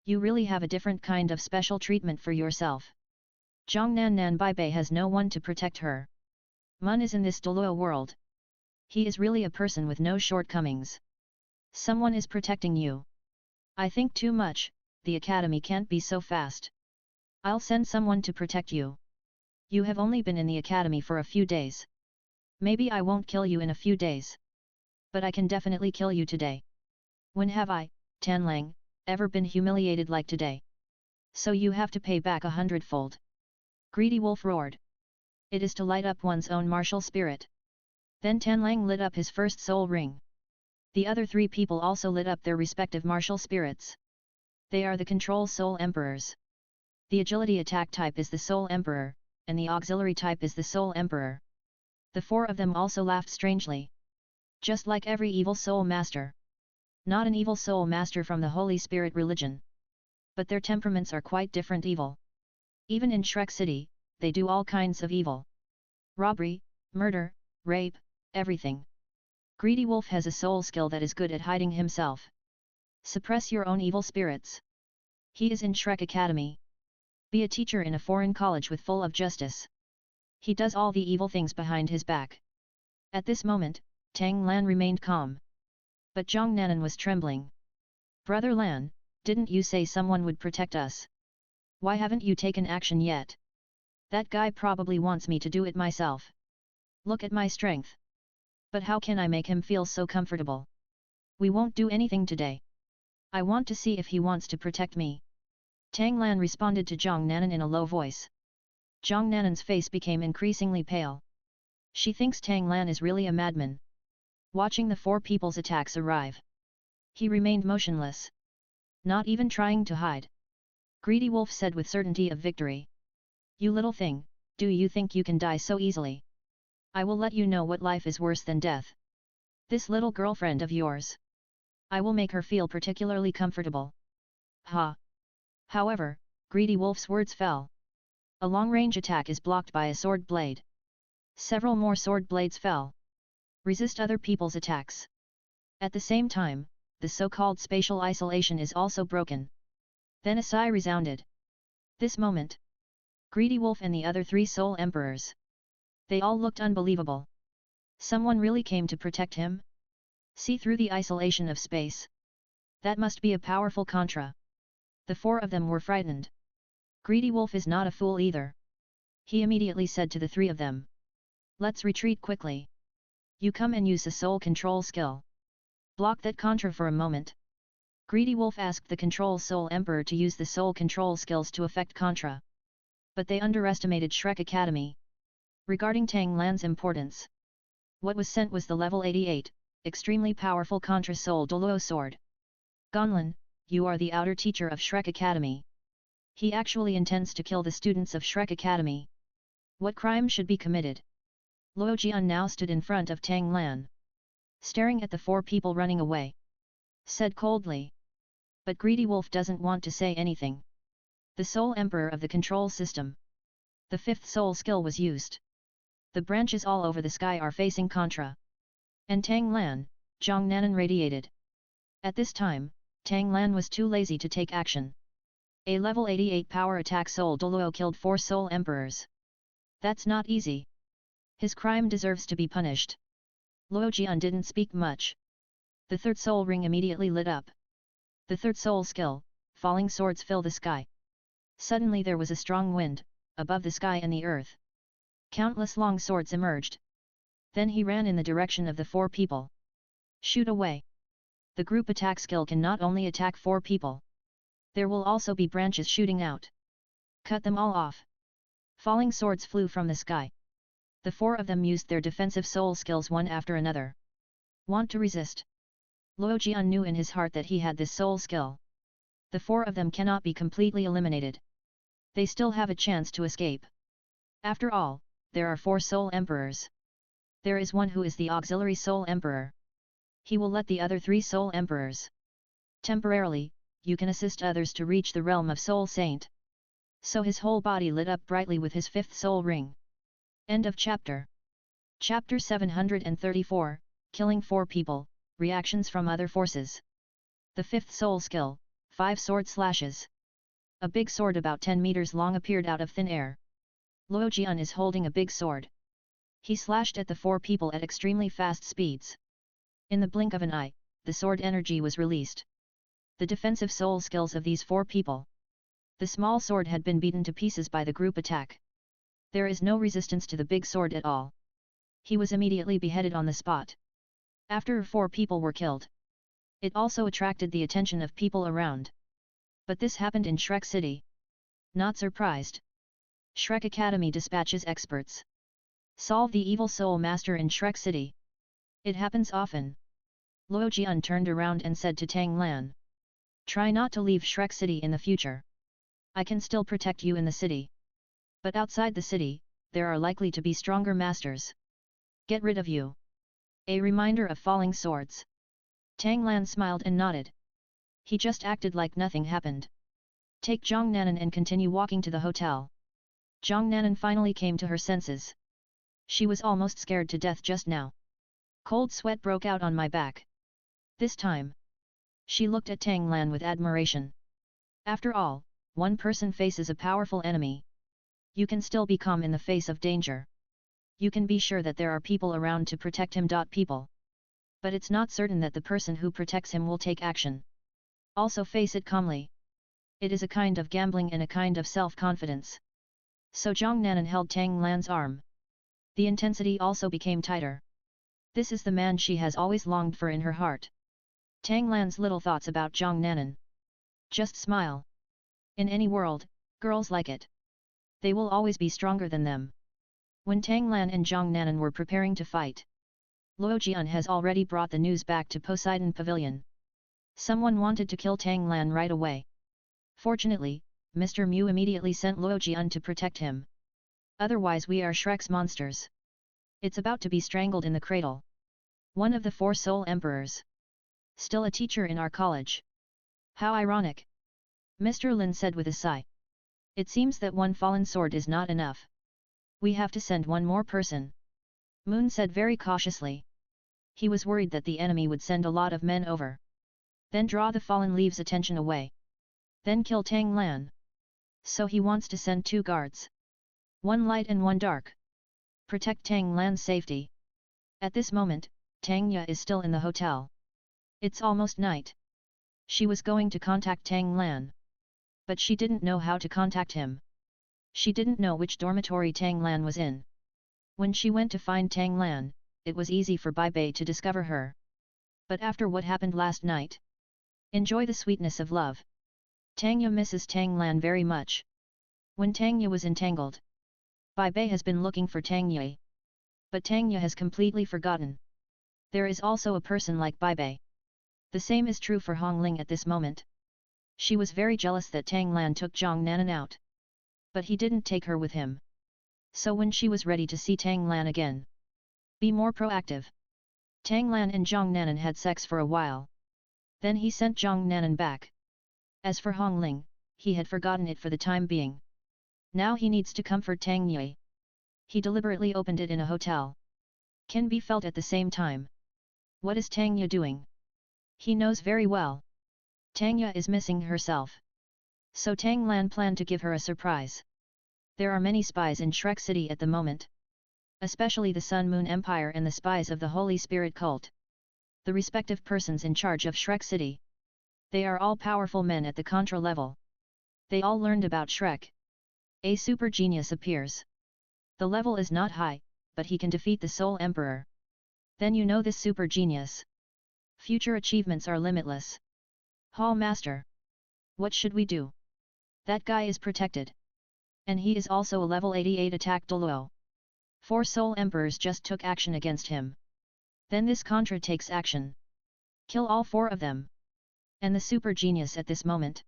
You really have a different kind of special treatment for yourself. Zhongnan Baibai has no one to protect her. Mun is in this Douluo world. He is really a person with no shortcomings. Someone is protecting you. I think too much, the academy can't be so fast. I'll send someone to protect you. You have only been in the academy for a few days. Maybe I won't kill you in a few days. But I can definitely kill you today. When have I, Tanlang, ever been humiliated like today? So you have to pay back 100-fold. Greedy Wolf roared. It is to light up one's own martial spirit. Then Tanlang lit up his first soul ring. The other three people also lit up their respective martial spirits. They are the control soul emperors. The agility attack type is the soul emperor, and the auxiliary type is the soul emperor. The four of them also laughed strangely. Just like every evil soul master. Not an evil soul master from the Holy Spirit religion. But their temperaments are quite different evil. Even in Shrek City, they do all kinds of evil. Robbery, murder, rape, everything. Greedy Wolf has a soul skill that is good at hiding himself. Suppress your own evil spirits. He is in Shrek Academy. Be a teacher in a foreign college with full of justice. He does all the evil things behind his back. At this moment, Tang Lan remained calm. But Zhong Nanan was trembling. Brother Lan, didn't you say someone would protect us? Why haven't you taken action yet? That guy probably wants me to do it myself. Look at my strength. But how can I make him feel so comfortable? We won't do anything today. I want to see if he wants to protect me. Tang Lan responded to Zhong Nanan in a low voice. Zhong Nanan's face became increasingly pale. She thinks Tang Lan is really a madman. Watching the four people's attacks arrive. He remained motionless. Not even trying to hide. Greedy Wolf said with certainty of victory. You little thing, do you think you can die so easily? I will let you know what life is worse than death. This little girlfriend of yours. I will make her feel particularly comfortable. Ha! However, Greedy Wolf's words fell. A long-range attack is blocked by a sword blade. Several more sword blades fell. Resist other people's attacks. At the same time, the so-called spatial isolation is also broken. Then a sigh resounded. This moment. Greedy Wolf and the other three soul emperors. They all looked unbelievable. Someone really came to protect him? See through the isolation of space. That must be a powerful contra. The four of them were frightened. Greedy Wolf is not a fool either. He immediately said to the three of them. Let's retreat quickly. You come and use a soul control skill. Block that contra for a moment. Greedy Wolf asked the control soul emperor to use the soul control skills to affect contra. But they underestimated Shrek Academy. Regarding Tang Lan's importance. What was sent was the level 88, extremely powerful contra soul Douluo sword. Gonlin, you are the outer teacher of Shrek Academy. He actually intends to kill the students of Shrek Academy. What crime should be committed? Luo Jian now stood in front of Tang Lan. Staring at the four people running away. Said coldly. But Greedy Wolf doesn't want to say anything. The Soul Emperor of the control system. The fifth soul skill was used. The branches all over the sky are facing contra. And Tang Lan, Zhong Nanan radiated. At this time, Tang Lan was too lazy to take action. A level 88 power attack soul Douluo killed 4 soul emperors. That's not easy. His crime deserves to be punished. Luo Jian didn't speak much. The third soul ring immediately lit up. The third soul skill, falling swords fill the sky. Suddenly there was a strong wind, above the sky and the earth. Countless long swords emerged. Then he ran in the direction of the 4 people. Shoot away. The group attack skill can not only attack 4 people. There will also be branches shooting out. Cut them all off. Falling swords flew from the sky. The 4 of them used their defensive soul skills one after another. Want to resist? Luo Jian knew in his heart that he had this soul skill. The 4 of them cannot be completely eliminated. They still have a chance to escape. After all, there are 4 soul emperors. There is one who is the auxiliary soul emperor. He will let the other 3 Soul Emperors. Temporarily, you can assist others to reach the realm of Soul Saint. So his whole body lit up brightly with his 5th soul ring. End of chapter. Chapter 734, Killing 4 people, Reactions from Other Forces. The 5th soul skill, 5 sword slashes. A big sword about 10 meters long appeared out of thin air. Luo Jian is holding a big sword. He slashed at the 4 people at extremely fast speeds. In the blink of an eye, the sword energy was released. The defensive soul skills of these 4 people. The small sword had been beaten to pieces by the group attack. There is no resistance to the big sword at all. He was immediately beheaded on the spot. After 4 people were killed. It also attracted the attention of people around. But this happened in Shrek City. Not surprised. Shrek Academy dispatches experts. Solve the evil soul master in Shrek City. It happens often. Luo Jian turned around and said to Tang Lan. Try not to leave Shrek City in the future. I can still protect you in the city. But outside the city, there are likely to be stronger masters. Get rid of you. A reminder of falling swords. Tang Lan smiled and nodded. He just acted like nothing happened. Take Zhang Nanan and continue walking to the hotel. Zhang Nanan finally came to her senses. She was almost scared to death just now. Cold sweat broke out on my back. This time. She looked at Tang Lan with admiration. After all, one person faces a powerful enemy. You can still be calm in the face of danger. You can be sure that there are people around to protect him. People. But it's not certain that the person who protects him will take action. Also face it calmly. It is a kind of gambling and a kind of self-confidence. So Zhang Nanan held Tang Lan's arm. The intensity also became tighter. This is the man she has always longed for in her heart. Tang Lan's little thoughts about Zhang Nanan. Just smile. In any world, girls like it. They will always be stronger than them. When Tang Lan and Zhang Nanan were preparing to fight, Luo Jian has already brought the news back to Poseidon Pavilion. Someone wanted to kill Tang Lan right away. Fortunately, Mr. Mu immediately sent Luo Jian to protect him. Otherwise we are Shrek's monsters. It's about to be strangled in the cradle. One of the 4 soul emperors. Still a teacher in our college. How ironic. Mr. Lin said with a sigh. It seems that one fallen sword is not enough. We have to send one more person. Moon said very cautiously. He was worried that the enemy would send a lot of men over. Then draw the fallen leaves' attention away. Then kill Tang Lan. So he wants to send 2 guards. One light and one dark. Protect Tang Lan's safety. At this moment, Tang Ya is still in the hotel. It's almost night. She was going to contact Tang Lan. But she didn't know how to contact him. She didn't know which dormitory Tang Lan was in. When she went to find Tang Lan, it was easy for Bai Bei to discover her. But after what happened last night, enjoy the sweetness of love. Tang Ya misses Tang Lan very much. When Tang Ya was entangled, Bai Bei has been looking for Tang Ya. But Tang Ya has completely forgotten. There is also a person like Bai Bei. The same is true for Hong Ling at this moment. She was very jealous that Tang Lan took Zhang Nanan out. But he didn't take her with him. So when she was ready to see Tang Lan again, be more proactive. Tang Lan and Zhang Nanan had sex for a while. Then he sent Zhang Nanan back. As for Hong Ling, he had forgotten it for the time being. Now he needs to comfort Tang Ye. He deliberately opened it in a hotel. Can be felt at the same time. What is Tang Ye doing? He knows very well. Tang Ye is missing herself. So Tang Lan planned to give her a surprise. There are many spies in Shrek City at the moment. Especially the Sun Moon Empire and the spies of the Holy Spirit cult. The respective persons in charge of Shrek City. They are all powerful men at the Contra level. They all learned about Shrek. A super genius appears. The level is not high, but he can defeat the Soul Emperor. Then you know this super genius. Future achievements are limitless. Hall Master. What should we do? That guy is protected. And he is also a level 88 attack Douluo. 4 Soul Emperors just took action against him. Then this Contra takes action. Kill all 4 of them. And the super genius at this moment.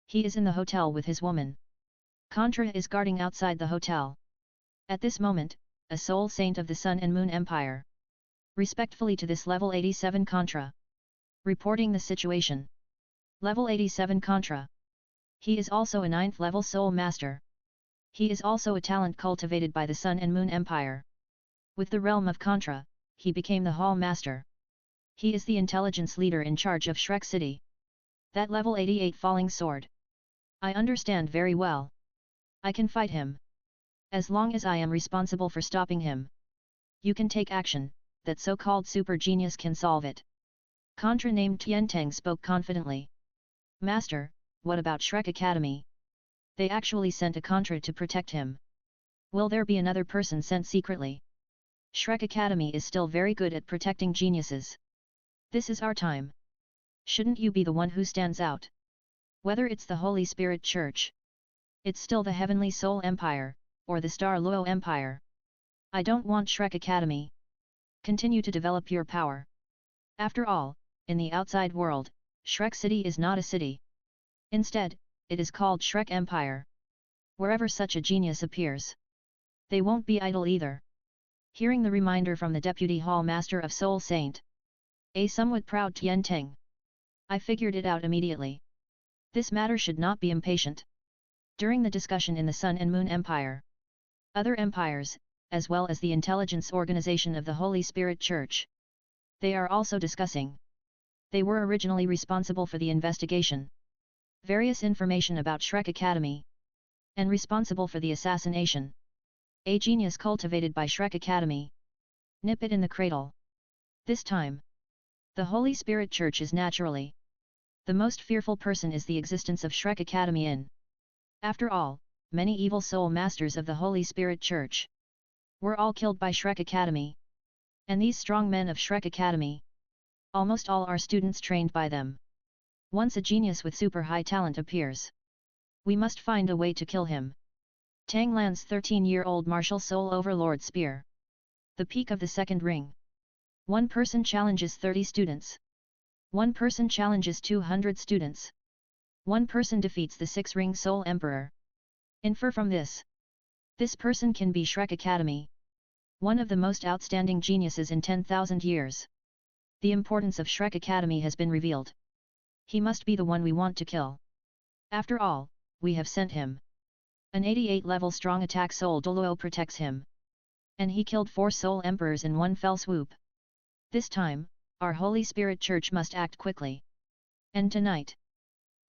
He is in the hotel with his woman. Contra is guarding outside the hotel. At this moment, a soul saint of the Sun and Moon Empire. Respectfully to this level 87 Contra. Reporting the situation. Level 87 Contra. He is also a 9th level Soul Master. He is also a talent cultivated by the Sun and Moon Empire. With the realm of Contra, he became the Hall Master. He is the intelligence leader in charge of Shrek City. That level 88 Falling Sword. I understand very well. I can fight him. As long as I am responsible for stopping him. You can take action, that so-called super genius can solve it. Contra named Tang spoke confidently. Master, what about Shrek Academy? They actually sent a Contra to protect him. Will there be another person sent secretly? Shrek Academy is still very good at protecting geniuses. This is our time. Shouldn't you be the one who stands out? Whether it's the Holy Spirit Church, it's still the Heavenly Soul Empire, or the Douluo Empire. I don't want Shrek Academy. Continue to develop your power. After all, in the outside world, Shrek City is not a city. Instead, it is called Shrek Empire. Wherever such a genius appears, they won't be idle either. Hearing the reminder from the Deputy Hall Master of Soul Saint, a somewhat proud Tang, I figured it out immediately. This matter should not be impatient. During the discussion in the Sun and Moon Empire, other empires, as well as the intelligence organization of the Holy Spirit Church, they are also discussing. They were originally responsible for the investigation. Various information about Shrek Academy. And responsible for the assassination. A genius cultivated by Shrek Academy. Nip it in the cradle. This time, the Holy Spirit Church is naturally the most fearful person is the existence of Shrek Academy in. After all, many evil soul masters of the Holy Spirit Church were all killed by Shrek Academy. And these strong men of Shrek Academy, almost all are students trained by them. Once a genius with super high talent appears, we must find a way to kill him. Tang lands 13-year-old martial soul overlord spear. The peak of the second ring. One person challenges 30 students. One person challenges 200 students. One person defeats the 6-ring soul emperor. Infer from this. This person can be Shrek Academy. One of the most outstanding geniuses in 10,000 years. The importance of Shrek Academy has been revealed. He must be the one we want to kill. After all, we have sent him. An 88-level strong attack soul Douluo protects him. And he killed 4 soul emperors in one fell swoop. This time, our Holy Spirit Church must act quickly. And tonight,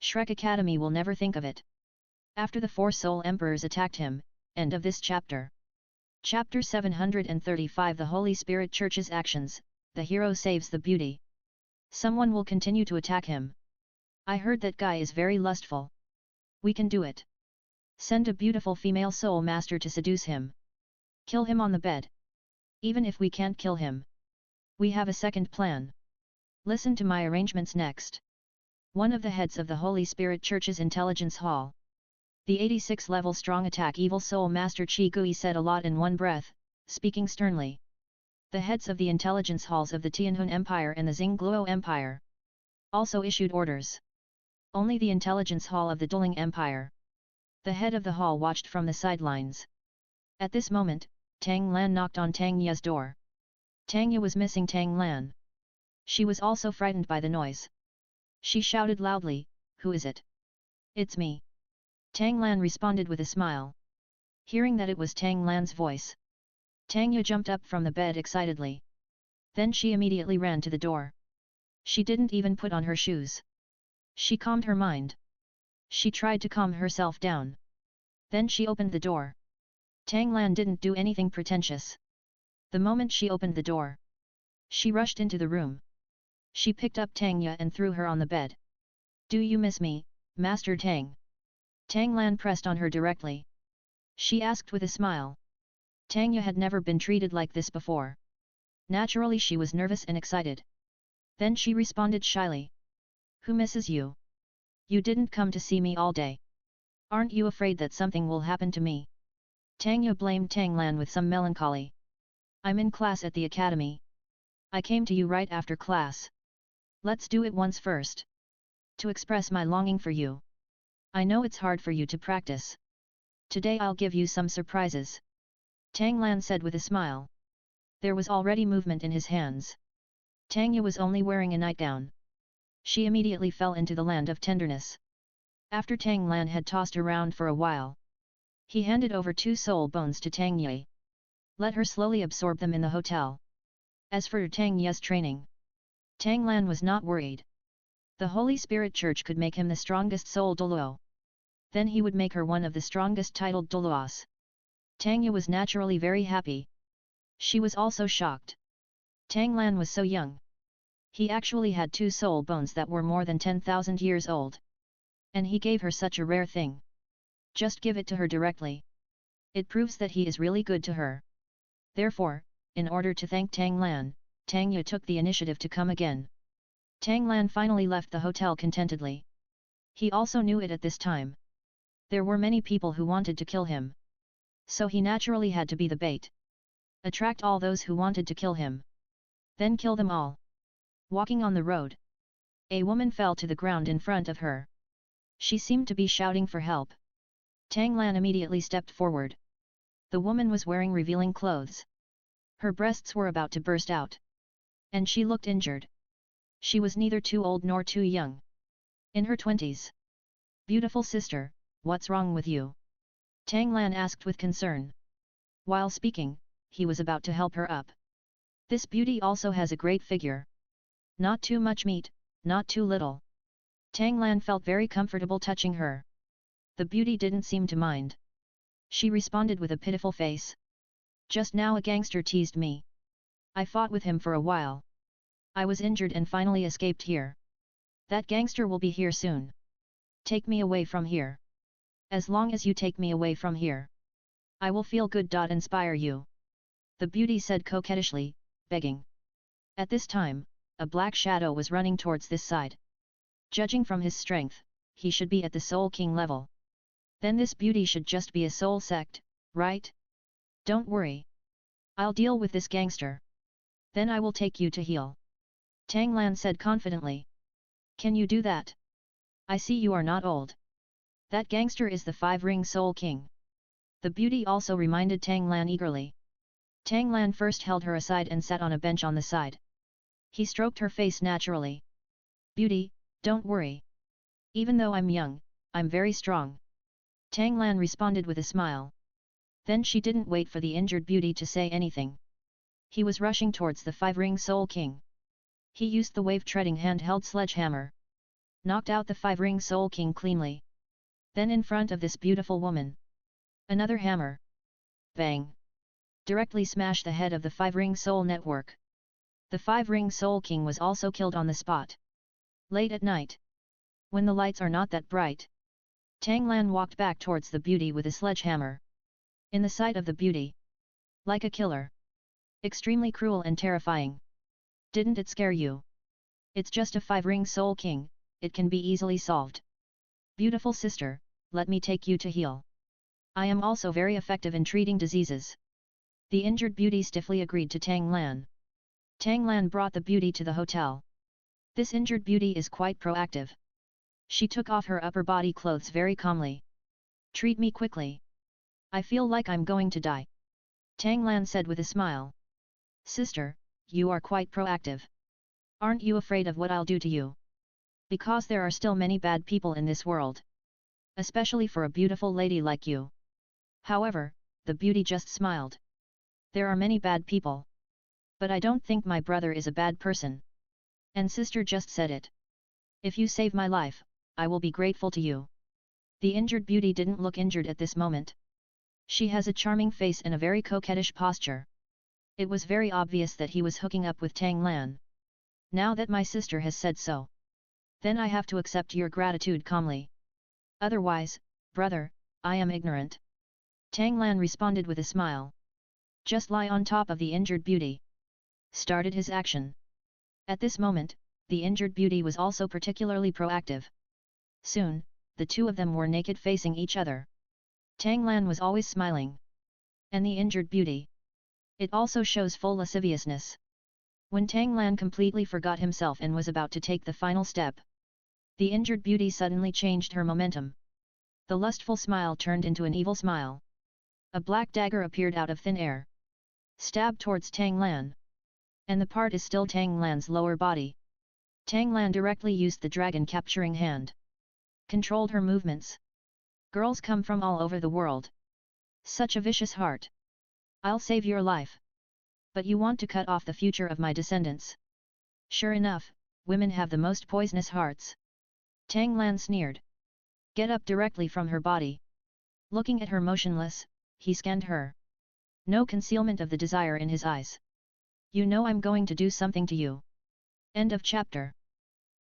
Shrek Academy will never think of it. After the 4 soul emperors attacked him, end of this chapter. Chapter 735 The Holy Spirit Church's actions, the hero saves the beauty. Someone will continue to attack him. I heard that guy is very lustful. We can do it. Send a beautiful female soul master to seduce him. Kill him on the bed. Even if we can't kill him, we have a second plan. Listen to my arrangements next. One of the heads of the Holy Spirit Church's intelligence hall. The 86-level strong attack evil soul master Chi Gui said a lot in one breath, speaking sternly. The heads of the intelligence halls of the Tianhun Empire and the Xingluo Empire also issued orders. Only the intelligence hall of the Duling Empire. The head of the hall watched from the sidelines. At this moment, Tang Lan knocked on Tang Ye's door. Tang Ye was missing Tang Lan. She was also frightened by the noise. She shouted loudly, "Who is it?" "It's me." Tang Lan responded with a smile. Hearing that it was Tang Lan's voice, Tang Ye jumped up from the bed excitedly. Then she immediately ran to the door. She didn't even put on her shoes. She calmed her mind. She tried to calm herself down. Then she opened the door. Tang Lan didn't do anything pretentious. The moment she opened the door, she rushed into the room. She picked up Tang Ye and threw her on the bed. "Do you miss me, Master Tang?" Tang Lan pressed on her directly. She asked with a smile. Tang Ye had never been treated like this before. Naturally she was nervous and excited. Then she responded shyly. "Who misses you? You didn't come to see me all day. Aren't you afraid that something will happen to me?" Tang Ye blamed Tang Lan with some melancholy. "I'm in class at the academy. I came to you right after class. Let's do it once first. To express my longing for you. I know it's hard for you to practice. Today I'll give you some surprises." Tang Lan said with a smile. There was already movement in his hands. Tang was only wearing a nightgown. She immediately fell into the land of tenderness. After Tang Lan had tossed around for a while, he handed over 2 soul bones to Tang Ye. Let her slowly absorb them in the hotel. As for Tang Ye's training, Tang Lan was not worried. The Holy Spirit Church could make him the strongest soul Douluo. Then he would make her one of the strongest titled Douluos. Tang Ye was naturally very happy. She was also shocked. Tang Lan was so young. He actually had 2 soul bones that were more than 10,000 years old. And he gave her such a rare thing. Just give it to her directly. It proves that he is really good to her. Therefore, in order to thank Tang Lan, Tang Ye took the initiative to come again. Tang Lan finally left the hotel contentedly. He also knew it at this time. There were many people who wanted to kill him. So he naturally had to be the bait. Attract all those who wanted to kill him. Then kill them all. Walking on the road, a woman fell to the ground in front of her. She seemed to be shouting for help. Tang Lan immediately stepped forward. The woman was wearing revealing clothes. Her breasts were about to burst out. And she looked injured. She was neither too old nor too young. In her 20s. Beautiful sister, what's wrong with you? Tang Lan asked with concern. While speaking, he was about to help her up. This beauty also has a great figure. Not too much meat, not too little. Tang Lan felt very comfortable touching her. The beauty didn't seem to mind. She responded with a pitiful face. Just now a gangster teased me. I fought with him for a while. I was injured and finally escaped here. That gangster will be here soon. Take me away from here. As long as you take me away from here, I will feel good. Inspire you. The beauty said coquettishly, begging. At this time, a black shadow was running towards this side. Judging from his strength, he should be at the Soul King level. Then this beauty should just be a soul sect, right? Don't worry. I'll deal with this gangster. Then I will take you to heal. Tang Lan said confidently. Can you do that? I see you are not old. That gangster is the 5-ring Soul King. The beauty also reminded Tang Lan eagerly. Tang Lan first held her aside and sat on a bench on the side. He stroked her face naturally. Beauty, don't worry. Even though I'm young, I'm very strong. Tang Lan responded with a smile. Then she didn't wait for the injured beauty to say anything. He was rushing towards the 5-ring Soul King. He used the wave-treading handheld sledgehammer. Knocked out the 5-ring Soul King cleanly. Then in front of this beautiful woman. Another hammer. Bang! Directly smashed the head of the 5-ring Soul Network. The 5-ring Soul King was also killed on the spot. Late at night, when the lights are not that bright, Tang Lan walked back towards the beauty with a sledgehammer. In the sight of the beauty. Like a killer. Extremely cruel and terrifying. Didn't it scare you? It's just a 5-ring Soul King, it can be easily solved. Beautiful sister, let me take you to heal. I am also very effective in treating diseases. The injured beauty stiffly agreed to Tang Lan. Tang Lan brought the beauty to the hotel. This injured beauty is quite proactive. She took off her upper body clothes very calmly. Treat me quickly. I feel like I'm going to die. Tang Lan said with a smile. Sister, you are quite proactive. Aren't you afraid of what I'll do to you? Because there are still many bad people in this world. Especially for a beautiful lady like you. However, the beauty just smiled. There are many bad people. But I don't think my brother is a bad person. And sister just said it. If you save my life, I will be grateful to you. The injured beauty didn't look injured at this moment. She has a charming face and a very coquettish posture. It was very obvious that he was hooking up with Tang Lan. Now that my sister has said so, then I have to accept your gratitude calmly. Otherwise, brother, I am ignorant. Tang Lan responded with a smile. Just lie on top of the injured beauty. Started his action. At this moment, the injured beauty was also particularly proactive. Soon, the two of them were naked facing each other. Tang Lan was always smiling. And the injured beauty. It also shows full lasciviousness. When Tang Lan completely forgot himself and was about to take the final step, the injured beauty suddenly changed her momentum. The lustful smile turned into an evil smile. A black dagger appeared out of thin air. stabbed towards Tang Lan. And the part is still Tang Lan's lower body. Tang Lan directly used the dragon capturing hand. Controlled her movements. Girls come from all over the world. Such a vicious heart. I'll save your life. But you want to cut off the future of my descendants. Sure enough, women have the most poisonous hearts. Tang Lan sneered. Get up directly from her body. Looking at her motionless, he scanned her. No concealment of the desire in his eyes. You know I'm going to do something to you. End of chapter.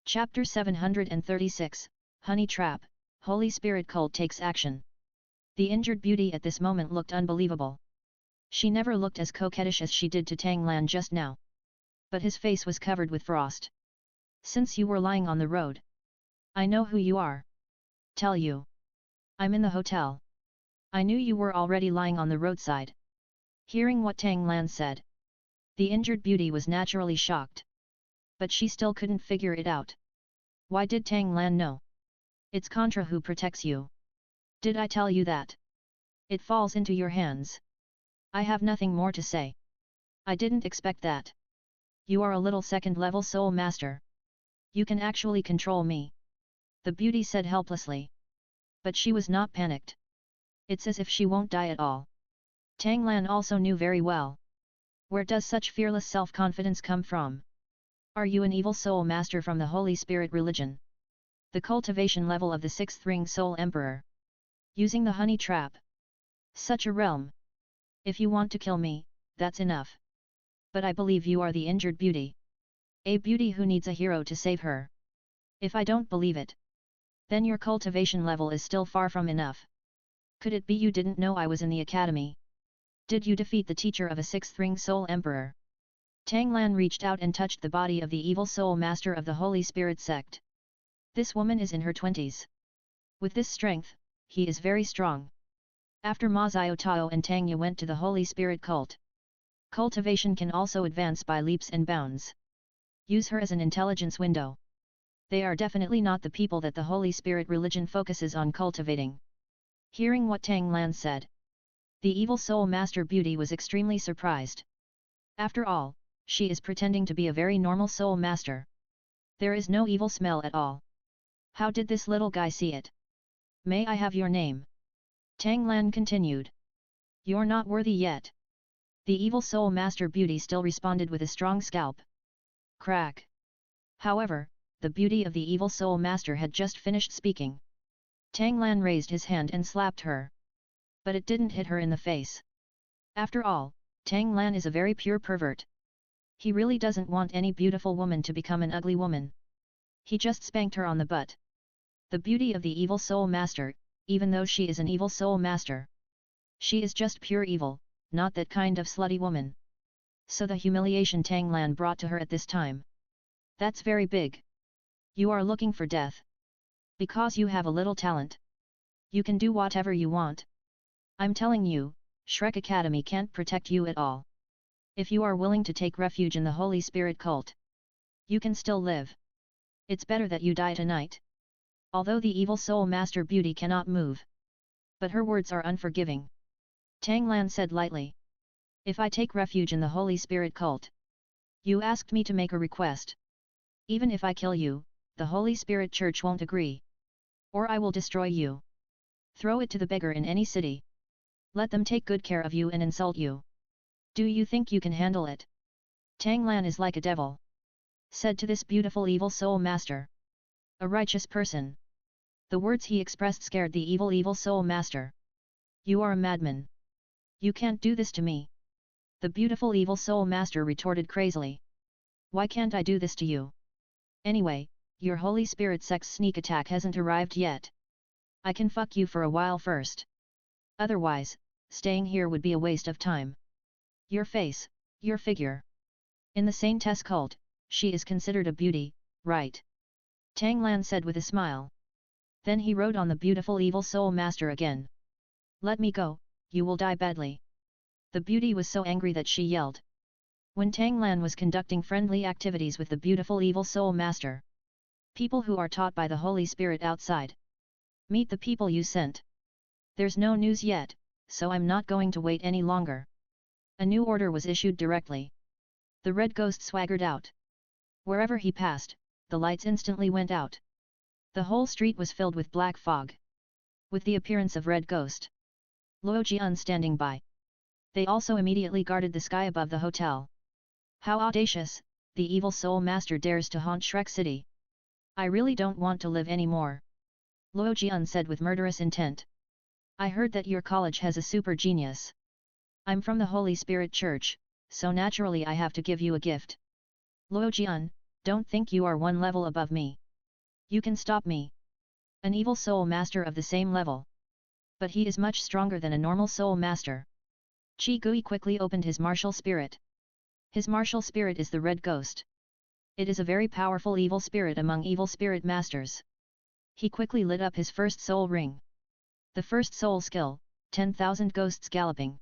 Chapter 736, Honey Trap, Holy Spirit Cult takes action. The injured beauty at this moment looked unbelievable. She never looked as coquettish as she did to Tang Lan just now. But his face was covered with frost. Since you were lying on the road. I know who you are. Tell you. I'm in the hotel. I knew you were already lying on the roadside. Hearing what Tang Lan said. The injured beauty was naturally shocked. But she still couldn't figure it out. Why did Tang Lan know? It's Contra who protects you. Did I tell you that? It falls into your hands. I have nothing more to say. I didn't expect that. You are a little second-level soul master. You can actually control me. The beauty said helplessly. But she was not panicked. It's as if she won't die at all. Tang Lan also knew very well. Where does such fearless self-confidence come from? Are you an evil soul master from the Holy Spirit religion? The cultivation level of the 6th ring soul emperor. Using the honey trap. Such a realm. If you want to kill me, that's enough. But I believe you are the injured beauty. A beauty who needs a hero to save her. If I don't believe it, then your cultivation level is still far from enough. Could it be you didn't know I was in the academy? Did you defeat the teacher of a 6th ring soul emperor? Tang Lan reached out and touched the body of the evil soul master of the Holy Spirit sect. This woman is in her 20s. With this strength, he is very strong. After Ma Xiaotao and Tang Ye went to the Holy Spirit cult. Cultivation can also advance by leaps and bounds. Use her as an intelligence window. They are definitely not the people that the Holy Spirit religion focuses on cultivating. Hearing what Tang Lan said, the evil soul master beauty was extremely surprised. After all, she is pretending to be a very normal soul master. There is no evil smell at all. How did this little guy see it? May I have your name? Tang Lan continued. You're not worthy yet. The evil soul master beauty still responded with a strong scalp. Crack. However, the beauty of the evil soul master had just finished speaking. Tang Lan raised his hand and slapped her. But it didn't hit her in the face. After all, Tang Lan is a very pure pervert. He really doesn't want any beautiful woman to become an ugly woman. He just spanked her on the butt. The beauty of the evil soul master, even though she is an evil soul master. She is just pure evil, not that kind of slutty woman. So the humiliation Tang Lan brought to her at this time. That's very big. You are looking for death. Because you have a little talent. You can do whatever you want. I'm telling you, Shrek Academy can't protect you at all. If you are willing to take refuge in the Holy Spirit cult, you can still live. It's better that you die tonight. Although the evil soul master beauty cannot move. But her words are unforgiving. Tang Lan said lightly. If I take refuge in the Holy Spirit cult. You asked me to make a request. Even if I kill you, the Holy Spirit Church won't agree. Or I will destroy you. Throw it to the beggar in any city. Let them take good care of you and insult you. Do you think you can handle it? Tang Lan is like a devil. Said to this beautiful evil soul master. A righteous person. The words he expressed scared the evil soul master. You are a madman. You can't do this to me. The beautiful evil soul master retorted crazily. Why can't I do this to you? Anyway, your Holy Spirit sect's sneak attack hasn't arrived yet. I can fuck you for a while first. Otherwise, staying here would be a waste of time. Your face, your figure. In the Saint Tess cult, she is considered a beauty, right? Tang Lan said with a smile. Then he wrote on the beautiful evil soul master again. Let me go, you will die badly. The beauty was so angry that she yelled. When Tang Lan was conducting friendly activities with the beautiful evil soul master. People who are taught by the Holy Spirit outside. Meet the people you sent. There's no news yet, so I'm not going to wait any longer. A new order was issued directly. The red ghost swaggered out. Wherever he passed, the lights instantly went out. The whole street was filled with black fog. With the appearance of red ghost, Luo Jian standing by. They also immediately guarded the sky above the hotel. How audacious, the evil soul master dares to haunt Shrek City. I really don't want to live anymore. Luo Jian said with murderous intent. I heard that your college has a super genius. I'm from the Holy Spirit Church, so naturally I have to give you a gift. Luo Jian, don't think you are one level above me. You can stop me. An evil soul master of the same level. But he is much stronger than a normal soul master. Qi Gui quickly opened his martial spirit. His martial spirit is the red ghost. It is a very powerful evil spirit among evil spirit masters. He quickly lit up his first soul ring. The first soul skill, 10,000 ghosts galloping.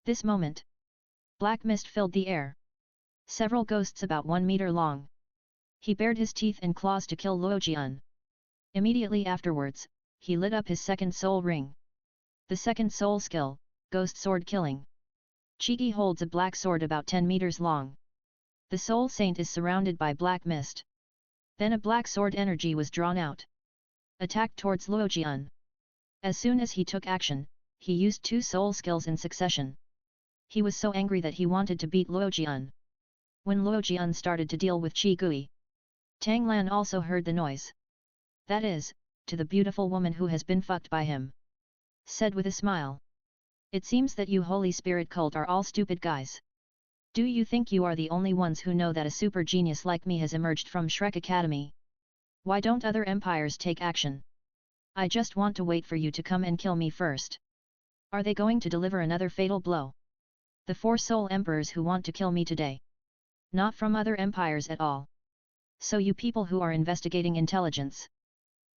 This moment, black mist filled the air. Several ghosts about 1 meter long. He bared his teeth and claws to kill Luo Jian. Immediately afterwards, he lit up his second soul ring. The second soul skill, ghost sword killing. Qi holds a black sword about 10 meters long. The soul saint is surrounded by black mist. Then a black sword energy was drawn out. Attacked towards Luo Jian. As soon as he took action, he used 2 soul skills in succession. He was so angry that he wanted to beat Luo Jian. When Luo Jian started to deal with Qi Gui, Tang Lan also heard the noise. That is, to the beautiful woman who has been fucked by him. Said with a smile. It seems that you Holy Spirit cult are all stupid guys. Do you think you are the only ones who know that a super genius like me has emerged from Shrek Academy? Why don't other empires take action? I just want to wait for you to come and kill me first. Are they going to deliver another fatal blow? The 4 soul emperors who want to kill me today. Not from other empires at all. So you people who are investigating intelligence.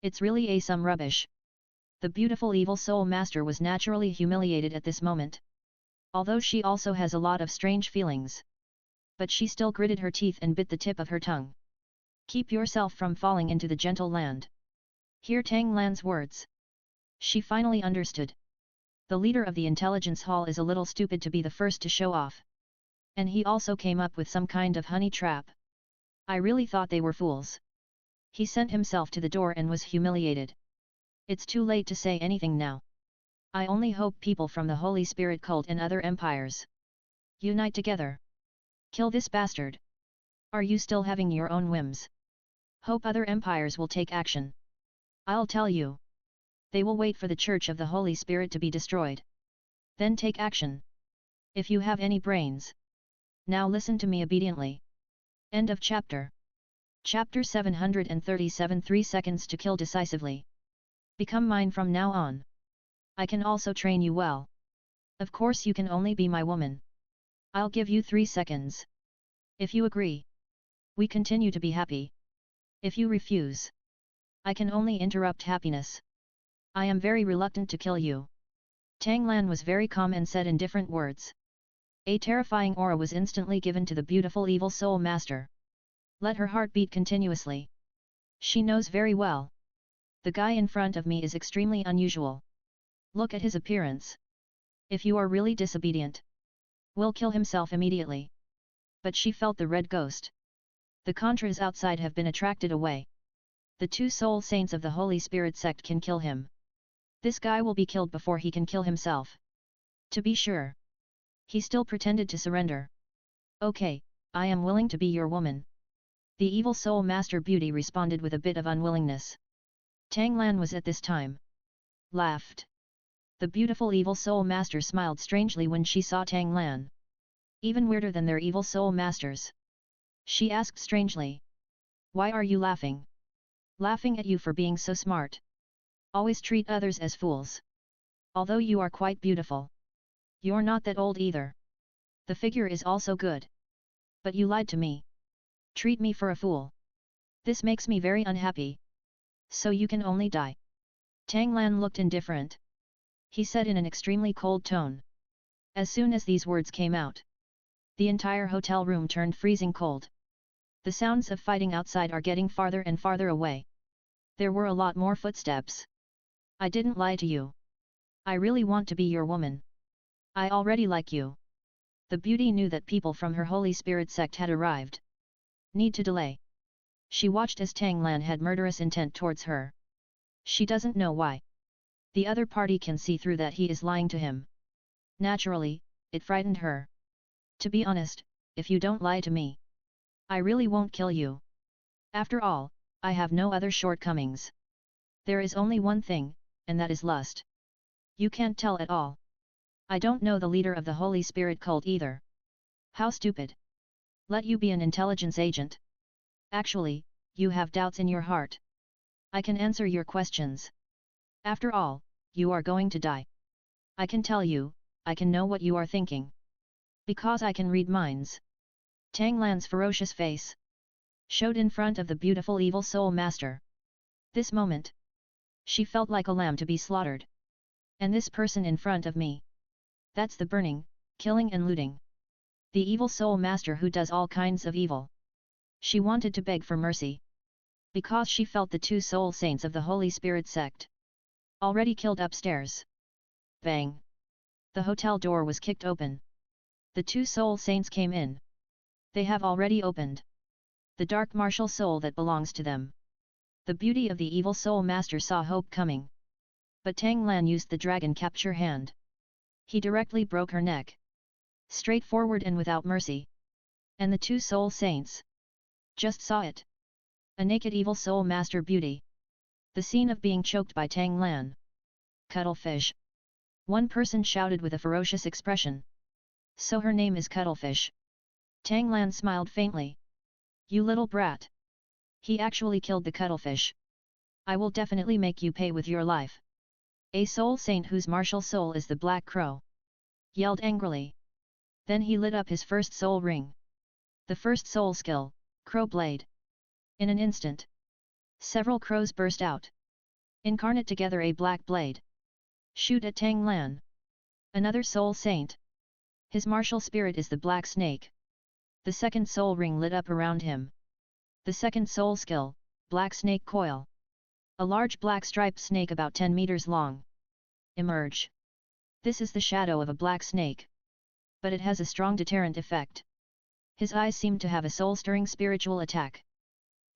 It's really some rubbish. The beautiful evil soul master was naturally humiliated at this moment. Although she also has a lot of strange feelings. But she still gritted her teeth and bit the tip of her tongue. Keep yourself from falling into the gentle land. Hear Tang Lan's words. She finally understood. The leader of the intelligence hall is a little stupid to be the first to show off. And he also came up with some kind of honey trap. I really thought they were fools. He sent himself to the door and was humiliated. It's too late to say anything now. I only hope people from the Holy Spirit cult and other empires unite together. Kill this bastard. Are you still having your own whims? Hope other empires will take action. I'll tell you. They will wait for the Church of the Holy Spirit to be destroyed. Then take action. If you have any brains. Now listen to me obediently. End of chapter. Chapter 737 3 seconds to kill decisively. Become mine from now on. I can also train you well. Of course you can only be my woman. I'll give you 3 seconds. If you agree, we continue to be happy. If you refuse, I can only interrupt happiness. I am very reluctant to kill you. Tang Lan was very calm and said in different words. A terrifying aura was instantly given to the beautiful evil soul master. Let her heart beat continuously. She knows very well. The guy in front of me is extremely unusual. Look at his appearance. If you are really disobedient, will kill himself immediately. But she felt the red ghost. The Contras outside have been attracted away. The 2 soul saints of the Holy Spirit sect can kill him. This guy will be killed before he can kill himself. To be sure. He still pretended to surrender. Okay, I am willing to be your woman. The evil soul master beauty responded with a bit of unwillingness. Tang Lan was at this time. Laughed. The beautiful evil soul master smiled strangely when she saw Tang Lan. Even weirder than their evil soul masters. She asked strangely. Why are you laughing? Laughing at you for being so smart. Always treat others as fools. Although you are quite beautiful. You're not that old either. The figure is also good. But you lied to me. Treat me for a fool. This makes me very unhappy. So you can only die. Tang Lan looked indifferent. He said in an extremely cold tone. As soon as these words came out, the entire hotel room turned freezing cold. The sounds of fighting outside are getting farther and farther away. There were a lot more footsteps. I didn't lie to you. I really want to be your woman. I already like you. The beauty knew that people from her Holy Spirit sect had arrived. Need to delay. She watched as Tang Lan had murderous intent towards her. She doesn't know why. The other party can see through that he is lying to him. Naturally, it frightened her. To be honest, if you don't lie to me, I really won't kill you. After all, I have no other shortcomings. There is only one thing, and that is lust. You can't tell at all. I don't know the leader of the Holy Spirit cult either. How stupid. Let you be an intelligence agent. Actually, you have doubts in your heart. I can answer your questions. After all, you are going to die. I can tell you, I can know what you are thinking. Because I can read minds. Tang Lan's ferocious face showed in front of the beautiful evil soul master. This moment, she felt like a lamb to be slaughtered. And this person in front of me. That's the burning, killing and looting. The evil soul master who does all kinds of evil. She wanted to beg for mercy. Because she felt the two soul saints of the Holy Spirit sect already killed upstairs. Bang! The hotel door was kicked open. The two soul saints came in. They have already opened the dark martial soul that belongs to them. The beauty of the evil soul master saw hope coming. But Tang Lan used the dragon capture hand. He directly broke her neck. Straightforward and without mercy. And the two soul saints just saw it. A naked evil soul master beauty. The scene of being choked by Tang Lan. Cuttlefish. One person shouted with a ferocious expression. So her name is Cuttlefish. Tang Lan smiled faintly. You little brat. He actually killed the cuttlefish. I will definitely make you pay with your life. A soul saint whose martial soul is the Black Crow yelled angrily. Then he lit up his first soul ring. The first soul skill, Crow Blade. In an instant, several crows burst out. Incarnate together a black blade. Shoot at Tang Lan. Another soul saint. His martial spirit is the Black Snake. The second soul ring lit up around him. The second soul skill, Black Snake Coil. A large black striped snake about 10 meters long. Emerge. This is the shadow of a black snake. But it has a strong deterrent effect. His eyes seem to have a soul-stirring spiritual attack.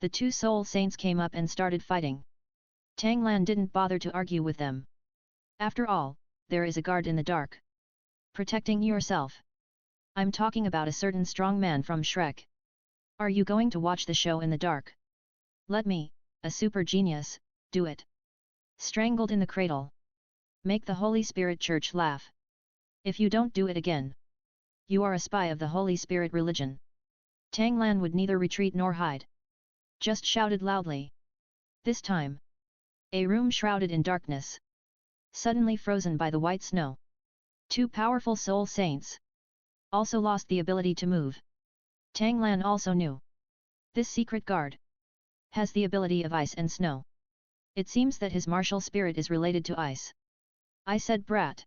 The two soul saints came up and started fighting. Tang Lan didn't bother to argue with them. After all, there is a guard in the dark. Protecting yourself. I'm talking about a certain strong man from Shrek. Are you going to watch the show in the dark? Let me, a super genius, do it. Strangled in the cradle. Make the Holy Spirit Church laugh. If you don't do it again, you are a spy of the Holy Spirit religion. Tang Lan would neither retreat nor hide. Just shouted loudly. This time, a room shrouded in darkness. Suddenly frozen by the white snow. Two powerful soul saints also lost the ability to move. Tang Lan also knew. This secret guard has the ability of ice and snow. It seems that his martial spirit is related to ice. I said brat.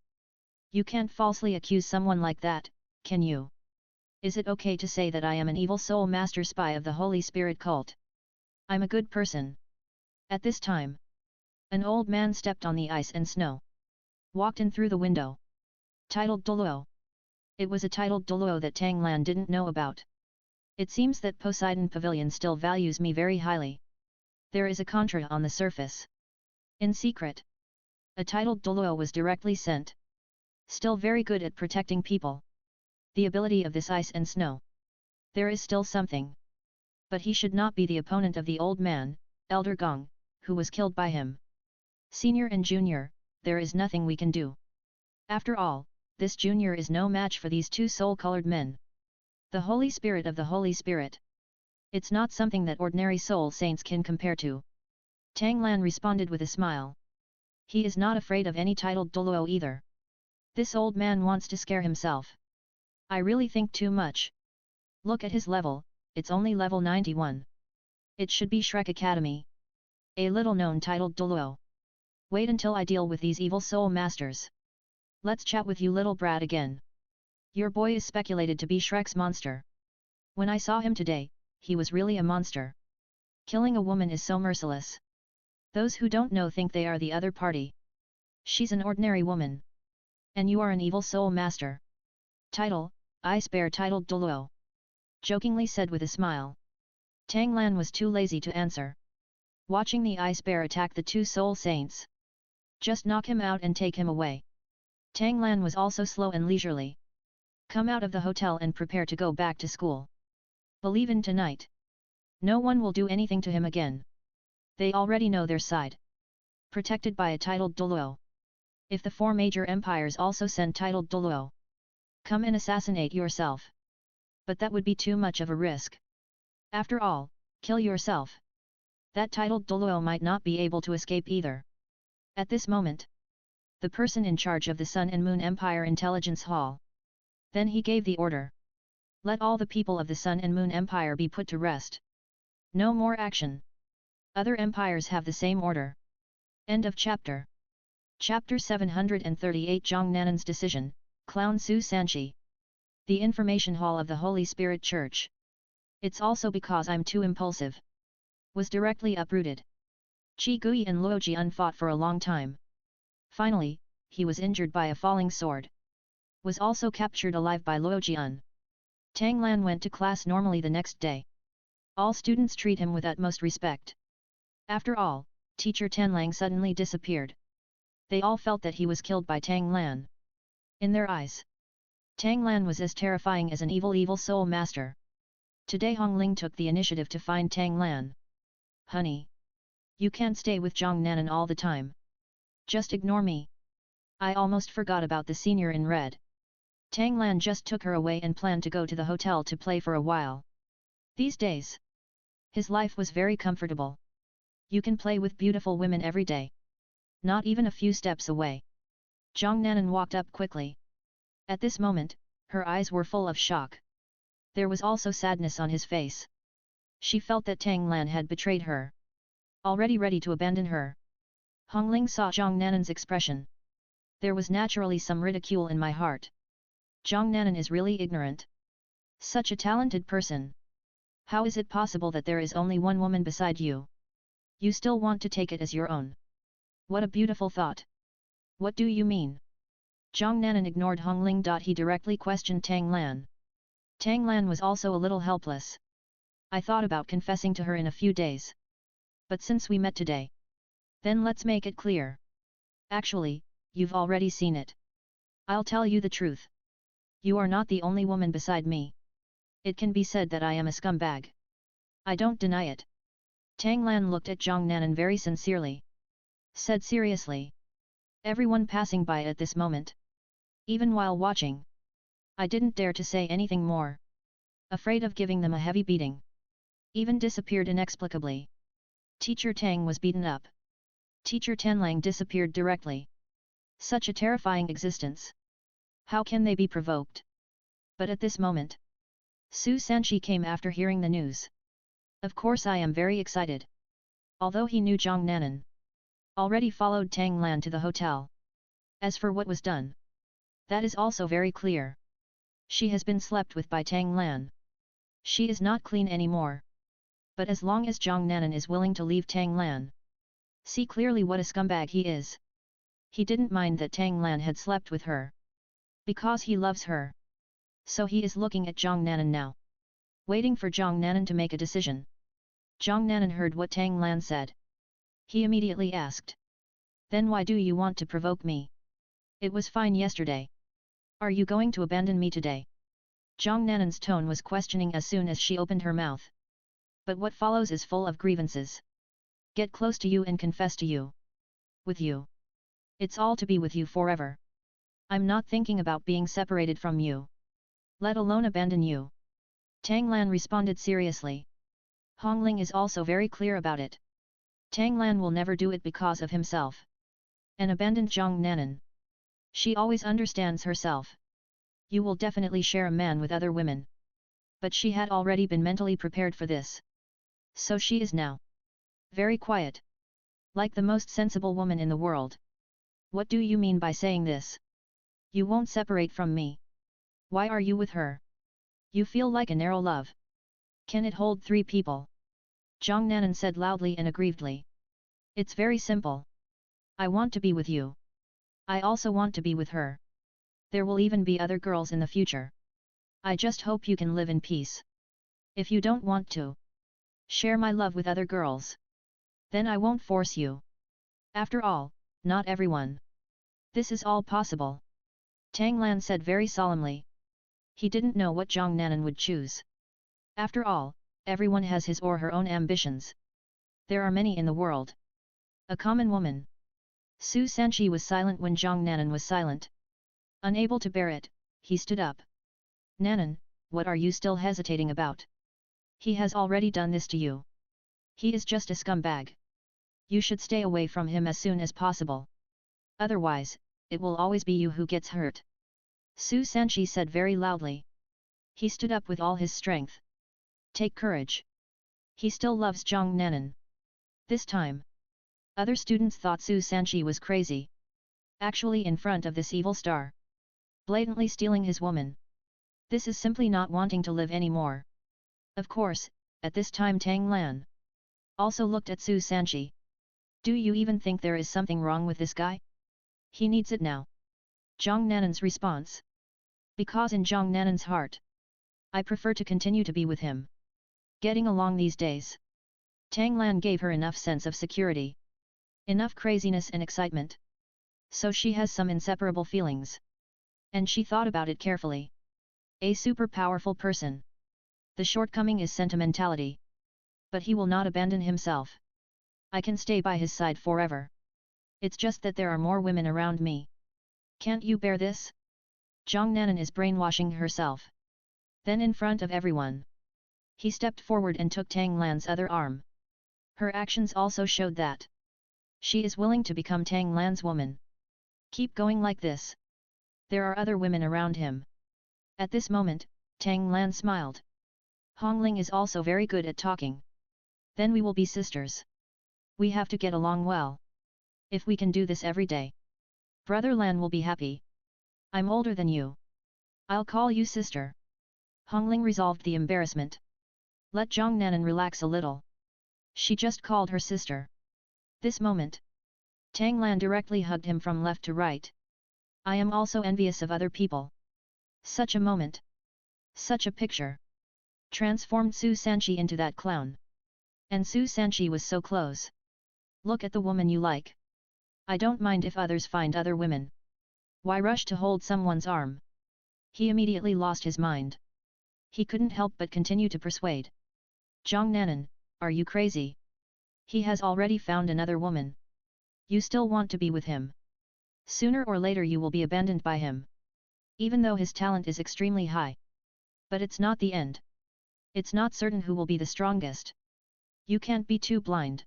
You can't falsely accuse someone like that, can you? Is it okay to say that I am an evil soul master spy of the Holy Spirit cult? I'm a good person. At this time, an old man stepped on the ice and snow. Walked in through the window. Titled Douluo. It was a titled Douluo that Tang Lan didn't know about. It seems that Poseidon Pavilion still values me very highly. There is a contra on the surface. In secret, a titled Douluo was directly sent. Still very good at protecting people. The ability of this ice and snow. There is still something. But he should not be the opponent of the old man, Elder Gong, who was killed by him. Senior and junior, there is nothing we can do. After all, this junior is no match for these two soul-colored men. The Holy Spirit of the Holy Spirit. It's not something that ordinary soul saints can compare to. Tang Lan responded with a smile. He is not afraid of any titled Douluo either. This old man wants to scare himself. I really think too much. Look at his level, it's only level 91. It should be Shrek Academy. A little known titled Douluo. Wait until I deal with these evil soul masters. Let's chat with you little brat again. Your boy is speculated to be Shrek's monster. When I saw him today, he was really a monster. Killing a woman is so merciless. Those who don't know think they are the other party. She's an ordinary woman. And you are an evil soul master. Title, ice bear titled Douluo. Jokingly said with a smile. Tang Lan was too lazy to answer. Watching the ice bear attack the two soul saints. Just knock him out and take him away. Tang Lan was also slow and leisurely. Come out of the hotel and prepare to go back to school. Believe in tonight. No one will do anything to him again. They already know their side. Protected by a titled Douluo. If the four major empires also send titled Douluo, come and assassinate yourself. But that would be too much of a risk. After all, kill yourself. That titled Douluo might not be able to escape either. At this moment, the person in charge of the Sun and Moon Empire Intelligence Hall. Then he gave the order. Let all the people of the Sun and Moon Empire be put to rest. No more action. Other empires have the same order. End of chapter. Chapter 738 Zhang Nanan's decision, Clown Su Sanchi. The Information Hall of the Holy Spirit Church. It's also because I'm too impulsive. Was directly uprooted. Qi Gui and Luo Jian fought for a long time. Finally, he was injured by a falling sword. Was also captured alive by Luo Jian. Tang Lan went to class normally the next day. All students treat him with utmost respect. After all, teacher Tan Lang suddenly disappeared. They all felt that he was killed by Tang Lan. In their eyes, Tang Lan was as terrifying as an evil soul master. Today Hong Ling took the initiative to find Tang Lan. Honey, you can't stay with Zhang Nanan all the time. Just ignore me. I almost forgot about the senior in red. Tang Lan just took her away and planned to go to the hotel to play for a while. These days, his life was very comfortable. You can play with beautiful women every day. Not even a few steps away. Zhang Nanan walked up quickly. At this moment, her eyes were full of shock. There was also sadness on his face. She felt that Tang Lan had betrayed her. Already ready to abandon her. Hong Ling saw Zhang Nanan's expression. There was naturally some ridicule in my heart. Zhang Nanan is really ignorant. Such a talented person. How is it possible that there is only one woman beside you? You still want to take it as your own. What a beautiful thought. What do you mean? Zhang Nanan ignored Hong Ling. He directly questioned Tang Lan. Tang Lan was also a little helpless. I thought about confessing to her in a few days. But since we met today, then let's make it clear. Actually, you've already seen it. I'll tell you the truth. You are not the only woman beside me. It can be said that I am a scumbag. I don't deny it. Tang Lan looked at Zhang Nanan very sincerely. Said seriously. Everyone passing by at this moment. Even while watching. I didn't dare to say anything more. Afraid of giving them a heavy beating. Even disappeared inexplicably. Teacher Tang was beaten up. Teacher Tanlang disappeared directly. Such a terrifying existence. How can they be provoked? But at this moment, Su Sanchi came after hearing the news. Of course I am very excited. Although he knew Zhang Nanan already followed Tang Lan to the hotel. As for what was done, that is also very clear. She has been slept with by Tang Lan. She is not clean anymore. But as long as Zhang Nanan is willing to leave Tang Lan, see clearly what a scumbag he is. He didn't mind that Tang Lan had slept with her. Because he loves her. So he is looking at Zhang Nanan now. Waiting for Zhang Nanan to make a decision. Zhang Nanan heard what Tang Lan said. He immediately asked. Then why do you want to provoke me? It was fine yesterday. Are you going to abandon me today? Zhang Nanan's tone was questioning as soon as she opened her mouth. But what follows is full of grievances. Get close to you and confess to you. With you. It's all to be with you forever. I'm not thinking about being separated from you. Let alone abandon you. Tang Lan responded seriously. Hong Ling is also very clear about it. Tang Lan will never do it because of himself. And abandoned Zhang Nanan. She always understands herself. You will definitely share a man with other women. But she had already been mentally prepared for this. So she is now very quiet. Like the most sensible woman in the world. What do you mean by saying this? You won't separate from me. Why are you with her? You feel like a narrow love. Can it hold 3 people? Zhang Nanan said loudly and aggrievedly. It's very simple. I want to be with you. I also want to be with her. There will even be other girls in the future. I just hope you can live in peace. If you don't want to share my love with other girls, then I won't force you. After all, not everyone. This is all possible. Tang Lan said very solemnly. He didn't know what Jiang Nanan would choose. After all, everyone has his or her own ambitions. There are many in the world. A common woman. Su Sanqi was silent when Jiang Nanan was silent. Unable to bear it, he stood up. Nanan, what are you still hesitating about? He has already done this to you. He is just a scumbag. You should stay away from him as soon as possible. Otherwise, it will always be you who gets hurt. Su Sanqi said very loudly. He stood up with all his strength. Take courage. He still loves Jiang Nanan. This time. Other students thought Su Sanqi was crazy. Actually in front of this evil star. Blatantly stealing his woman. This is simply not wanting to live anymore. Of course, at this time Tang Lan also looked at Su Sanqi. Do you even think there is something wrong with this guy? He needs it now. Jiang Nanan's response. Because in Jiang Nanan's heart, I prefer to continue to be with him. Getting along these days. Tang Lan gave her enough sense of security. Enough craziness and excitement. So she has some inseparable feelings. And she thought about it carefully. A super powerful person. The shortcoming is sentimentality. But he will not abandon himself. I can stay by his side forever. It's just that there are more women around me. Can't you bear this? Jiang Nanan is brainwashing herself. Then in front of everyone, he stepped forward and took Tang Lan's other arm. Her actions also showed that she is willing to become Tang Lan's woman. Keep going like this. There are other women around him. At this moment, Tang Lan smiled. Hongling is also very good at talking. Then we will be sisters. We have to get along well. If we can do this every day, Brother Lan will be happy. I'm older than you. I'll call you sister. Hongling resolved the embarrassment. Let Jiang Nanan relax a little. She just called her sister. This moment, Tang Lan directly hugged him from left to right. I am also envious of other people. Such a moment. Such a picture. Transformed Su Sanqi into that clown. And Su Sanqi was so close. Look at the woman you like. I don't mind if others find other women. Why rush to hold someone's arm? He immediately lost his mind. He couldn't help but continue to persuade. Jiang Nanan, are you crazy? He has already found another woman. You still want to be with him. Sooner or later you will be abandoned by him. Even though his talent is extremely high. But it's not the end. It's not certain who will be the strongest. You can't be too blind.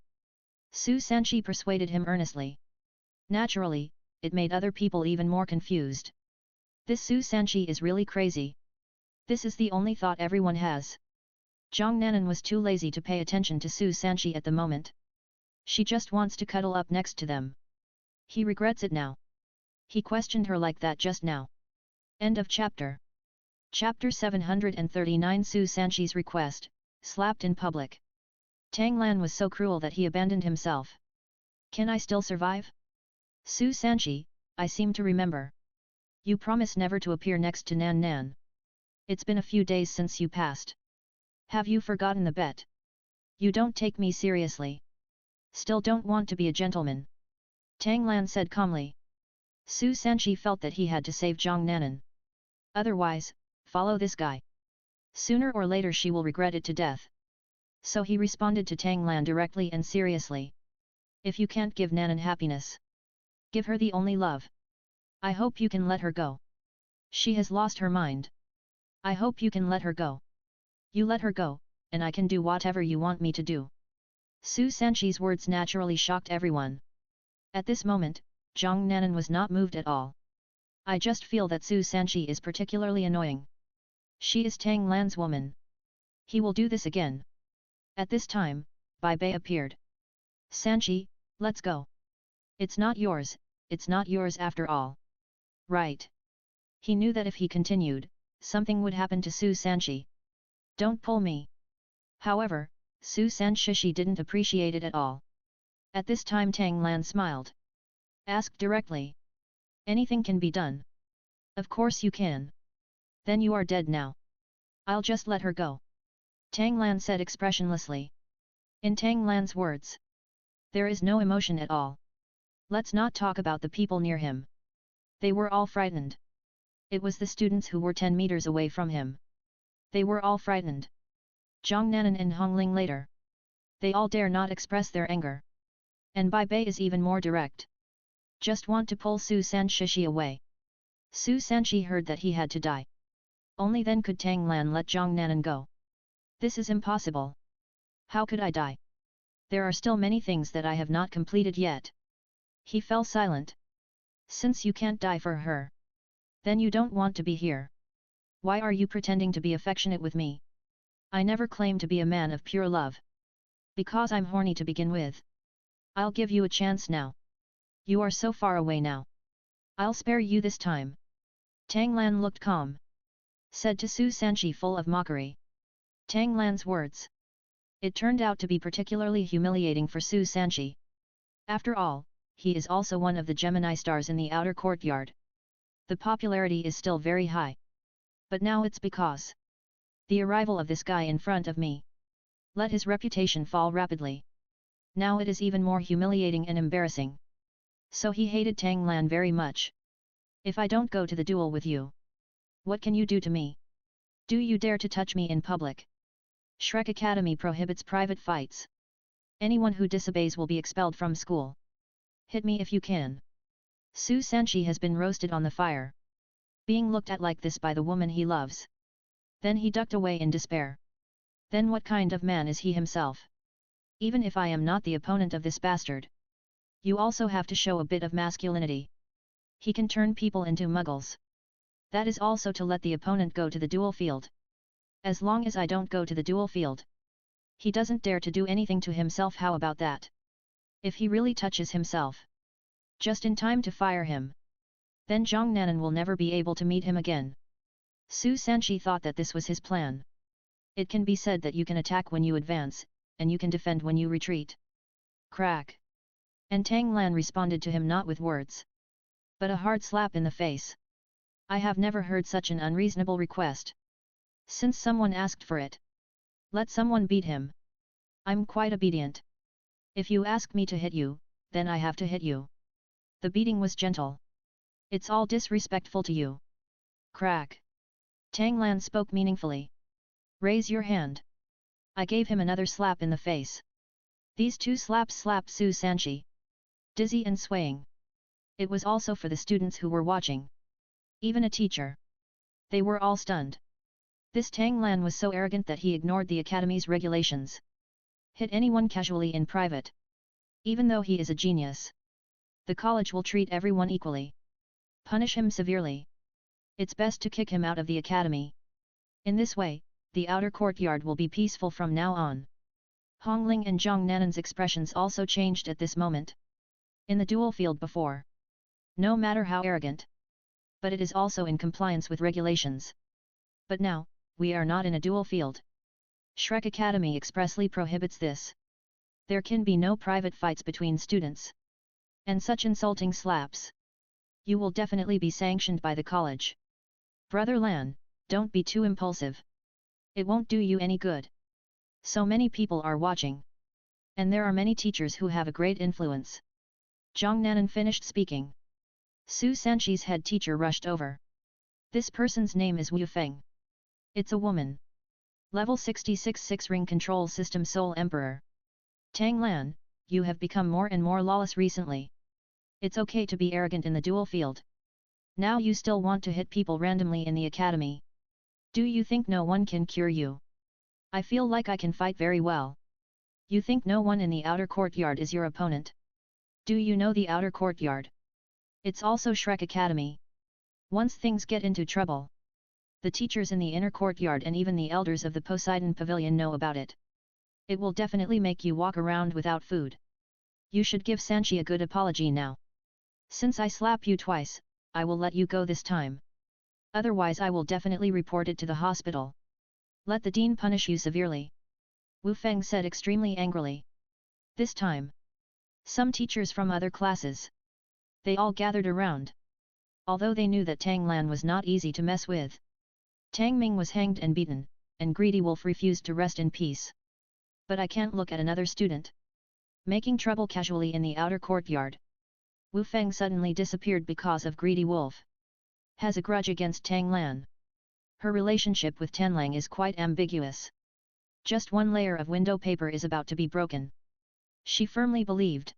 Su Sanqi persuaded him earnestly. Naturally, it made other people even more confused. This Su Sanqi is really crazy. This is the only thought everyone has. Jiang Nanan was too lazy to pay attention to Su Sanqi at the moment. She just wants to cuddle up next to them. He regrets it now. He questioned her like that just now. End of chapter. Chapter 739 Su Sanqi's request, slapped in public. Tang Lan was so cruel that he abandoned himself. Can I still survive? Su Sanqi, I seem to remember. You promised never to appear next to Nan Nan. It's been a few days since you passed. Have you forgotten the bet? You don't take me seriously. Still don't want to be a gentleman. Tang Lan said calmly. Su Sanqi felt that he had to save Jiang Nanan. Otherwise, follow this guy. Sooner or later she will regret it to death. So he responded to Tang Lan directly and seriously. If you can't give Nanan happiness, give her the only love. I hope you can let her go. She has lost her mind. I hope you can let her go. You let her go, and I can do whatever you want me to do. Su Sanqi's words naturally shocked everyone. At this moment, Jiang Nanan was not moved at all. I just feel that Su Sanqi is particularly annoying. She is Tang Lan's woman. He will do this again. At this time, Bai Bei appeared. Sanqi, let's go. It's not yours after all. Right. He knew that if he continued, something would happen to Su Sanqi. Don't pull me. However, Su Sanqi didn't appreciate it at all. At this time Tang Lan smiled. Ask directly. Anything can be done. Of course you can. Then you are dead now. I'll just let her go. Tang Lan said expressionlessly. In Tang Lan's words, there is no emotion at all. Let's not talk about the people near him. They were all frightened. It was the students who were 10 meters away from him. They were all frightened. Zhang Nanan and Hong Ling later. They all dare not express their anger. And Bai Bei is even more direct. Just want to pull Su Sanshi away. Su Sanshi heard that he had to die. Only then could Tang Lan let Zhang Nanan go. This is impossible. How could I die? There are still many things that I have not completed yet. He fell silent. Since you can't die for her, then you don't want to be here. Why are you pretending to be affectionate with me? I never claimed to be a man of pure love. Because I'm horny to begin with. I'll give you a chance now. You are so far away now. I'll spare you this time. Tang Lan looked calm. Said to Su Sanshi full of mockery. Tang Lan's words. It turned out to be particularly humiliating for Su Sanshi. After all, he is also one of the Gemini stars in the outer courtyard. The popularity is still very high. But now it's because the arrival of this guy in front of me let his reputation fall rapidly. Now it is even more humiliating and embarrassing. So he hated Tang Lan very much. If I don't go to the duel with you, what can you do to me? Do you dare to touch me in public? Shrek Academy prohibits private fights. Anyone who disobeys will be expelled from school. Hit me if you can. Su Sanshi has been roasted on the fire. Being looked at like this by the woman he loves. Then he ducked away in despair. Then what kind of man is he himself? Even if I am not the opponent of this bastard, you also have to show a bit of masculinity. He can turn people into muggles. That is also to let the opponent go to the duel field. As long as I don't go to the duel field, he doesn't dare to do anything to himself. How about that? If he really touches himself, just in time to fire him, then Zhang Nanan will never be able to meet him again. Su Sanshi thought that this was his plan. It can be said that you can attack when you advance, and you can defend when you retreat. Crack! And Tang Lan responded to him not with words, but a hard slap in the face. I have never heard such an unreasonable request. Since someone asked for it, let someone beat him. I'm quite obedient. If you ask me to hit you, then I have to hit you. The beating was gentle. It's all disrespectful to you. Crack! Tang Lan spoke meaningfully. Raise your hand. I gave him another slap in the face. These two slaps slapped Su Sanshi, dizzy and swaying. It was also for the students who were watching. Even a teacher. They were all stunned. This Tang Lan was so arrogant that he ignored the academy's regulations. Hit anyone casually in private. Even though he is a genius, the college will treat everyone equally. Punish him severely. It's best to kick him out of the academy. In this way, the outer courtyard will be peaceful from now on. Hong Ling and Zhang Nanan's expressions also changed at this moment. In the duel field before, no matter how arrogant, but it is also in compliance with regulations. But now, we are not in a duel field. Shrek Academy expressly prohibits this. There can be no private fights between students. And such insulting slaps. You will definitely be sanctioned by the college. Brother Lan, don't be too impulsive. It won't do you any good. So many people are watching. And there are many teachers who have a great influence. Zhang Nanan finished speaking. Su Sanshi's head teacher rushed over. This person's name is Wu Feng. It's a woman. Level 66 6-ring control system Soul Emperor. Tang Lan, you have become more and more lawless recently. It's okay to be arrogant in the duel field. Now you still want to hit people randomly in the academy. Do you think no one can cure you? I feel like I can fight very well. You think no one in the outer courtyard is your opponent? Do you know the outer courtyard? It's also Shrek Academy. Once things get into trouble, the teachers in the inner courtyard and even the elders of the Poseidon Pavilion know about it. It will definitely make you walk around without food. You should give Sanshi a good apology now. Since I slap you twice, I will let you go this time. Otherwise I will definitely report it to the hospital. Let the dean punish you severely. Wu Feng said extremely angrily. This time, some teachers from other classes, they all gathered around. Although they knew that Tang Lan was not easy to mess with. Tang Ming was hanged and beaten, and greedy wolf refused to rest in peace. But I can't look at another student making trouble casually in the outer courtyard. Wu Feng suddenly disappeared because of greedy wolf. Has a grudge against Tang Lan. Her relationship with Tanlang is quite ambiguous. Just one layer of window paper is about to be broken. She firmly believed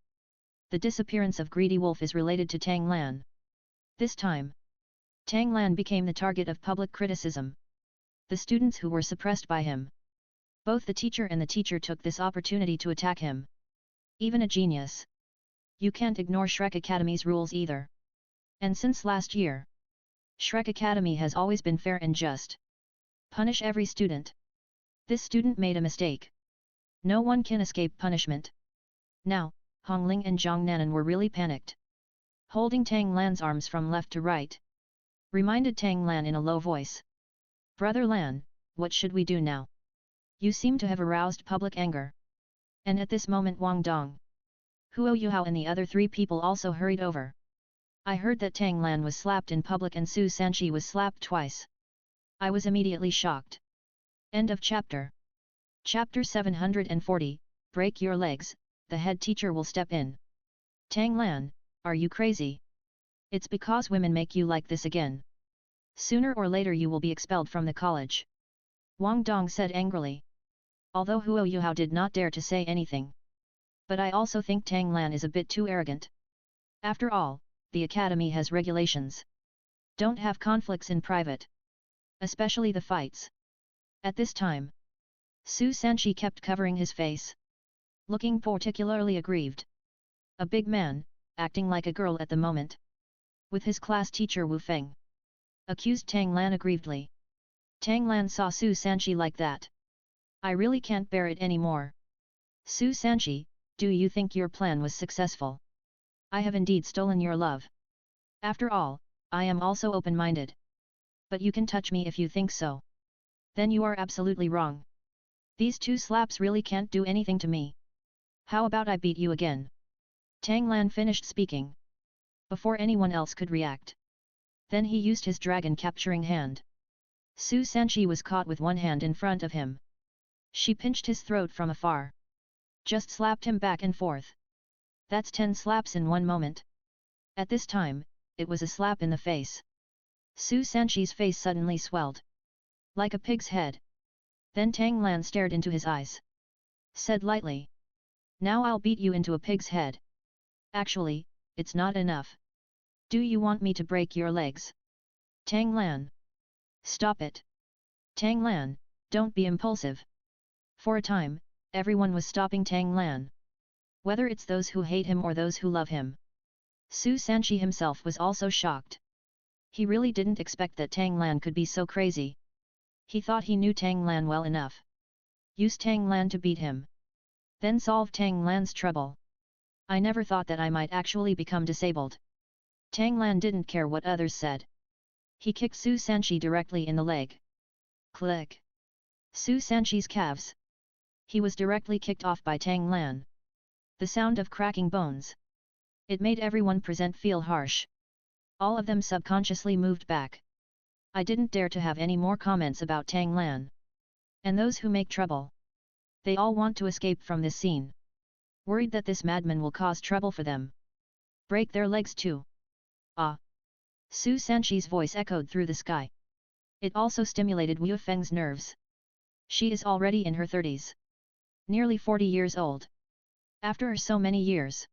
the disappearance of greedy wolf is related to Tang Lan. This time, Tang Lan became the target of public criticism. The students who were suppressed by him. Both the teacher and the teacher took this opportunity to attack him. Even a genius. You can't ignore Shrek Academy's rules either. And since last year, Shrek Academy has always been fair and just. Punish every student. This student made a mistake. No one can escape punishment. Now, Hong Ling and Zhang Nanan were really panicked. Holding Tang Lan's arms from left to right, reminded Tang Lan in a low voice. Brother Lan, what should we do now? You seem to have aroused public anger. And at this moment Wang Dong, Huo Yuhao and the other 3 people also hurried over. I heard that Tang Lan was slapped in public and Su Sanqi was slapped twice. I was immediately shocked. End of chapter. Chapter 740, Break your legs, the head teacher will step in. Tang Lan, are you crazy? It's because women make you like this again. Sooner or later you will be expelled from the college. Wang Dong said angrily. Although Huo Yuhao did not dare to say anything. But I also think Tang Lan is a bit too arrogant. After all, the academy has regulations. Don't have conflicts in private. Especially the fights. At this time, Su Sanqi kept covering his face. Looking particularly aggrieved. A big man, acting like a girl at the moment. With his class teacher Wu Feng. Accused Tang Lan aggrievedly. Tang Lan saw Su Sanqi like that. I really can't bear it anymore. Su Sanqi, do you think your plan was successful? I have indeed stolen your love. After all, I am also open-minded. But you can touch me if you think so. Then you are absolutely wrong. These 2 slaps really can't do anything to me. How about I beat you again? Tang Lan finished speaking. Before anyone else could react. Then he used his dragon capturing hand. Su Sanqi was caught with one hand in front of him. She pinched his throat from afar. Just slapped him back and forth. That's 10 slaps in one moment. At this time, it was a slap in the face. Su Sanqi's face suddenly swelled. Like a pig's head. Then Tang Lan stared into his eyes. Said lightly. Now I'll beat you into a pig's head. Actually, it's not enough. Do you want me to break your legs? Tang Lan. Stop it. Tang Lan, don't be impulsive. For a time, everyone was stopping Tang Lan. Whether it's those who hate him or those who love him. Su Sanqi himself was also shocked. He really didn't expect that Tang Lan could be so crazy. He thought he knew Tang Lan well enough. Use Tang Lan to beat him. Then solve Tang Lan's trouble. I never thought that I might actually become disabled. Tang Lan didn't care what others said. He kicked Su Sanqi directly in the leg. Click. Su Sanqi's calves. He was directly kicked off by Tang Lan. The sound of cracking bones. It made everyone present feel harsh. All of them subconsciously moved back. I didn't dare to have any more comments about Tang Lan. And those who make trouble. They all want to escape from this scene. Worried that this madman will cause trouble for them. Break their legs too. Ah! Su Sanqi's voice echoed through the sky. It also stimulated Wu Feng's nerves. She is already in her 30s. Nearly 40 years old. After so many years.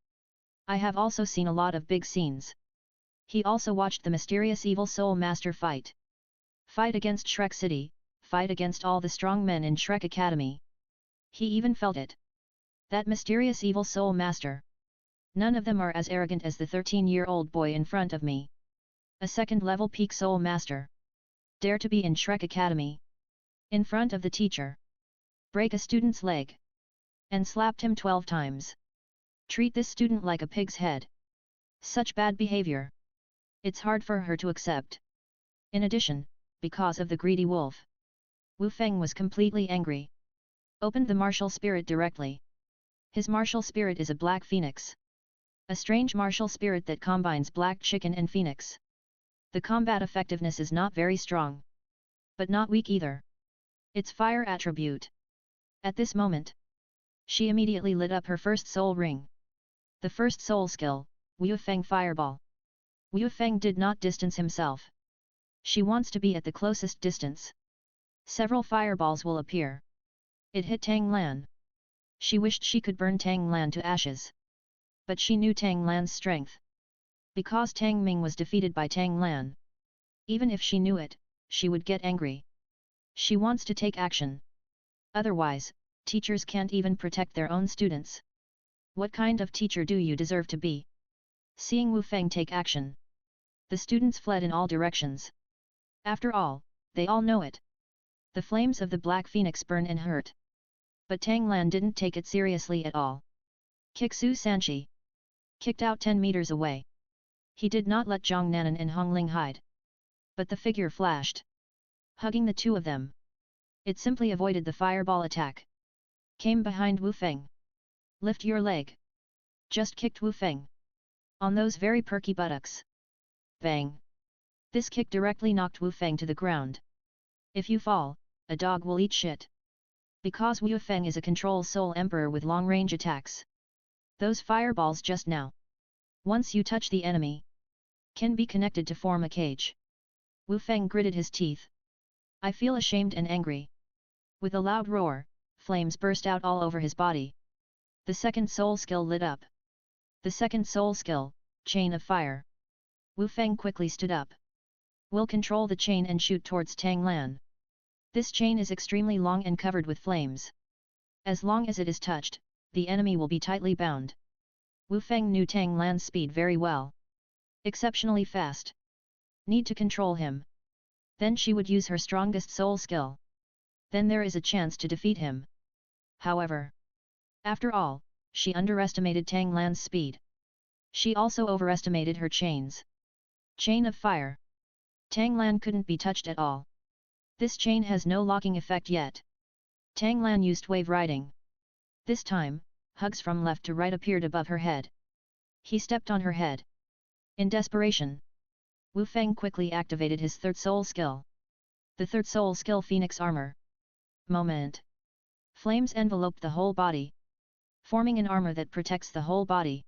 I have also seen a lot of big scenes. He also watched the mysterious evil soul master fight. Fight against Shrek City, fight against all the strong men in Shrek Academy. He even felt it. That mysterious evil soul master. None of them are as arrogant as the 13-year-old boy in front of me. A second-level peak soul master. Dare to be in Shrek Academy. In front of the teacher. Break a student's leg. And slapped him 12 times. Treat this student like a pig's head. Such bad behavior. It's hard for her to accept. In addition, because of the greedy wolf. Wu Feng was completely angry. Opened the martial spirit directly. His martial spirit is a black phoenix. A strange martial spirit that combines black chicken and phoenix. The combat effectiveness is not very strong. But not weak either. its fire attribute. At this moment, she immediately lit up her first soul ring. The first soul skill, Wu Feng Fireball. Wu Feng did not distance himself. She wants to be at the closest distance. Several fireballs will appear. It hit Tang Lan. She wished she could burn Tang Lan to ashes. But she knew Tang Lan's strength. Because Tang Ming was defeated by Tang Lan. Even if she knew it, she would get angry. She wants to take action. Otherwise, teachers can't even protect their own students. What kind of teacher do you deserve to be? Seeing Wu Feng take action, the students fled in all directions. After all, they all know it. The flames of the Black Phoenix burn and hurt. But Tang Lan didn't take it seriously at all. Kick Su Sanchi. Kicked out 10 meters away. He did not let Zhang Nanan and Hong Ling hide. But the figure flashed, hugging the two of them. It simply avoided the fireball attack. Came behind Wu Feng. Lift your leg. Just kicked Wu Feng on those very perky buttocks. Bang! This kick directly knocked Wu Feng to the ground. If you fall, a dog will eat shit. Because Wu Feng is a control soul emperor with long-range attacks. Those fireballs just now, once you touch the enemy, can be connected to form a cage. Wu Feng gritted his teeth. I feel ashamed and angry. With a loud roar, flames burst out all over his body. The second soul skill lit up. The second soul skill, Chain of Fire. Wu Feng quickly stood up. Will control the chain and shoot towards Tang Lan. This chain is extremely long and covered with flames. As long as it is touched, the enemy will be tightly bound. Wu Feng knew Tang Lan's speed very well. Exceptionally fast. Need to control him. Then she would use her strongest soul skill. Then there is a chance to defeat him. However, after all, she underestimated Tang Lan's speed. She also overestimated her chains. Chain of Fire. Tang Lan couldn't be touched at all. This chain has no locking effect yet. Tang Lan used wave riding. This time, hugs from left to right appeared above her head. He stepped on her head. In desperation, Wu Feng quickly activated his third soul skill. The third soul skill, Phoenix Armor. Moment. Flames enveloped the whole body, forming an armor that protects the whole body.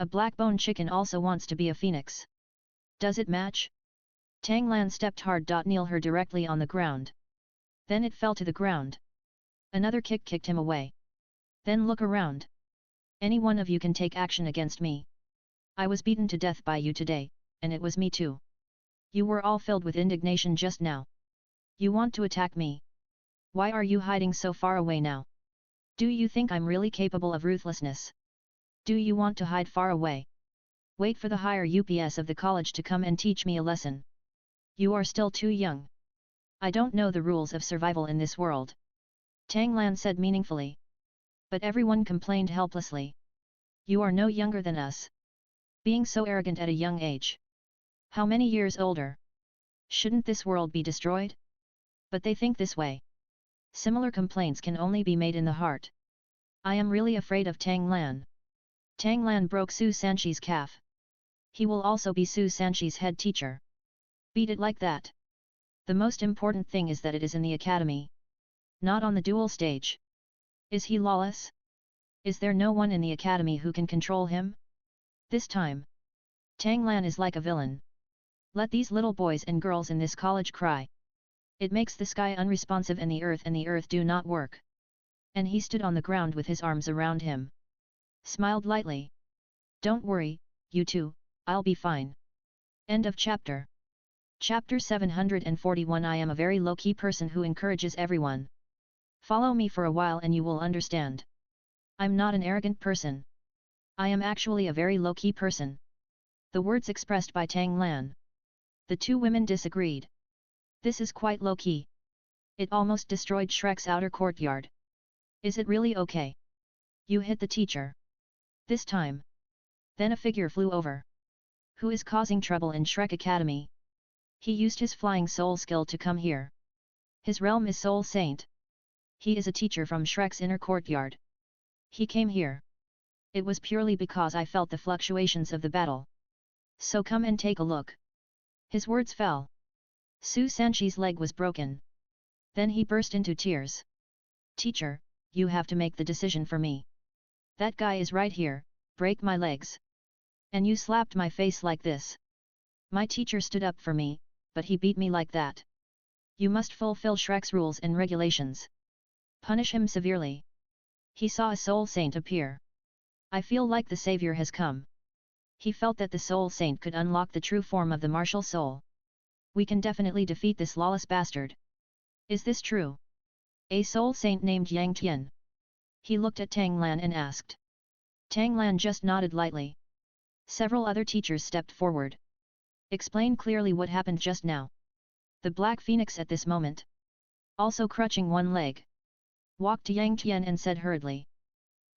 A black-bone chicken also wants to be a phoenix. Does it match? Tang Lan stepped hard. Kneel her directly on the ground. Then it fell to the ground. Another kick kicked him away. Then look around. Any one of you can take action against me. I was beaten to death by you today, and it was me too. You were all filled with indignation just now. You want to attack me. Why are you hiding so far away now? Do you think I'm really capable of ruthlessness? Do you want to hide far away? Wait for the higher UPS of the college to come and teach me a lesson. You are still too young. I don't know the rules of survival in this world. Tang Lan said meaningfully. But everyone complained helplessly. You are no younger than us. Being so arrogant at a young age. How many years older? Shouldn't this world be destroyed? But they think this way. Similar complaints can only be made in the heart. I am really afraid of Tang Lan. Tang Lan broke Su Sanchi's calf. He will also be Su Sanchi's head teacher. Beat it like that. The most important thing is that it is in the academy. Not on the duel stage. Is he lawless? Is there no one in the academy who can control him? This time, Tang Lan is like a villain. Let these little boys and girls in this college cry. It makes the sky unresponsive and the earth do not work. And he stood on the ground with his arms around him. Smiled lightly. Don't worry, you two, I'll be fine. End of chapter. Chapter 741. I am a very low-key person who encourages everyone. Follow me for a while and you will understand. I'm not an arrogant person. I am actually a very low-key person. The words expressed by Tang Lan. The two women disagreed. This is quite low-key. It almost destroyed Shrek's outer courtyard. Is it really okay? You hit the teacher. This time. Then a figure flew over. Who is causing trouble in Shrek Academy? He used his flying soul skill to come here. His realm is Soul Saint. He is a teacher from Shrek's inner courtyard. He came here. It was purely because I felt the fluctuations of the battle. So come and take a look. His words fell. Su Sanchi's leg was broken. Then he burst into tears. Teacher, you have to make the decision for me. That guy is right here, break my legs. And you slapped my face like this. My teacher stood up for me, but he beat me like that. You must fulfill Shrek's rules and regulations. Punish him severely. He saw a soul saint appear. I feel like the savior has come. He felt that the soul saint could unlock the true form of the martial soul. We can definitely defeat this lawless bastard. Is this true? A soul saint named Yang Tian. He looked at Tang Lan and asked. Tang Lan just nodded lightly. Several other teachers stepped forward. Explain clearly what happened just now. The Black Phoenix at this moment, also crutching one leg, walked to Yang Tian and said hurriedly.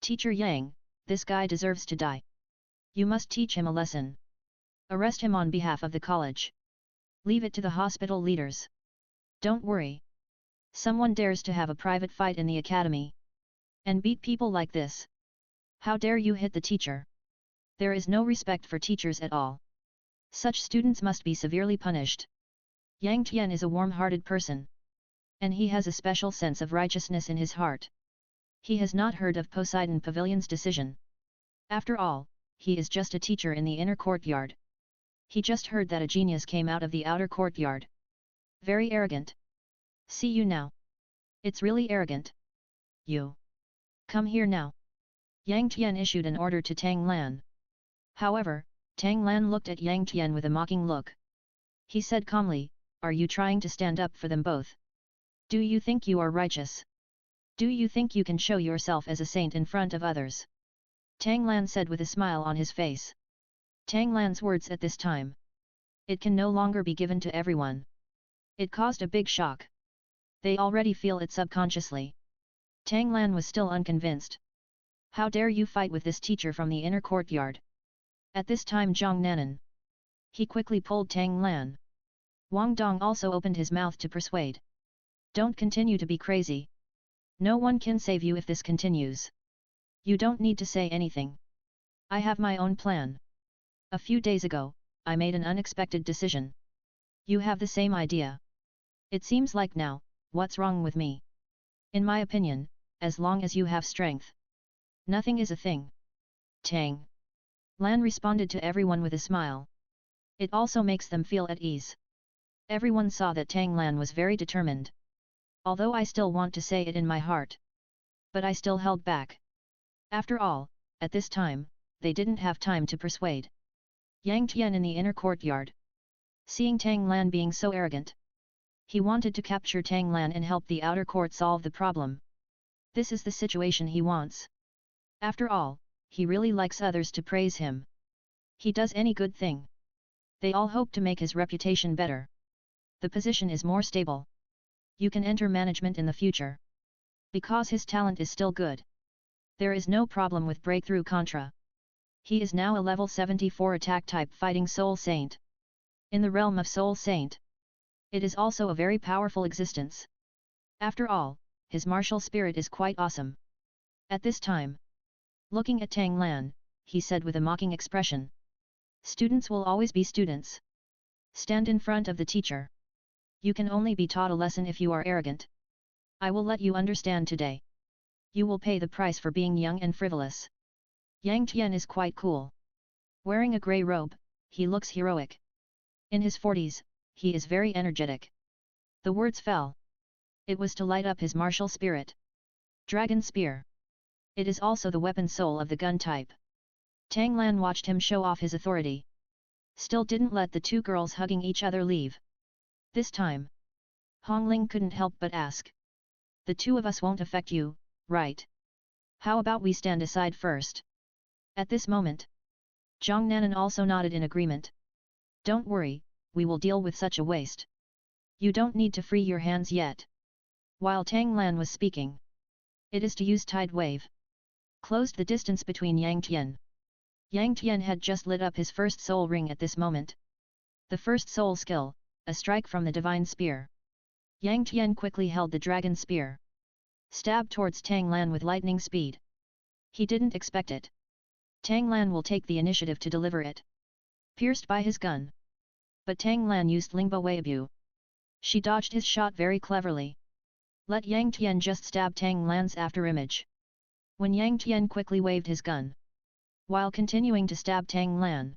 Teacher Yang, this guy deserves to die. You must teach him a lesson. Arrest him on behalf of the college. Leave it to the hospital leaders. Don't worry. Someone dares to have a private fight in the academy and beat people like this. How dare you hit the teacher? There is no respect for teachers at all. Such students must be severely punished. Yang Tian is a warm-hearted person. And he has a special sense of righteousness in his heart. He has not heard of Poseidon Pavilion's decision. After all, he is just a teacher in the inner courtyard. He just heard that a genius came out of the outer courtyard. Very arrogant. See you now. It's really arrogant. You. Come here now. Yang Tian issued an order to Tang Lan. However, Tang Lan looked at Yang Tian with a mocking look. He said calmly, are you trying to stand up for them both? Do you think you are righteous? Do you think you can show yourself as a saint in front of others? Tang Lan said with a smile on his face. Tang Lan's words at this time. It can no longer be given to everyone. It caused a big shock. They already feel it subconsciously. Tang Lan was still unconvinced. How dare you fight with this teacher from the inner courtyard? At this time Zhang Nanan. He quickly pulled Tang Lan. Wang Dong also opened his mouth to persuade. Don't continue to be crazy. No one can save you if this continues. You don't need to say anything. I have my own plan. A few days ago, I made an unexpected decision. You have the same idea. It seems like now, what's wrong with me? In my opinion, as long as you have strength, nothing is a thing. Tang Lan responded to everyone with a smile. It also makes them feel at ease. Everyone saw that Tang Lan was very determined. Although I still want to say it in my heart. But I still held back. After all, at this time, they didn't have time to persuade. Yang Tian in the inner courtyard. Seeing Tang Lan being so arrogant, he wanted to capture Tang Lan and help the outer court solve the problem. This is the situation he wants. After all, he really likes others to praise him. He does any good thing. They all hope to make his reputation better. The position is more stable. You can enter management in the future. Because his talent is still good. There is no problem with breakthrough contra. He is now a level 74 attack type fighting Soul Saint. In the realm of Soul Saint, it is also a very powerful existence. After all, his martial spirit is quite awesome. At this time, looking at Tang Lan, he said with a mocking expression. Students will always be students. Stand in front of the teacher. You can only be taught a lesson if you are arrogant. I will let you understand today. You will pay the price for being young and frivolous. Yang Tian is quite cool. Wearing a grey robe, he looks heroic. In his 40s, he is very energetic. The words fell. It was to light up his martial spirit. Dragon Spear. It is also the weapon soul of the gun type. Tang Lan watched him show off his authority. Still didn't let the two girls hugging each other leave. This time, Hong Ling couldn't help but ask. The two of us won't affect you, right? How about we stand aside first? At this moment, Zhang Nanan also nodded in agreement. Don't worry, we will deal with such a waste. You don't need to free your hands yet. While Tang Lan was speaking, it is to use Tide Wave. Closed the distance between Yang Tian. Yang Tian had just lit up his first soul ring at this moment. The first soul skill, a strike from the divine spear. Yang Tian quickly held the dragon spear. Stabbed towards Tang Lan with lightning speed. He didn't expect it. Tang Lan will take the initiative to deliver it. Pierced by his gun. But Tang Lan used Lingbo Weibu. She dodged his shot very cleverly. Let Yang Tian just stab Tang Lan's afterimage. When Yang Tian quickly waved his gun, while continuing to stab Tang Lan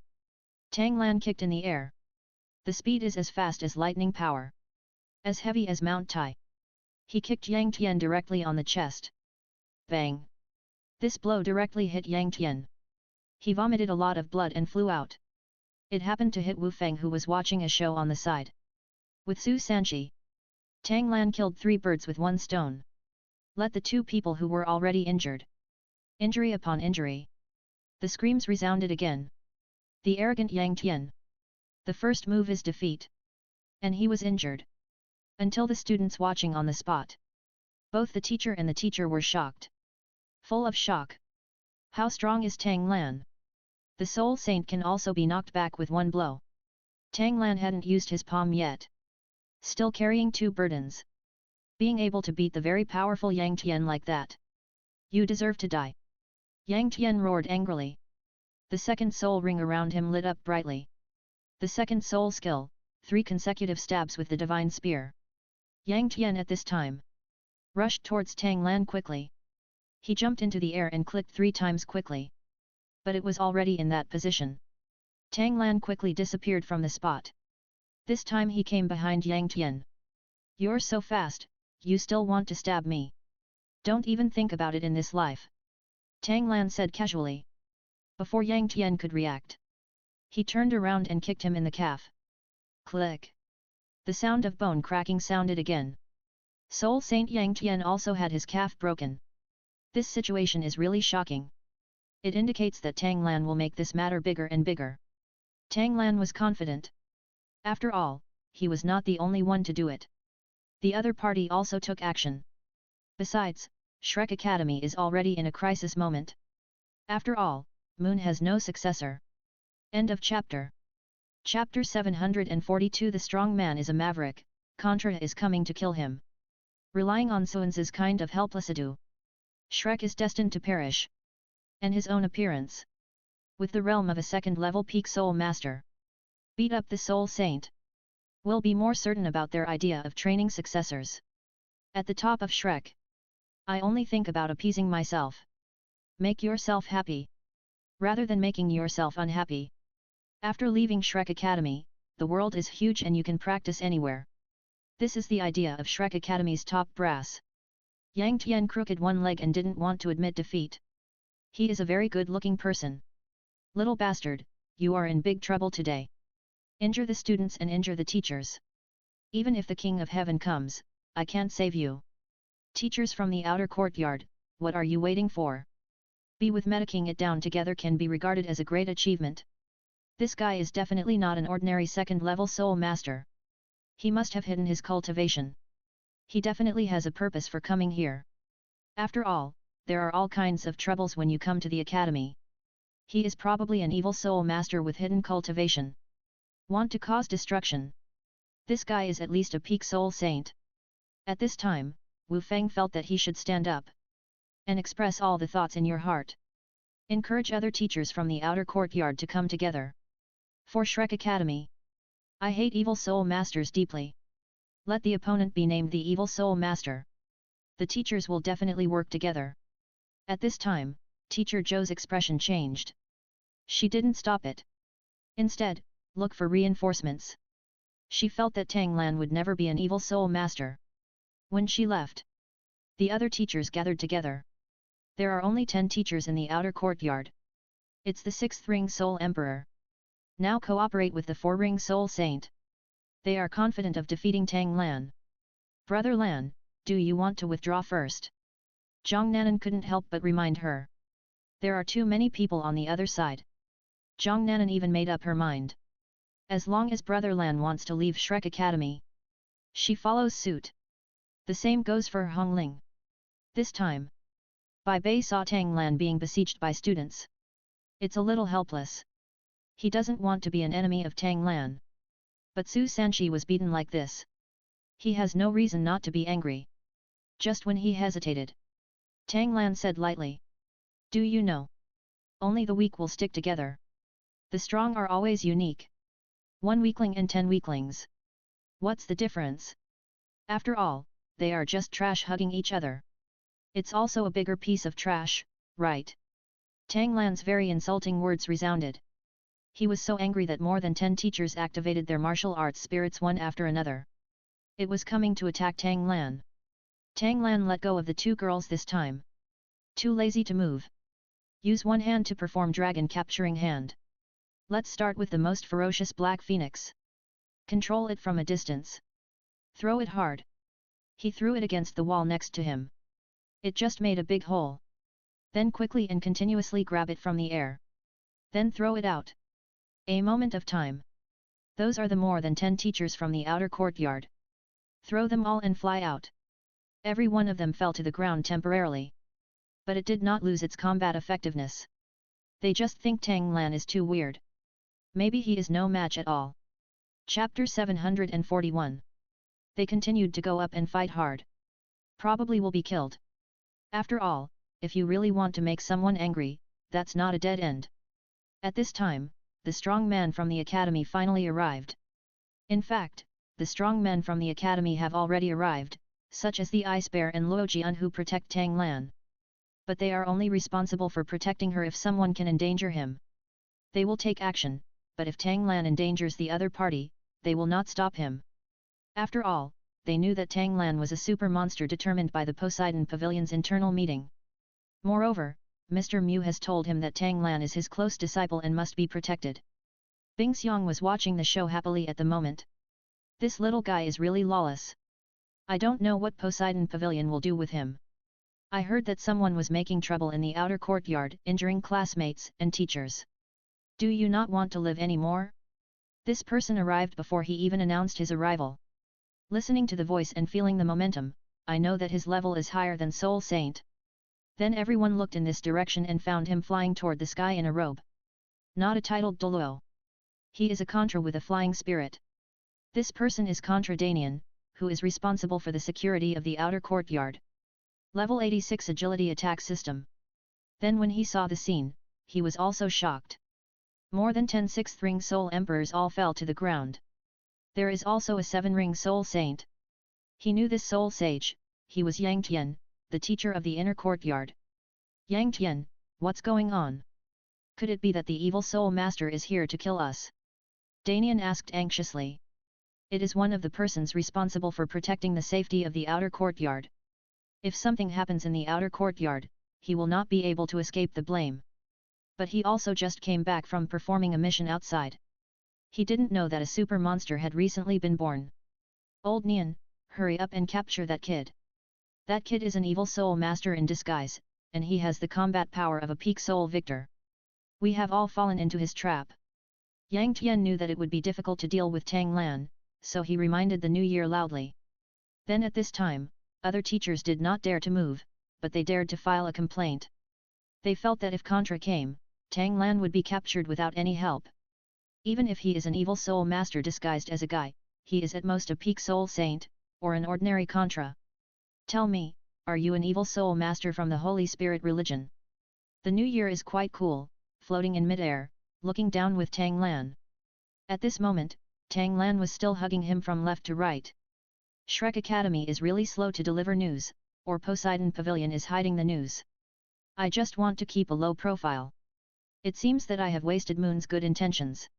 kicked in the air. The speed is as fast as lightning power, as heavy as Mount Tai. He kicked Yang Tian directly on the chest. Bang! This blow directly hit Yang Tian. He vomited a lot of blood and flew out. It happened to hit Wu Feng, who was watching a show on the side. With Su Sanqi, Tang Lan killed 3 birds with 1 stone. Let the 2 people who were already injured. Injury upon injury. The screams resounded again. The arrogant Yang Tian. The first move is defeat. And he was injured. Until the students watching on the spot. Both the teacher and the teacher were shocked. Full of shock. How strong is Tang Lan? The soul saint can also be knocked back with 1 blow. Tang Lan hadn't used his palm yet. Still carrying 2 burdens. Being able to beat the very powerful Yang Tian like that. You deserve to die. Yang Tian roared angrily. The second soul ring around him lit up brightly. The second soul skill, 3 consecutive stabs with the divine spear. Yang Tian at this time rushed towards Tang Lan quickly. He jumped into the air and clicked 3 times quickly. But it was already in that position. Tang Lan quickly disappeared from the spot. This time he came behind Yang Tian. You're so fast, you still want to stab me? Don't even think about it in this life. Tang Lan said casually. Before Yang Tian could react, he turned around and kicked him in the calf. Click. The sound of bone cracking sounded again. Soul Saint Yang Tian also had his calf broken. This situation is really shocking. It indicates that Tang Lan will make this matter bigger and bigger. Tang Lan was confident. After all, he was not the only one to do it. The other party also took action. Besides, Shrek Academy is already in a crisis moment. After all, Moon has no successor. End of chapter. Chapter 742. The strong man is a maverick, Contra is coming to kill him. Relying on Suan's kind of helpless ado, Shrek is destined to perish. And his own appearance. With the realm of a second-level peak soul master. Beat up the soul saint. Will be more certain about their idea of training successors. At the top of Shrek. I only think about appeasing myself. Make yourself happy. Rather than making yourself unhappy. After leaving Shrek Academy, the world is huge and you can practice anywhere. This is the idea of Shrek Academy's top brass. Yang Tian crooked one leg and didn't want to admit defeat. He is a very good-looking person. Little bastard, you are in big trouble today. Injure the students and injure the teachers. Even if the King of Heaven comes, I can't save you. Teachers from the outer courtyard, what are you waiting for? Be with mediking it down together can be regarded as a great achievement. This guy is definitely not an ordinary second-level soul master. He must have hidden his cultivation. He definitely has a purpose for coming here. After all, there are all kinds of troubles when you come to the academy. He is probably an evil soul master with hidden cultivation. Want to cause destruction. This guy is at least a peak soul saint. At this time, Wu Feng felt that he should stand up. And express all the thoughts in your heart. Encourage other teachers from the outer courtyard to come together. For Shrek Academy. I hate evil soul masters deeply. Let the opponent be named the evil soul master. The teachers will definitely work together. At this time, Teacher Zhou's expression changed. She didn't stop it. Instead, look for reinforcements. She felt that Tang Lan would never be an evil soul master. When she left, the other teachers gathered together. There are only 10 teachers in the outer courtyard. It's the 6th Ring Soul Emperor. Now cooperate with the 4-Ring Soul Saint. They are confident of defeating Tang Lan. Brother Lan, do you want to withdraw first? Zhang Nanan couldn't help but remind her. There are too many people on the other side. Zhang Nanan even made up her mind. As long as Brother Lan wants to leave Shrek Academy, she follows suit. The same goes for Hong Ling. This time, Bai Bei saw Tang Lan being besieged by students. It's a little helpless. He doesn't want to be an enemy of Tang Lan. But Su Sanqi was beaten like this. He has no reason not to be angry. Just when he hesitated, Tang Lan said lightly. Do you know? Only the weak will stick together. The strong are always unique. 1 weakling and 10 weaklings. What's the difference? After all, they are just trash hugging each other. It's also a bigger piece of trash, right? Tang Lan's very insulting words resounded. He was so angry that more than 10 teachers activated their martial arts spirits one after another. It was coming to attack Tang Lan. Tang Lan let go of the two girls this time. Too lazy to move. Use one hand to perform dragon capturing hand. Let's start with the most ferocious black phoenix. Control it from a distance. Throw it hard. He threw it against the wall next to him. It just made a big hole. Then quickly and continuously grab it from the air. Then throw it out. A moment of time. Those are the more than 10 teachers from the outer courtyard. Throw them all and fly out. Every one of them fell to the ground temporarily. But it did not lose its combat effectiveness. They just think Tang Lan is too weird. Maybe he is no match at all. Chapter 741. They continued to go up and fight hard. Probably will be killed. After all, if you really want to make someone angry, that's not a dead end. At this time, the strong man from the academy finally arrived. In fact, the strong men from the academy have already arrived, such as the Ice Bear and Luo Jian who protect Tang Lan. But they are only responsible for protecting her if someone can endanger him. They will take action, but if Tang Lan endangers the other party, they will not stop him. After all, they knew that Tang Lan was a super monster determined by the Poseidon Pavilion's internal meeting. Moreover, Mr. Mu has told him that Tang Lan is his close disciple and must be protected. Bing Xiang was watching the show happily at the moment. This little guy is really lawless. I don't know what Poseidon Pavilion will do with him. I heard that someone was making trouble in the outer courtyard, injuring classmates and teachers. Do you not want to live anymore? This person arrived before he even announced his arrival. Listening to the voice and feeling the momentum, I know that his level is higher than Soul Saint. Then everyone looked in this direction and found him flying toward the sky in a robe. Not a titled Douluo. He is a Contra with a flying spirit. This person is Contra Danian, who is responsible for the security of the outer courtyard. Level 86 Agility Attack System. Then when he saw the scene, he was also shocked. More than 10 sixth-ring Soul Emperors all fell to the ground. There is also a 7-ring Soul Saint. He knew this Soul Sage, he was Yang Tian, the teacher of the inner courtyard. Yang Tian, what's going on? Could it be that the evil Soul Master is here to kill us? Danian asked anxiously. It is one of the persons responsible for protecting the safety of the outer courtyard. If something happens in the outer courtyard, he will not be able to escape the blame. But he also just came back from performing a mission outside. He didn't know that a super monster had recently been born. Old Nian, hurry up and capture that kid. That kid is an evil soul master in disguise, and he has the combat power of a peak soul victor. We have all fallen into his trap. Yang Tian knew that it would be difficult to deal with Tang Lan, so he reminded the new year loudly. Then at this time, other teachers did not dare to move, but they dared to file a complaint. They felt that if Contra came, Tang Lan would be captured without any help. Even if he is an evil soul master disguised as a guy, he is at most a peak soul saint, or an ordinary Contra. Tell me, are you an evil soul master from the Holy Spirit religion? The new year is quite cool, floating in mid-air, looking down with Tang Lan. At this moment, Tang Lan was still hugging him from left to right. Shrek Academy is really slow to deliver news, or Poseidon Pavilion is hiding the news. I just want to keep a low profile. It seems that I have wasted Moon's good intentions.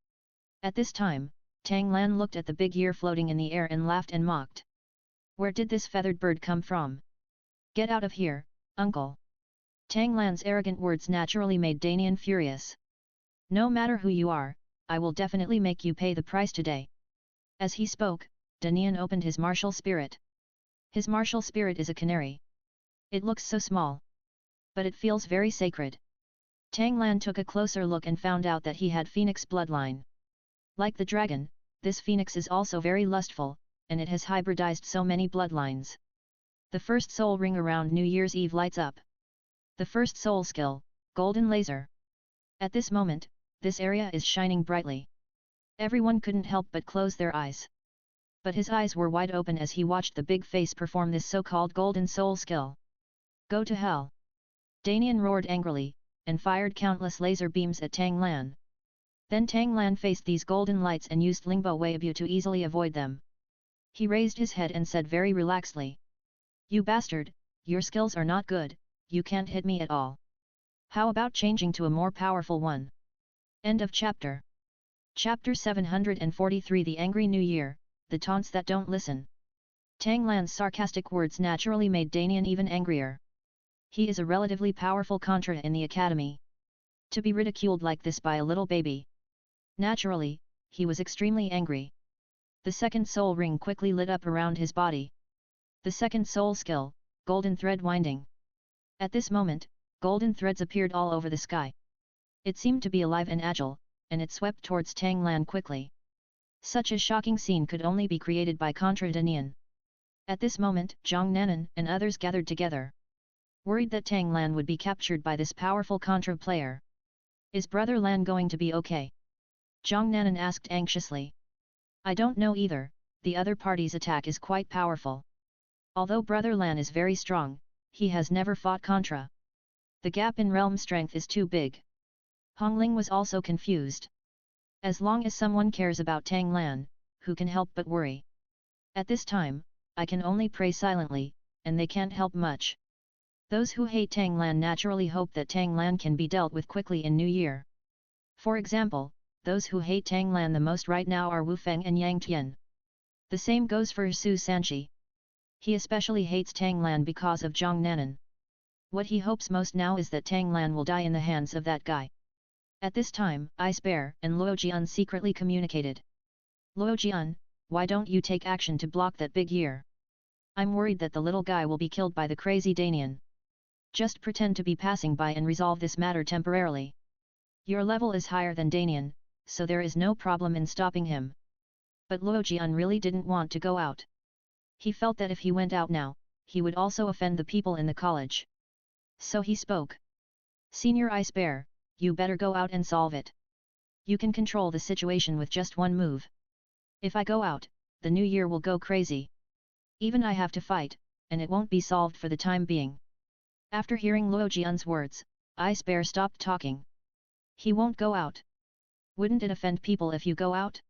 At this time, Tang Lan looked at the big year floating in the air and laughed and mocked. Where did this feathered bird come from? Get out of here, uncle. Tang Lan's arrogant words naturally made Danian furious. No matter who you are, I will definitely make you pay the price today. As he spoke, Danian opened his martial spirit. His martial spirit is a canary. It looks so small. But it feels very sacred. Tang Lan took a closer look and found out that he had phoenix bloodline. Like the dragon, this phoenix is also very lustful, and it has hybridized so many bloodlines. The first soul ring around New Year's Eve lights up. The first soul skill, Golden Laser. At this moment, this area is shining brightly. Everyone couldn't help but close their eyes. But his eyes were wide open as he watched the big face perform this so-called Golden Soul skill. Go to hell! Danian roared angrily, and fired countless laser beams at Tang Lan. Then Tang Lan faced these golden lights and used Lingbo Weibu to easily avoid them. He raised his head and said very relaxedly. You bastard, your skills are not good, you can't hit me at all. How about changing to a more powerful one? End of chapter. Chapter 743 The Angry New Year, The Taunts That Don't Listen. Tang Lan's sarcastic words naturally made Danian even angrier. He is a relatively powerful contra in the academy. To be ridiculed like this by a little baby. Naturally, he was extremely angry. The second soul ring quickly lit up around his body. The second soul skill, Golden Thread Winding. At this moment, golden threads appeared all over the sky. It seemed to be alive and agile, and it swept towards Tang Lan quickly. Such a shocking scene could only be created by Contra Danian. At this moment, Zhang Nanan and others gathered together. Worried that Tang Lan would be captured by this powerful Contra player. Is Brother Lan going to be okay? Zhang Nanan asked anxiously. I don't know either, the other party's attack is quite powerful. Although Brother Lan is very strong, he has never fought Contra. The gap in realm strength is too big. Hongling was also confused. As long as someone cares about Tang Lan, who can help but worry? At this time, I can only pray silently, and they can't help much. Those who hate Tang Lan naturally hope that Tang Lan can be dealt with quickly in New Year. For example, those who hate Tang Lan the most right now are Wu Feng and Yang Tian. The same goes for Su Sanchi. He especially hates Tang Lan because of Zhang Nanan. What he hopes most now is that Tang Lan will die in the hands of that guy. At this time, Ice Bear and Luo Jian secretly communicated. Luo Jian, why don't you take action to block that big year? I'm worried that the little guy will be killed by the crazy Danian. Just pretend to be passing by and resolve this matter temporarily. Your level is higher than Danian, so there is no problem in stopping him. But Luo Jian really didn't want to go out. He felt that if he went out now, he would also offend the people in the college. So he spoke. Senior Ice Bear, you better go out and solve it. You can control the situation with just one move. If I go out, the new year will go crazy. Even I have to fight, and it won't be solved for the time being. After hearing Luo Jian's words, Ice Bear stopped talking. He won't go out. Wouldn't it offend people if you go out?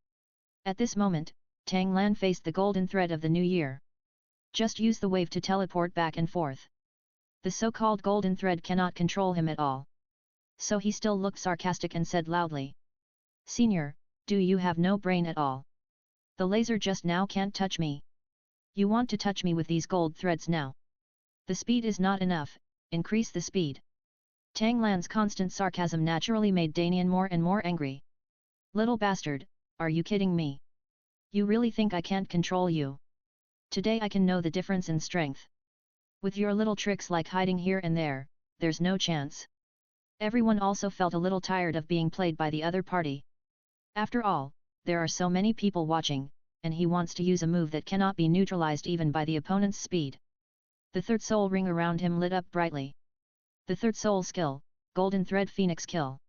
At this moment, Tang Lan faced the golden thread of the new year. Just use the wave to teleport back and forth. The so-called golden thread cannot control him at all. So he still looked sarcastic and said loudly. Senior, do you have no brain at all? The laser just now can't touch me. You want to touch me with these gold threads now? The speed is not enough, increase the speed. Tang Lan's constant sarcasm naturally made Danian more and more angry. Little bastard, are you kidding me? You really think I can't control you? Today I can know the difference in strength. With your little tricks like hiding here and there, there's no chance. Everyone also felt a little tired of being played by the other party. After all, there are so many people watching, and he wants to use a move that cannot be neutralized even by the opponent's speed. The third soul ring around him lit up brightly. The third soul skill, Golden Thread Phoenix Kill.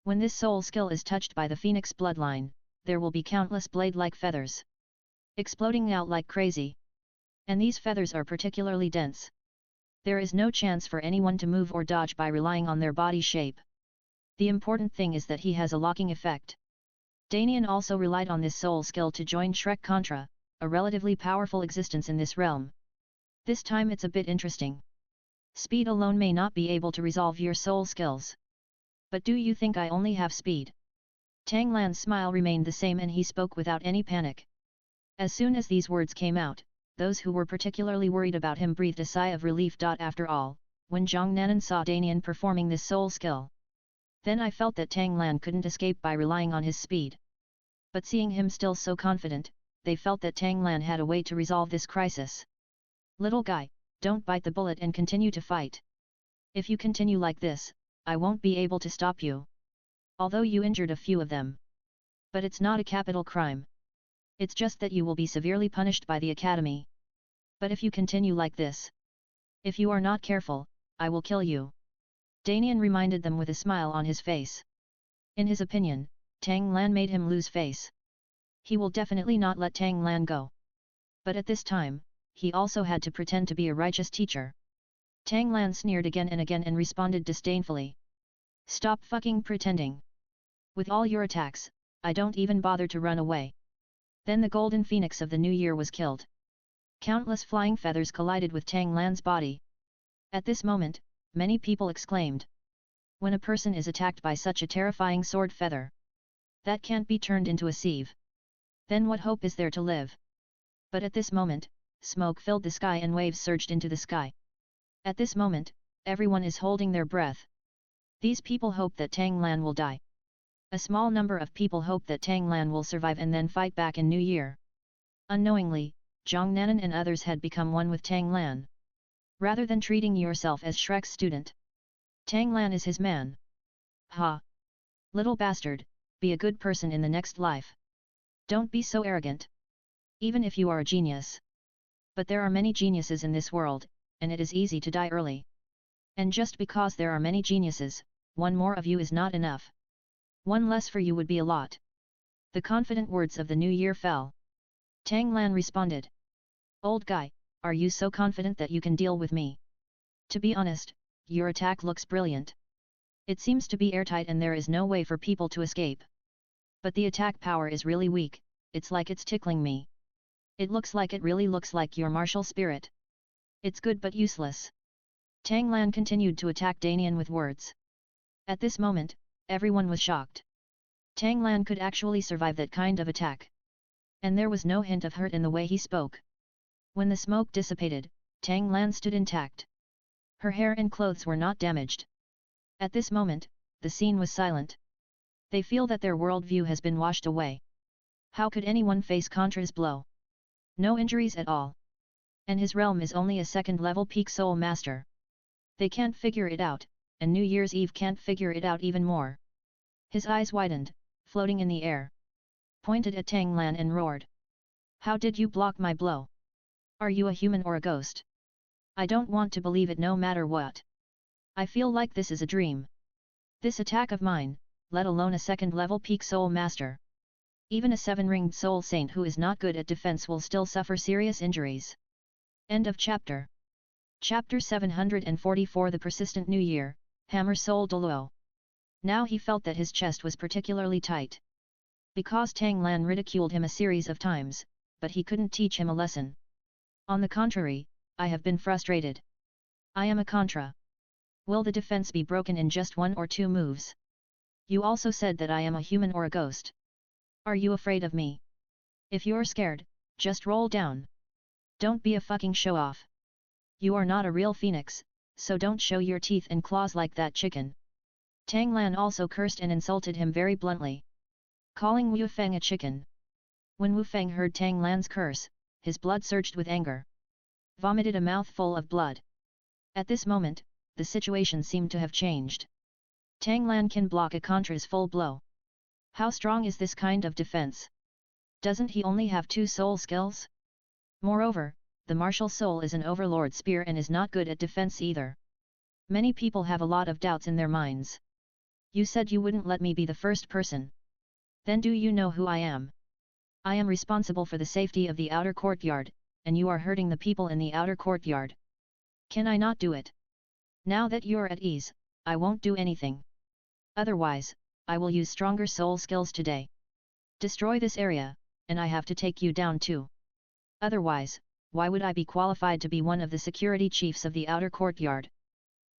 When this soul skill is touched by the Phoenix bloodline, there will be countless blade-like feathers exploding out like crazy. And these feathers are particularly dense. There is no chance for anyone to move or dodge by relying on their body shape. The important thing is that he has a locking effect. Danian also relied on this soul skill to join Shrek Contra, a relatively powerful existence in this realm. This time it's a bit interesting. Speed alone may not be able to resolve your soul skills. But do you think I only have speed? Tang Lan's smile remained the same and he spoke without any panic. As soon as these words came out, those who were particularly worried about him breathed a sigh of relief. After all, when Zhang Nanan saw Danian performing this soul skill, then I felt that Tang Lan couldn't escape by relying on his speed. But seeing him still so confident, they felt that Tang Lan had a way to resolve this crisis. Little guy, don't bite the bullet and continue to fight. If you continue like this, I won't be able to stop you. Although you injured a few of them. But it's not a capital crime. It's just that you will be severely punished by the academy. But if you continue like this, if you are not careful, I will kill you. Danian reminded them with a smile on his face. In his opinion, Tang Lan made him lose face. He will definitely not let Tang Lan go. But at this time, he also had to pretend to be a righteous teacher. Tang Lan sneered again and responded disdainfully. Stop fucking pretending. With all your attacks, I don't even bother to run away. Then the golden phoenix of the new year was killed. Countless flying feathers collided with Tang Lan's body. At this moment, many people exclaimed. When a person is attacked by such a terrifying sword feather, that can't be turned into a sieve. Then what hope is there to live? But at this moment, smoke filled the sky and waves surged into the sky. At this moment, everyone is holding their breath. These people hope that Tang Lan will die. A small number of people hope that Tang Lan will survive and then fight back in New Year. Unknowingly, Zhang Nanan and others had become one with Tang Lan. Rather than treating yourself as Shrek's student, Tang Lan is his man. Ha! Little bastard, be a good person in the next life. Don't be so arrogant. Even if you are a genius. But there are many geniuses in this world, and it is easy to die early. And just because there are many geniuses, one more of you is not enough. One less for you would be a lot. The confident words of the new year fell. Tang Lan responded. Old guy, are you so confident that you can deal with me? To be honest, your attack looks brilliant. It seems to be airtight and there is no way for people to escape. But the attack power is really weak, it's like it's tickling me. It really looks like your martial spirit. It's good but useless. Tang Lan continued to attack Danian with words. At this moment, everyone was shocked. Tang Lan could actually survive that kind of attack. And there was no hint of hurt in the way he spoke. When the smoke dissipated, Tang Lan stood intact. Her hair and clothes were not damaged. At this moment, the scene was silent. They feel that their worldview has been washed away. How could anyone face Contra's blow? No injuries at all. And his realm is only a second-level peak soul master. They can't figure it out, and New Year's Eve can't figure it out even more. His eyes widened, floating in the air. Pointed at Tang Lan and roared. How did you block my blow? Are you a human or a ghost? I don't want to believe it no matter what. I feel like this is a dream. This attack of mine, let alone a second-level peak soul master. Even a 7-ringed soul saint who is not good at defense will still suffer serious injuries. End of chapter. Chapter 744 The Persistent New Year, Hammer Soul Douluo. Now he felt that his chest was particularly tight. Because Tang Lan ridiculed him a series of times, but he couldn't teach him a lesson. On the contrary, I have been frustrated. I am a Contra. Will the defense be broken in just 1 or 2 moves? You also said that I am a human or a ghost. Are you afraid of me? If you're scared, just roll down. Don't be a fucking show-off. You are not a real phoenix, so don't show your teeth and claws like that chicken. Tang Lan also cursed and insulted him very bluntly, calling Wu Feng a chicken. When Wu Feng heard Tang Lan's curse, his blood surged with anger. Vomited a mouthful of blood. At this moment, the situation seemed to have changed. Tang Lan can block a Contra's full blow. How strong is this kind of defense? Doesn't he only have 2 soul skills? Moreover, the martial soul is an overlord spear and is not good at defense either. Many people have a lot of doubts in their minds. You said you wouldn't let me be the first person. Then do you know who I am? I am responsible for the safety of the outer courtyard, and you are hurting the people in the outer courtyard. Can I not do it? Now that you're at ease, I won't do anything. Otherwise, I will use stronger soul skills today. Destroy this area, and I have to take you down too. Otherwise, why would I be qualified to be one of the security chiefs of the outer courtyard?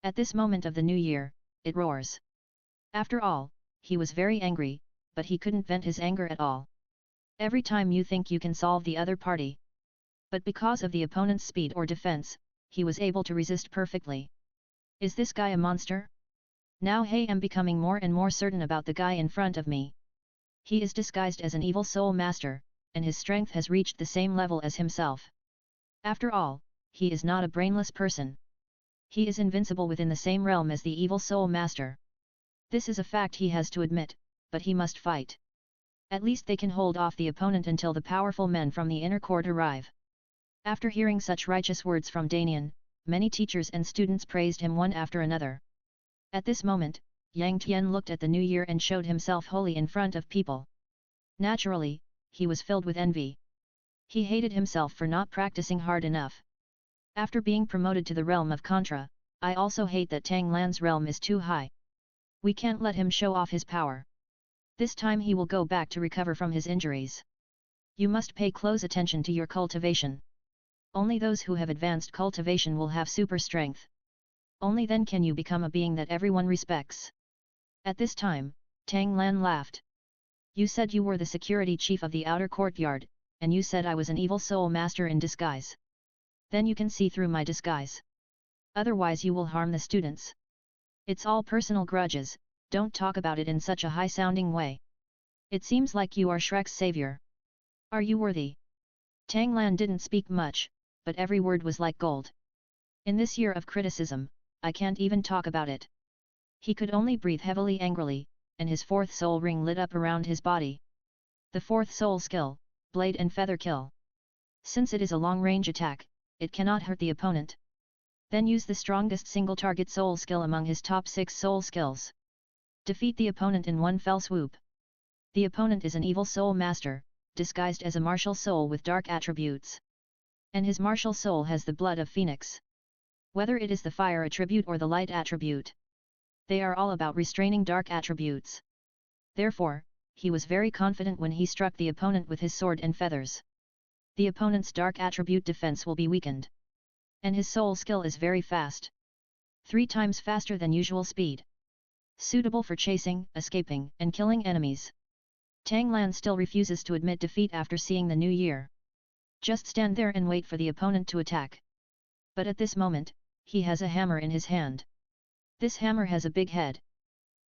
At this moment of the new year, it roars. After all, he was very angry, but he couldn't vent his anger at all. Every time you think you can solve the other party. But because of the opponent's speed or defense, he was able to resist perfectly. Is this guy a monster? Now I am becoming more and more certain about the guy in front of me. He is disguised as an evil soul master, and his strength has reached the same level as himself. After all, he is not a brainless person. He is invincible within the same realm as the evil soul master. This is a fact he has to admit, but he must fight. At least they can hold off the opponent until the powerful men from the inner court arrive. After hearing such righteous words from Danian, many teachers and students praised him one after another. At this moment, Yang Tian looked at the new year and showed himself holy in front of people. Naturally, he was filled with envy. He hated himself for not practicing hard enough. After being promoted to the realm of Contra, I also hate that Tang Lan's realm is too high. We can't let him show off his power. This time he will go back to recover from his injuries. You must pay close attention to your cultivation. Only those who have advanced cultivation will have super strength. Only then can you become a being that everyone respects. At this time, Tang Lan laughed. You said you were the security chief of the outer courtyard, and you said I was an evil soul master in disguise. Then you can see through my disguise. Otherwise you will harm the students. It's all personal grudges, don't talk about it in such a high-sounding way. It seems like you are Shrek's savior. Are you worthy? Tang Lan didn't speak much, but every word was like gold. In this year of criticism, I can't even talk about it. He could only breathe heavily angrily, and his fourth soul ring lit up around his body. The fourth soul skill, Blade and Feather Kill. Since it is a long-range attack, it cannot hurt the opponent. Then use the strongest single-target soul skill among his top 6 soul skills. Defeat the opponent in one fell swoop. The opponent is an evil soul master, disguised as a martial soul with dark attributes. And his martial soul has the blood of Phoenix. Whether it is the fire attribute or the light attribute, they are all about restraining dark attributes. Therefore, he was very confident when he struck the opponent with his sword and feathers. The opponent's dark attribute defense will be weakened. And his soul skill is very fast. 3 times faster than usual speed. Suitable for chasing, escaping, and killing enemies. Tang Lan still refuses to admit defeat after seeing the new year. Just stand there and wait for the opponent to attack. But at this moment, he has a hammer in his hand. This hammer has a big head.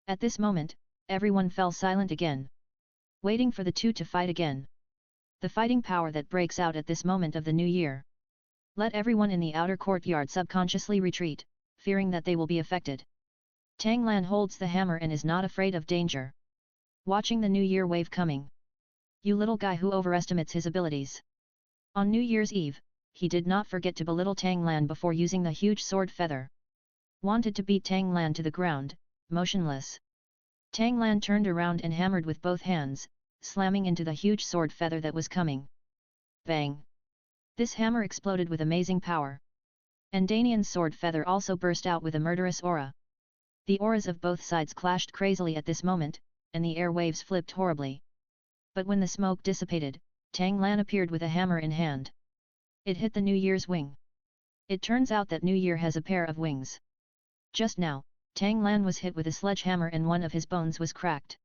At this moment, everyone fell silent again, waiting for the two to fight again. The fighting power that breaks out at this moment of the new year. Let everyone in the outer courtyard subconsciously retreat, fearing that they will be affected. Tang Lan holds the hammer and is not afraid of danger. Watching the new year wave coming. You little guy who overestimates his abilities. On New Year's Eve, he did not forget to belittle Tang Lan before using the huge sword feather. Wanted to beat Tang Lan to the ground, motionless. Tang Lan turned around and hammered with both hands, slamming into the huge sword feather that was coming. Bang! This hammer exploded with amazing power. And Danian's sword feather also burst out with a murderous aura. The auras of both sides clashed crazily at this moment, and the air waves flipped horribly. But when the smoke dissipated, Tang Lan appeared with a hammer in hand. It hit the New Year's wing. It turns out that New Year has a pair of wings. Just now, Tang Lan was hit with a sledgehammer and one of his bones was cracked.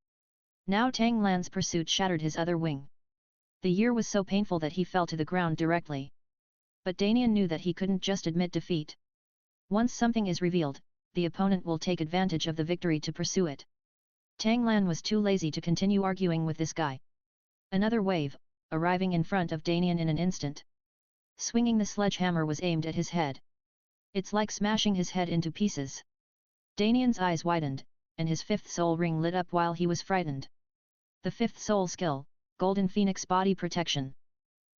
Now Tang Lan's pursuit shattered his other wing. The year was so painful that he fell to the ground directly. But Danian knew that he couldn't just admit defeat. Once something is revealed, the opponent will take advantage of the victory to pursue it. Tang Lan was too lazy to continue arguing with this guy. Another wave, arriving in front of Danian in an instant. Swinging the sledgehammer was aimed at his head. It's like smashing his head into pieces. Danian's eyes widened, and his 5th soul ring lit up while he was frightened. The 5th soul skill, Golden Phoenix Body Protection.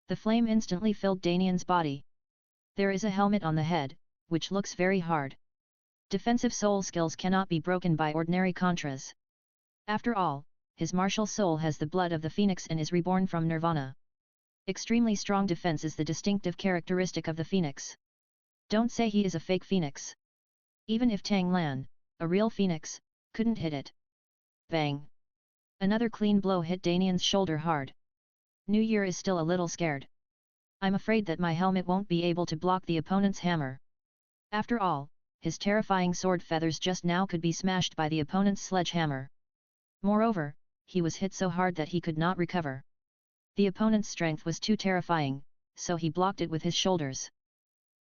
The flame instantly filled Danian's body. There is a helmet on the head, which looks very hard. Defensive soul skills cannot be broken by ordinary contras. After all, his martial soul has the blood of the phoenix and is reborn from nirvana. Extremely strong defense is the distinctive characteristic of the phoenix. Don't say he is a fake phoenix. Even if Tang Lan, a real phoenix, couldn't hit it. Bang! Another clean blow hit Danian's shoulder hard. New Year is still a little scared. I'm afraid that my helmet won't be able to block the opponent's hammer. After all, his terrifying sword feathers just now could be smashed by the opponent's sledgehammer. Moreover, he was hit so hard that he could not recover. The opponent's strength was too terrifying, so he blocked it with his shoulders.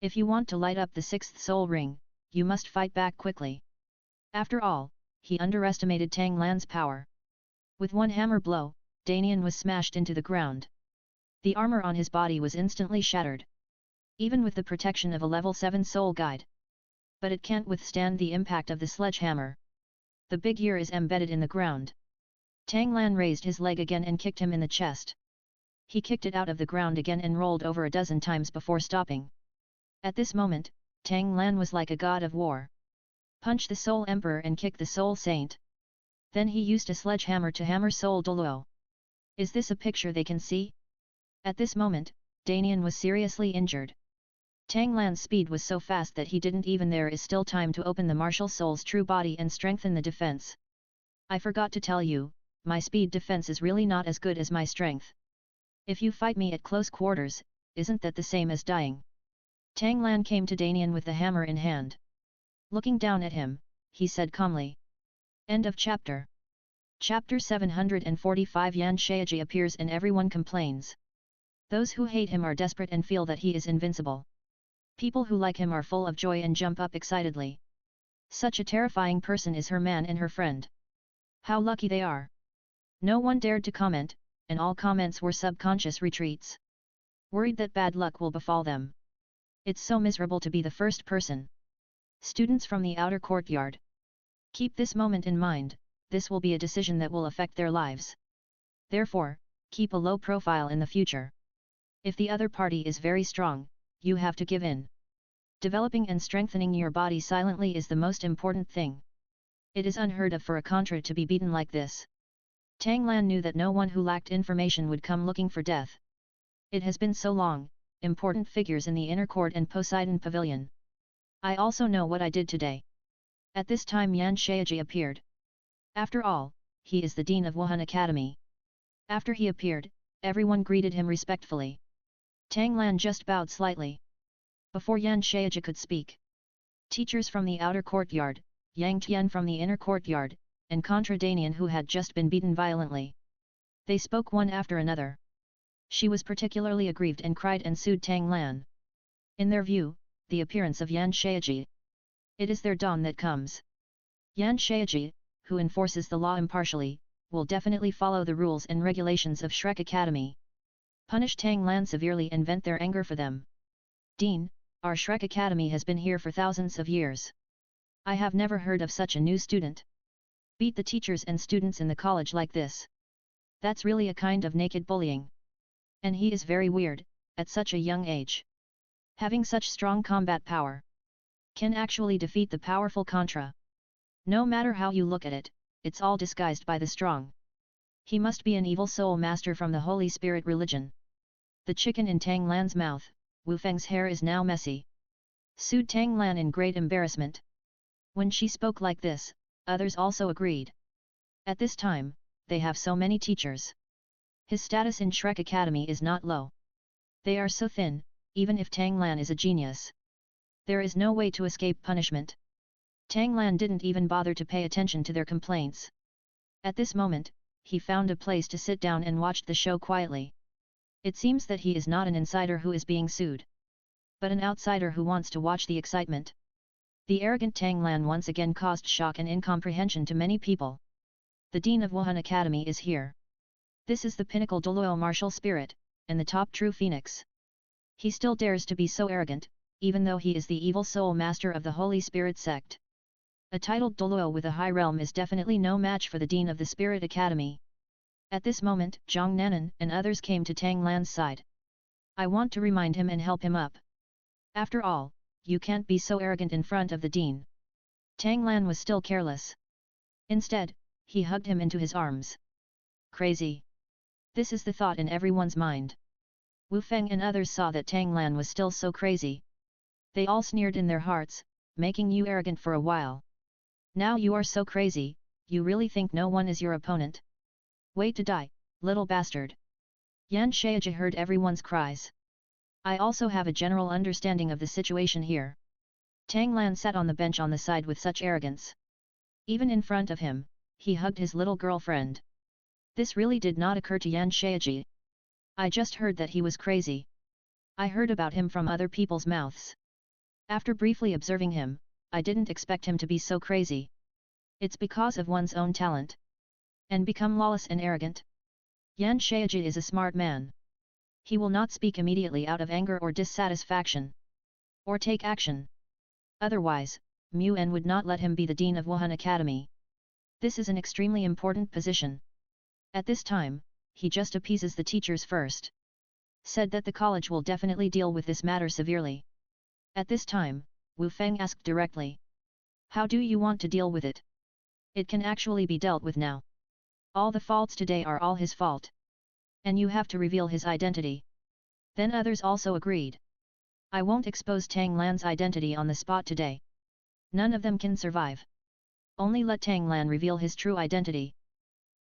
If you want to light up the 6th soul ring, you must fight back quickly. After all, he underestimated Tang Lan's power. With one hammer blow, Danian was smashed into the ground. The armor on his body was instantly shattered. Even with the protection of a level 7 soul guide. But it can't withstand the impact of the sledgehammer. The big ear is embedded in the ground. Tang Lan raised his leg again and kicked him in the chest. He kicked it out of the ground again and rolled over a dozen times before stopping. At this moment, Tang Lan was like a god of war. Punch the Soul Emperor and kick the Soul Saint. Then he used a sledgehammer to hammer Soul Douluo. Is this a picture they can see? At this moment, Danian was seriously injured. Tang Lan's speed was so fast that he didn't even there is still time to open the martial soul's true body and strengthen the defense. I forgot to tell you, my speed defense is really not as good as my strength. If you fight me at close quarters, isn't that the same as dying? Tang Lan came to Danian with the hammer in hand. Looking down at him, he said calmly. End of chapter. Chapter 745. Yan Shaiji appears and everyone complains. Those who hate him are desperate and feel that he is invincible. People who like him are full of joy and jump up excitedly. Such a terrifying person is her man and her friend. How lucky they are. No one dared to comment, and all comments were subconscious retreats. Worried that bad luck will befall them. It's so miserable to be the first person. Students from the outer courtyard. Keep this moment in mind, this will be a decision that will affect their lives. Therefore, keep a low profile in the future. If the other party is very strong, you have to give in. Developing and strengthening your body silently is the most important thing. It is unheard of for a contra to be beaten like this. Tang Lan knew that no one who lacked information would come looking for death. It has been so long, important figures in the inner court and Poseidon Pavilion. I also know what I did today. At this time Yan Shaiji appeared. After all, he is the Dean of Wuhan Academy. After he appeared, everyone greeted him respectfully. Tang Lan just bowed slightly. Before Yan Shaiji could speak, teachers from the outer courtyard, Yang Tian from the inner courtyard, and Contra Danian who had just been beaten violently. They spoke one after another. She was particularly aggrieved and cried and sued Tang Lan. In their view, the appearance of Yan Shaiji. It is their dawn that comes. Yan Shaiji, who enforces the law impartially, will definitely follow the rules and regulations of Shrek Academy. Punish Tang Lan severely and vent their anger for them. Dean, our Shrek Academy has been here for thousands of years. I have never heard of such a new student. Beat the teachers and students in the college like this. That's really a kind of naked bullying. And he is very weird, at such a young age. Having such strong combat power. Can actually defeat the powerful Contra. No matter how you look at it, it's all disguised by the strong. He must be an evil soul master from the Holy Spirit religion. The chicken in Tang Lan's mouth, Wu Feng's hair is now messy. Sued Tang Lan in great embarrassment. When she spoke like this, others also agreed. At this time, they have so many teachers. His status in Shrek Academy is not low. They are so thin, even if Tang Lan is a genius. There is no way to escape punishment. Tang Lan didn't even bother to pay attention to their complaints. At this moment, he found a place to sit down and watched the show quietly. It seems that he is not an insider who is being sued, but an outsider who wants to watch the excitement. The arrogant Tang Lan once again caused shock and incomprehension to many people. The Dean of Wuhan Academy is here. This is the pinnacle Douluo martial spirit, and the top true phoenix. He still dares to be so arrogant, even though he is the evil soul master of the Holy Spirit sect. A titled Douluo with a high realm is definitely no match for the Dean of the Spirit Academy. At this moment, Zhang Nanan and others came to Tang Lan's side. I want to remind him and help him up. After all, you can't be so arrogant in front of the Dean. Tang Lan was still careless. Instead, he hugged him into his arms. Crazy. This is the thought in everyone's mind. Wu Feng and others saw that Tang Lan was still so crazy. They all sneered in their hearts, making you arrogant for a while. Now you are so crazy, you really think no one is your opponent? Wait to die, little bastard. Yan Shaiji heard everyone's cries. I also have a general understanding of the situation here. Tang Lan sat on the bench on the side with such arrogance. Even in front of him, he hugged his little girlfriend. This really did not occur to Yan Shaiji. I just heard that he was crazy. I heard about him from other people's mouths. After briefly observing him, I didn't expect him to be so crazy. It's because of one's own talent. And become lawless and arrogant. Yan Shaiji is a smart man. He will not speak immediately out of anger or dissatisfaction. Or take action. Otherwise, Mu En would not let him be the Dean of Wuhan Academy. This is an extremely important position. At this time, he just appeases the teachers first. Said that the college will definitely deal with this matter severely. At this time, Wu Feng asked directly. How do you want to deal with it? It can actually be dealt with now. All the faults today are all his fault. And you have to reveal his identity. Then others also agreed. I won't expose Tang Lan's identity on the spot today. None of them can survive. Only let Tang Lan reveal his true identity.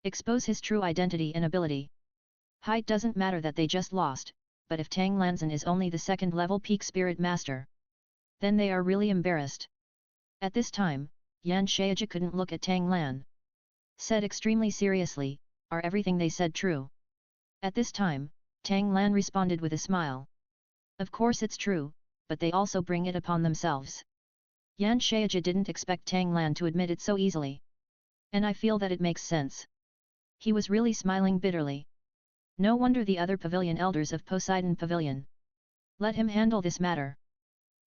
Expose his true identity and ability. Height doesn't matter that they just lost, but if Tang Lanzan is only the second level peak spirit master, then they are really embarrassed. At this time, Yan Shaiji couldn't look at Tang Lan. Said extremely seriously, "Are everything they said true?" At this time, Tang Lan responded with a smile. "Of course it's true, but they also bring it upon themselves." Yan Shaiji didn't expect Tang Lan to admit it so easily. "And I feel that it makes sense." He was really smiling bitterly. No wonder the other pavilion elders of Poseidon Pavilion let him handle this matter.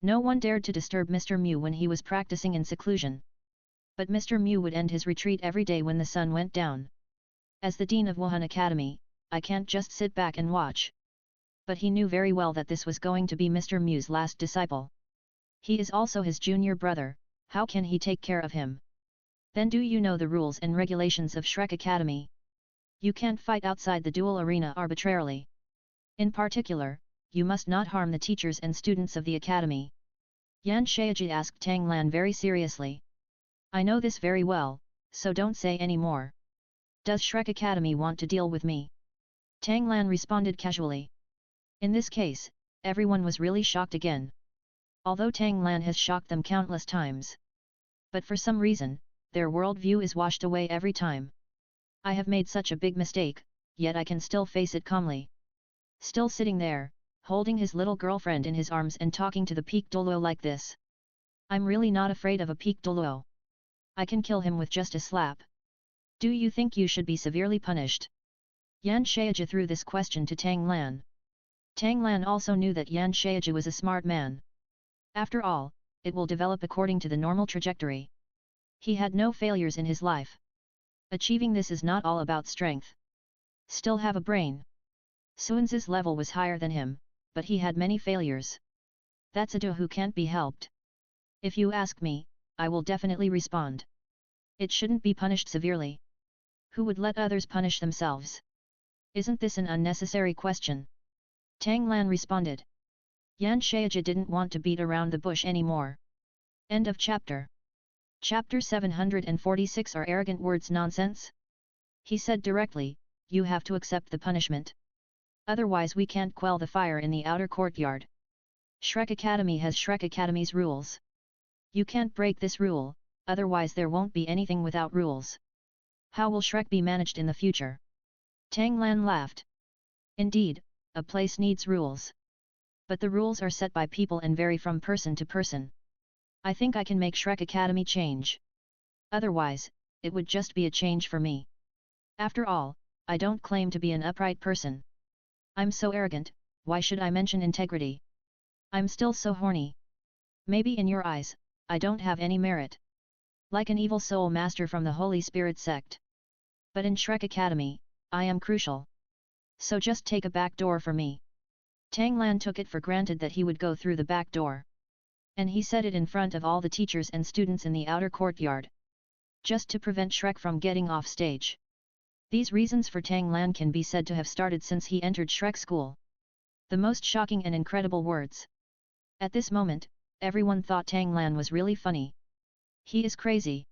No one dared to disturb Mr. Mew when he was practicing in seclusion. But Mr. Mew would end his retreat every day when the sun went down. As the Dean of Wuhan Academy, I can't just sit back and watch. But he knew very well that this was going to be Mr. Mew's last disciple. He is also his junior brother, how can he take care of him? Then do you know the rules and regulations of Shrek Academy? You can't fight outside the duel arena arbitrarily. In particular, you must not harm the teachers and students of the academy. Yan Shaiji asked Tang Lan very seriously. "I know this very well, so don't say any more. Does Shrek Academy want to deal with me?" Tang Lan responded casually. In this case, everyone was really shocked again. Although Tang Lan has shocked them countless times. But for some reason, their worldview is washed away every time. "I have made such a big mistake, yet I can still face it calmly." Still sitting there, holding his little girlfriend in his arms and talking to the peak Douluo like this. "I'm really not afraid of a peak Douluo. I can kill him with just a slap. Do you think you should be severely punished?" Yan Shaiji threw this question to Tang Lan. Tang Lan also knew that Yan Shaiji was a smart man. After all, it will develop according to the normal trajectory. He had no failures in his life. Achieving this is not all about strength. Still have a brain. Suan's level was higher than him, but he had many failures. That's a duo who can't be helped. If you ask me, I will definitely respond. It shouldn't be punished severely. Who would let others punish themselves? Isn't this an unnecessary question? Tang Lan responded. Yan Shaiji didn't want to beat around the bush anymore. End of chapter. Chapter 746 Are arrogant words nonsense? He said directly, "You have to accept the punishment. Otherwise we can't quell the fire in the outer courtyard. Shrek Academy has Shrek Academy's rules. You can't break this rule, otherwise there won't be anything without rules. How will Shrek be managed in the future?" Tang Lan laughed. Indeed, a place needs rules. But the rules are set by people and vary from person to person. I think I can make Shrek Academy change. Otherwise, it would just be a change for me. After all, I don't claim to be an upright person. I'm so arrogant, why should I mention integrity? I'm still so horny. Maybe in your eyes, I don't have any merit. Like an evil soul master from the Holy Spirit sect. But in Shrek Academy, I am crucial. So just take a back door for me. Tang Lan took it for granted that he would go through the back door. And he said it in front of all the teachers and students in the outer courtyard. Just to prevent Shrek from getting off stage. These reasons for Tang Lan can be said to have started since he entered Shrek school. The most shocking and incredible words. At this moment, everyone thought Tang Lan was really funny. He is crazy.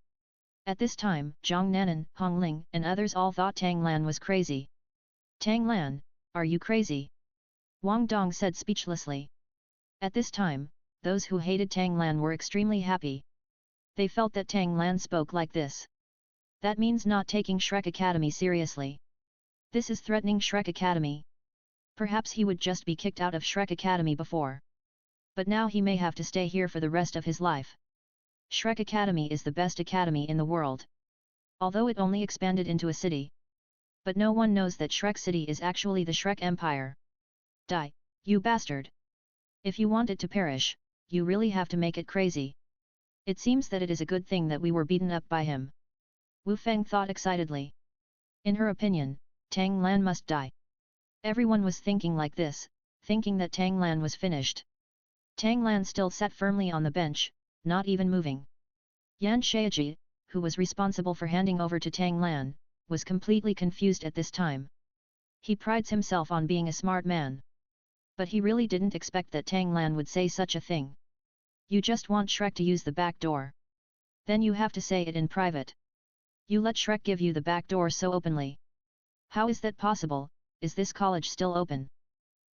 At this time, Zhang Nanan, Hong Ling and others all thought Tang Lan was crazy. "Tang Lan, are you crazy?" Wang Dong said speechlessly. At this time, those who hated Tang Lan were extremely happy. They felt that Tang Lan spoke like this. That means not taking Shrek Academy seriously. This is threatening Shrek Academy. Perhaps he would just be kicked out of Shrek Academy before. But now he may have to stay here for the rest of his life. Shrek Academy is the best academy in the world. Although it only expanded into a city. But no one knows that Shrek City is actually the Shrek Empire. Die, you bastard! If you want it to perish, you really have to make it crazy. It seems that it is a good thing that we were beaten up by him. Wu Feng thought excitedly. In her opinion, Tang Lan must die. Everyone was thinking like this, thinking that Tang Lan was finished. Tang Lan still sat firmly on the bench, not even moving. Yan Shaiji, who was responsible for handing over to Tang Lan, was completely confused at this time. He prides himself on being a smart man. But he really didn't expect that Tang Lan would say such a thing. You just want Shrek to use the back door. Then you have to say it in private. You let Shrek give you the back door so openly. How is that possible? Is this college still open?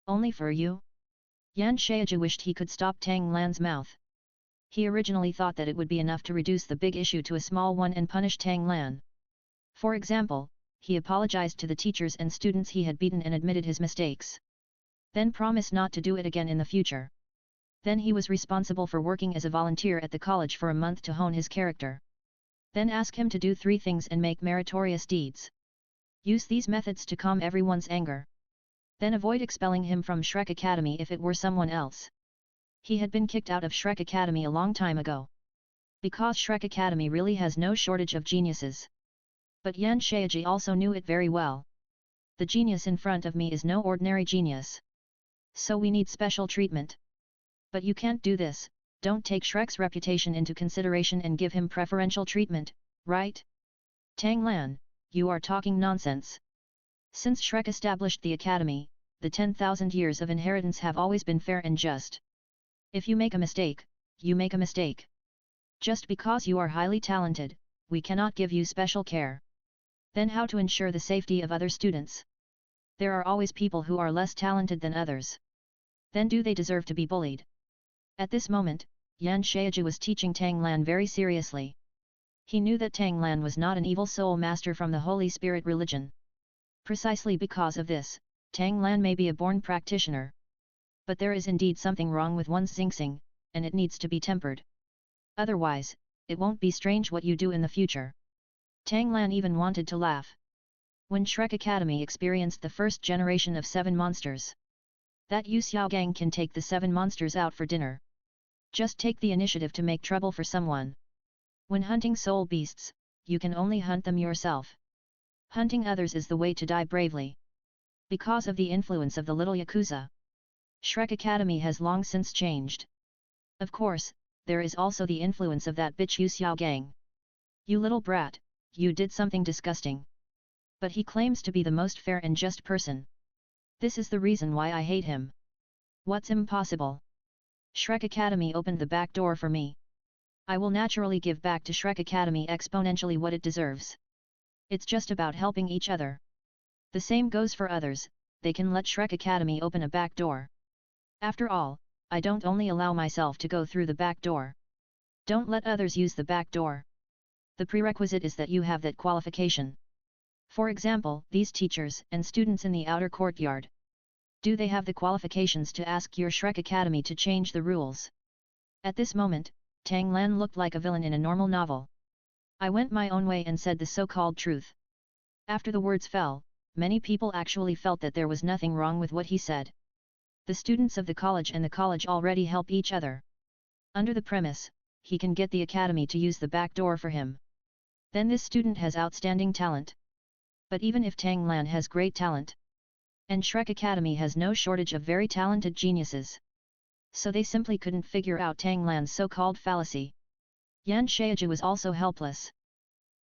Only for you? Yan Shaiji wished he could stop Tang Lan's mouth. He originally thought that it would be enough to reduce the big issue to a small one and punish Tang Lan. For example, he apologized to the teachers and students he had beaten and admitted his mistakes. Then promised not to do it again in the future. Then he was responsible for working as a volunteer at the college for a month to hone his character. Then ask him to do 3 things and make meritorious deeds. Use these methods to calm everyone's anger. Then avoid expelling him from Shrek Academy if it were someone else. He had been kicked out of Shrek Academy a long time ago. Because Shrek Academy really has no shortage of geniuses. But Yan Shaiji also knew it very well. The genius in front of me is no ordinary genius. So we need special treatment. But you can't do this, don't take Shrek's reputation into consideration and give him preferential treatment, right? Tang Lan, you are talking nonsense. Since Shrek established the academy, the 10,000 years of inheritance have always been fair and just. If you make a mistake, you make a mistake. Just because you are highly talented, we cannot give you special care. Then how to ensure the safety of other students? There are always people who are less talented than others. Then do they deserve to be bullied? At this moment, Yan Shaiji was teaching Tang Lan very seriously. He knew that Tang Lan was not an evil soul master from the Holy Spirit religion. Precisely because of this, Tang Lan may be a born practitioner. But there is indeed something wrong with one's xingxing, and it needs to be tempered. Otherwise, it won't be strange what you do in the future. Tang Lan even wanted to laugh. When Shrek Academy experienced the first generation of 7 monsters. That Yu Xiaogang can take the 7 monsters out for dinner. Just take the initiative to make trouble for someone. When hunting soul beasts, you can only hunt them yourself. Hunting others is the way to die bravely. Because of the influence of the little Yakuza, Shrek Academy has long since changed. Of course, there is also the influence of that bitch Yu Xiaogang. You little brat, you did something disgusting. But he claims to be the most fair and just person. This is the reason why I hate him. What's impossible? Shrek Academy opened the back door for me. I will naturally give back to Shrek Academy exponentially what it deserves. It's just about helping each other. The same goes for others, they can let Shrek Academy open a back door. After all, I don't only allow myself to go through the back door. Don't let others use the back door. The prerequisite is that you have that qualification. For example, these teachers and students in the outer courtyard. Do they have the qualifications to ask your Shrek Academy to change the rules? At this moment, Tang Lan looked like a villain in a normal novel. I went my own way and said the so-called truth. After the words fell, many people actually felt that there was nothing wrong with what he said. The students of the college and the college already help each other. Under the premise, he can get the academy to use the back door for him. Then this student has outstanding talent. But even if Tang Lan has great talent, and Shrek Academy has no shortage of very talented geniuses, so they simply couldn't figure out Tang Lan's so-called fallacy. Yan Shaiji was also helpless.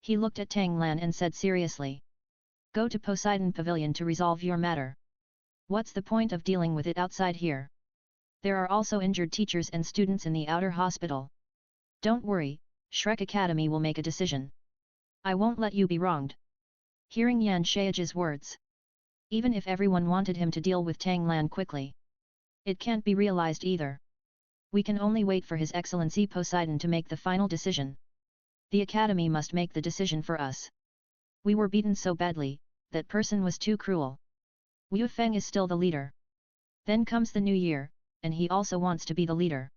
He looked at Tang Lan and said seriously, "Go to Poseidon Pavilion to resolve your matter. What's the point of dealing with it outside here? There are also injured teachers and students in the outer hospital. Don't worry, Shrek Academy will make a decision. I won't let you be wronged." Hearing Yan Shaiji's words, even if everyone wanted him to deal with Tang Lan quickly, it can't be realized either. We can only wait for His Excellency Poseidon to make the final decision. The academy must make the decision for us. We were beaten so badly, that person was too cruel. Wu Feng is still the leader. Then comes the new year, and he also wants to be the leader.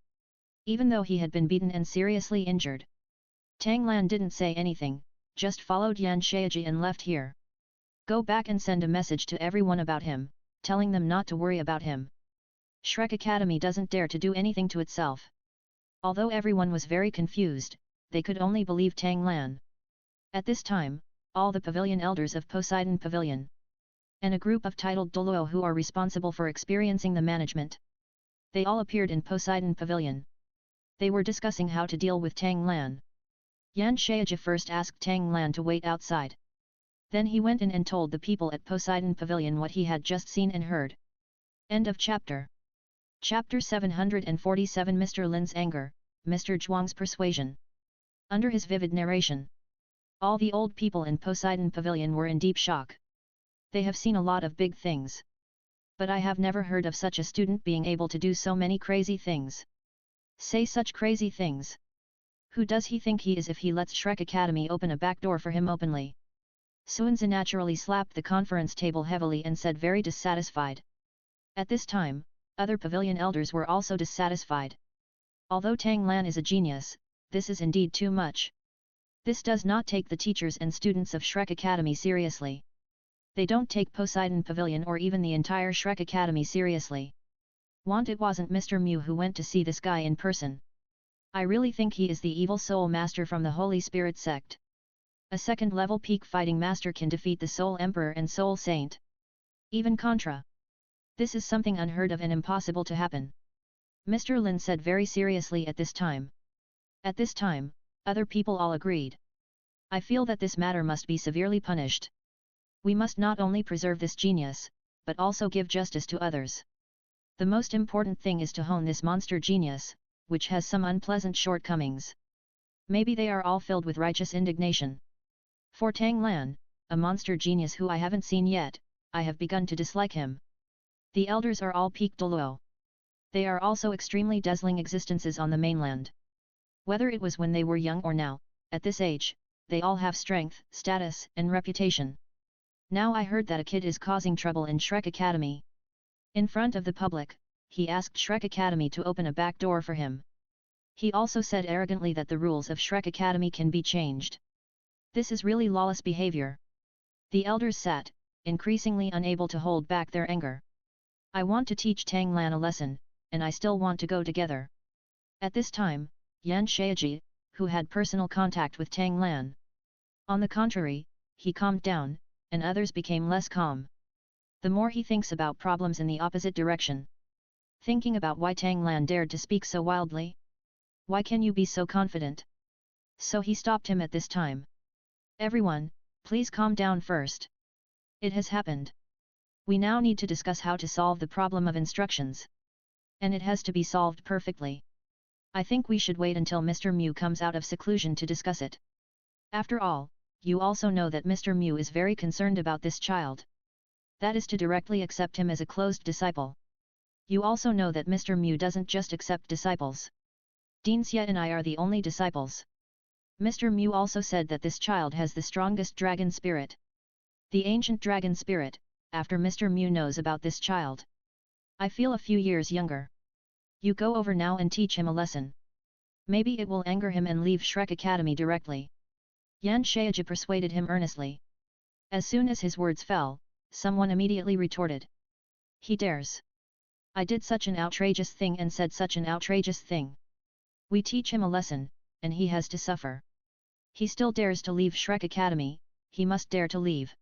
Even though he had been beaten and seriously injured. Tang Lan didn't say anything, just followed Yan Shaiji and left here. Go back and send a message to everyone about him, telling them not to worry about him. Shrek Academy doesn't dare to do anything to itself. Although everyone was very confused, they could only believe Tang Lan. At this time, all the pavilion elders of Poseidon Pavilion, and a group of titled Douluo who are responsible for experiencing the management, they all appeared in Poseidon Pavilion. They were discussing how to deal with Tang Lan. Yan Shaiji first asked Tang Lan to wait outside. Then he went in and told the people at Poseidon Pavilion what he had just seen and heard. End of chapter. Chapter 747. Mr. Lin's anger, Mr. Zhuang's persuasion. Under his vivid narration, all the old people in Poseidon Pavilion were in deep shock. They have seen a lot of big things. But I have never heard of such a student being able to do so many crazy things. Say such crazy things. Who does he think he is if he lets Shrek Academy open a back door for him openly? Suanzi naturally slapped the conference table heavily and said very dissatisfied. At this time, other pavilion elders were also dissatisfied. Although Tang Lan is a genius, this is indeed too much. This does not take the teachers and students of Shrek Academy seriously. They don't take Poseidon Pavilion or even the entire Shrek Academy seriously. Want it wasn't Mr. Mew who went to see this guy in person. I really think he is the evil soul master from the Holy Spirit sect. A second-level peak fighting master can defeat the Soul Emperor and Soul Saint. Even Contra. This is something unheard of and impossible to happen. Mr. Lin said very seriously at this time. At this time, other people all agreed. I feel that this matter must be severely punished. We must not only preserve this genius, but also give justice to others. The most important thing is to hone this monster genius, which has some unpleasant shortcomings. Maybe they are all filled with righteous indignation. For Tang Lan, a monster genius who I haven't seen yet, I have begun to dislike him. The elders are all peak Douluo. They are also extremely dazzling existences on the mainland. Whether it was when they were young or now, at this age, they all have strength, status, and reputation. Now I heard that a kid is causing trouble in Shrek Academy. In front of the public, he asked Shrek Academy to open a back door for him. He also said arrogantly that the rules of Shrek Academy can be changed. This is really lawless behavior. The elders sat, increasingly unable to hold back their anger. I want to teach Tang Lan a lesson, and I still want to go together. At this time, Yan Shaiji, who had personal contact with Tang Lan. On the contrary, he calmed down, and others became less calm. The more he thinks about problems in the opposite direction. Thinking about why Tang Lan dared to speak so wildly. Why can you be so confident? So he stopped him at this time. Everyone, please calm down first. It has happened. We now need to discuss how to solve the problem of instructions. And it has to be solved perfectly. I think we should wait until Mr. Mew comes out of seclusion to discuss it. After all, you also know that Mr. Mew is very concerned about this child. That is to directly accept him as a closed disciple. You also know that Mr. Mew doesn't just accept disciples. Dean Xie and I are the only disciples. Mr. Mew also said that this child has the strongest dragon spirit. The ancient dragon spirit, after Mr. Mew knows about this child. I feel a few years younger. You go over now and teach him a lesson. Maybe it will anger him and leave Shrek Academy directly. Yan Shaiji persuaded him earnestly. As soon as his words fell, someone immediately retorted. He dares. I did such an outrageous thing and said such an outrageous thing. We teach him a lesson, and he has to suffer. He still dares to leave Shrek Academy, he must dare to leave.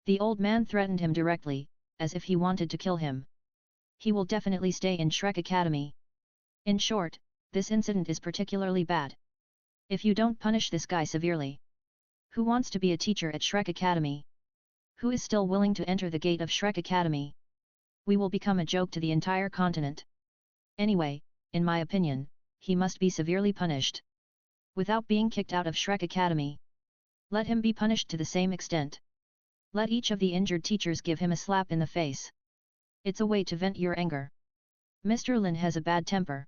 The old man threatened him directly, as if he wanted to kill him. He will definitely stay in Shrek Academy. In short, this incident is particularly bad. If you don't punish this guy severely. Who wants to be a teacher at Shrek Academy? Who is still willing to enter the gate of Shrek Academy? We will become a joke to the entire continent. Anyway, in my opinion, he must be severely punished. Without being kicked out of Shrek Academy. Let him be punished to the same extent. Let each of the injured teachers give him a slap in the face. It's a way to vent your anger. Mr. Lin has a bad temper.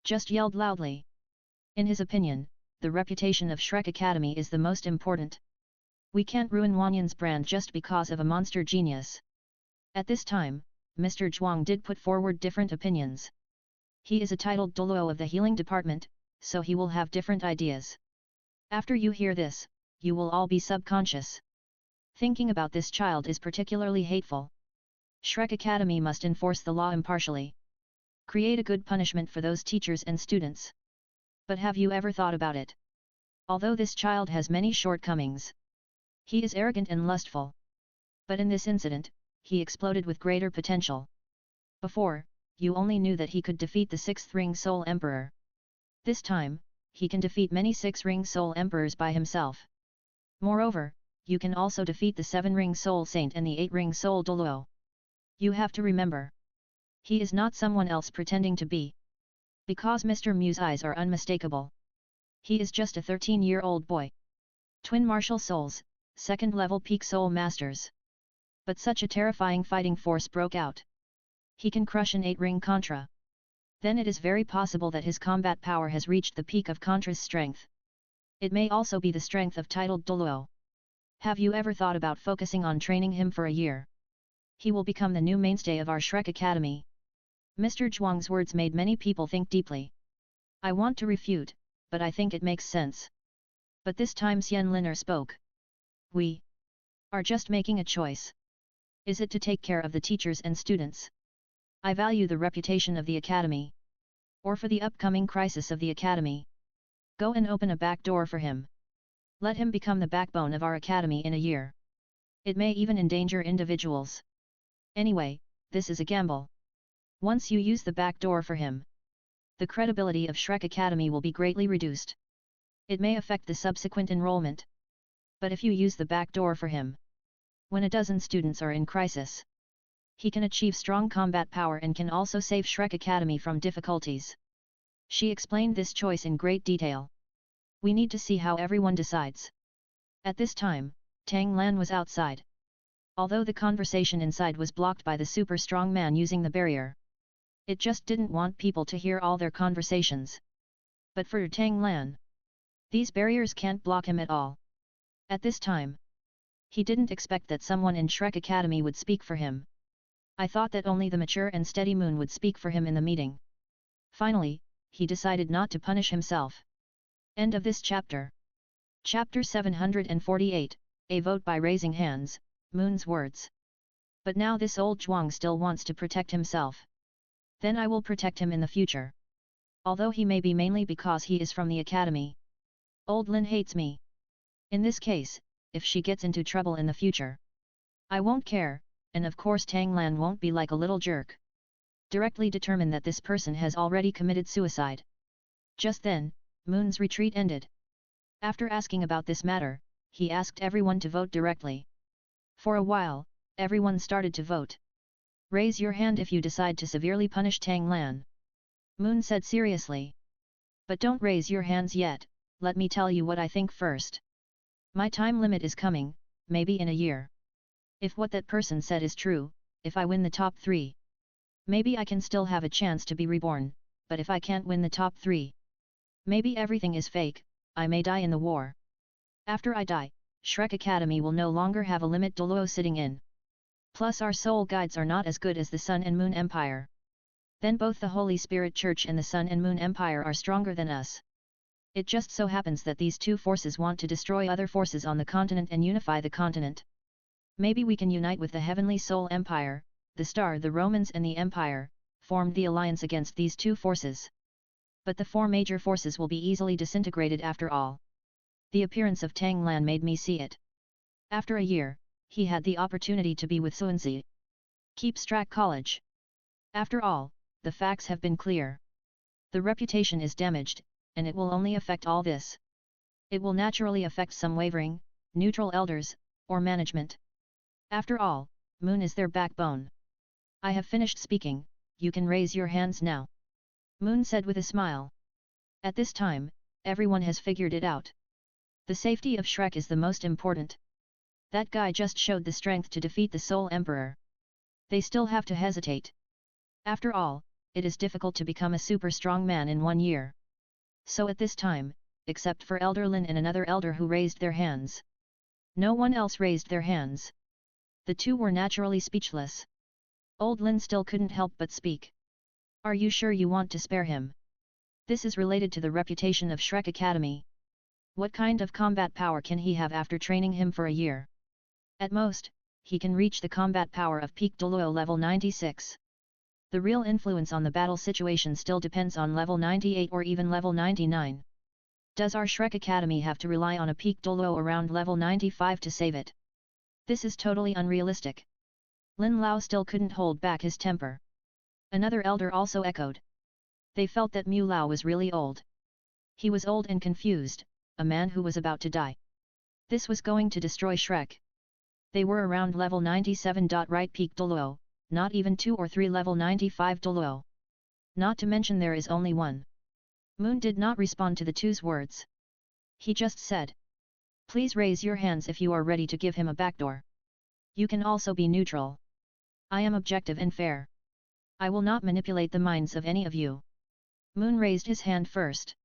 Just yelled loudly. In his opinion, the reputation of Shrek Academy is the most important. We can't ruin Wanyan's brand just because of a monster genius. At this time, Mr. Zhuang did put forward different opinions. He is a titled Douluo of the healing department, so he will have different ideas. After you hear this, you will all be subconscious. Thinking about this child is particularly hateful. Shrek Academy must enforce the law impartially. Create a good punishment for those teachers and students. But have you ever thought about it? Although this child has many shortcomings. He is arrogant and lustful. But in this incident, he exploded with greater potential. Before, you only knew that he could defeat the 6th Ring Soul Emperor. This time, he can defeat many 6-Ring Soul Emperors by himself. Moreover, you can also defeat the 7-Ring Soul Saint and the 8-Ring Soul Douluo. You have to remember. He is not someone else pretending to be. Because Mr. Mew's eyes are unmistakable. He is just a 13-year-old boy. Twin Martial Souls, 2nd level Peak Soul Masters. But such a terrifying fighting force broke out. He can crush an 8-ring Contra. Then it is very possible that his combat power has reached the peak of Contra's strength. It may also be the strength of titled Douluo. Have you ever thought about focusing on training him for a year? He will become the new mainstay of our Shrek Academy. Mr. Zhuang's words made many people think deeply. I want to refute, but I think it makes sense. But this time Xian Liner spoke. We are just making a choice. Is it to take care of the teachers and students? I value the reputation of the academy. Or for the upcoming crisis of the academy. Go and open a back door for him. Let him become the backbone of our academy in a year. It may even endanger individuals. Anyway, this is a gamble. Once you use the back door for him, the credibility of Shrek Academy will be greatly reduced. It may affect the subsequent enrollment. But if you use the back door for him, when a dozen students are in crisis, he can achieve strong combat power and can also save Shrek Academy from difficulties. She explained this choice in great detail. We need to see how everyone decides. At this time, Tang Lan was outside. Although the conversation inside was blocked by the super strong man using the barrier, it just didn't want people to hear all their conversations. But for Tang Lan, these barriers can't block him at all. At this time, he didn't expect that someone in Shrek Academy would speak for him. I thought that only the mature and steady Moon would speak for him in the meeting. Finally, he decided not to punish himself. End of this chapter. Chapter 748, A vote by raising hands, Moon's words. But now this old Zhuang still wants to protect himself. Then I will protect him in the future. Although he may be mainly because he is from the academy. Old Lin hates me. In this case, if she gets into trouble in the future, I won't care, and of course Tang Lan won't be like a little jerk. Directly determine that this person has already committed suicide. Just then, Moon's retreat ended. After asking about this matter, he asked everyone to vote directly. For a while, everyone started to vote. Raise your hand if you decide to severely punish Tang Lan. Moon said seriously. But don't raise your hands yet, let me tell you what I think first. My time limit is coming, maybe in a year. If what that person said is true, if I win the top 3, maybe I can still have a chance to be reborn, but if I can't win the top 3, maybe everything is fake, I may die in the war. After I die, Shrek Academy will no longer have a limit Douluo sitting in. Plus our soul guides are not as good as the Sun and Moon Empire. Then both the Holy Spirit Church and the Sun and Moon Empire are stronger than us. It just so happens that these two forces want to destroy other forces on the continent and unify the continent. Maybe we can unite with the Heavenly Soul Empire, the Star, the Romans and the Empire, form the alliance against these two forces. But the 4 major forces will be easily disintegrated after all. The appearance of Tang Lan made me see it. After a year, he had the opportunity to be with Sunzi. Keep Strak College. After all, the facts have been clear. The reputation is damaged, and it will only affect all this. It will naturally affect some wavering, neutral elders, or management. After all, Moon is their backbone. I have finished speaking, you can raise your hands now. Moon said with a smile. At this time, everyone has figured it out. The safety of Shrek is the most important. That guy just showed the strength to defeat the Soul Emperor. They still have to hesitate. After all, it is difficult to become a super strong man in 1 year. So at this time, except for Elder Lin and another elder who raised their hands, no one else raised their hands. The two were naturally speechless. Old Lin still couldn't help but speak. Are you sure you want to spare him? This is related to the reputation of Shrek Academy. What kind of combat power can he have after training him for a year? At most, he can reach the combat power of peak Douluo level 96. The real influence on the battle situation still depends on level 98 or even level 99. Does our Shrek Academy have to rely on a peak Douluo around level 95 to save it? This is totally unrealistic. Lin Lao still couldn't hold back his temper. Another elder also echoed. They felt that Mu Lao was really old. He was old and confused, a man who was about to die. This was going to destroy Shrek. They were around level 97. Right peak Douluo, not even 2 or 3 level 95 Douluo. Not to mention there is only one. Moon did not respond to the two's words. He just said. Please raise your hands if you are ready to give him a backdoor. You can also be neutral. I am objective and fair. I will not manipulate the minds of any of you. Moon raised his hand first.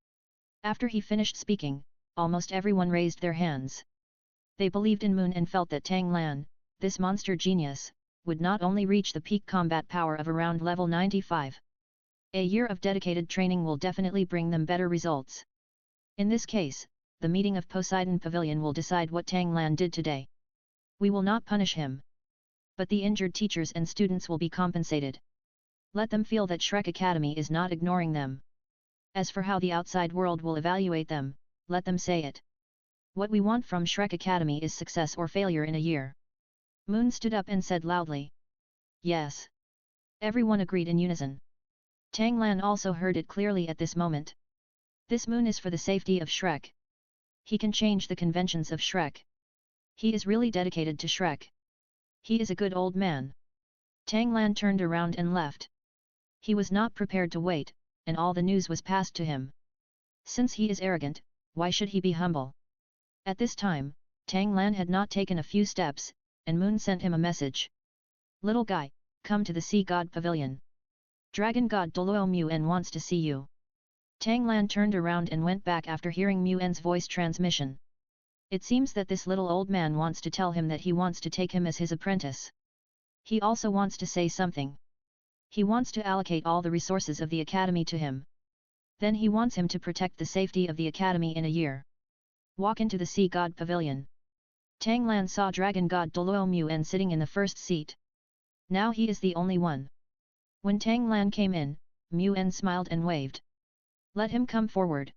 After he finished speaking, almost everyone raised their hands. They believed in Moon and felt that Tang Lan, this monster genius, would not only reach the peak combat power of around level 95. A year of dedicated training will definitely bring them better results. In this case, the meeting of Poseidon Pavilion will decide what Tang Lan did today. We will not punish him. But the injured teachers and students will be compensated. Let them feel that Shrek Academy is not ignoring them. As for how the outside world will evaluate them, let them say it. What we want from Shrek Academy is success or failure in a year. Moon stood up and said loudly. Yes. Everyone agreed in unison. Tang Lan also heard it clearly at this moment. This Moon is for the safety of Shrek. He can change the conventions of Shrek. He is really dedicated to Shrek. He is a good old man. Tang Lan turned around and left. He was not prepared to wait, and all the news was passed to him. Since he is arrogant, why should he be humble? At this time, Tang Lan had not taken a few steps, and Moon sent him a message. Little guy, come to the Sea God Pavilion. Dragon God Douluo Muen wants to see you. Tang Lan turned around and went back after hearing Muen's voice transmission. It seems that this little old man wants to tell him that he wants to take him as his apprentice. He also wants to say something. He wants to allocate all the resources of the academy to him. Then he wants him to protect the safety of the academy in a year. Walk into the Sea God Pavilion. Tang Lan saw Dragon God Douluo Muen sitting in the first seat. Now he is the only one. When Tang Lan came in, Muen smiled and waved. Let him come forward.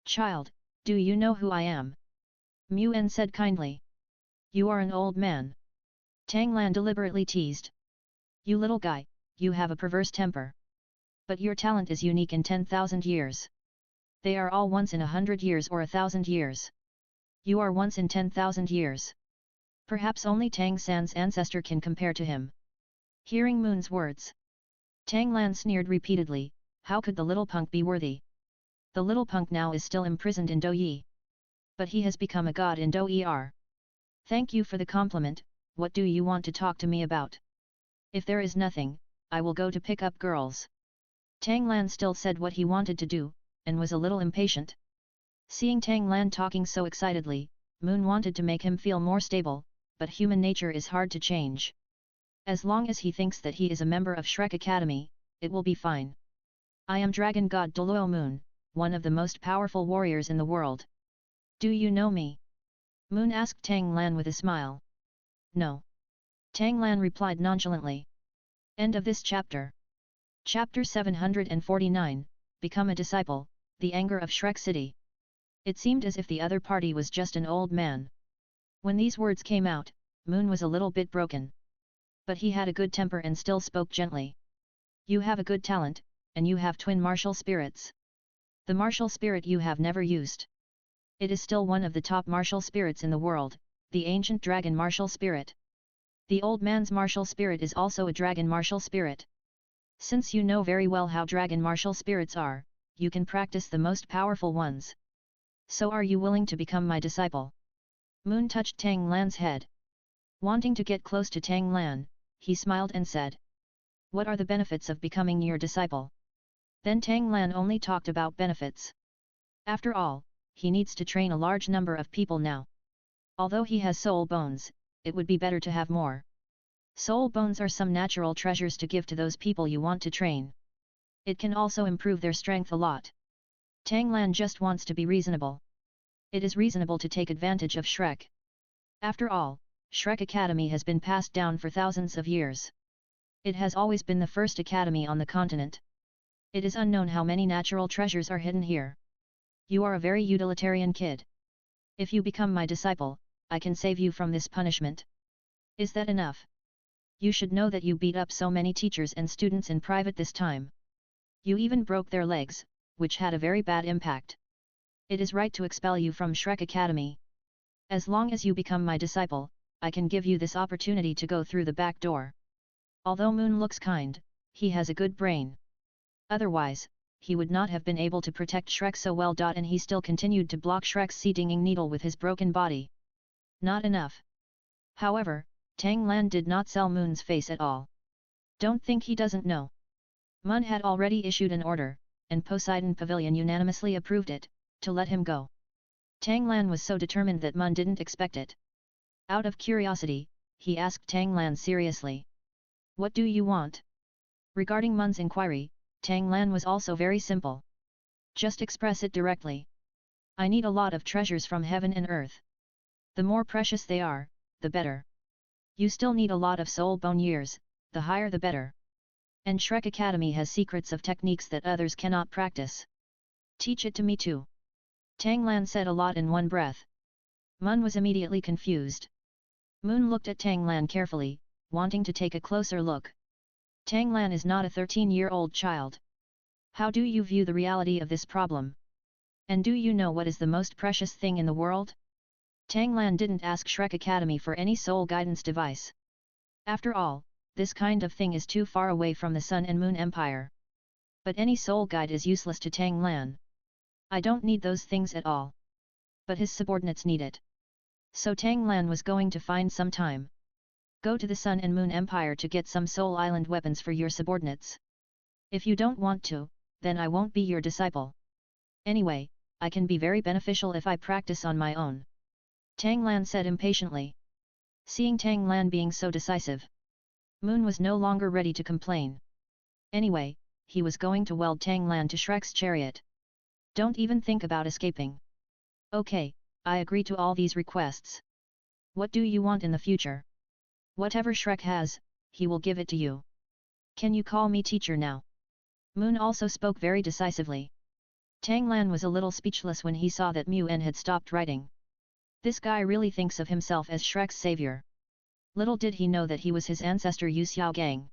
Child, do you know who I am? Muen said kindly. You are an old man. Tang Lan deliberately teased. You little guy, you have a perverse temper. But your talent is unique in 10,000 years. They are all once in 100 years or 1,000 years. You are once in 10,000 years. Perhaps only Tang San's ancestor can compare to him. Hearing Moon's words, Tang Lan sneered repeatedly. How could the little punk be worthy? The little punk now is still imprisoned in Douyi. But he has become a god in Douyi. Thank you for the compliment. What do you want to talk to me about? If there is nothing, I will go to pick up girls. Tang Lan still said what he wanted to do, and was a little impatient. Seeing Tang Lan talking so excitedly, Moon wanted to make him feel more stable, but human nature is hard to change. As long as he thinks that he is a member of Shrek Academy, it will be fine. I am Dragon God Douluo Moon, one of the most powerful warriors in the world. Do you know me? Moon asked Tang Lan with a smile. No. Tang Lan replied nonchalantly. End of this chapter. Chapter 749, Become a Disciple, The Anger of Shrek City. It seemed as if the other party was just an old man. When these words came out, Moon was a little bit broken. But he had a good temper and still spoke gently. You have a good talent, and you have twin martial spirits. The martial spirit you have never used. It is still one of the top martial spirits in the world, the ancient dragon martial spirit. The old man's martial spirit is also a dragon martial spirit. Since you know very well how dragon martial spirits are, you can practice the most powerful ones. So are you willing to become my disciple? Moon touched Tang Lan's head. Wanting to get close to Tang Lan, he smiled and said. What are the benefits of becoming your disciple? Then Tang Lan only talked about benefits. After all, he needs to train a large number of people now. Although he has soul bones, it would be better to have more. Soul bones are some natural treasures to give to those people you want to train. It can also improve their strength a lot. Tang Lan just wants to be reasonable. It is reasonable to take advantage of Shrek. After all, Shrek Academy has been passed down for thousands of years. It has always been the first academy on the continent. It is unknown how many natural treasures are hidden here. You are a very utilitarian kid. If you become my disciple, I can save you from this punishment. Is that enough? You should know that you beat up so many teachers and students in private this time. You even broke their legs, which had a very bad impact. It is right to expel you from Shrek Academy. As long as you become my disciple, I can give you this opportunity to go through the back door. Although Moon looks kind, he has a good brain. Otherwise, he would not have been able to protect Shrek so well. And he still continued to block Shrek's stinging needle with his broken body. Not enough. However, Tang Lan did not sell Moon's face at all. Don't think he doesn't know. Mun had already issued an order, and Poseidon Pavilion unanimously approved it, to let him go. Tang Lan was so determined that Mun didn't expect it. Out of curiosity, he asked Tang Lan seriously. What do you want? Regarding Mun's inquiry, Tang Lan was also very simple. Just express it directly. I need a lot of treasures from heaven and earth. The more precious they are, the better. You still need a lot of soul bone years, the higher the better. And Shrek Academy has secrets of techniques that others cannot practice. Teach it to me too. Tang Lan said a lot in one breath. Mun was immediately confused. Moon looked at Tang Lan carefully, wanting to take a closer look. Tang Lan is not a 13-year-old child. How do you view the reality of this problem? And do you know what is the most precious thing in the world? Tang Lan didn't ask Shrek Academy for any soul guidance device. After all, this kind of thing is too far away from the Sun and Moon Empire. But any soul guide is useless to Tang Lan. I don't need those things at all. But his subordinates need it. So Tang Lan was going to find some time. Go to the Sun and Moon Empire to get some Soul Island weapons for your subordinates. If you don't want to, then I won't be your disciple. Anyway, I can be very beneficial if I practice on my own. Tang Lan said impatiently. Seeing Tang Lan being so decisive, Moon was no longer ready to complain. Anyway, he was going to weld Tang Lan to Shrek's chariot. Don't even think about escaping. Okay, I agree to all these requests. What do you want in the future? Whatever Shrek has, he will give it to you. Can you call me teacher now? Moon also spoke very decisively. Tang Lan was a little speechless when he saw that Muen had stopped writing. This guy really thinks of himself as Shrek's savior. Little did he know that he was his ancestor Yu Xiaogang.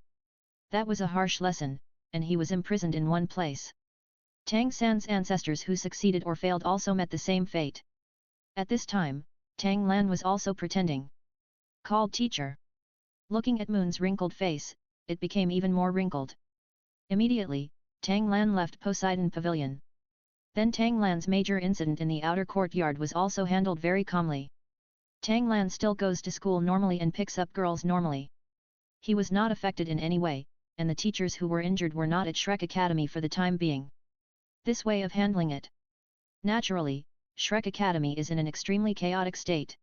That was a harsh lesson, and he was imprisoned in one place. Tang San's ancestors who succeeded or failed also met the same fate. At this time, Tang Lan was also pretending. Called teacher. Looking at Moon's wrinkled face, it became even more wrinkled. Immediately, Tang Lan left Poseidon Pavilion. Then Tang Lan's major incident in the outer courtyard was also handled very calmly. Tang Lan still goes to school normally and picks up girls normally. He was not affected in any way, and the teachers who were injured were not at Shrek Academy for the time being. This way of handling it. Naturally, Shrek Academy is in an extremely chaotic state.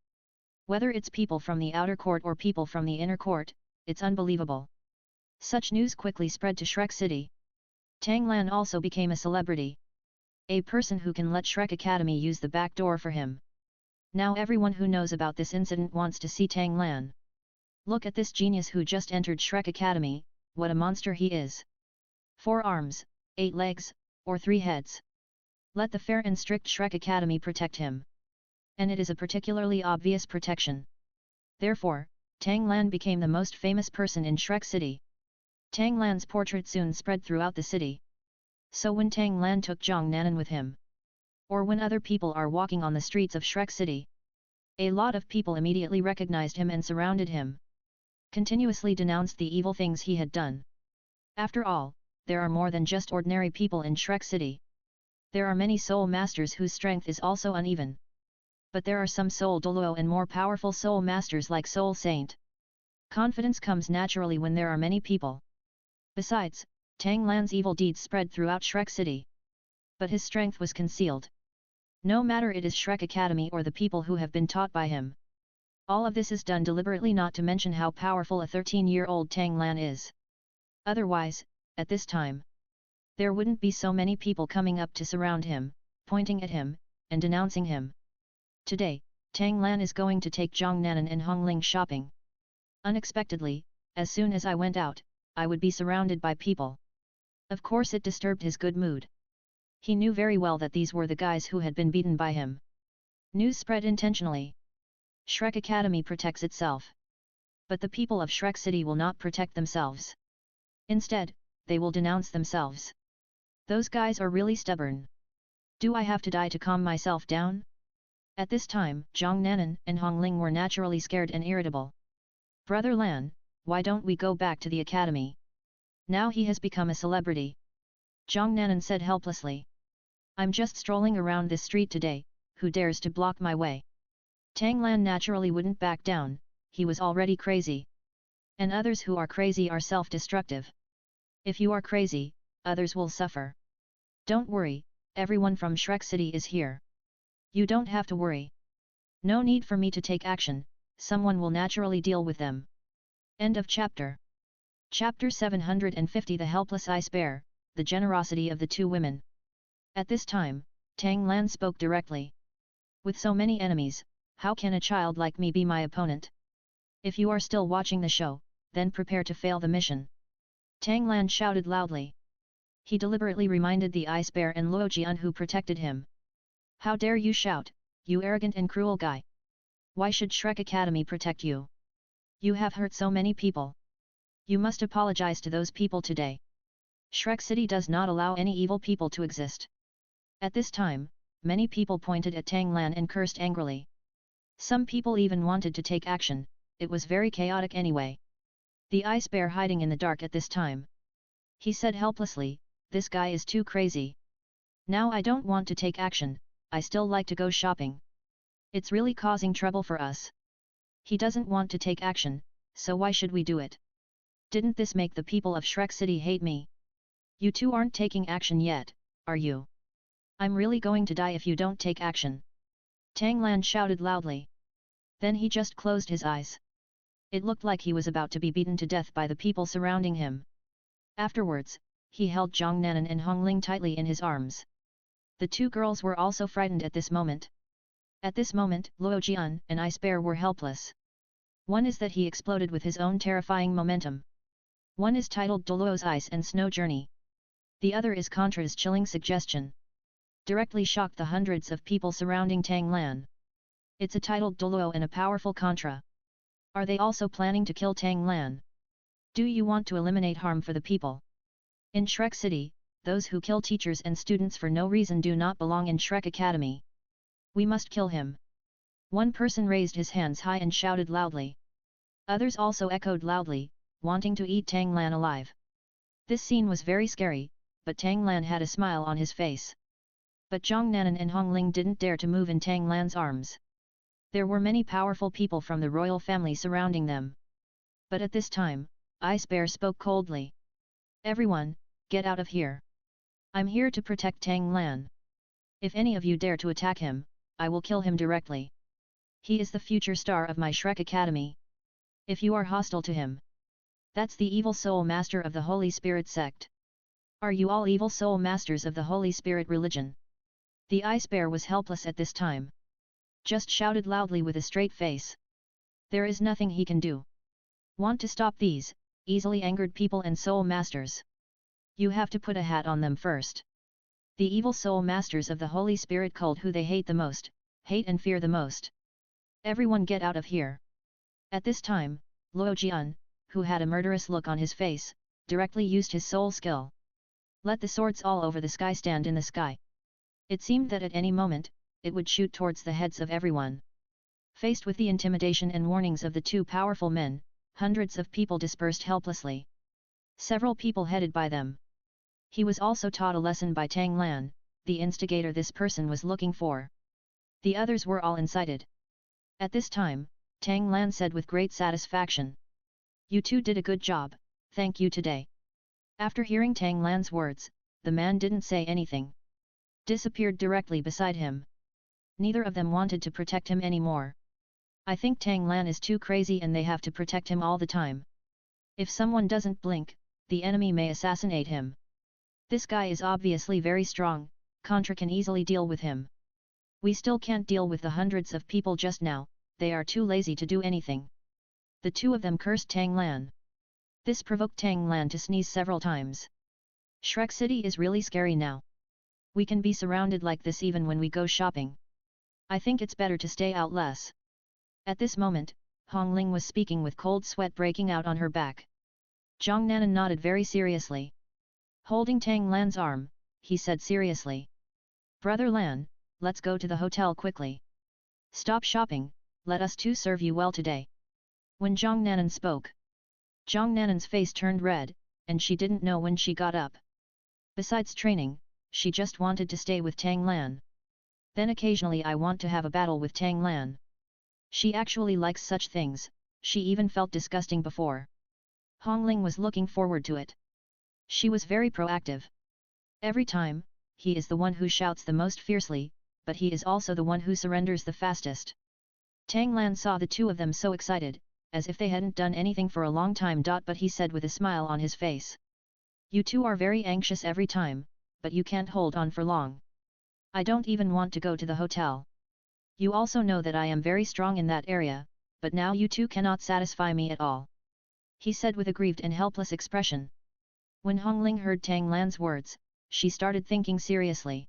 Whether it's people from the outer court or people from the inner court, it's unbelievable. Such news quickly spread to Shrek City. Tang Lan also became a celebrity. A person who can let Shrek Academy use the back door for him. Now everyone who knows about this incident wants to see Tang Lan. Look at this genius who just entered Shrek Academy, what a monster he is. 4 arms, 8 legs, or 3 heads. Let the fair and strict Shrek Academy protect him. And it is a particularly obvious protection. Therefore, Tang Lan became the most famous person in Shrek City. Tang Lan's portrait soon spread throughout the city. So when Tang Lan took Zhang Nanan with him, or when other people are walking on the streets of Shrek City, a lot of people immediately recognized him and surrounded him. Continuously denounced the evil things he had done. After all, there are more than just ordinary people in Shrek City. There are many soul masters whose strength is also uneven. But there are some soul Douluo and more powerful soul masters like Soul Saint. Confidence comes naturally when there are many people. Besides, Tang Lan's evil deeds spread throughout Shrek City. But his strength was concealed. No matter it is Shrek Academy or the people who have been taught by him. All of this is done deliberately not to mention how powerful a 13-year-old Tang Lan is. Otherwise, at this time, there wouldn't be so many people coming up to surround him, pointing at him, and denouncing him. Today, Tang Lan is going to take Zhang Nanan and Hongling shopping. Unexpectedly, as soon as I went out, I would be surrounded by people. Of course it disturbed his good mood. He knew very well that these were the guys who had been beaten by him. News spread intentionally. Shrek Academy protects itself. But the people of Shrek City will not protect themselves. Instead, they will denounce themselves. Those guys are really stubborn. Do I have to die to calm myself down? At this time, Zhang Nanan and Hongling were naturally scared and irritable. Brother Lan, why don't we go back to the academy? Now he has become a celebrity. Zhang Nanan said helplessly. I'm just strolling around this street today, who dares to block my way? Tang Lan naturally wouldn't back down, he was already crazy. And others who are crazy are self-destructive. If you are crazy, others will suffer. Don't worry, everyone from Shrek City is here. You don't have to worry. No need for me to take action, someone will naturally deal with them. End of chapter. Chapter 750 The Helpless Ice Bear, The Generosity of the Two Women. At this time, Tang Lan spoke directly. With so many enemies, how can a child like me be my opponent? If you are still watching the show, then prepare to fail the mission. Tang Lan shouted loudly. He deliberately reminded the ice bear and Luo Jian who protected him. How dare you shout, you arrogant and cruel guy! Why should Shrek Academy protect you? You have hurt so many people. You must apologize to those people today. Shrek City does not allow any evil people to exist. At this time, many people pointed at Tang Lan and cursed angrily. Some people even wanted to take action, it was very chaotic anyway. The ice bear hiding in the dark at this time. He said helplessly, this guy is too crazy. Now I don't want to take action, I still like to go shopping. It's really causing trouble for us. He doesn't want to take action, so why should we do it? Didn't this make the people of Shrek City hate me? You two aren't taking action yet, are you? I'm really going to die if you don't take action. Tang Lan shouted loudly. Then he just closed his eyes. It looked like he was about to be beaten to death by the people surrounding him. Afterwards, he held Zhang Nanan and Hong Ling tightly in his arms. The two girls were also frightened at this moment. At this moment, Luo Jian and Ice Bear were helpless. One is that he exploded with his own terrifying momentum. One is titled Douluo's Ice and Snow Journey. The other is Contra's chilling suggestion. Directly shocked the hundreds of people surrounding Tang Lan. It's a titled Douluo and a powerful Contra. Are they also planning to kill Tang Lan? Do you want to eliminate harm for the people? In Shrek City, those who kill teachers and students for no reason do not belong in Shrek Academy. We must kill him. One person raised his hands high and shouted loudly. Others also echoed loudly, wanting to eat Tang Lan alive. This scene was very scary, but Tang Lan had a smile on his face. But Zhang Nanan and Hong Ling didn't dare to move in Tang Lan's arms. There were many powerful people from the royal family surrounding them. But at this time, Ice Bear spoke coldly. Everyone, get out of here. I'm here to protect Tang Lan. If any of you dare to attack him, I will kill him directly. He is the future star of my Shrek Academy. If you are hostile to him, that's the evil soul master of the Holy Spirit sect. Are you all evil soul masters of the Holy Spirit religion? The Ice Bear was helpless at this time. Just shouted loudly with a straight face. There is nothing he can do. Want to stop these easily angered people and soul masters? You have to put a hat on them first. The evil soul masters of the Holy Spirit cult who they hate the most, hate and fear the most. Everyone get out of here. At this time, Luo Jian, who had a murderous look on his face, directly used his soul skill. Let the swords all over the sky stand in the sky. It seemed that at any moment, it would shoot towards the heads of everyone. Faced with the intimidation and warnings of the two powerful men, hundreds of people dispersed helplessly. Several people headed by them. He was also taught a lesson by Tang Lan, the instigator this person was looking for. The others were all incited. At this time, Tang Lan said with great satisfaction. You two did a good job, thank you today. After hearing Tang Lan's words, the man didn't say anything. Disappeared directly beside him. Neither of them wanted to protect him anymore. I think Tang Lan is too crazy and they have to protect him all the time. If someone doesn't blink, the enemy may assassinate him. This guy is obviously very strong, Contra can easily deal with him. We still can't deal with the hundreds of people just now, they are too lazy to do anything. The two of them cursed Tang Lan. This provoked Tang Lan to sneeze several times. Shrek City is really scary now. We can be surrounded like this even when we go shopping. I think it's better to stay out less. At this moment, Hong Ling was speaking with cold sweat breaking out on her back. Zhang Nanan nodded very seriously. Holding Tang Lan's arm, he said seriously. Brother Lan, let's go to the hotel quickly. Stop shopping, let us two serve you well today. When Zhang Nanan spoke, Zhang Nanan's face turned red, and she didn't know when she got up. Besides training, she just wanted to stay with Tang Lan. Then occasionally I want to have a battle with Tang Lan. She actually likes such things, she even felt disgusting before. Hongling was looking forward to it. She was very proactive. Every time, he is the one who shouts the most fiercely, but he is also the one who surrenders the fastest. Tang Lan saw the two of them so excited, as if they hadn't done anything for a long time. But he said with a smile on his face. You two are very anxious every time, but you can't hold on for long. I don't even want to go to the hotel. You also know that I am very strong in that area, but now you two cannot satisfy me at all. He said with a grieved and helpless expression. When Hongling heard Tang Lan's words, she started thinking seriously.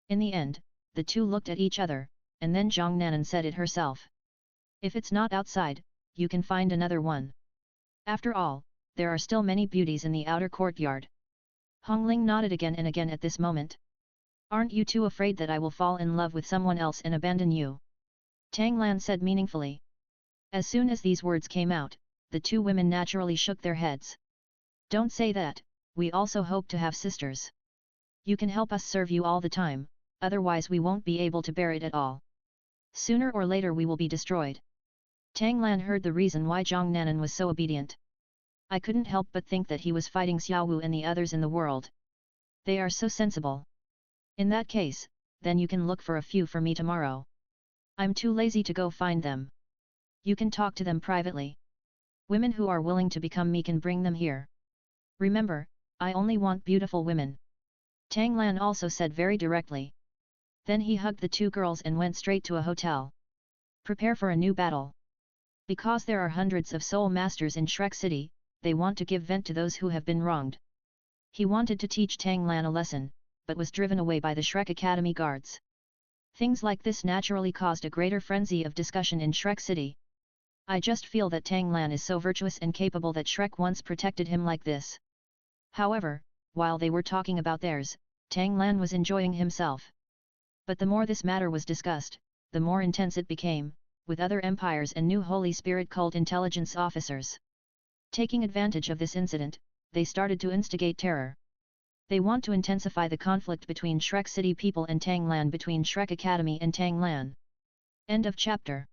In the end, the two looked at each other, and then Zhang Nanan said it herself. If it's not outside, you can find another one. After all, there are still many beauties in the outer courtyard. Hongling nodded again and again at this moment. Aren't you two afraid that I will fall in love with someone else and abandon you? Tang Lan said meaningfully. As soon as these words came out, the two women naturally shook their heads. Don't say that, we also hope to have sisters. You can help us serve you all the time, otherwise we won't be able to bear it at all. Sooner or later we will be destroyed. Tang Lan heard the reason why Zhang Nanan was so obedient. I couldn't help but think that he was fighting Xiao Wu and the others in the world. They are so sensible. In that case, then you can look for a few for me tomorrow. I'm too lazy to go find them. You can talk to them privately. Women who are willing to become me can bring them here. Remember, I only want beautiful women. Tang Lan also said very directly. Then he hugged the two girls and went straight to a hotel. Prepare for a new battle. Because there are hundreds of soul masters in Shrek City, they want to give vent to those who have been wronged. He wanted to teach Tang Lan a lesson, but was driven away by the Shrek Academy guards. Things like this naturally caused a greater frenzy of discussion in Shrek City. I just feel that Tang Lan is so virtuous and capable that Shrek once protected him like this. However, while they were talking about theirs, Tang Lan was enjoying himself. But the more this matter was discussed, the more intense it became, with other empires and new Holy Spirit cult intelligence officers. Taking advantage of this incident, they started to instigate terror. They want to intensify the conflict between Shrek City people and Tang Lan, between Shrek Academy and Tang Lan. End of chapter.